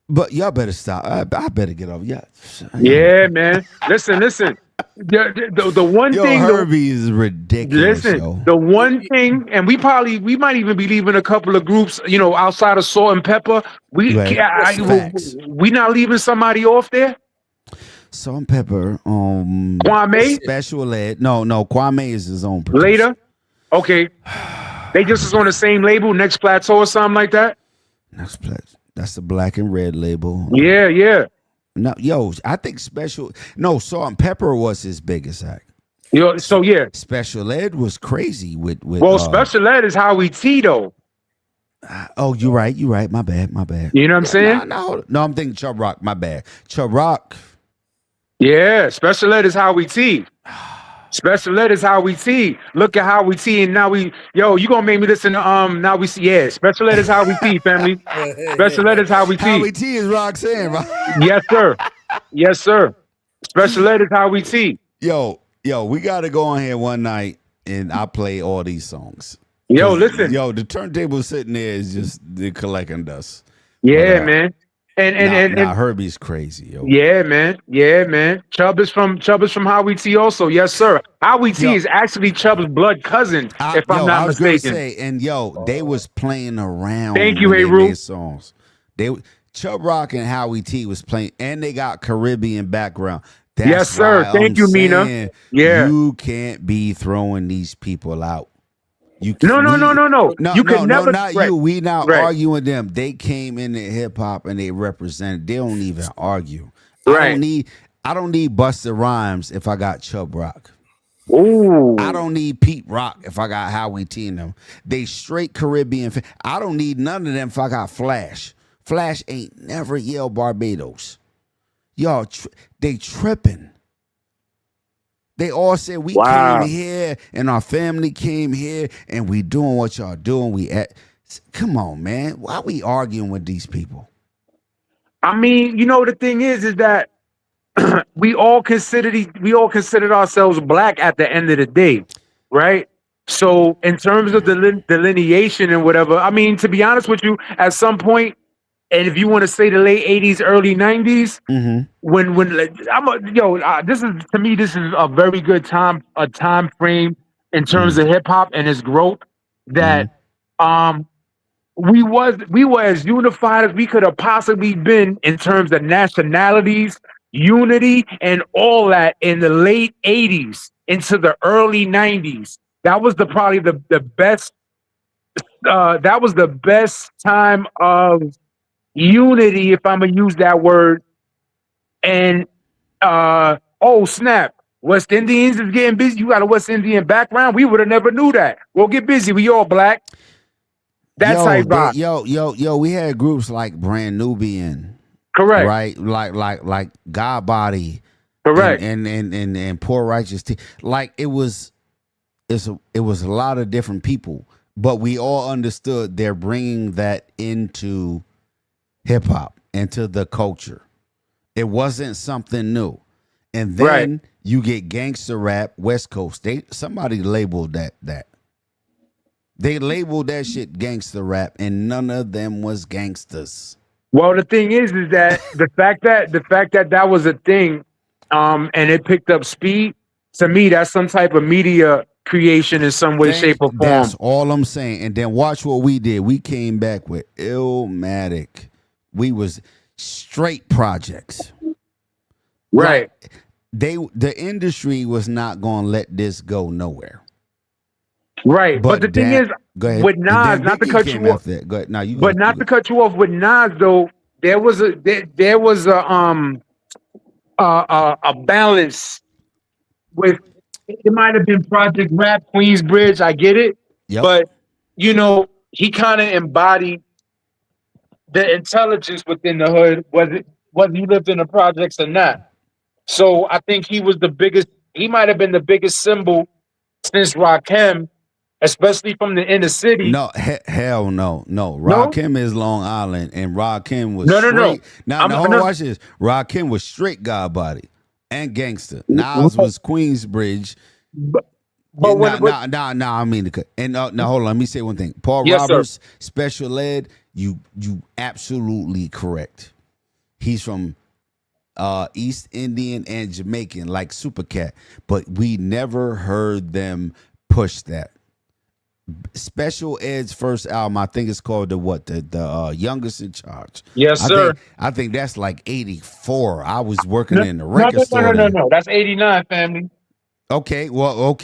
but y'all better stop. I better get off. Yeah, man. Listen. The one thing, Herbie is ridiculous. Listen, the one thing, and we might even be leaving a couple of groups, outside of Salt and Pepper. We not leaving somebody off there. Salt and Pepper, Kwame, Special Ed. No, Kwame is his own producer. Later, okay. They just was on the same label, Next Plateau or something like that. Next Plateau. That's the Black and Red label. Yeah. No, I think Salt and Pepper was his biggest act. So yeah. Special Ed was crazy with Special Ed is Howie T though. Oh, you're right. My bad. You know what I'm saying? No, I'm thinking Chub Rock. My bad. Chub Rock. Yeah, Special Ed is Howie T. Special Ed is Howie T. Look at Howie T, and now you gonna make me listen to now we see. Yeah, Special Ed is Howie T, family. Special Ed is Howie T. Howie T is Roxanne, right? Yes, sir. Special Ed is Howie T. Yo, we gotta go on here one night and I play all these songs. Yo, listen. Yo, the turntable sitting there is just collecting dust. Yeah, man. And Herbie's crazy, yo. Yeah, man. Chubb is from Howie T also. Yes, sir. Howie T is actually Chubb's blood cousin, if I'm not mistaken. They was playing around. Thank you, Hey Roo. Songs. Chubb Rock and Howie T was playing, and they got Caribbean background. That's yes, sir. Thank you, Mina. Yeah. You can't be throwing these people out. No. You can never. Not you. We not arguing them. They came into hip hop and they represent. They don't even argue. Right. I don't need Busta Rhymes if I got Chubb Rock. Ooh. I don't need Pete Rock if I got Howie T in them. They straight Caribbean. I don't need none of them if I got Flash. Flash ain't never yelled Barbados. Y'all, they tripping. They all said we came here and our family came here and we doing what y'all doing. Come on, man. Why are we arguing with these people? I mean, the thing is that we all considered ourselves black at the end of the day, right? So in terms of the delineation and whatever, I mean, to be honest with you, at some point, and if you want to say the late 80s, early 90s, this is a very good time frame in terms of hip hop and its growth that we were as unified as we could have possibly been in terms of nationalities, unity, and all that in the late 80s into the early 90s. That was probably the best. That was the best time of unity, if I'm gonna use that word. And oh snap, West Indians is getting busy. You got a West Indian background. We would have never knew that. We'll get busy. We all black. That's how you rock. Yo, we had groups like Brand Nubian. Correct. Right? Like God Body. Correct. And Poor Righteous Like it was a lot of different people. but we all understood they're bringing that into hip hop, into the culture. It wasn't something new. And then you get gangster rap, West Coast. Somebody labeled that. They labeled that shit gangster rap, and none of them was gangsters. Well, the thing is that the fact that was a thing, and it picked up speed. To me, that's some type of media creation in some way, shape, or form. That's all I'm saying. And then watch what we did. We came back with Illmatic. We was straight projects. Right. Like, the industry was not gonna let this go nowhere. Right. But the thing is, with Nas, not to cut you off. Go ahead. Now you but not to cut you off with Nas though, there was a balance with it might have been Project Rap, Queensbridge, I get it. Yep. But you know, he kind of embodied the intelligence within the hood, whether you lived in the projects or not. So I think he might have been the biggest symbol since Rakim, especially from the inner city. No, hell no. Rakim is Long Island, and Rakim was straight. Now, hold on, watch this. Rakim was straight God body and gangster. Nas was Queensbridge. I mean, and now hold on. Let me say one thing. Paul Roberts, sir. Special Ed. You absolutely correct. He's from East Indian and Jamaican, like Supercat, but we never heard them push that. Special Ed's first album, I think it's called the Youngest in Charge. Yes, sir. I think that's like 84. I was working in the record store. No. That's 89, family. Okay,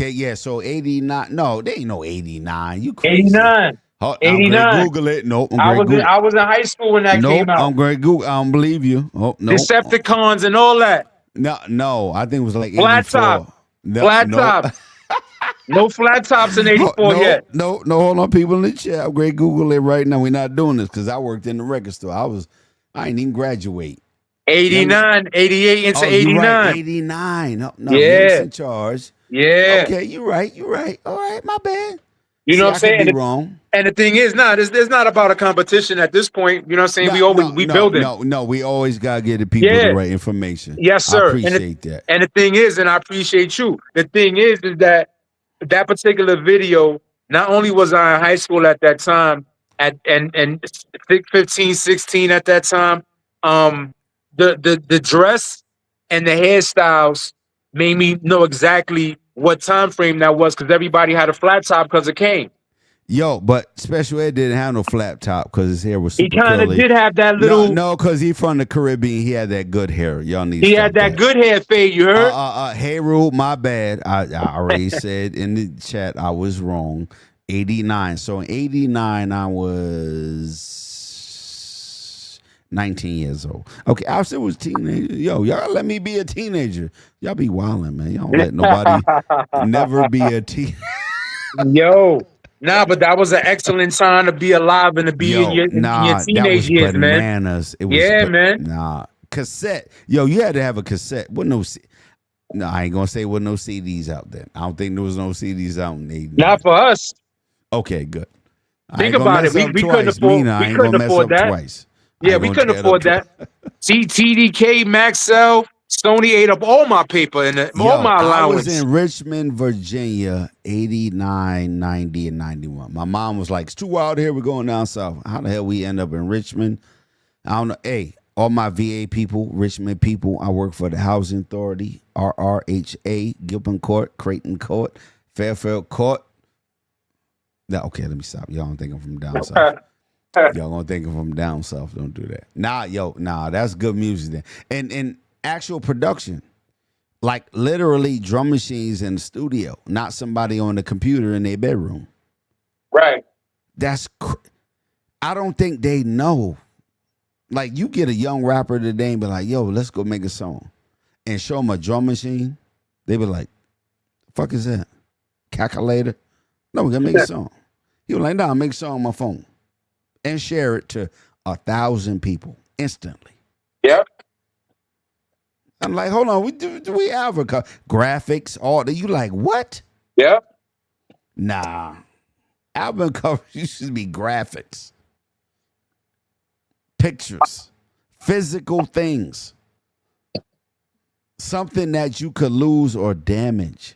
yeah. So 89. No, they ain't no 89. You crazy? 89. 89. Google it. Nope. I was in high school when that came out. I'm going to Google. I don't believe you. Oh no. Decepticons and all that. No. I think it was like flat 84. top. Flat top. No flat tops in 84 yet. No. Hold on, people in the chat. I'm going to Google it right now. We're not doing this because I worked in the record store. I didn't even graduate. 89, 88 into 89. Right, 89. No, yeah. In charge. Yeah. Okay, you're right. All right, my bad. You know what I'm saying? I could be wrong. And the thing is, there's not about a competition at this point. You know what I'm saying? We build it. No, we always gotta get the people the right information. Yes, sir. I appreciate that. And the thing is, and I appreciate you. The thing is that particular video, not only was I in high school at that time, and 15, 16 at that time, the dress and the hairstyles made me know exactly what time frame that was, because everybody had a flat top because it came. Yo, but Special Ed didn't have no flat top because his hair was super He kind of did have that little. No, because he from the Caribbean. He had that good hair. Y'all need. He had that good hair fade. You heard? Hey, Rule, my bad. I already said in the chat I was wrong. 89. So in 89, I was 19 years old. Okay, I still was a teenager. Yo, y'all let me be a teenager. Y'all be wilding, man. Y'all don't let nobody never be a teen. Yo. Nah, but that was an excellent time to be alive and to be in your teenage years, bananas. Man. It was man. Nah, cassette. Yo, you had to have a cassette. I ain't gonna say with no CDs out there. I don't think there was no CDs out in 89. Not for us. Okay, good. Think about it. We couldn't afford. We couldn't afford that. Twice. Yeah, we couldn't afford that. TDK, Maxell, Sony ate up all my paper and all my allowance. I was in Richmond, Virginia, 89, 90, and 91. My mom was like, it's too wild here. We're going down south. How the hell we end up in Richmond? I don't know. Hey, all my VA people, Richmond people, I work for the Housing Authority, RRHA, Gilpin Court, Creighton Court, Fairfield Court. Now, okay, let me stop. Y'all don't think I'm from down south. Y'all gonna think I'm from down south. Don't do that. Nah, that's good music then. And actual production, like literally drum machines in the studio, not somebody on the computer in their bedroom. Right. I don't think they know. Like, you get a young rapper today and be like, yo, let's go make a song, and show them a drum machine. They be like, fuck is that? Calculator? No, we're gonna make a song. He was like, nah, make a song on my phone and share it to 1,000 people instantly. Yep. I'm like, hold on, do we have graphics? All that? You like what? Yep. Nah, Album covers used to be graphics, pictures, physical things, something that you could lose or damage.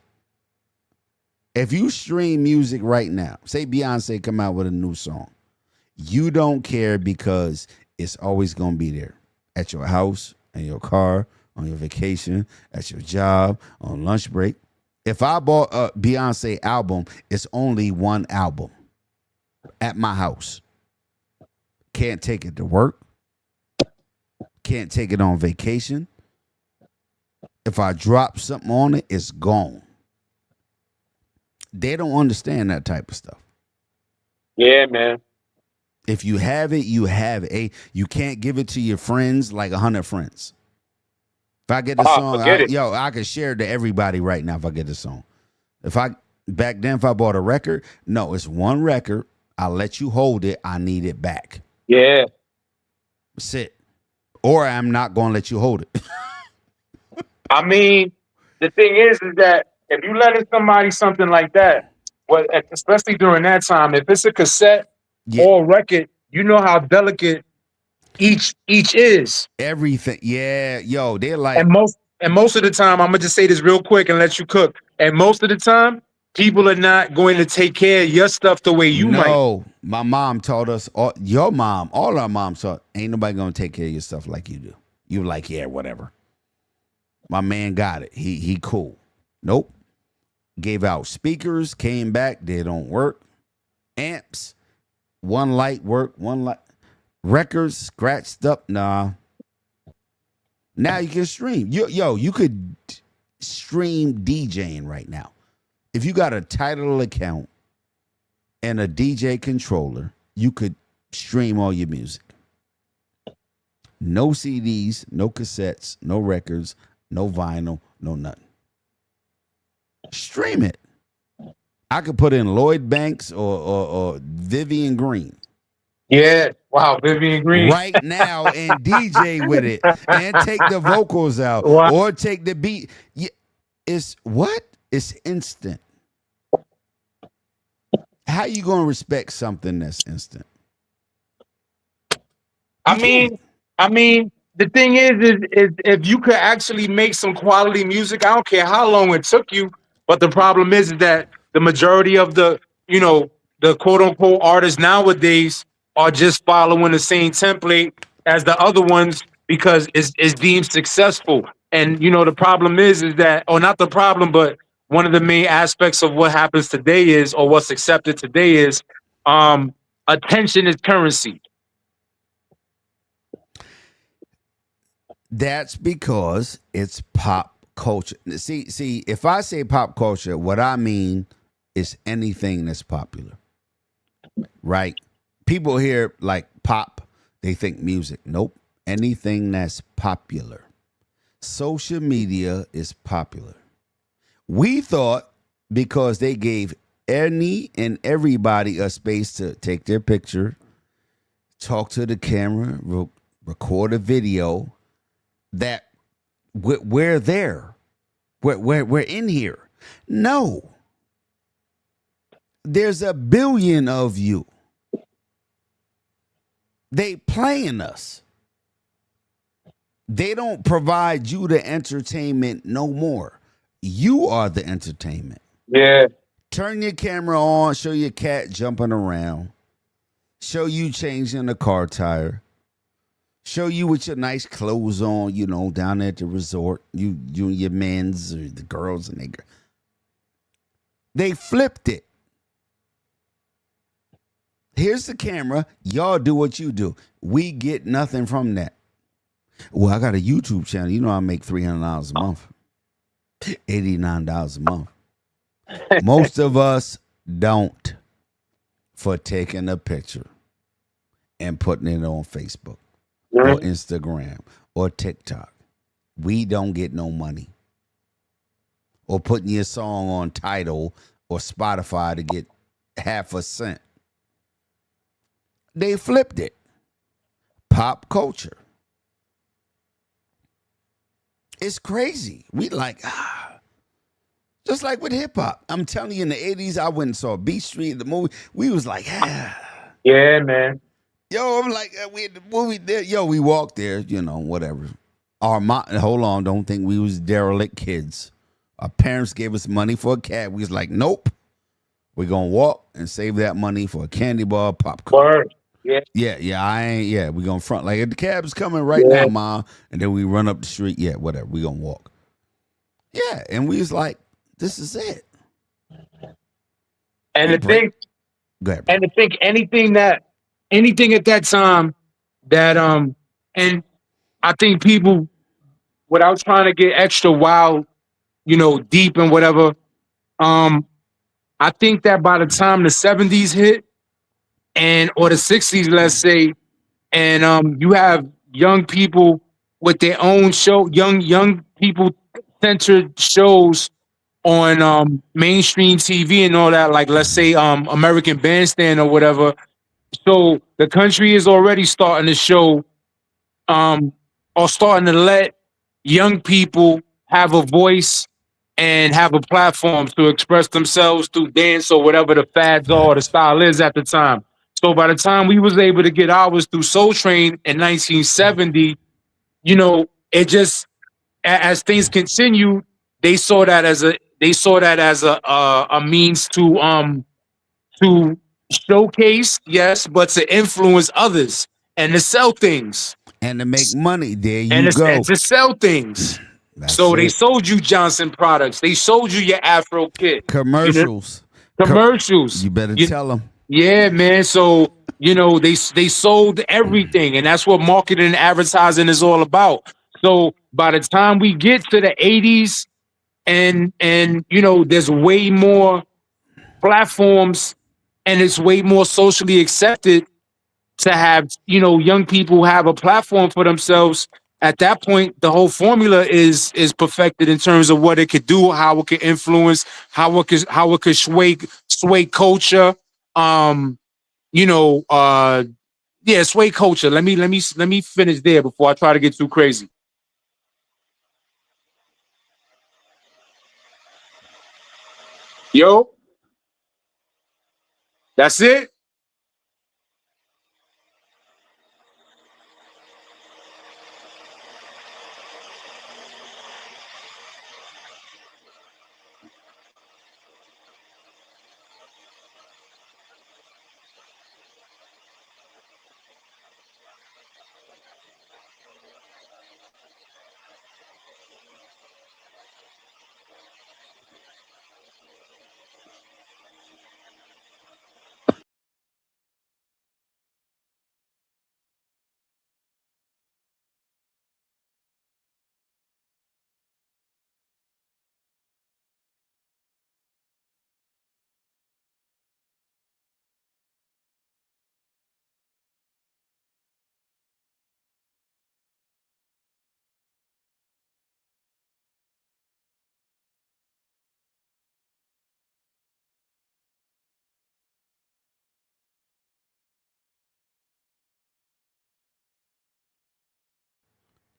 If you stream music right now, say Beyonce come out with a new song, you don't care because it's always going to be there at your house, in your car, on your vacation, at your job, on lunch break. If I bought a Beyonce album, it's only one album at my house. Can't take it to work. Can't take it on vacation. If I drop something on it, it's gone. They don't understand that type of stuff. Yeah, man. If you have it, you have it. Hey, you can't give it to your friends like 100 friends. If I get the song, I can share it to everybody right now if I get the song. Back then, if I bought a record, no, it's one record. I'll let you hold it. I need it back. Yeah. That's it. Or I'm not going to let you hold it. I mean, the thing is that if you let somebody something like that, well, especially during that time, if it's a cassette or a record, you know how delicate each is. Everything. Yeah, yo, they're like, and most of the time, I'm gonna just say this real quick and let you cook. And most of the time, people are not going to take care of your stuff the way you might. No, my mom taught us, your mom, all our moms taught, ain't nobody gonna take care of your stuff like you do. You like, yeah, whatever. My man got it. He cool. Nope. Gave out speakers, came back, they don't work. Amps, one light work, one light. Records scratched up. Nah. Now you can stream. You could stream DJing right now. If you got a Tidal account and a DJ controller, you could stream all your music. No CDs, no cassettes, no records, no vinyl, no nothing. Stream it. I could put in Lloyd Banks or Vivian Green. Yeah. Wow, Vivian Green. Right now and DJ with it and take the vocals out or take the beat. It's what? It's instant. How you going to respect something that's instant? I mean, the thing is if you could actually make some quality music, I don't care how long it took you. But the problem is that the majority of the quote unquote artists nowadays are just following the same template as the other ones because it's deemed successful. And the problem is that, or not the problem, but one of the main aspects of what happens today is, or what's accepted today is, attention is currency. That's because it's pop culture. See, if I say pop culture, what I mean is anything that's popular, right? People hear like pop, they think music. Nope. Anything that's popular. Social media is popular. We thought because they gave any and everybody a space to take their picture, talk to the camera, record a video, that we're there. We're in here. No. There's a billion of you. They playing us. They don't provide you the entertainment no more. You are the entertainment. Yeah. Turn your camera on, show your cat jumping around. Show you changing the car tire. Show you with your nice clothes on, down at the resort. You and your men's or the girls and they flipped it. Here's the camera. Y'all do what you do. We get nothing from that. Well, I got a YouTube channel. I make $300 a month. $89 a month. Most of us don't for taking a picture and putting it on Facebook or Instagram or TikTok. We don't get no money. Or putting your song on Tidal or Spotify to get half a cent. They flipped it. Pop culture. It's crazy. We like, Just like with hip hop. I'm telling you, in the 80s, I went and saw Beat Street, the movie. We was like, Yeah, man. Yo, I'm like, we had the movie there. Yo, we walked there, whatever. Hold on, don't think we was derelict kids. Our parents gave us money for a cab. We was like, nope. We're going to walk and save that money for a candy bar, popcorn. Word. Yeah. We're going to front. Like, the cab's coming right Yeah. now, Ma. And then we run up the street. Yeah, whatever. We're going to walk. Yeah, and we was like, this is it. And Go ahead, bro. and to think anything at that time that and I think people, without trying to get extra wild, deep and whatever, I think that by the time the 70s hit or the 60s, let's say, and you have young people with their own show, young people centered shows on mainstream TV and all that, like let's say American Bandstand or whatever. So the country is already starting to show or starting to let young people have a voice and have a platform to express themselves through dance or whatever the fads are or the style is at the time. So by the time we was able to get ours through Soul Train in 1970, it just as things continue, they saw that as a means to showcase, yes, but to influence others and to sell things And to make money. There you and go. and to sell things. So they sold you Johnson products. They sold you your Afro kit. Commercials. Commercials. You better tell them. Yeah, man. So, they sold everything. And that's what marketing and advertising is all about. So by the time we get to the 80s and there's way more platforms and it's way more socially accepted to have, young people have a platform for themselves. At that point, the whole formula is perfected in terms of what it could do, how it could influence, how it could sway culture. Sway culture. Let me finish there before I try to get too crazy. Yo, that's it.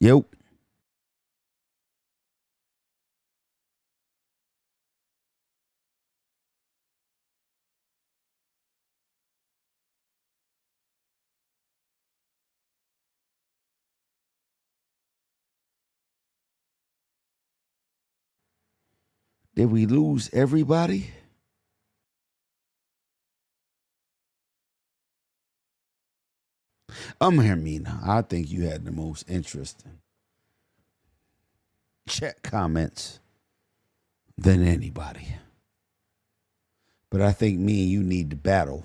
Yep. Did we lose everybody? Hermina, I think you had the most interesting chat comments than anybody. But I think me and you need to battle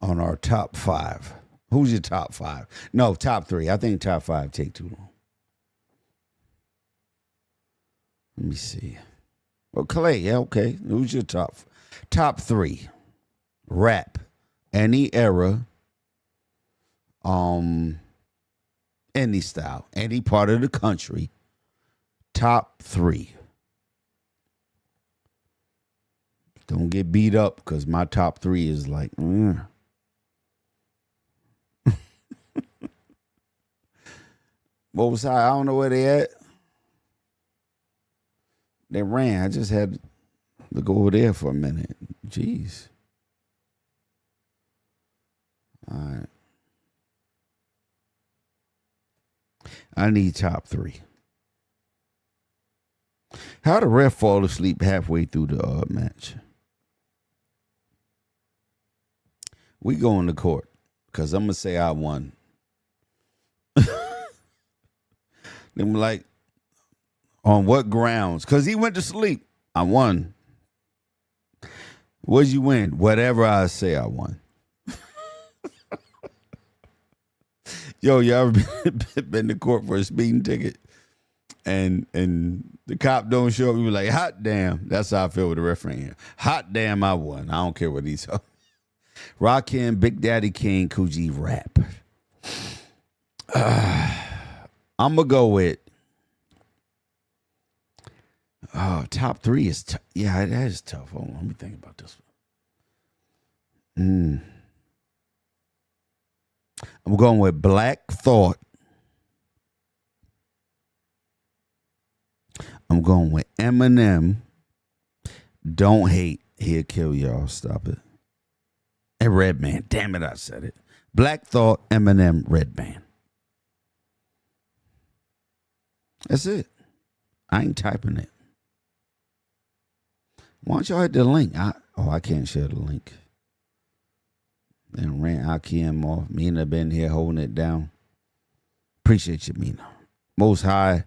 on our top 5. Who's your top 5? No, top 3. I think top 5 take too long. Let me see. Well, Clay, yeah, okay. Who's your top 3? Rap, any era, any style, any part of the country. Top 3. Don't get beat up because my top 3 is like, What was I don't know where they at. They ran. I just had to go over there for a minute. Jeez. All right. I need top 3. How the ref fall asleep halfway through the match? We going to court because I'm going to say I won. Them like, on what grounds? Because he went to sleep. I won. What'd you win? Whatever I say, I won. Yo, you ever been to court for a speeding ticket? And the cop don't show up, you be like, hot damn. That's how I feel with the referee here. Hot damn, I won. I don't care what he's on. Rakim, Big Daddy Kane, Coogee Rap. I'm going to go with top 3 is yeah, that is tough. Hold on, let me think about this one. I'm going with Black Thought. I'm going with Eminem. Don't Hate. He'll kill y'all. Stop it. And Redman. Damn it, I said it. Black Thought, Eminem, Redman. That's it. I ain't typing it. Why don't y'all hit the link? I can't share the link. Then ran Akiem off. Mina been here holding it down. Appreciate you, Mina. Most High.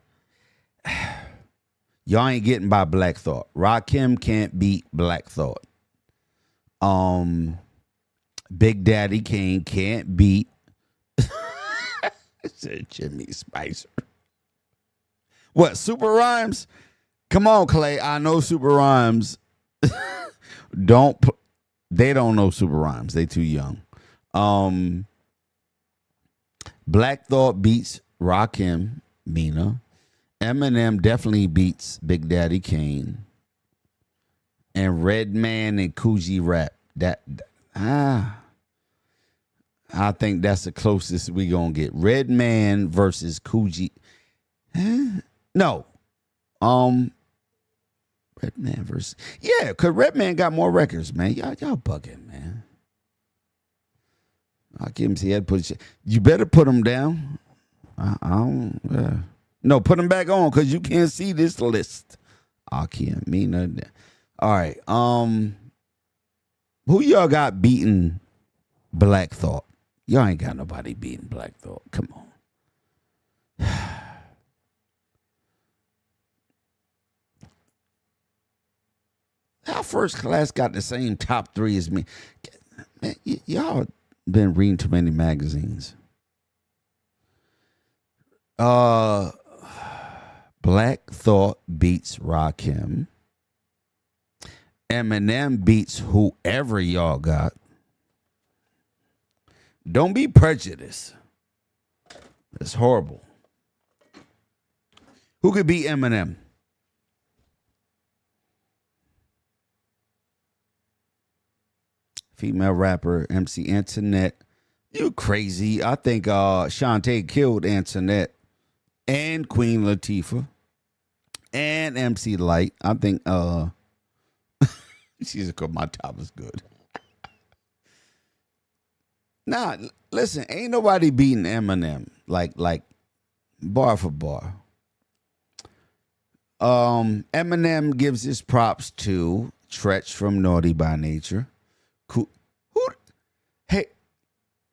Y'all ain't getting by Black Thought. Rakim can't beat Black Thought. Big Daddy Kane can't beat Jimmy Spicer. What, Super Rhymes? Come on, Clay. I know Super Rhymes. They don't know Super Rhymes. They too young. Black Thought beats Rakim, Mina. Eminem definitely beats Big Daddy Kane. And Redman and Coogee Rap. I think that's the closest we gonna get. Redman versus Coogee. No. Redman versus, yeah, because Redman got more records, man. Y'all bugging, man. I'll give him his head. You better put him down. I don't. No, put him back on because you can't see this list. I can't mean nothing. All right. Who y'all got beating Black Thought? Y'all ain't got nobody beating Black Thought. Come on. Our First Class got the same top 3 as me. Man, y'all been reading too many magazines. Black Thought beats Rakim. Eminem beats whoever y'all got. Don't be prejudiced. It's horrible. Who could beat Eminem? Female rapper, MC Antoinette. You crazy. I think Shantae killed Antoinette and Queen Latifah and MC Light. I think she's my top is good. Nah, listen, ain't nobody beating Eminem like bar for bar. Eminem gives his props to Tretch from Naughty by Nature.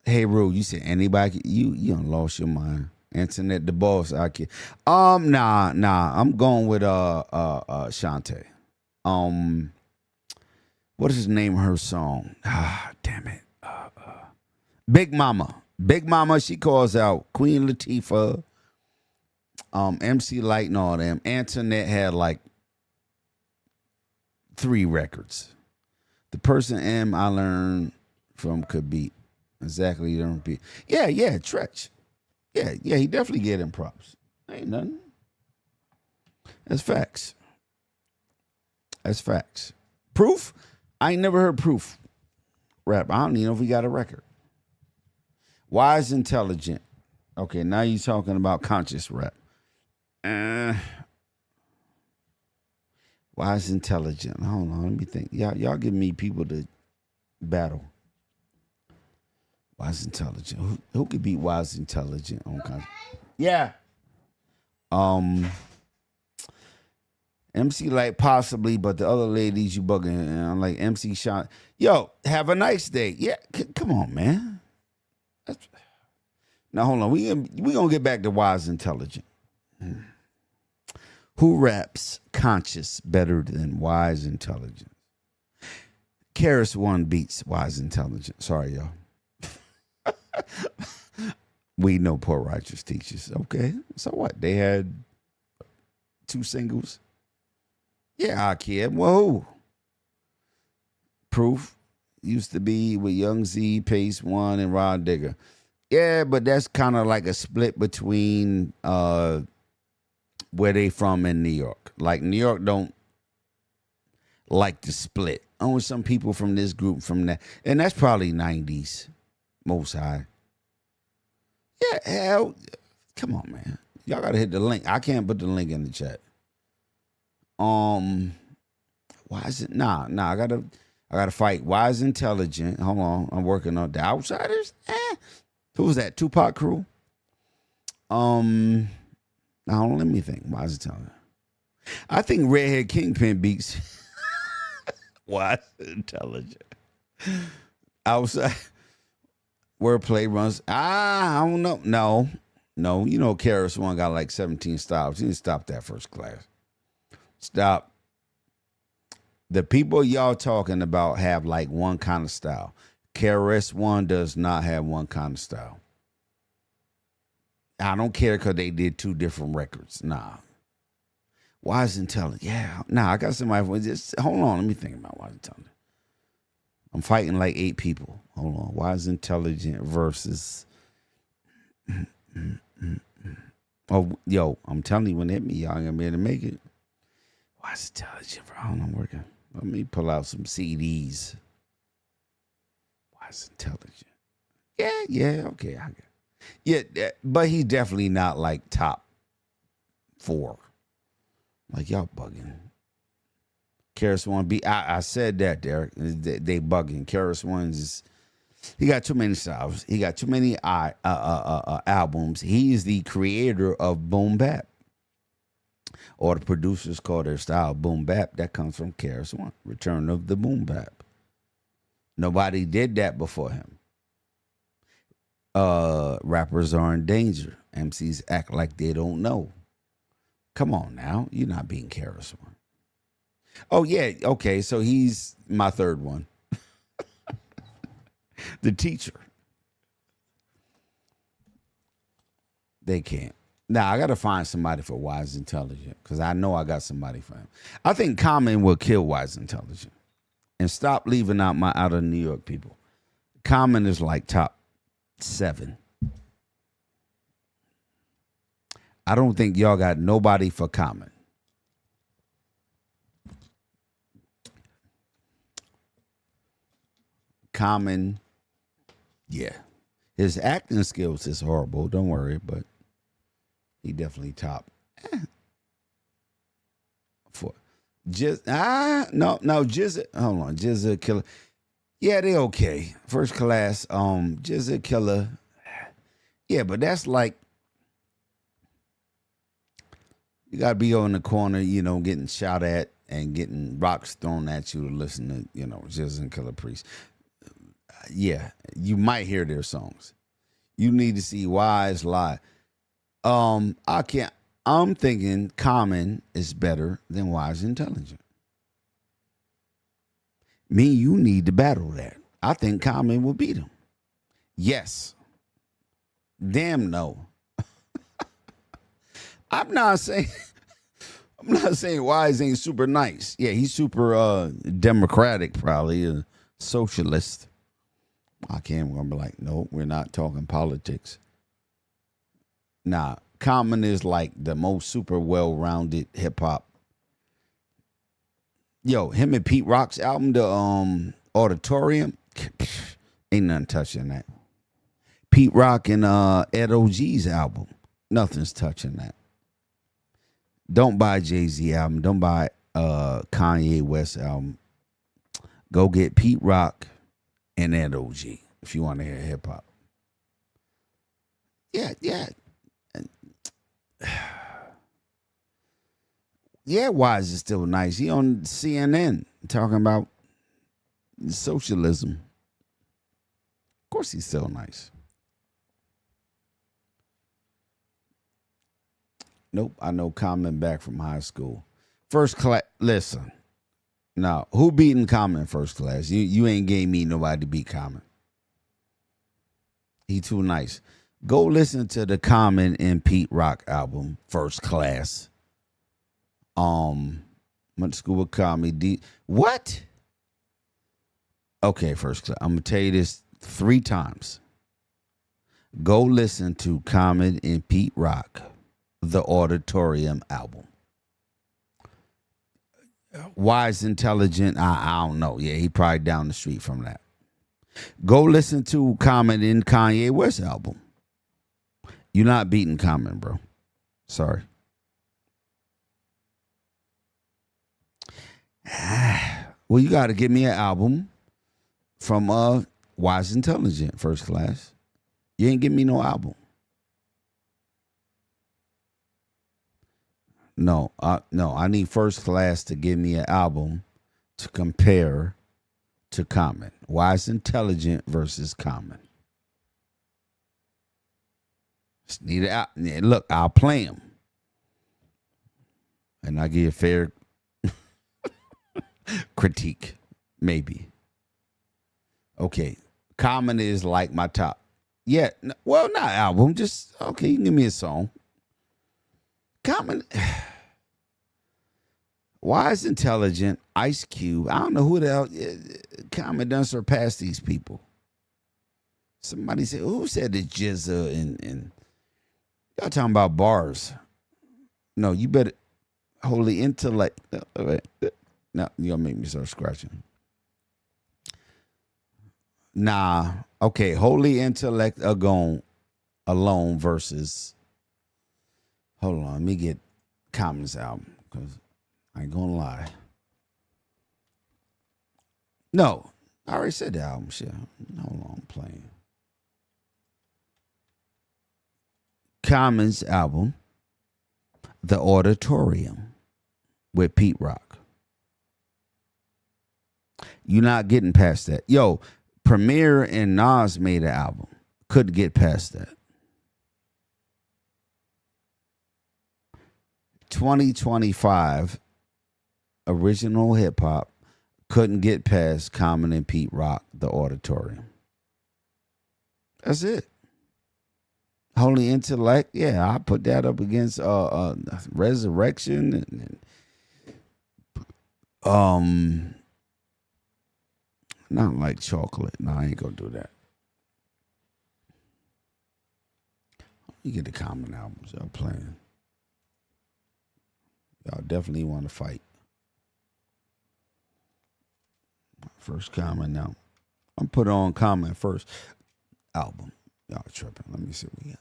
Hey, Rue, you said anybody? You done lost your mind. Internet the boss. I can. Nah. I'm going with Shantae. What is the name of her song? Damn it. Big Mama. Big Mama. She calls out Queen Latifah, MC Light, and all them. Antoinette had like 3 records. The person I learned from could beat. Exactly, you don't beat. Yeah, Tretch. Yeah, he definitely get him props. Ain't nothing. That's facts. Proof? I ain't never heard Proof rap. I don't even know if he got a record. Wise Intelligent. Okay, now you're talking about conscious rap. Wise Intelligent. Hold on, let me think. Y'all give me people to battle. Wise Intelligent. Who could beat Wise Intelligent on content? Yeah. MC Light possibly, but the other ladies you bugging. I'm like MC Sean. Yo, have a nice day. Yeah, come on, man. Now hold on. We gonna get back to Wise Intelligent. Who raps conscious better than Wise Intelligent? Karis One beats Wise Intelligent. Sorry, y'all. We know Poor Righteous Teachers. Okay, so what? They had 2 singles. Yeah, I kid. Whoa. Proof used to be with Young Z, Pace One, and Rod Digger. Yeah, but that's kind of like a split between where they from in New York. Like New York don't like to split. Only some people from this group from that, and that's probably 90s, most high. Yeah, hell, come on, man. Y'all gotta hit the link. I can't put the link in the chat. Why is it? Nah. I gotta fight. Wise Intelligent. Hold on, I'm working on The Outsiders. Who's that? Tupac Crew. Now let me think. Wise Intelligent. I think Redhead Kingpin beats Wise Intelligent. Outside wordplay runs. I don't know. No. You know, Karis One got like 17 stops. He didn't stop that first class. Stop. The people y'all talking about have like one kind of style. Karis One does not have one kind of style. I don't care because they did 2 different records. Nah. Wise Intelligent. Yeah. Nah, I got somebody. Just hold on. Let me think about Wise Intelligent. I'm fighting like 8 people. Hold on. Wise Intelligent versus. Oh, yo, I'm telling you, when it hit me, y'all gonna be able to make it. Wise Intelligent, bro. Hold on, I'm working. Let me pull out some CDs. Wise Intelligent. Yeah, okay. I get it. Yeah, but he's definitely not like top 4. Like, y'all bugging. Karis One beat. I said that, Derek. They bugging. Karis One's he got too many styles. He got too many albums. He is the creator of Boom Bap. Or the producers call their style Boom Bap. That comes from Karis One. Return of the Boom Bap. Nobody did that before him. Rappers are in danger. MCs act like they don't know. Come on now. You're not being Karis One. Oh, yeah. Okay, so he's my third one. The teacher. They can't. Now, I got to find somebody for Wise Intelligent because I know I got somebody for him. I think Common will kill Wise Intelligent. And stop leaving out my out of New York people. Common is like top 7. I don't think y'all got nobody for Common. Common, yeah. His acting skills is horrible. Don't worry, but he definitely top. For just no Jizz. Hold on, Jizz Killer. Yeah, they okay. First class. Jizz Killer. Yeah, but that's like you gotta be on the corner, getting shot at and getting rocks thrown at you to listen to, Jizz Killer Priest. Yeah, you might hear their songs. You need to see Wise live. I'm thinking Common is better than Wise Intelligent. You need to battle that. I think Common will beat him. Yes. Damn no. I'm not saying Wise ain't super nice. Yeah, he's super democratic, probably a socialist. I'm gonna be like, no, we're not talking politics. Nah, Common is like the most super well-rounded hip hop. Yo, him and Pete Rock's album, the Auditorium, ain't nothing touching that. Pete Rock and Ed OG's album, nothing's touching that. Don't buy Jay-Z album. Don't buy Kanye West album, go get Pete Rock and Ed OG if you want to hear hip hop. Yeah. Yeah, Wise is still nice. He on CNN talking about socialism. Of course he's still nice. Nope, I know Common back from high school. First class, listen. Now, who beating Common first class? You ain't gave me nobody to beat Common. He too nice. Go listen to the Common and Pete Rock album, First Class. Went to school with comedy. What? Okay, First Class. I'm gonna tell you this 3 times. Go listen to Common and Pete Rock, the Auditorium album. Wise, Intelligent, I don't know. Yeah, he probably down the street from that. Go listen to Common and Kanye West album. You're not beating Common, bro. Sorry. Well, you got to give me an album from Wise, Intelligent, First Class. You ain't give me no album. No, I need First Class to give me an album to compare to Common. Wise, Intelligent versus Common. Just need it out. Look, I'll play him, and I give you a fair critique, maybe. Okay, Common is like my top. Yeah, well, not album. Just okay. You can give me a song. Common. Wise, Intelligent, Ice Cube. I don't know who the hell Common done surpassed these people. Somebody said, who said the Jizza and y'all talking about bars? No, you better Holy Intellect. No, you're gonna make me start scratching. Nah, okay, Holy Intellect alone versus. Hold on, let me get Common's album because I ain't gonna lie. No, I already said the album shit. Hold on, I'm playing. Common's album, The Auditorium, with Pete Rock. You're not getting past that. Yo, Premier and Nas made an album. Couldn't get past that. 2025 original hip hop couldn't get past Common and Pete Rock, The Auditorium. That's it. Holy Intellect, yeah, I put that up against Resurrection and not like Chocolate. No, I ain't gonna do that. You get the Common albums y'all playing. Y'all definitely want to fight. First Common now. I'm put on Common first album. Y'all tripping. Let me see what we got.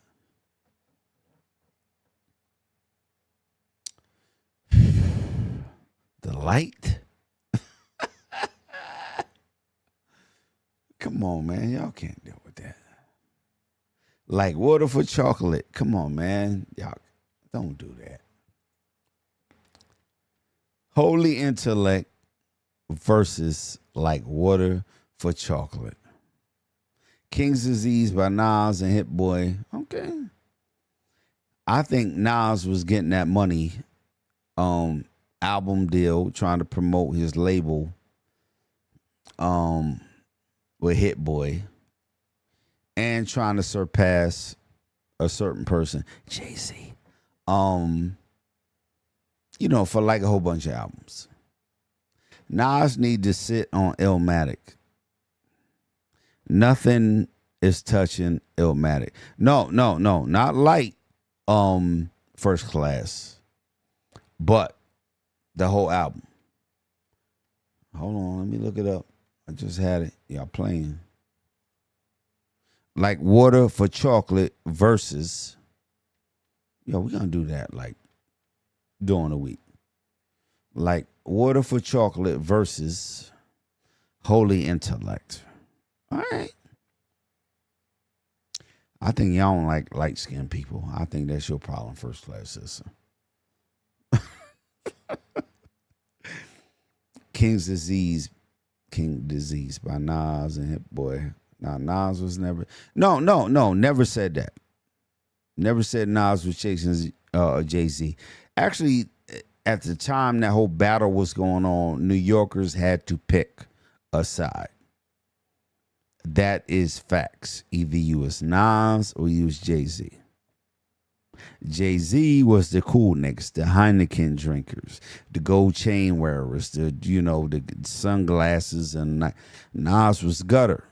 The Light. Come on, man. Y'all can't deal with that. Like Water for Chocolate. Come on, man. Y'all don't do that. Holy Intellect versus Like Water for Chocolate. King's Disease by Nas and Hit Boy. Okay. I think Nas was getting that money album deal, trying to promote his label with Hit Boy and trying to surpass a certain person, Jay-Z. For like a whole bunch of albums. Nas need to sit on Illmatic. Nothing is touching Illmatic. No, not like First Class, but the whole album. Hold on, let me look it up. I just had it. Y'all playing. Like Water for Chocolate versus. Yo, we're gonna do that like during the week. Like Water for Chocolate versus Holy Intellect. All right. I think y'all don't like light-skinned people. I think that's your problem, first class citizen. King Disease by Nas and Hit Boy. Now, Nas was never... No, never said that. Never said Nas was chasing Jay-Z. Actually, at the time that whole battle was going on, New Yorkers had to pick a side. That is facts. Either you was Nas or you was Jay-Z. Jay-Z was the cool niggas, the Heineken drinkers, the gold chain wearers, the sunglasses, and Nas was gutter.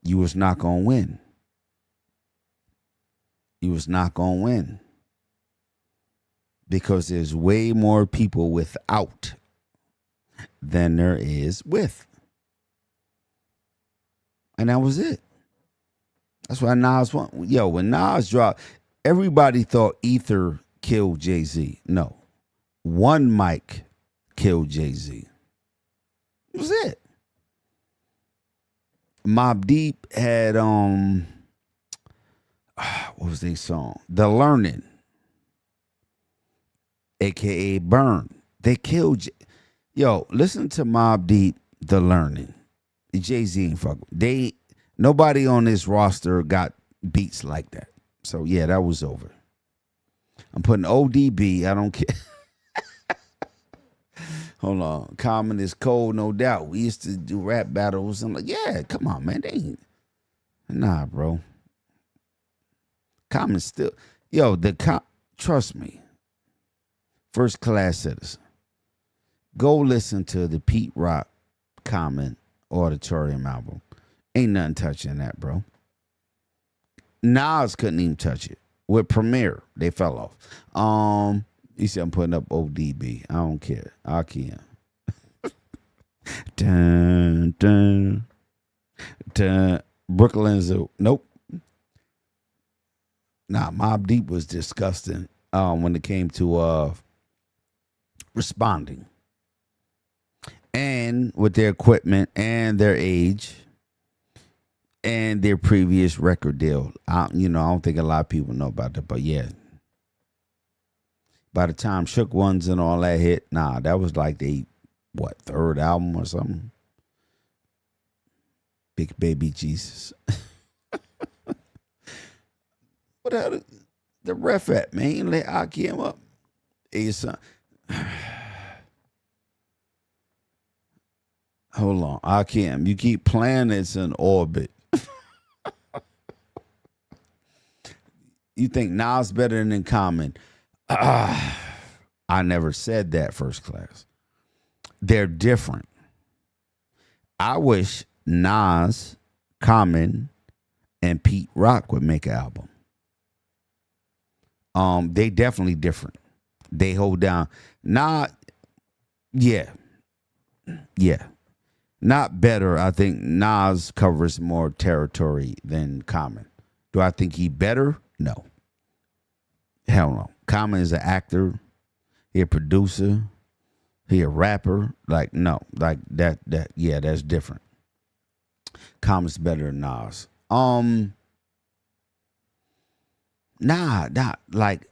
You was not gonna win. You was not gonna win. Because there's way more people without than there is with. And that was it. That's why Nas won. Yo, when Nas dropped, everybody thought Ether killed Jay-Z. No. One mic killed Jay-Z. That was it. Mobb Deep had what was their song? The Learning. AKA Burn. They killed Yo, listen to Mobb Deep, The Learning. Jay-Z ain't fuck. Nobody on this roster got beats like that. So yeah, that was over. I'm putting ODB. I don't care. Hold on. Common is cold, no doubt. We used to do rap battles. I'm like, yeah, come on, man. They ain't. Nah, bro. Common still. Yo, trust me. First class citizen. Go listen to the Pete Rock Common Auditorium album. Ain't nothing touching that, bro. Nas couldn't even touch it. With Premier, they fell off. He said I'm putting up ODB. I don't care. I can. Dun, dun, dun. Brooklyn Zoo. Nope. Nah, Mobb Deep was disgusting when it came to responding. And with their equipment and their age and their previous record deal. I don't think a lot of people know about that, but yeah. By the time Shook Ones and all that hit, that was like third album or something? Big Baby Jesus. What the ref at, man? Let Akiem up. Hey, son. Hold on. Akiem, you keep playing it's in orbit. You think Nas better than Common? I never said that, first class. They're different. I wish Nas, Common, and Pete Rock would make an album. They definitely different. They hold down. Not better. I think Nas covers more territory than Common. Do I think he better? No. Hell no. Common is an actor. He a producer. He a rapper. Like, no. Like that, that's different. Common's better than Nas. Like,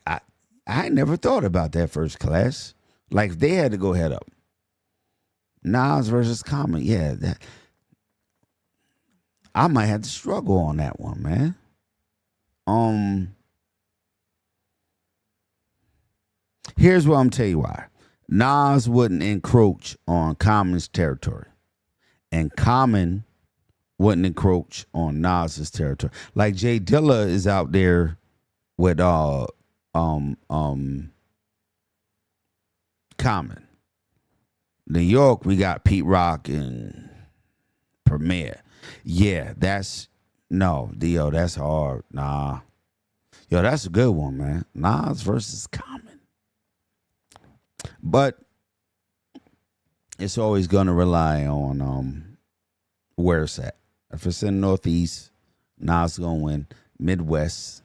I never thought about that, first class. Like, if they had to go head up. Nas versus Common. Yeah, that. I might have to struggle on that one, man. Here's what I'm tell you why. Nas wouldn't encroach on Common's territory. And Common wouldn't encroach on Nas's territory. Like Jay Dilla is out there with Common. New York, we got Pete Rock and Premier. Yeah, that's hard. Nah. Yo, that's a good one, man. Nas versus Common. But it's always gonna rely on where it's at. If it's in Northeast, Nas gonna win. Midwest,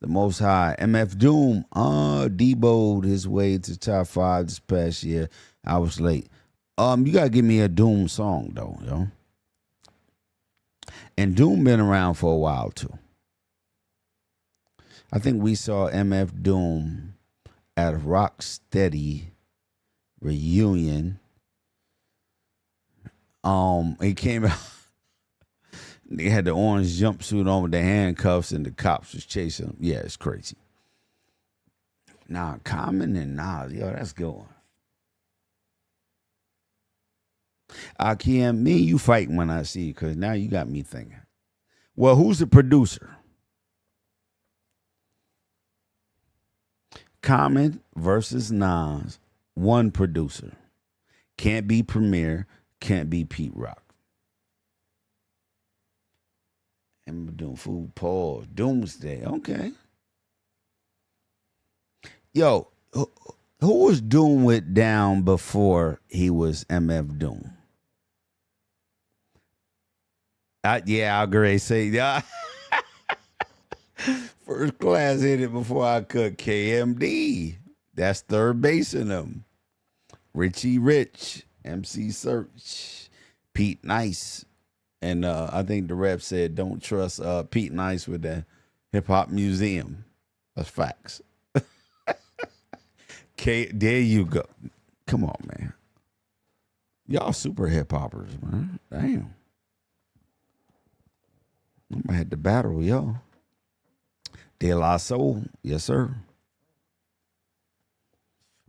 The Most High. MF Doom. Deboed his way to top 5 this past year. I was late. You gotta give me a Doom song though, yo. And Doom been around for a while too. I think we saw MF Doom at a Rocksteady reunion. He came out. They had the orange jumpsuit on with the handcuffs, and the cops was chasing him. Yeah, it's crazy. Nah, Common and Nas, yo, that's good one. Akiem, me and you fighting when I see you, because now you got me thinking. Well, who's the producer? Common versus Nas, one producer. Can't be Premier, can't be Pete Rock. And doing food pause. Doomsday. Okay. Yo, who was Doom with down before he was MF Doom? I agree. Say, yeah. First class hit it before I could. KMD. That's third base in them. Richie Rich. MC Search. Pete Nice. And I think the rep said, don't trust Pete Nice with the Hip Hop Museum. That's facts. There you go. Come on, man. Y'all super hip hoppers, man. Damn. I had to battle, y'all. De La Soul. Yes, sir.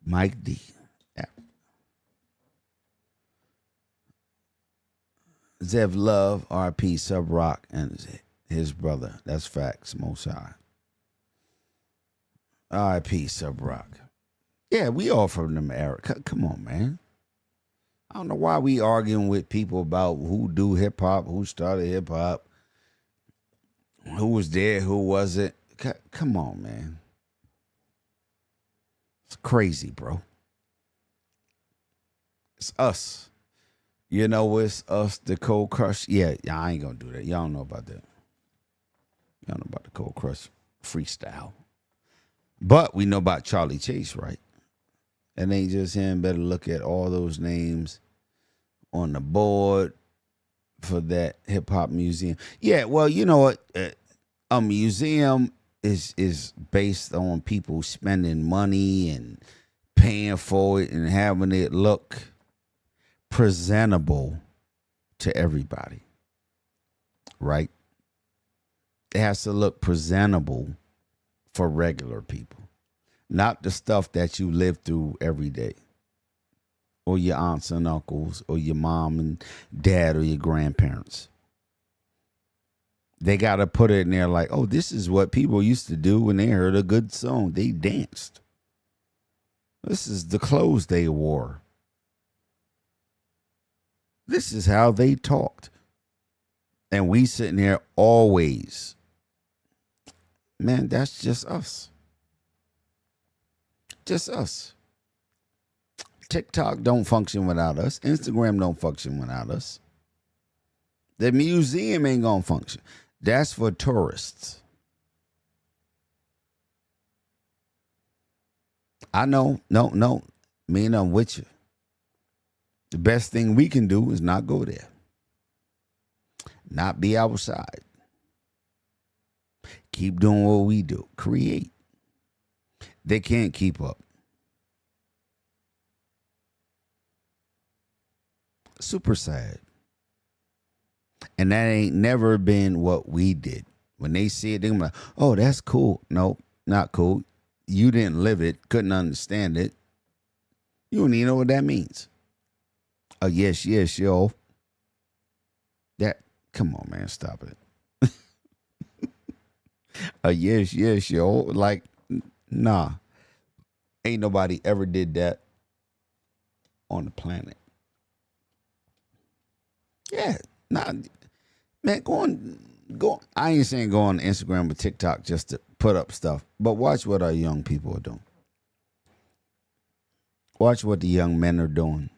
Mike D. Yeah. Zev Love, RP Sub Rock, and his brother. That's facts, Most High. RP Sub Rock. Yeah, we all from them era. Come on, man. I don't know why we arguing with people about who do hip hop, who started hip hop, who was there, who wasn't. Come on, man. It's crazy, bro. It's us. You know, it's us, the Cold Crush. Yeah, I ain't gonna do that. Y'all don't know about that. Y'all know about the Cold Crush freestyle. But we know about Charlie Chase, right? It ain't just him. Better look at all those names on the board for that hip hop museum. Yeah, well, you know what? A museum is based on people spending money and paying for it and having it look presentable to everybody, right? It has to look presentable for regular people, not the stuff that you live through every day, or your aunts and uncles, or your mom and dad, or your grandparents. They got to put it in there like, oh, this is what people used to do when they heard a good song. They danced. This is the clothes they wore. This is how they talked. And we sitting here always. Man, that's just us. Just us. TikTok don't function without us. Instagram don't function without us. The museum ain't gonna function. That's for tourists. I know. No. Me and I'm with you. The best thing we can do is not go there. Not be outside. Keep doing what we do. Create. They can't keep up. Super sad. And that ain't never been what we did. When they see it, they're like, oh, that's cool. No, not cool. You didn't live it, couldn't understand it. You don't even know what that means. Oh, yes, yo. Come on, man, stop it. Yes, yo. Like, nah. Ain't nobody ever did that on the planet. Yeah, nah. Man, go on. I ain't saying go on Instagram or TikTok just to put up stuff, but watch what our young people are doing. Watch what the young men are doing.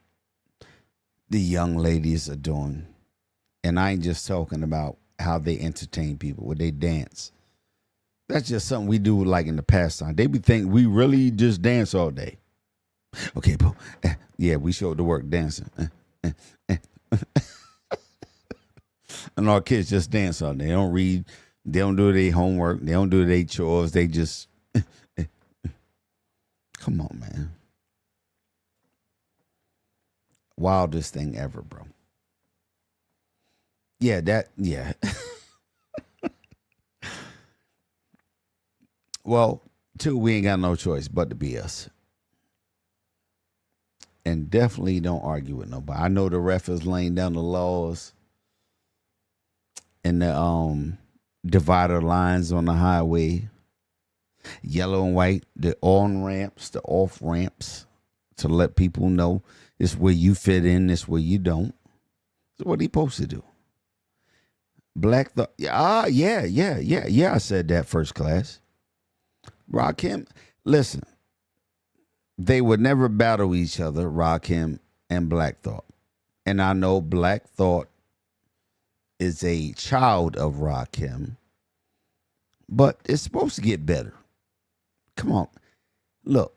The young ladies are doing. And I ain't just talking about how they entertain people, what they dance. That's just something we do like in the pastime. They be thinking we really just dance all day. Okay, bro. Yeah, we showed the work dancing. And our kids just dance all day. They don't read. They don't do their homework. They don't do their chores. They just come on, man. Wildest thing ever, bro. Yeah, yeah. Well, two, we ain't got no choice but to be us. And definitely don't argue with nobody. I know the ref is laying down the laws and the divider lines on the highway. Yellow and white, the on ramps, the off ramps, to let people know this where you fit in, this where you don't. That's what he supposed to do. Black thought, yeah, I said that first class. Rakim, listen, they would never battle each other, Rakim and Black Thought. And I know Black Thought is a child of Rakim, but it's supposed to get better. Come on. Look,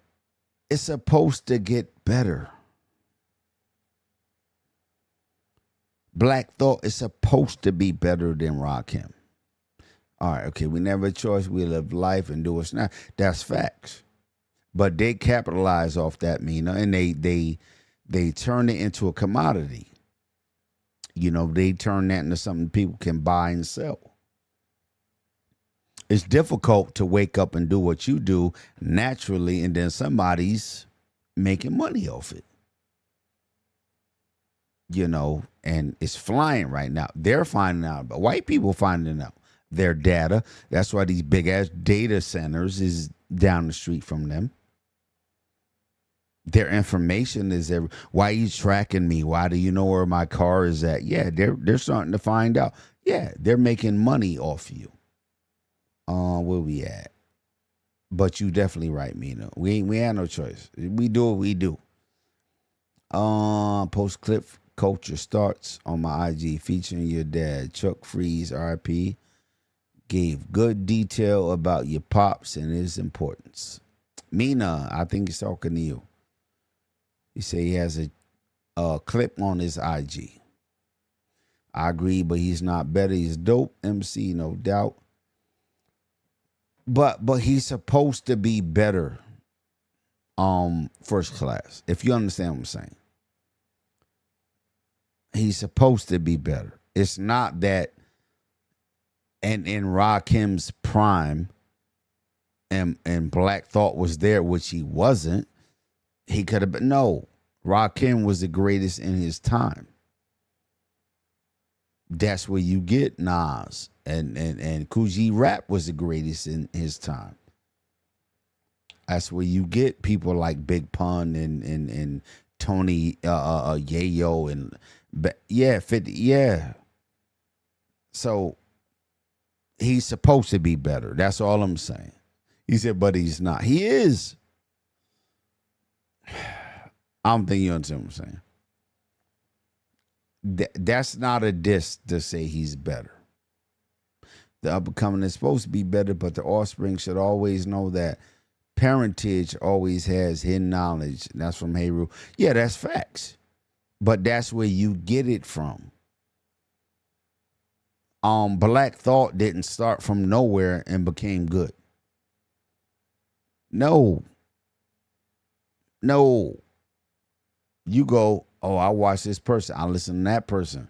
it's supposed to get better. Black Thought is supposed to be better than Rakim. All right, okay, we never had a choice. We live life and do what's not. That's facts. But they capitalize off that, Mina, and they turn it into a commodity. You know, they turn that into something people can buy and sell. It's difficult to wake up and do what you do naturally, and then somebody's making money off it. You know, and it's flying right now. They're finding out, but white people finding out their data. That's why these big ass data centers is down the street from them. Their information is there. Why are you tracking me? Why do you know where my car is at? Yeah, they're starting to find out. Yeah, they're making money off you. Where we at? But you definitely right, Mina. We have no choice. We do what we do. Post clip culture starts on my IG featuring your dad, Chuck Freeze, RIP. Gave good detail about your pops and his importance. Mina, I think he's talking to you. He said he has a clip on his IG. I agree, but he's not better. He's dope MC, no doubt. But he's supposed to be better. First class. If you understand what I'm saying. He's supposed to be better. It's not that and in Rakim's prime and Black Thought was there, which he wasn't. He could have been. No, Rakim was the greatest in his time. That's where you get Nas and Kool G Rap was the greatest in his time. That's where you get people like Big Pun and Tony Yayo and 50. Yeah. So he's supposed to be better. That's all I'm saying. He said, but he's not. He is. I don't think you understand what I'm saying. That's not a diss to say he's better. The up-and-coming is supposed to be better, but the offspring should always know that parentage always has hidden knowledge. That's from Heru. Yeah, that's facts. But that's where you get it from. Black Thought didn't start from nowhere and became good. No. You go, oh, I watch this person. I listen to that person.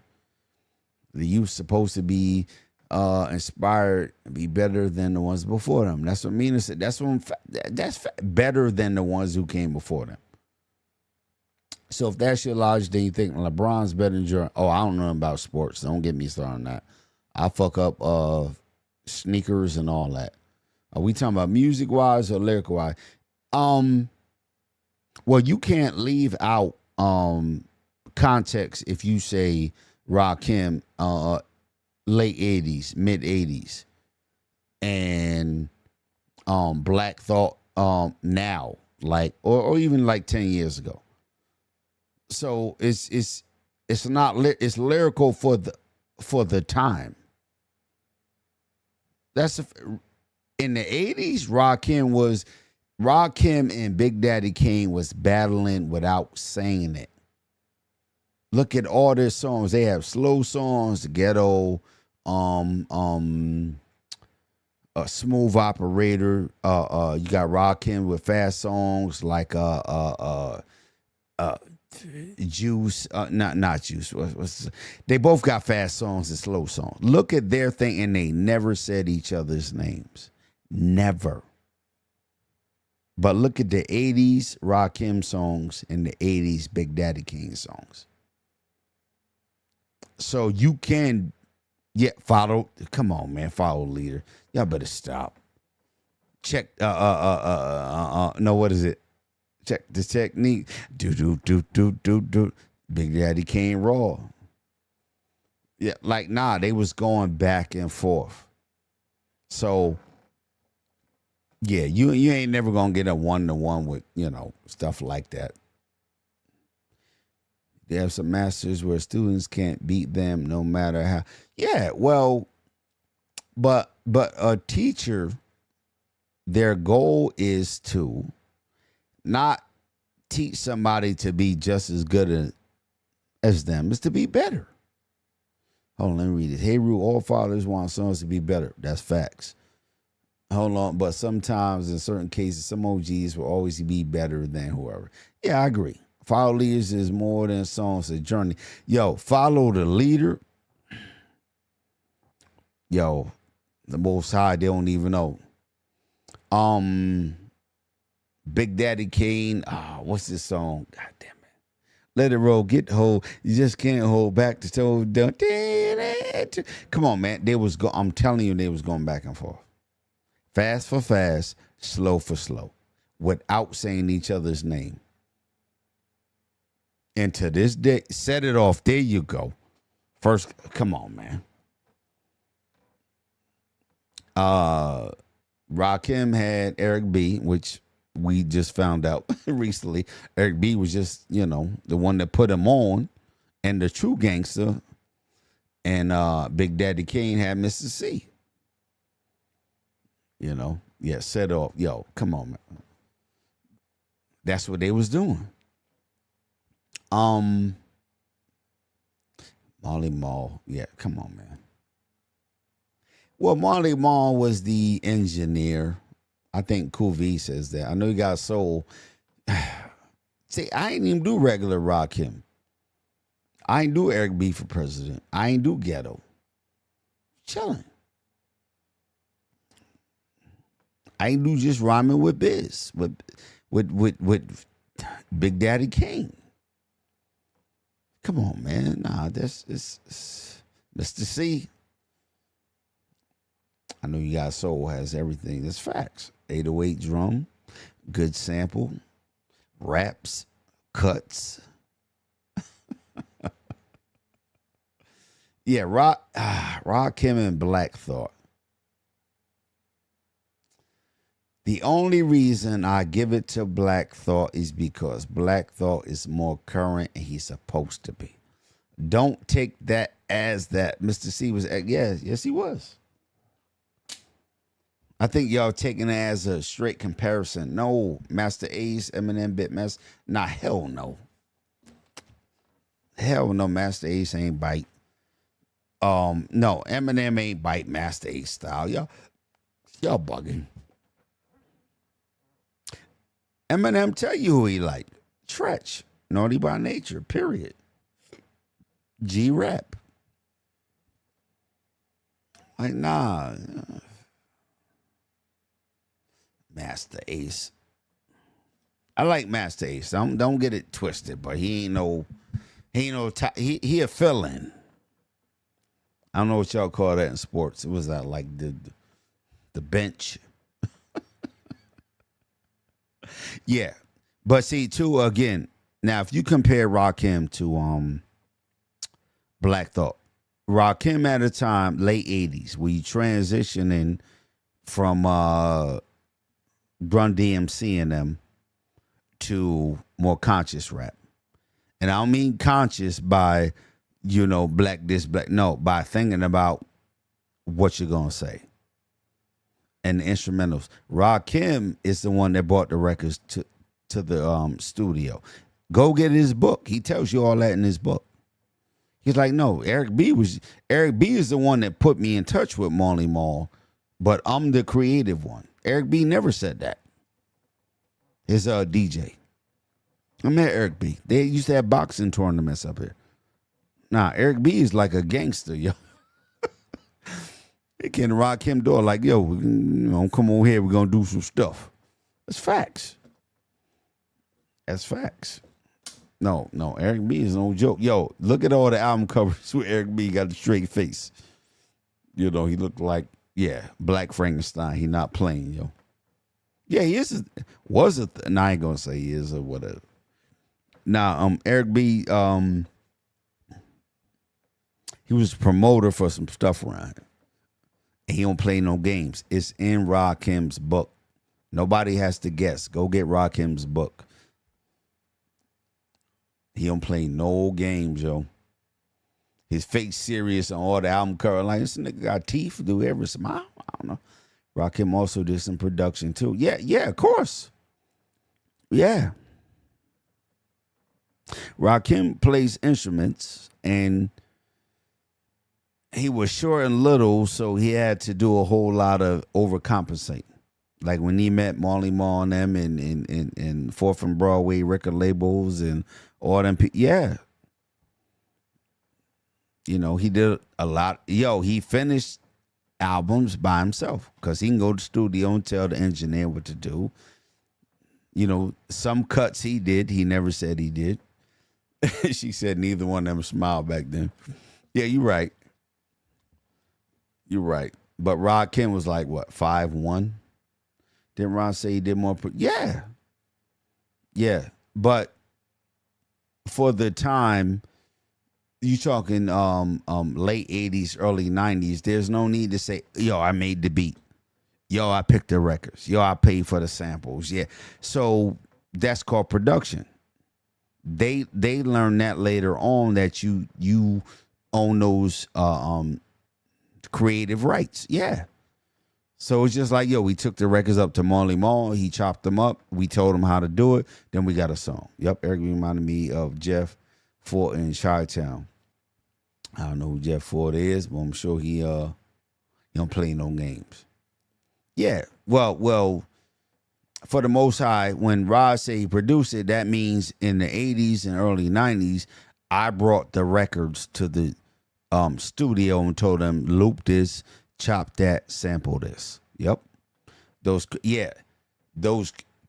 You supposed to be inspired, be better than the ones before them. That's what Mina said. That's better than the ones who came before them. So if that's your logic, then you think LeBron's better than Jordan. Oh, I don't know about sports. Don't get me started on that. I fuck up sneakers and all that. Are we talking about music wise or lyrical wise? Well, you can't leave out context if you say Rakim late 80s, mid 80s, and Black Thought now, like or even like 10 years ago. So it's not it's lyrical for the time. In the 80s, Rakim and Big Daddy Kane was battling without saying it. Look at all their songs. They have slow songs, the ghetto, a smooth operator. You got Rakim with fast songs like Juice, not Juice. They both got fast songs and slow songs. Look at their thing, and they never said each other's names. Never. But look at the 80s Rakim songs and the 80s Big Daddy Kane songs. So you can, follow. Come on, man, follow leader. Y'all better stop. Check. No, what is it? Check the technique. Do. Big Daddy Kane raw. Yeah, like they was going back and forth. So yeah, you ain't never gonna get a 1-to-1 with stuff like that. They have some masters where students can't beat them no matter how. Yeah, well, but a teacher, their goal is to not teach somebody to be just as good as them, is to be better. Hold on, let me read it. Hey, Rue, all fathers want sons to be better. That's facts. Hold on, but sometimes in certain cases, some OGs will always be better than whoever. Yeah, I agree. Follow leaders is more than songs, a journey. Yo, follow the leader. Yo, the Most High, they don't even know. Big Daddy Kane. What's this song? God damn it. Let it roll. Get hold. You just can't hold back the toe down. Come on, man. I'm telling you, they was going back and forth. Fast for fast, slow for slow, without saying each other's name. And to this day, set it off. There you go. First, come on, man. Rakim had Eric B, which we just found out recently. Eric B was just, the one that put him on, and the true gangster. And Big Daddy Kane had Mr. C. Set off. Yo, come on, man. That's what they was doing. Marley Marl. Yeah, come on, man. Well, Marley Marl was the engineer. I think Cool V says that. I know he got soul. See, I ain't even do regular Rakim. I ain't do Eric B for president. I ain't do ghetto. Chilling. I ain't do just rhyming with Biz, with Big Daddy Kane. Come on, man. Nah, it's Mr. C. I know you got soul, has everything. That's facts. 808 drum, good sample, raps, cuts. Yeah, Rakim and Black Thought. The only reason I give it to Black Thought is because Black Thought is more current and he's supposed to be. Don't take that as that Mr. C was. Yes, he was. I think y'all taking it as a straight comparison. No, Master Ace, Eminem, Bitmaster. Nah, hell no. Hell no, Master Ace ain't bite. No, Eminem ain't bite Master Ace style. Y'all bugging. Eminem tell you who he like. Tretch. Naughty by nature, period. G-Rap. Like, nah. Master Ace. I like Master Ace. Don't get it twisted, but he a fill-in. I don't know what y'all call that in sports. It was that like the bench. Yeah. But see, too, again, now if you compare Rakim to Black Thought, Rakim at a time, late 80s, we transitioning from Run DMC and them to more conscious rap. And I don't mean conscious by, black this, black. No, by thinking about what you're going to say. and the instrumentals. Rakim is the one that brought the records to the studio. Go get his book. He tells you all that in his book. He's like, no, Eric B is the one that put me in touch with Marley Marl, but I'm the creative one. Eric B never said that. His DJ. I met Eric B. They used to have boxing tournaments up here. Nah, Eric B is like a gangster, yo. They can rock him door like, yo, come over here, we're gonna do some stuff. That's facts. That's facts. No, Eric B is no joke. Yo, look at all the album covers with Eric B. Got a straight face. He looked like, Black Frankenstein. He not playing, yo. Yeah, he is. And I ain't gonna say he is or whatever. Now, Eric B. He was a promoter for some stuff around here. And he don't play no games. It's in Rakim's book. Nobody has to guess. Go get Rakim's book. He don't play no games, yo. His face serious on all the album cover. Like, this nigga got teeth. Do he ever smile? I don't know. Rakim also did some production, too. Yeah, of course. Yeah. Rakim plays instruments, and he was short and little, so he had to do a whole lot of overcompensating. Like when he met Marley Marl and them in 4th and Broadway record labels and all them people. Yeah. He did a lot. Yo, he finished albums by himself because he can go to the studio and tell the engineer what to do. Some cuts he did. He never said he did. She said neither one of them smiled back then. Yeah, you're right. You're right. But Rakim was like, what, 5'1"? Didn't Ron say he did more? Yeah. Yeah. But for the time, you talking late 80s, early 90s, there's no need to say, yo, I made the beat. Yo, I picked the records. Yo, I paid for the samples. Yeah. So that's called production. They learned that later on, that you own those creative rights. Yeah. So it's just like, yo, we took the records up to Marley Marl. He chopped them up. We told him how to do it. Then we got a song. Yep. Eric reminded me of Jeff Fort in Chi-Town. I don't know who Jeff Fort is, but I'm sure he don't play no games. Yeah. Well, for the Most High, when Rod say he produced it, that means in the 80s and early 90s, I brought the records to the studio and told them, loop this, chop that, sample this. Yep. Those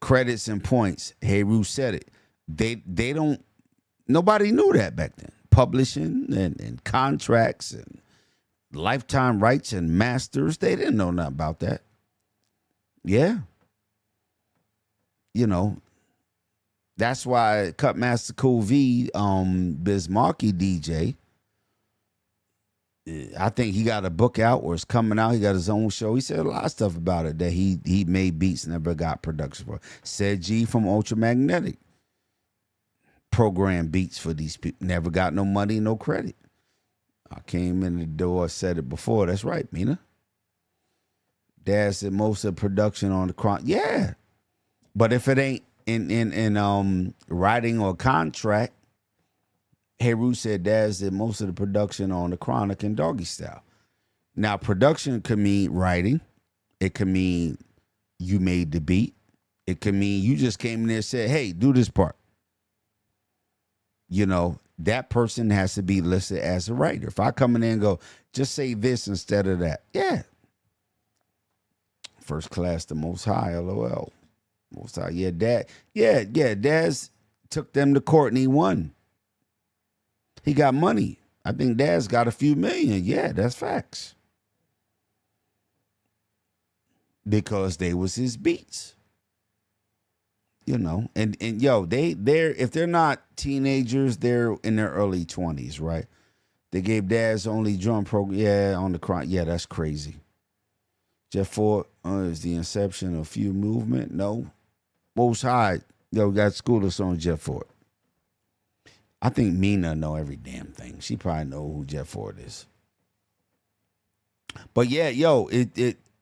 credits and points. Heru said it. They don't. Nobody knew that back then. Publishing and contracts and lifetime rights and masters. They didn't know nothing about that. Yeah. That's why Cutmaster Cool V, Bismarcky DJ. I think he got a book out or it's coming out. He got his own show. He said a lot of stuff about it, that he made beats, never got production for. Said G from Ultramagnetic program beats for these people. Never got no money, no credit. I came in the door, said it before. That's right, Mina. Dad said most of the production on the Chronic. Yeah. But if it ain't in writing or contract, Heru said Daz did most of the production on the Chronic and Doggy Style. Now, production could mean writing. It could mean you made the beat. It could mean you just came in there and said, hey, do this part. That person has to be listed as a writer. If I come in there and go, just say this instead of that. Yeah. First class, the Most High, LOL. Most High, yeah, Dad. Yeah, Daz took them to court and he won. He got money. I think Dad's got a few million. Yeah, that's facts. Because they was his beats. And yo, they're if they're not teenagers, they're in their early 20s, right? They gave Dad's only drum program, on the Chronic. Yeah, that's crazy. Jeff Ford is the inception of Few Movement. No. Most High, yo, got school us on Jeff Ford. I think Mina know every damn thing. She probably know who Jeff Ford is. But yeah, yo,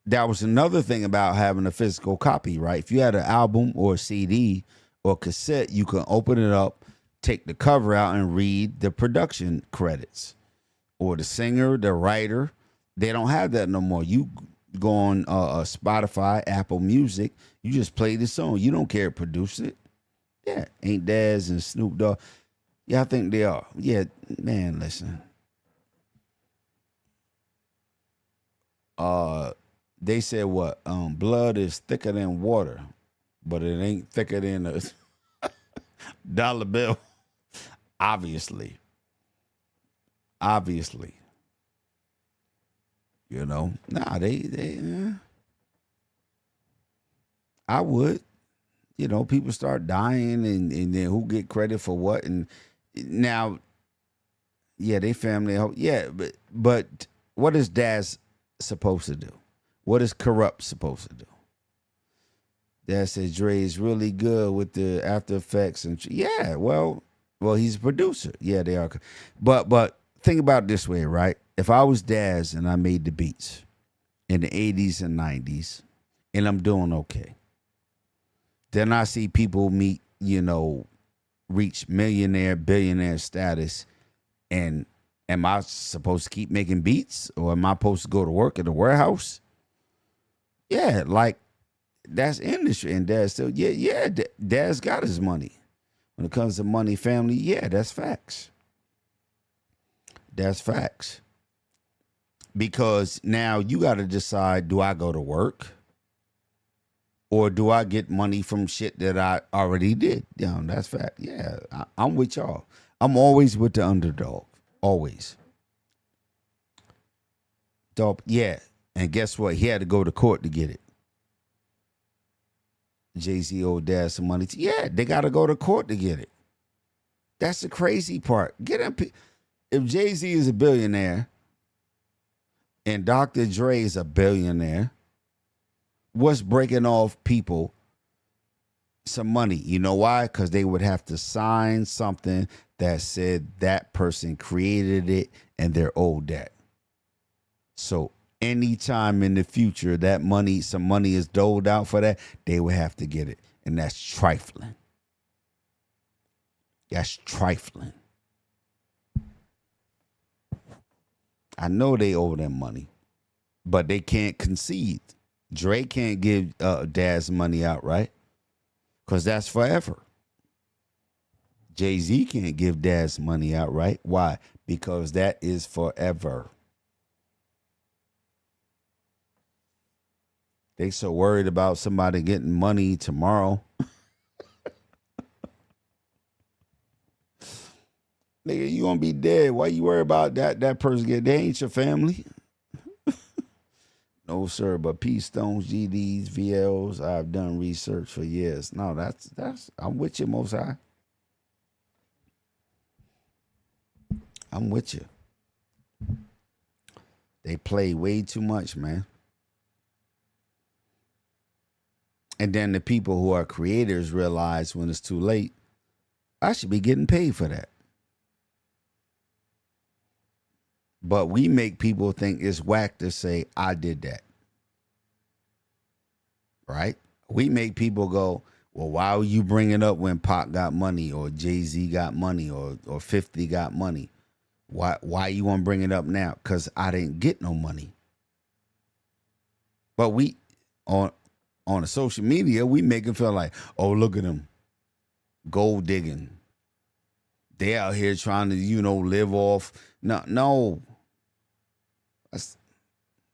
that was another thing about having a physical copy, right? If you had an album or a CD or cassette, you can open it up, take the cover out, and read the production credits or the singer, the writer. They don't have that no more. You go on Spotify, Apple Music, you just play the song. You don't care to produce it. Yeah, Ain't Daz and Snoop Dogg. Yeah, I think they are. Yeah, man, listen. They said what? Blood is thicker than water, but it ain't thicker than a dollar bill. Obviously. You know, I would. You know, people start dying and then who get credit for what? And now, yeah, they family. Yeah, but what is Daz supposed to do? What is Corrupt supposed to do? Daz says Dre is really good with the After Effects and yeah, well, he's a producer. Yeah, they are. But think about it this way, right? If I was Daz and I made the beats in the 80s and 90s and I'm doing okay, then I see people reach millionaire, billionaire status, and am I supposed to keep making beats or am I supposed to go to work at the warehouse? Yeah, like that's industry. And Daz still, Daz got his money. When it comes to money, family, yeah, that's facts. That's facts. Because now you got to decide, do I go to work? Or do I get money from shit that I already did? Yeah, that's fact. Yeah, I'm with y'all. I'm always with the underdog. Always. Dope. Yeah. And guess what? He had to go to court to get it. Jay-Z owed Dad some money. Yeah, they got to go to court to get it. That's the crazy part. If Jay-Z is a billionaire and Dr. Dre is a billionaire, what's breaking off people some money? You know why? Because they would have to sign something that said that person created it and they're owed that. So anytime in the future that some money is doled out for that, they would have to get it. And that's trifling. That's trifling. I know they owe them money, but they can't concede. Dre can't give Daz money out, right? Because that's forever. Jay-Z can't give Daz money out, right? Why? Because that is forever. They so worried about somebody getting money tomorrow. Nigga, you gonna be dead. Why you worry about that person getting? They ain't your family. No, sir, but P Stones, GDs, VLs, I've done research for years. No, that's I'm with you, Most High. I'm with you. They play way too much, man. And then the people who are creators realize when it's too late, I should be getting paid for that. But we make people think it's whack to say, I did that. Right? We make people go, well, why would you bring it up when Pac got money or Jay-Z got money or 50 got money? Why you want to bring it up now? Because I didn't get no money. But we, on the social media, we make it feel like, oh, look at them. Gold digging. They out here trying to, live off. No. That's,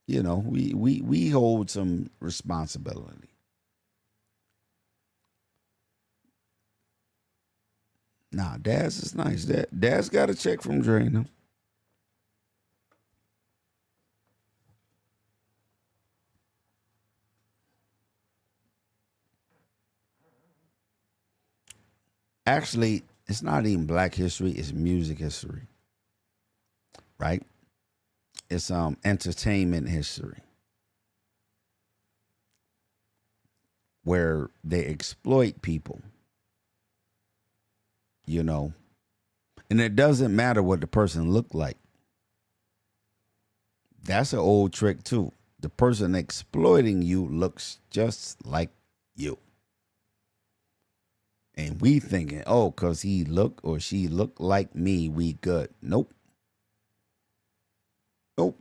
we hold some responsibility. Nah, Daz is nice. Daz got a check from Dre. No? Actually, it's not even Black history, it's music history. Right? It's entertainment history. Where they exploit people. And it doesn't matter what the person looked like. That's an old trick too. The person exploiting you looks just like you. And we thinking, oh, because he look or she look like me, we good. Nope. Nope.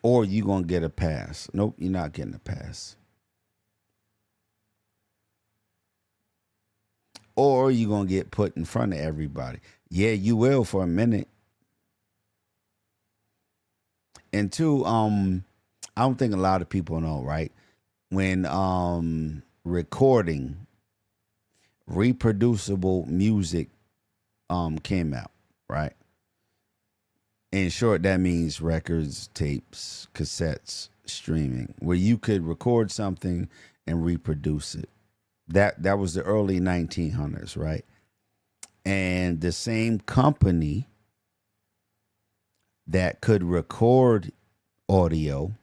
Or you going to get a pass. Nope, you're not getting a pass. Or you're going to get put in front of everybody. Yeah, you will for a minute. And two, I don't think a lot of people know, right? When recording reproducible music came out, right? In short, that means records, tapes, cassettes, streaming, where you could record something and reproduce it. That was the early 1900s, right? And the same company that could record audio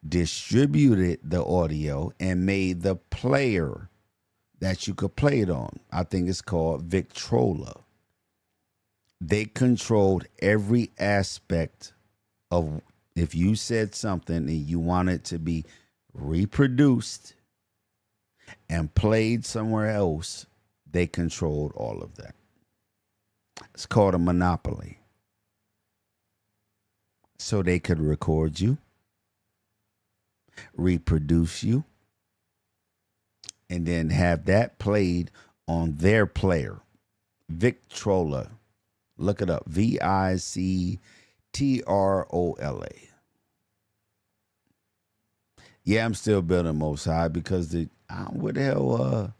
distributed the audio and made the player that you could play it on. I think it's called Victrola. They controlled every aspect of, if you said something and you want it to be reproduced and played somewhere else, they controlled all of that. It's called a monopoly. So they could record you, reproduce you, and then have that played on their player. Victrola. Look it up. Victrola. Yeah, I'm still building Most High because where the hell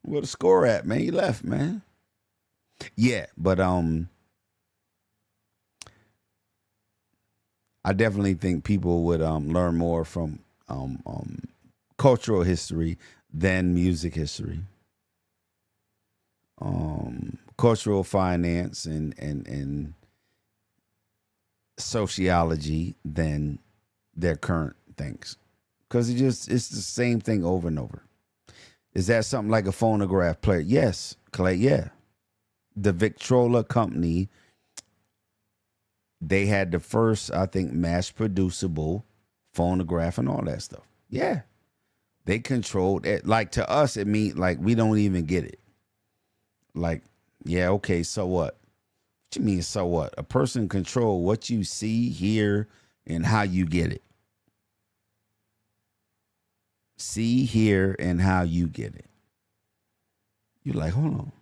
where the score at, man? You left, man. Yeah, but I definitely think people would learn more from cultural history than music history. Cultural finance and sociology than their current things. Because it's the same thing over and over. Is that something like a phonograph player? Yes, Clay, yeah. The Victrola company, they had the first, I think, mass producible phonograph and all that stuff. Yeah. They controlled it. Like, to us, it means like we don't even get it. Like, yeah, okay, so what? What you mean, so what? A person control what you see, hear, and how you get it. See, hear, and how you get it. You're like, hold on.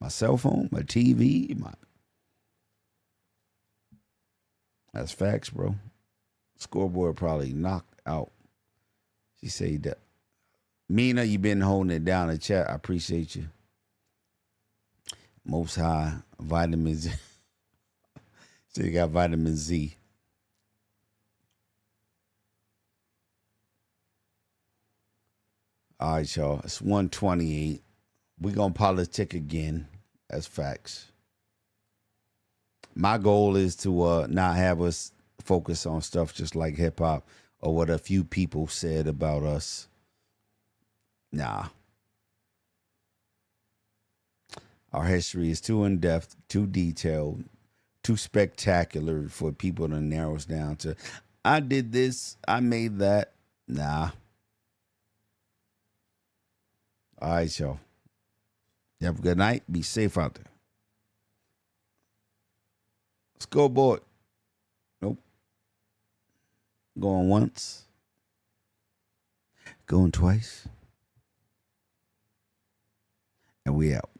My cell phone, my TV, That's facts, bro. Scoreboard probably knocked out. She said that. Mina, you been holding it down in chat. I appreciate you. Most High, vitamin Z. So you got vitamin Z. All right, y'all. It's 1:28. We're going to politic again. That's facts. My goal is to not have us focus on stuff just like hip hop or what a few people said about us. Nah. Our history is too in-depth, too detailed, too spectacular for people to narrow us down to, I did this, I made that. Nah. All right, y'all. You have a good night. Be safe out there. Scoreboard. Nope. Going once. Going twice. And we out.